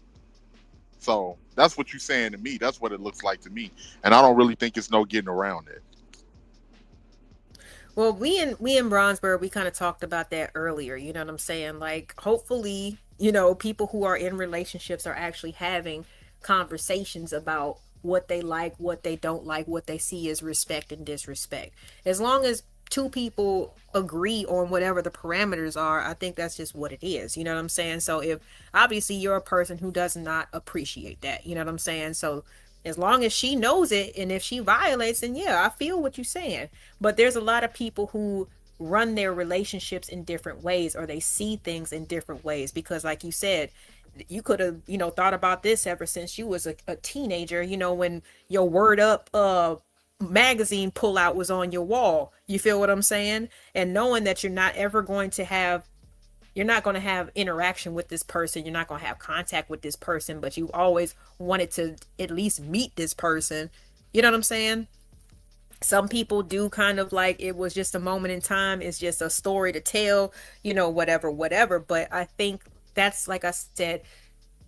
So that's what you're saying to me. That's what it looks like to me. And I don't really think it's no getting around it. Well, we in Bronzeboro, we kind of talked about that earlier. You know what I'm saying? Like, hopefully, people who are in relationships are actually having conversations about what they like, what they don't like, what they see as respect and disrespect. As long as two people agree on whatever the parameters are, I think that's just what it is. You know what I'm saying? So if obviously you're a person who does not appreciate that, you know what I'm saying? So as long as she knows it and if she violates, then yeah, I feel what you're saying. But there's a lot of people who run their relationships in different ways or they see things in different ways because like you said, you could have, thought about this ever since you was a teenager, when your Word Up magazine pullout was on your wall. You feel what I'm saying? And knowing that you're not going to have interaction with this person, you're not going to have contact with this person, but you always wanted to at least meet this person. You know what I'm saying? Some people do kind of like it was just a moment in time, it's just a story to tell, whatever. But I think that's, like I said,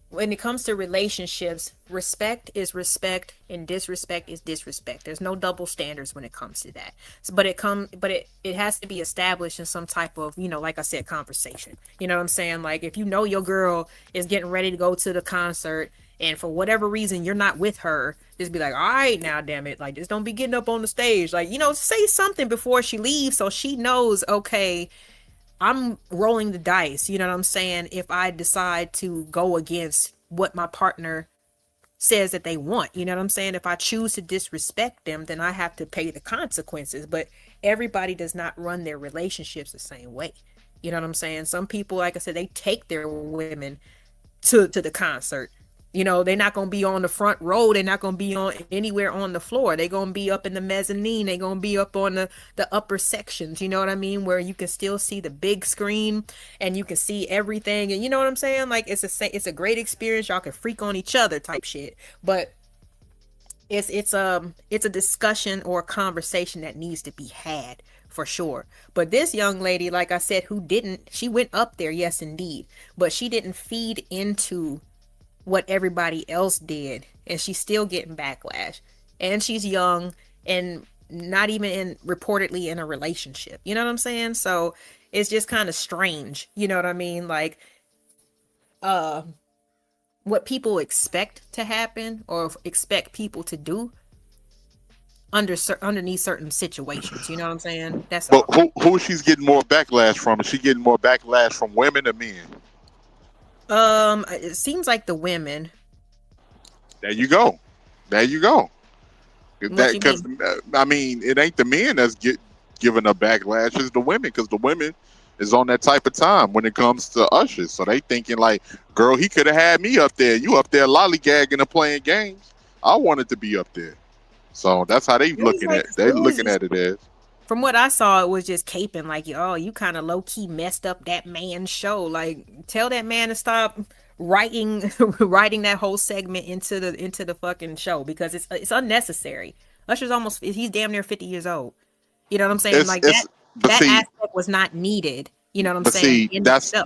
when it comes to relationships, respect is respect and disrespect is disrespect. There's no double standards when it comes to that. So, but it has to be established in some type of, like I said, conversation. You know what I'm saying? Like if your girl is getting ready to go to the concert and for whatever reason you're not with her, just be like, all right now, damn it, like just don't be getting up on the stage. Like, say something before she leaves so she knows, okay, I'm rolling the dice, you know what I'm saying? If I decide to go against what my partner says that they want. You know what I'm saying? If I choose to disrespect them, then I have to pay the consequences. But everybody does not run their relationships the same way. You know what I'm saying? Some people, like I said, they take their women to the concert. You know, they're not gonna be on the front row. They're not gonna be on anywhere on the floor. They're gonna be up in the mezzanine. They're gonna be up on the upper sections. You know what I mean? Where you can still see the big screen and you can see everything. And you know what I'm saying? Like it's a great experience. Y'all can freak on each other type shit. But it's a discussion or a conversation that needs to be had for sure. But this young lady, like I said, she went up there, yes indeed, but she didn't feed into what everybody else did, and she's still getting backlash, and she's young and not even reportedly in a relationship. You know what I'm saying? So it's just kind of strange. You know what I mean? Like uh what people expect to happen or expect people to do underneath certain situations. You know what I'm saying? That's But all. who she's getting more backlash from? Is she getting more backlash from women or men? It seems like the women. There you go. There you go. What That you because mean? I mean, it ain't the men that's giving a backlash. It's the women because the women is on that type of time when it comes to Usher. So they thinking like, girl, he could have had me up there. You up there lollygagging and playing games. I wanted to be up there. So that's how they It was looking like at. They it was looking just at it as. from what I saw, it was just caping like, oh, you kind of low key messed up that man's show. Like, tell that man to stop writing writing that whole segment into the fucking show because it's unnecessary. Usher's he's damn near 50 years old. You know what I'm saying? Like It's but that see aspect was not needed. You know what I'm but saying? see In the that's show.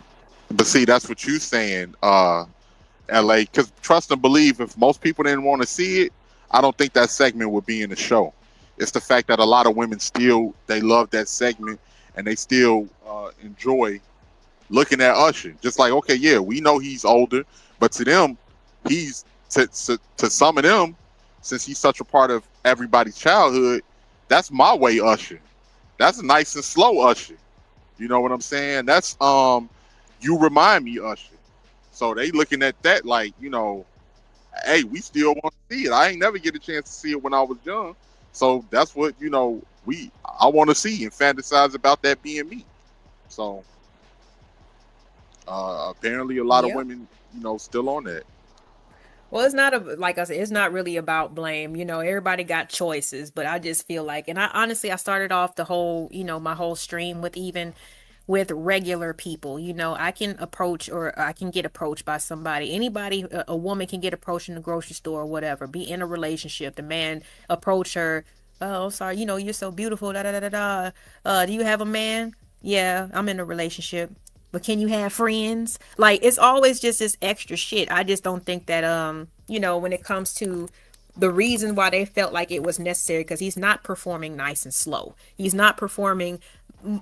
but see that's what you saying. LA, because trust and believe, if most people didn't want to see it, I don't think that segment would be in the show. It's the fact that a lot of women still they love that segment and they still enjoy looking at Usher. Just like, okay, yeah, we know he's older, but to them, he's to some of them, since he's such a part of everybody's childhood, that's my way Usher. That's nice and slow Usher. You know what I'm saying? That's you remind me Usher. So they looking at that like, hey, we still want to see it. I ain't never get a chance to see it when I was young. So that's what, I want to see and fantasize about that being me. So apparently a lot of Yep. women, still on that. Well, it's not like I said, it's not really about blame. You know, everybody got choices, but I just feel like, and I honestly, I started off the whole, my whole stream with even with regular people. You know, I can approach or I can get approached by somebody. Anybody, a woman can get approached in the grocery store or whatever, be in a relationship. The man approach her. Oh, sorry, you're so beautiful. Da da da da da. Do you have a man? Yeah, I'm in a relationship. But can you have friends? Like it's always just this extra shit. I just don't think that when it comes to the reason why they felt like it was necessary because he's not performing nice and slow. He's not performing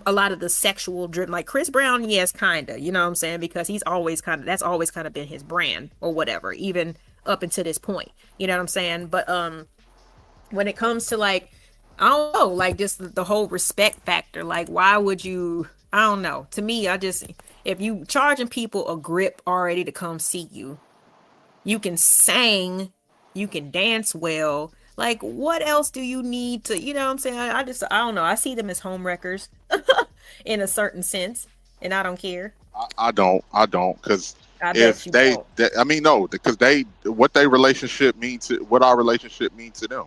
a lot of the sexual driven like Chris Brown, yes, kinda. You know what I'm saying? Because he's always that's always kind of been his brand or whatever, even up until this point. You know what I'm saying? But when it comes to like I don't know, like just the whole respect factor, like why would you I don't know. To me, if you charging people a grip already to come see you, you can sing, you can dance well. Like what else do you need to, you know what I'm saying? I don't know. I see them as home wreckers in a certain sense, and I don't care. I don't, because I bet if you they, don't. I mean, no, because what their relationship mean to, what our relationship means to them,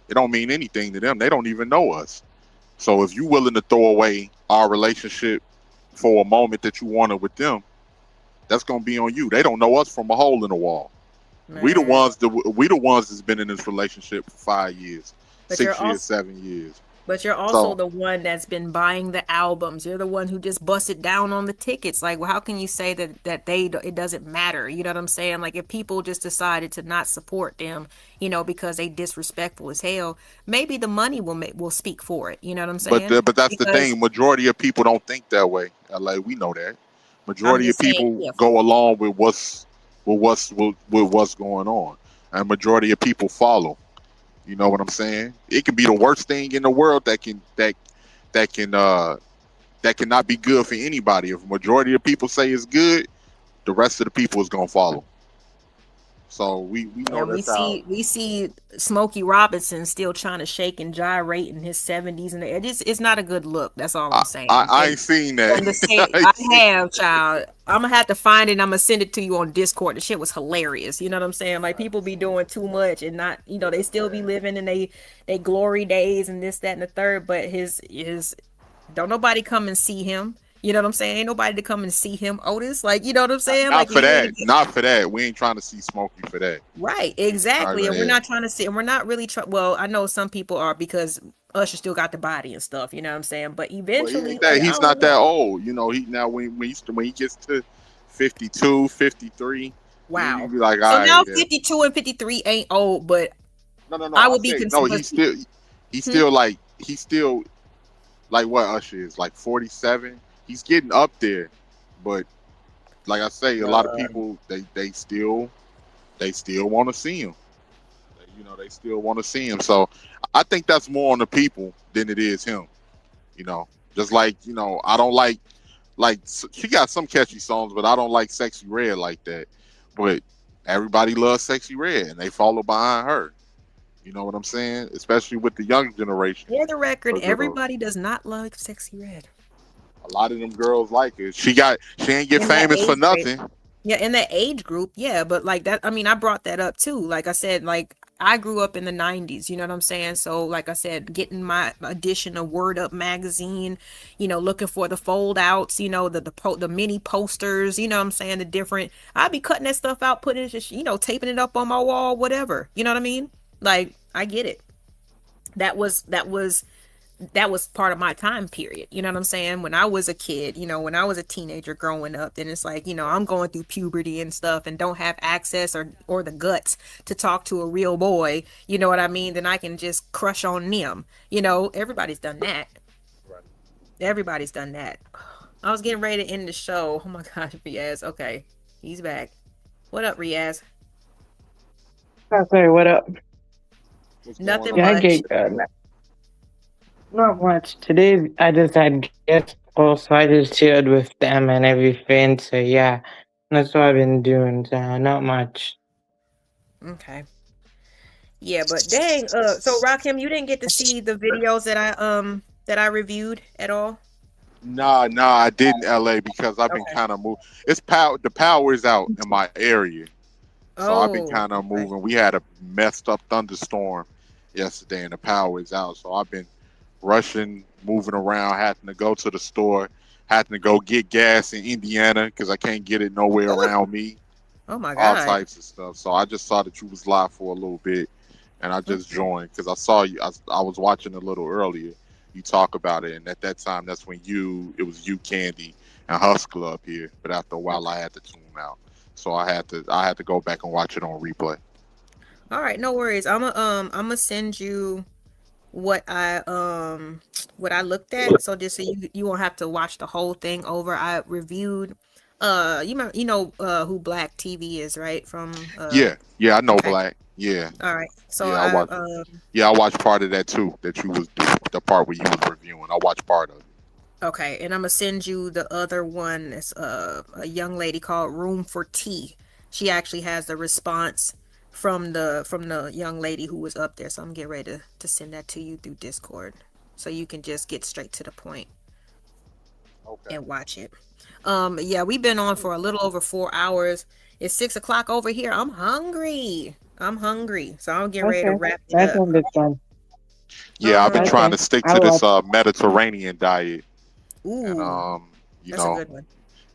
it don't mean anything to them. They don't even know us. So if you willing to throw away our relationship for a moment that you wanted with them, that's gonna be on you. They don't know us from a hole in the wall. We the Man. ones that's been in this relationship for 5 years, But you're 6 years, also 7 years. But you're also So, the one that's been buying the albums. You're the one who just busted down on the tickets. Like, well, how can you say that it doesn't matter? You know what I'm saying? Like, if people just decided to not support them, because they disrespectful as hell, maybe the money will speak for it. You know what I'm saying? but that's the Because thing. Majority of people don't think that way. Like we know that. I'm Majority of just saying, people if go along with what's going on, and majority of people follow. You know what I'm saying? It can be the worst thing in the world that can that cannot be good for anybody. If majority of people say it's good, the rest of the people is gonna follow. So we know And we that's how. see Smokey Robinson still trying to shake and gyrate in his 70s, and it's not a good look. That's all I'm saying. I ain't seen that. From the set, I I ain't seen. have, child. I'm gonna have to find it and I'm gonna send it to you on Discord. The shit was hilarious. You know what I'm saying? Like people be doing too much and not, they still be living in they glory days and this, that, and the third, but his don't nobody come and see him. You know what I'm saying? Ain't nobody to come and see him, Otis. Like, you know what I'm saying? Not Like for if you that. ain't Not for that. We ain't trying to see Smokey for that. right, All right, exactly. go And we're ahead. not trying to see, and we're not really trying. Well, I know some people are because Usher still got the body and stuff. You know what I'm saying? But But he eventually, ain't that. like, I He's don't not that know. old. You know. He now when he gets to 52, 53, you Wow. be like, So all right, now yeah. 52 and 53 ain't old, but No. I I would be say no. concerned. Hmm? He's still like what Usher is like 47. He's getting up there, but like I say, a lot of people they still want to see him. They still want to see him. So I think that's more on the people than it is him. You know, just like I don't like she got some catchy songs, but I don't like Sexy Red like that. But everybody loves Sexy Red, and they follow behind her. You know what I'm saying? Especially with the young generation. For the record, Because everybody does not love Sexy Red. a lot of them girls like it. She ain't get In that famous for age grade. nothing. Yeah, in that age group, yeah, but like that, I mean, I brought that up too. Like I said, like I grew up in the 90s, you know what I'm saying? So, like I said, getting my edition of Word Up magazine, looking for the fold outs, the mini posters, you know what I'm saying? The different, I'd be cutting that stuff out, putting it, just, taping it up on my wall, whatever. You know what I mean? Like, I get it. That was part of my time period. You know what I'm saying? When I was a kid, when I was a teenager growing up, then it's like, I'm going through puberty and stuff and don't have access or the guts to talk to a real boy, you know what I mean? Then I can just crush on them. Everybody's done that. Everybody's done that. I was getting ready to end the show. Oh my gosh, Riaz. Okay. He's back. What up, Riaz? Okay, what up? What's going Nothing Yeah, I on? much. get not much. Today I just had guest calls, so I just chilled with them and everything. So yeah, that's what I've been doing. So not much. Okay. Yeah, but dang, so Rakim, you didn't get to see the videos that I reviewed at all? Nah, I did in LA because I've been Okay. kind of moving. The power is out in my area. So I've been Oh, kind of okay. moving. We had a messed up thunderstorm yesterday, and the power is out. So I've been rushing, moving around, having to go to the store, having to go get gas in Indiana because I can't get it nowhere around me. Oh my All God. types of stuff. So I just saw that you was live for a little bit, and I just Okay. joined because I saw you. I was watching a little earlier. You talk about it, and at that time, that's when it was you, Candy, and Hustler up here. But after a while, Okay. I had to tune out. So I had to go back and watch it on replay. All right, no worries. I'm gonna send you what I looked at, so just so you won't have to watch the whole thing over. I reviewed who Black TV is, right? From Yeah, I know okay. Black. Yeah, All right. So yeah, I I watched. Yeah, I watched part of that too. That you was the part where you was reviewing. I watched part of it. okay, and I'm gonna send you the other one. It's a young lady called Room for Tea. She actually has the response from the young lady who was up there. So I'm getting ready to send that to you through Discord, so you can just get straight to the point Okay. and watch it. Yeah, we've been on for a little over 4 hours. It's 6 o'clock over here. I'm hungry. So I'm getting ready to Okay, wrap it that's up. understand. Yeah, I've been trying Okay, to stick I to this will. Mediterranean diet, and Ooh, you that's a know, good one.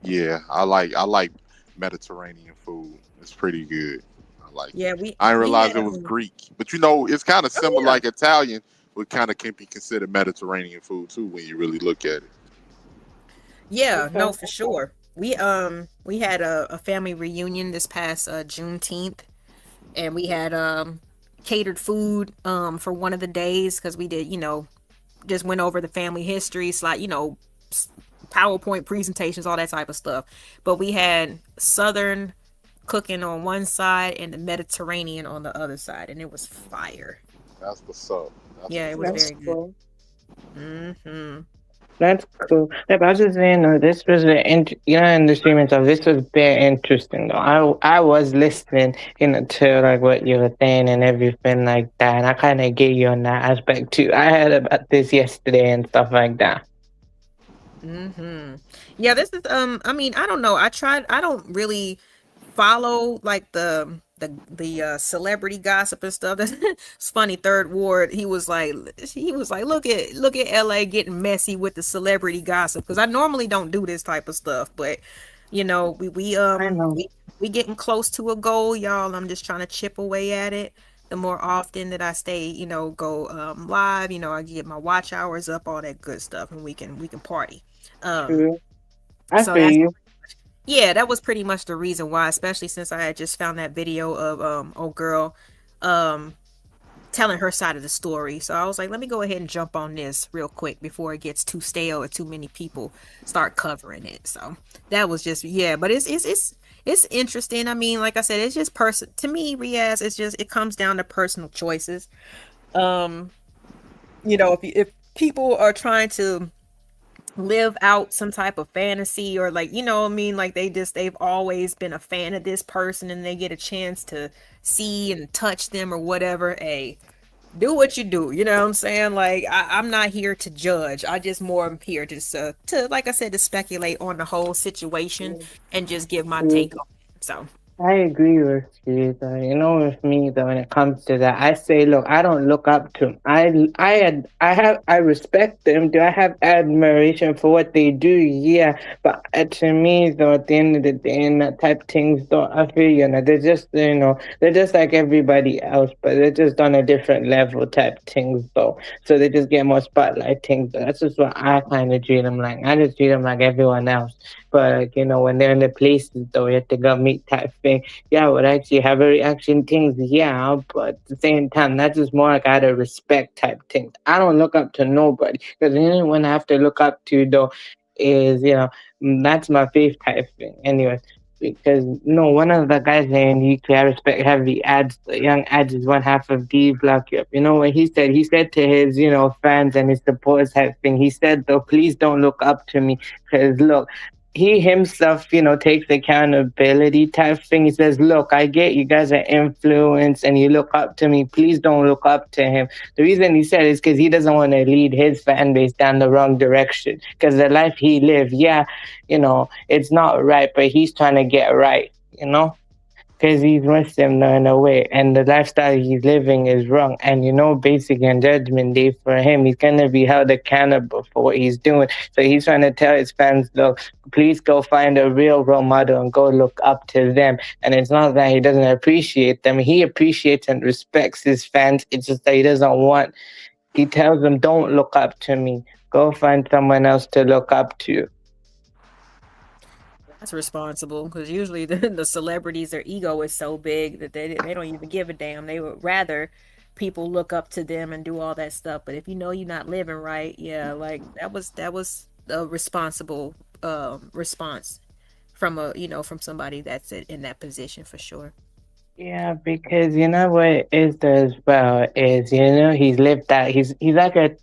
yeah, I like Mediterranean food. It's pretty good. I like it. Yeah, we I didn't we realize had it was Greek, but it's kind of oh similar. yeah. Like Italian, but kind of can be considered Mediterranean food too when you really look at it. Yeah, Okay. no, for sure. We had a family reunion this past Juneteenth, and we had catered food for one of the days because we did, just went over the family history, slide, PowerPoint presentations, all that type of stuff. But we had Southern cooking on one side and the Mediterranean on the other side, and it was fire. That's what's up. That's Yeah, it what's was up. That's very good. cool. Hmm. That's cool. Yeah, but I was just saying, this was in the streaming stuff. This was very interesting. Though. I was listening, to like what you were saying and everything like that, and I kind of get you on that aspect too. I heard about this yesterday and stuff like that. Yeah, this is I mean, I don't know. I don't really follow like the celebrity gossip and stuff. It's funny, Third Ward, he was like, look at LA getting messy with the celebrity gossip because I normally don't do this type of stuff, but I know. we getting close to a goal, y'all. I'm just trying to chip away at it. The more often that I stay, go live, I get my watch hours up, all that good stuff, and we can party. Um, True. I so feel that's you. yeah, that was pretty much the reason why, especially since I had just found that video of old girl um telling her side of the story. So I was like, let me go ahead and jump on this real quick before it gets too stale or too many people start covering it. So that was just yeah, but it's interesting. I mean, like I said, it's just person to me, Riaz, it comes down to personal choices. Um, if people are trying to live out some type of fantasy or like what I mean, like they've always been a fan of this person and they get a chance to see and touch them or whatever, hey, do what you do, you know what I'm saying? Like I'm not here to judge. I just more am here to like I said, to speculate on the whole situation and just give my True. take on it. So I agree with you, though. With me, though, when it comes to that, I say, look, I don't look up to 'em. I respect them. Do I have admiration for what they do? Yeah, but to me, though, at the end of the day, and that type of things, though, I feel they're just like everybody else, but they're just on a different level type things, though. So they just get more spotlight things. That's just what I kind of treat them like. I just treat them like everyone else. But like, when they're in the places though, you have to go meet type thing. Yeah, I would actually have a reaction things. Yeah, but at the same time, that's just more like out of respect type things. I don't look up to nobody because the only one I have to look up to though is that's my faith type thing. Anyway. Because no, one of the guys in UK I respect heavy ads. The young ads is one half of D Block Up. You know what he said to his fans and his supporters type thing. He said though, please don't look up to me because look, he himself, takes accountability type thing. He says, look, I get you guys are influenced and you look up to me. Please don't look up to him. The reason he said is because he doesn't want to lead his fan base down the wrong direction. Because the life he lived, yeah, it's not right, but he's trying to get right, because he's Muslim now in a way, and the lifestyle he's living is wrong. And basically, on Judgment Day for him, he's gonna be held accountable for what he's doing. So he's trying to tell his fans, look, please go find a real role model and go look up to them. And it's not that he doesn't appreciate them; he appreciates and respects his fans. It's just that he doesn't want. He tells them, "Don't look up to me. Go find someone else to look up to." that's responsible because usually the celebrities, their ego is so big that they don't even give a damn. They would rather people look up to them and do all that stuff. But if you know you're not living right, yeah, like that was a responsible response from from somebody that's in that position for sure. Yeah, because you know what it is though as well is he's lived that he's like a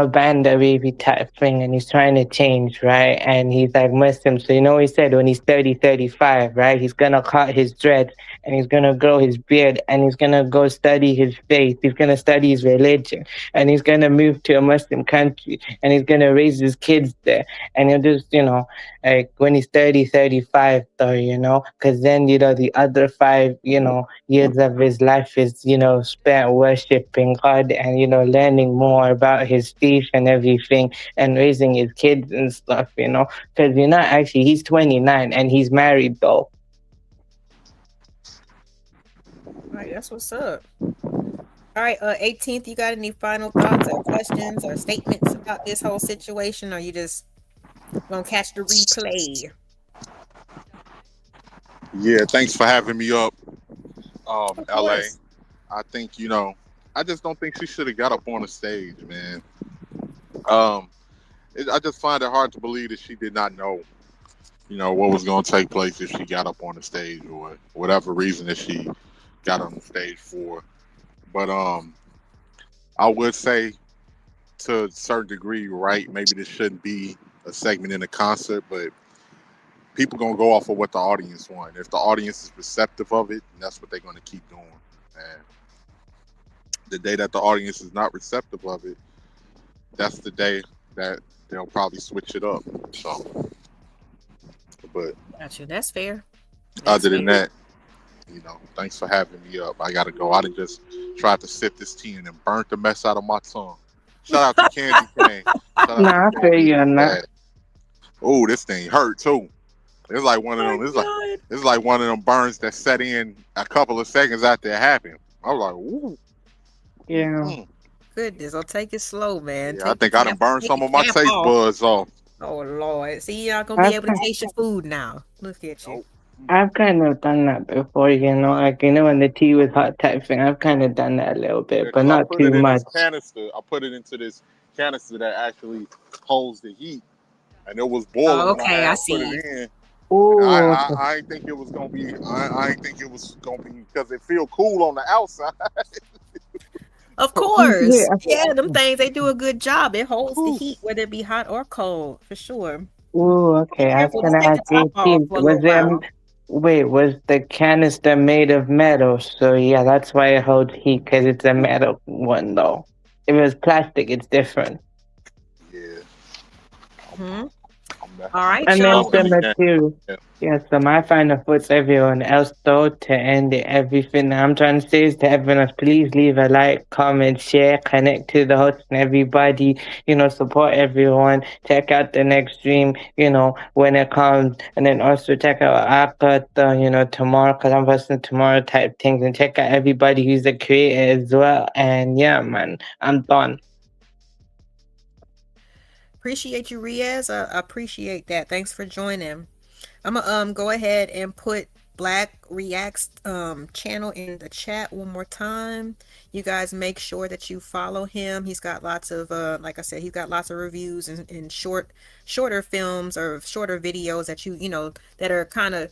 banda baby type thing and he's trying to change, right? And he's like Muslim, so he said when he's 35, right, he's gonna cut his dreads and he's gonna grow his beard and he's gonna go study his faith, he's gonna study his religion and he's gonna move to a Muslim country and he's gonna raise his kids there and he'll just like when he's 35 though, because then the other 5 years of his life is spent worshiping God and learning more about his faith and everything and raising his kids and stuff, because actually he's 29 and he's married though. Right, that's what's up. All right, 18th, you got any final thoughts or questions or statements about this whole situation, or you just gonna catch the replay? Yeah, thanks for having me up, Of LA. course. I think I just don't think she should have got up on the stage, man. Um, I just find it hard to believe that she did not know, what was going to take place if she got up on the stage or whatever reason that she got on the stage for. But I would say to a certain degree, right? Maybe this shouldn't be a segment in a concert, but people gonna go off of what the audience want. If the audience is receptive of it, that's what they're gonna keep doing. And the day that the audience is not receptive of it, that's the day that they'll probably switch it up. So, but Gotcha. That's fair. other than that, thanks for having me up. I gotta go. I done just tried to sip this tea and then burnt the mess out of my tongue. Shout out to Candy Cane. Nah, I feel you on that. Oh, this thing hurt too. It's like one of them. It's like one of them burns that set in a couple of seconds after it happened. I was like, ooh. Yeah. Goodness, I'll take it slow, man. Yeah, I think I done burned some of my taste buds off. Oh Lord. See, y'all gonna be able to taste your food now. Look at you. I've kind of done that before, like when the tea was hot type thing. I've kind of done that a little bit, but not too much. I put it into this canister that actually holds the heat, and it was boiling. Oh, okay, I see. Put it in. Ooh, I didn't think it was gonna be. I didn't think it was gonna be because it feel cool on the outside. Of course. Yeah, them things, they do a good job. It holds the heat, whether it be hot or cold, for sure. Ooh, okay. I was gonna ask you, was the canister made of metal? So yeah, that's why it holds heat, because it's a metal one though. If it was plastic, it's different. Hmm. All right, and then y'all. the material. Yeah, so my final thoughts, everyone else, though, to end it, everything I'm trying to say is to everyone else, please leave a like, comment, share, connect to the host and everybody, support everyone. Check out the next stream, when it comes. And then also check out Aka, tomorrow, because I'm posting tomorrow type things. And check out everybody who's a creator as well. And yeah, man, I'm done. Appreciate you, Riaz. I appreciate that. Thanks for joining. I'm gonna go ahead and put Black React's channel in the chat one more time. You guys make sure that you follow him. He's got lots of like I said, he's got lots of reviews and shorter films or shorter videos that that are kind of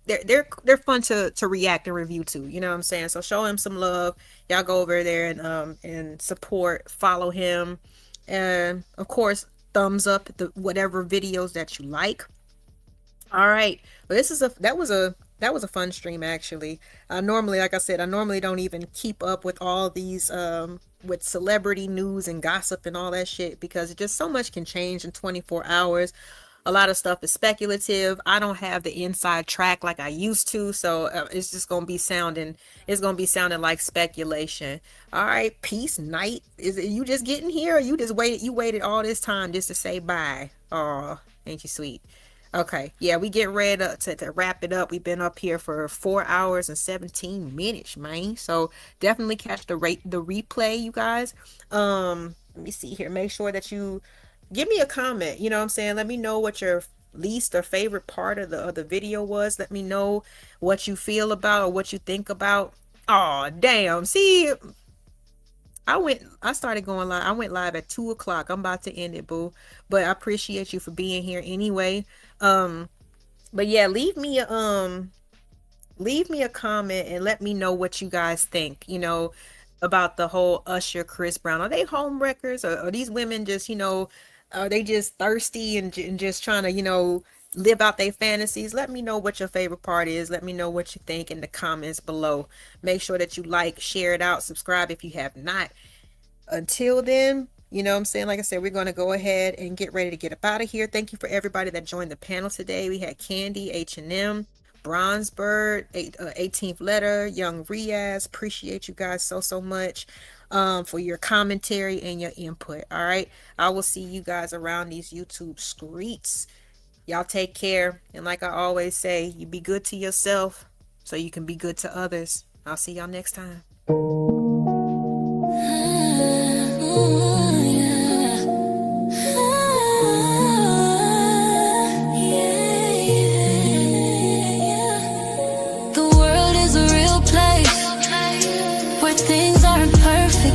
they're fun to react and review to. You know what I'm saying? So show him some love. Y'all go over there and support, follow him, and of course thumbs up the whatever videos that you like. All right, well, that was a fun stream actually. Normally, like I said, I normally don't even keep up with all these with celebrity news and gossip and all that shit, because just so much can change in 24 hours. A lot of stuff is speculative. I don't have the inside track like I used to, so it's just gonna be sounding like speculation. All right, peace, night. Is it you just getting here, or you waited all this time just to say bye? Oh, ain't you sweet? Okay, yeah, we get ready to wrap it up. We've been up here for 4 hours and 17 minutes, man. So definitely catch the replay, you guys. Let me see here. Make sure that you give me a comment. You know what I'm saying? Let me know what your least or favorite part of the video was. Let me know what you feel about or what you think about. Oh, damn. See, I started going live. I went live at 2:00. I'm about to end it, boo. But I appreciate you for being here anyway. But yeah, leave me a comment and let me know what you guys think, about the whole Usher Chris Brown. Are they home wreckers, or are these women just, are they just thirsty and just trying to, live out their fantasies? Let me know what your favorite part is. Let me know what you think in the comments below. Make sure that you like, share it out, subscribe if you have not. Until then, you know what I'm saying? Like I said, we're going to go ahead and get ready to get up out of here. Thank you for everybody that joined the panel today. We had Candy, H&M, Bronzebird, 18th Letter, Young Riaz. Appreciate you guys so much for your commentary and your input. All right. I will see you guys around these YouTube streets. Y'all take care. And like I always say, you be good to yourself so you can be good to others. I'll see y'all next time.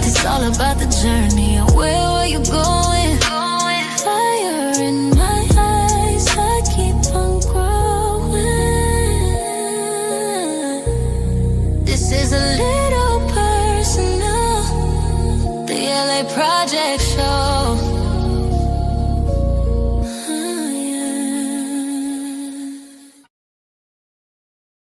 It's all about the journey. And where are you going? Fire in my eyes, I keep on growing. This is a little personal, the LA Project Show.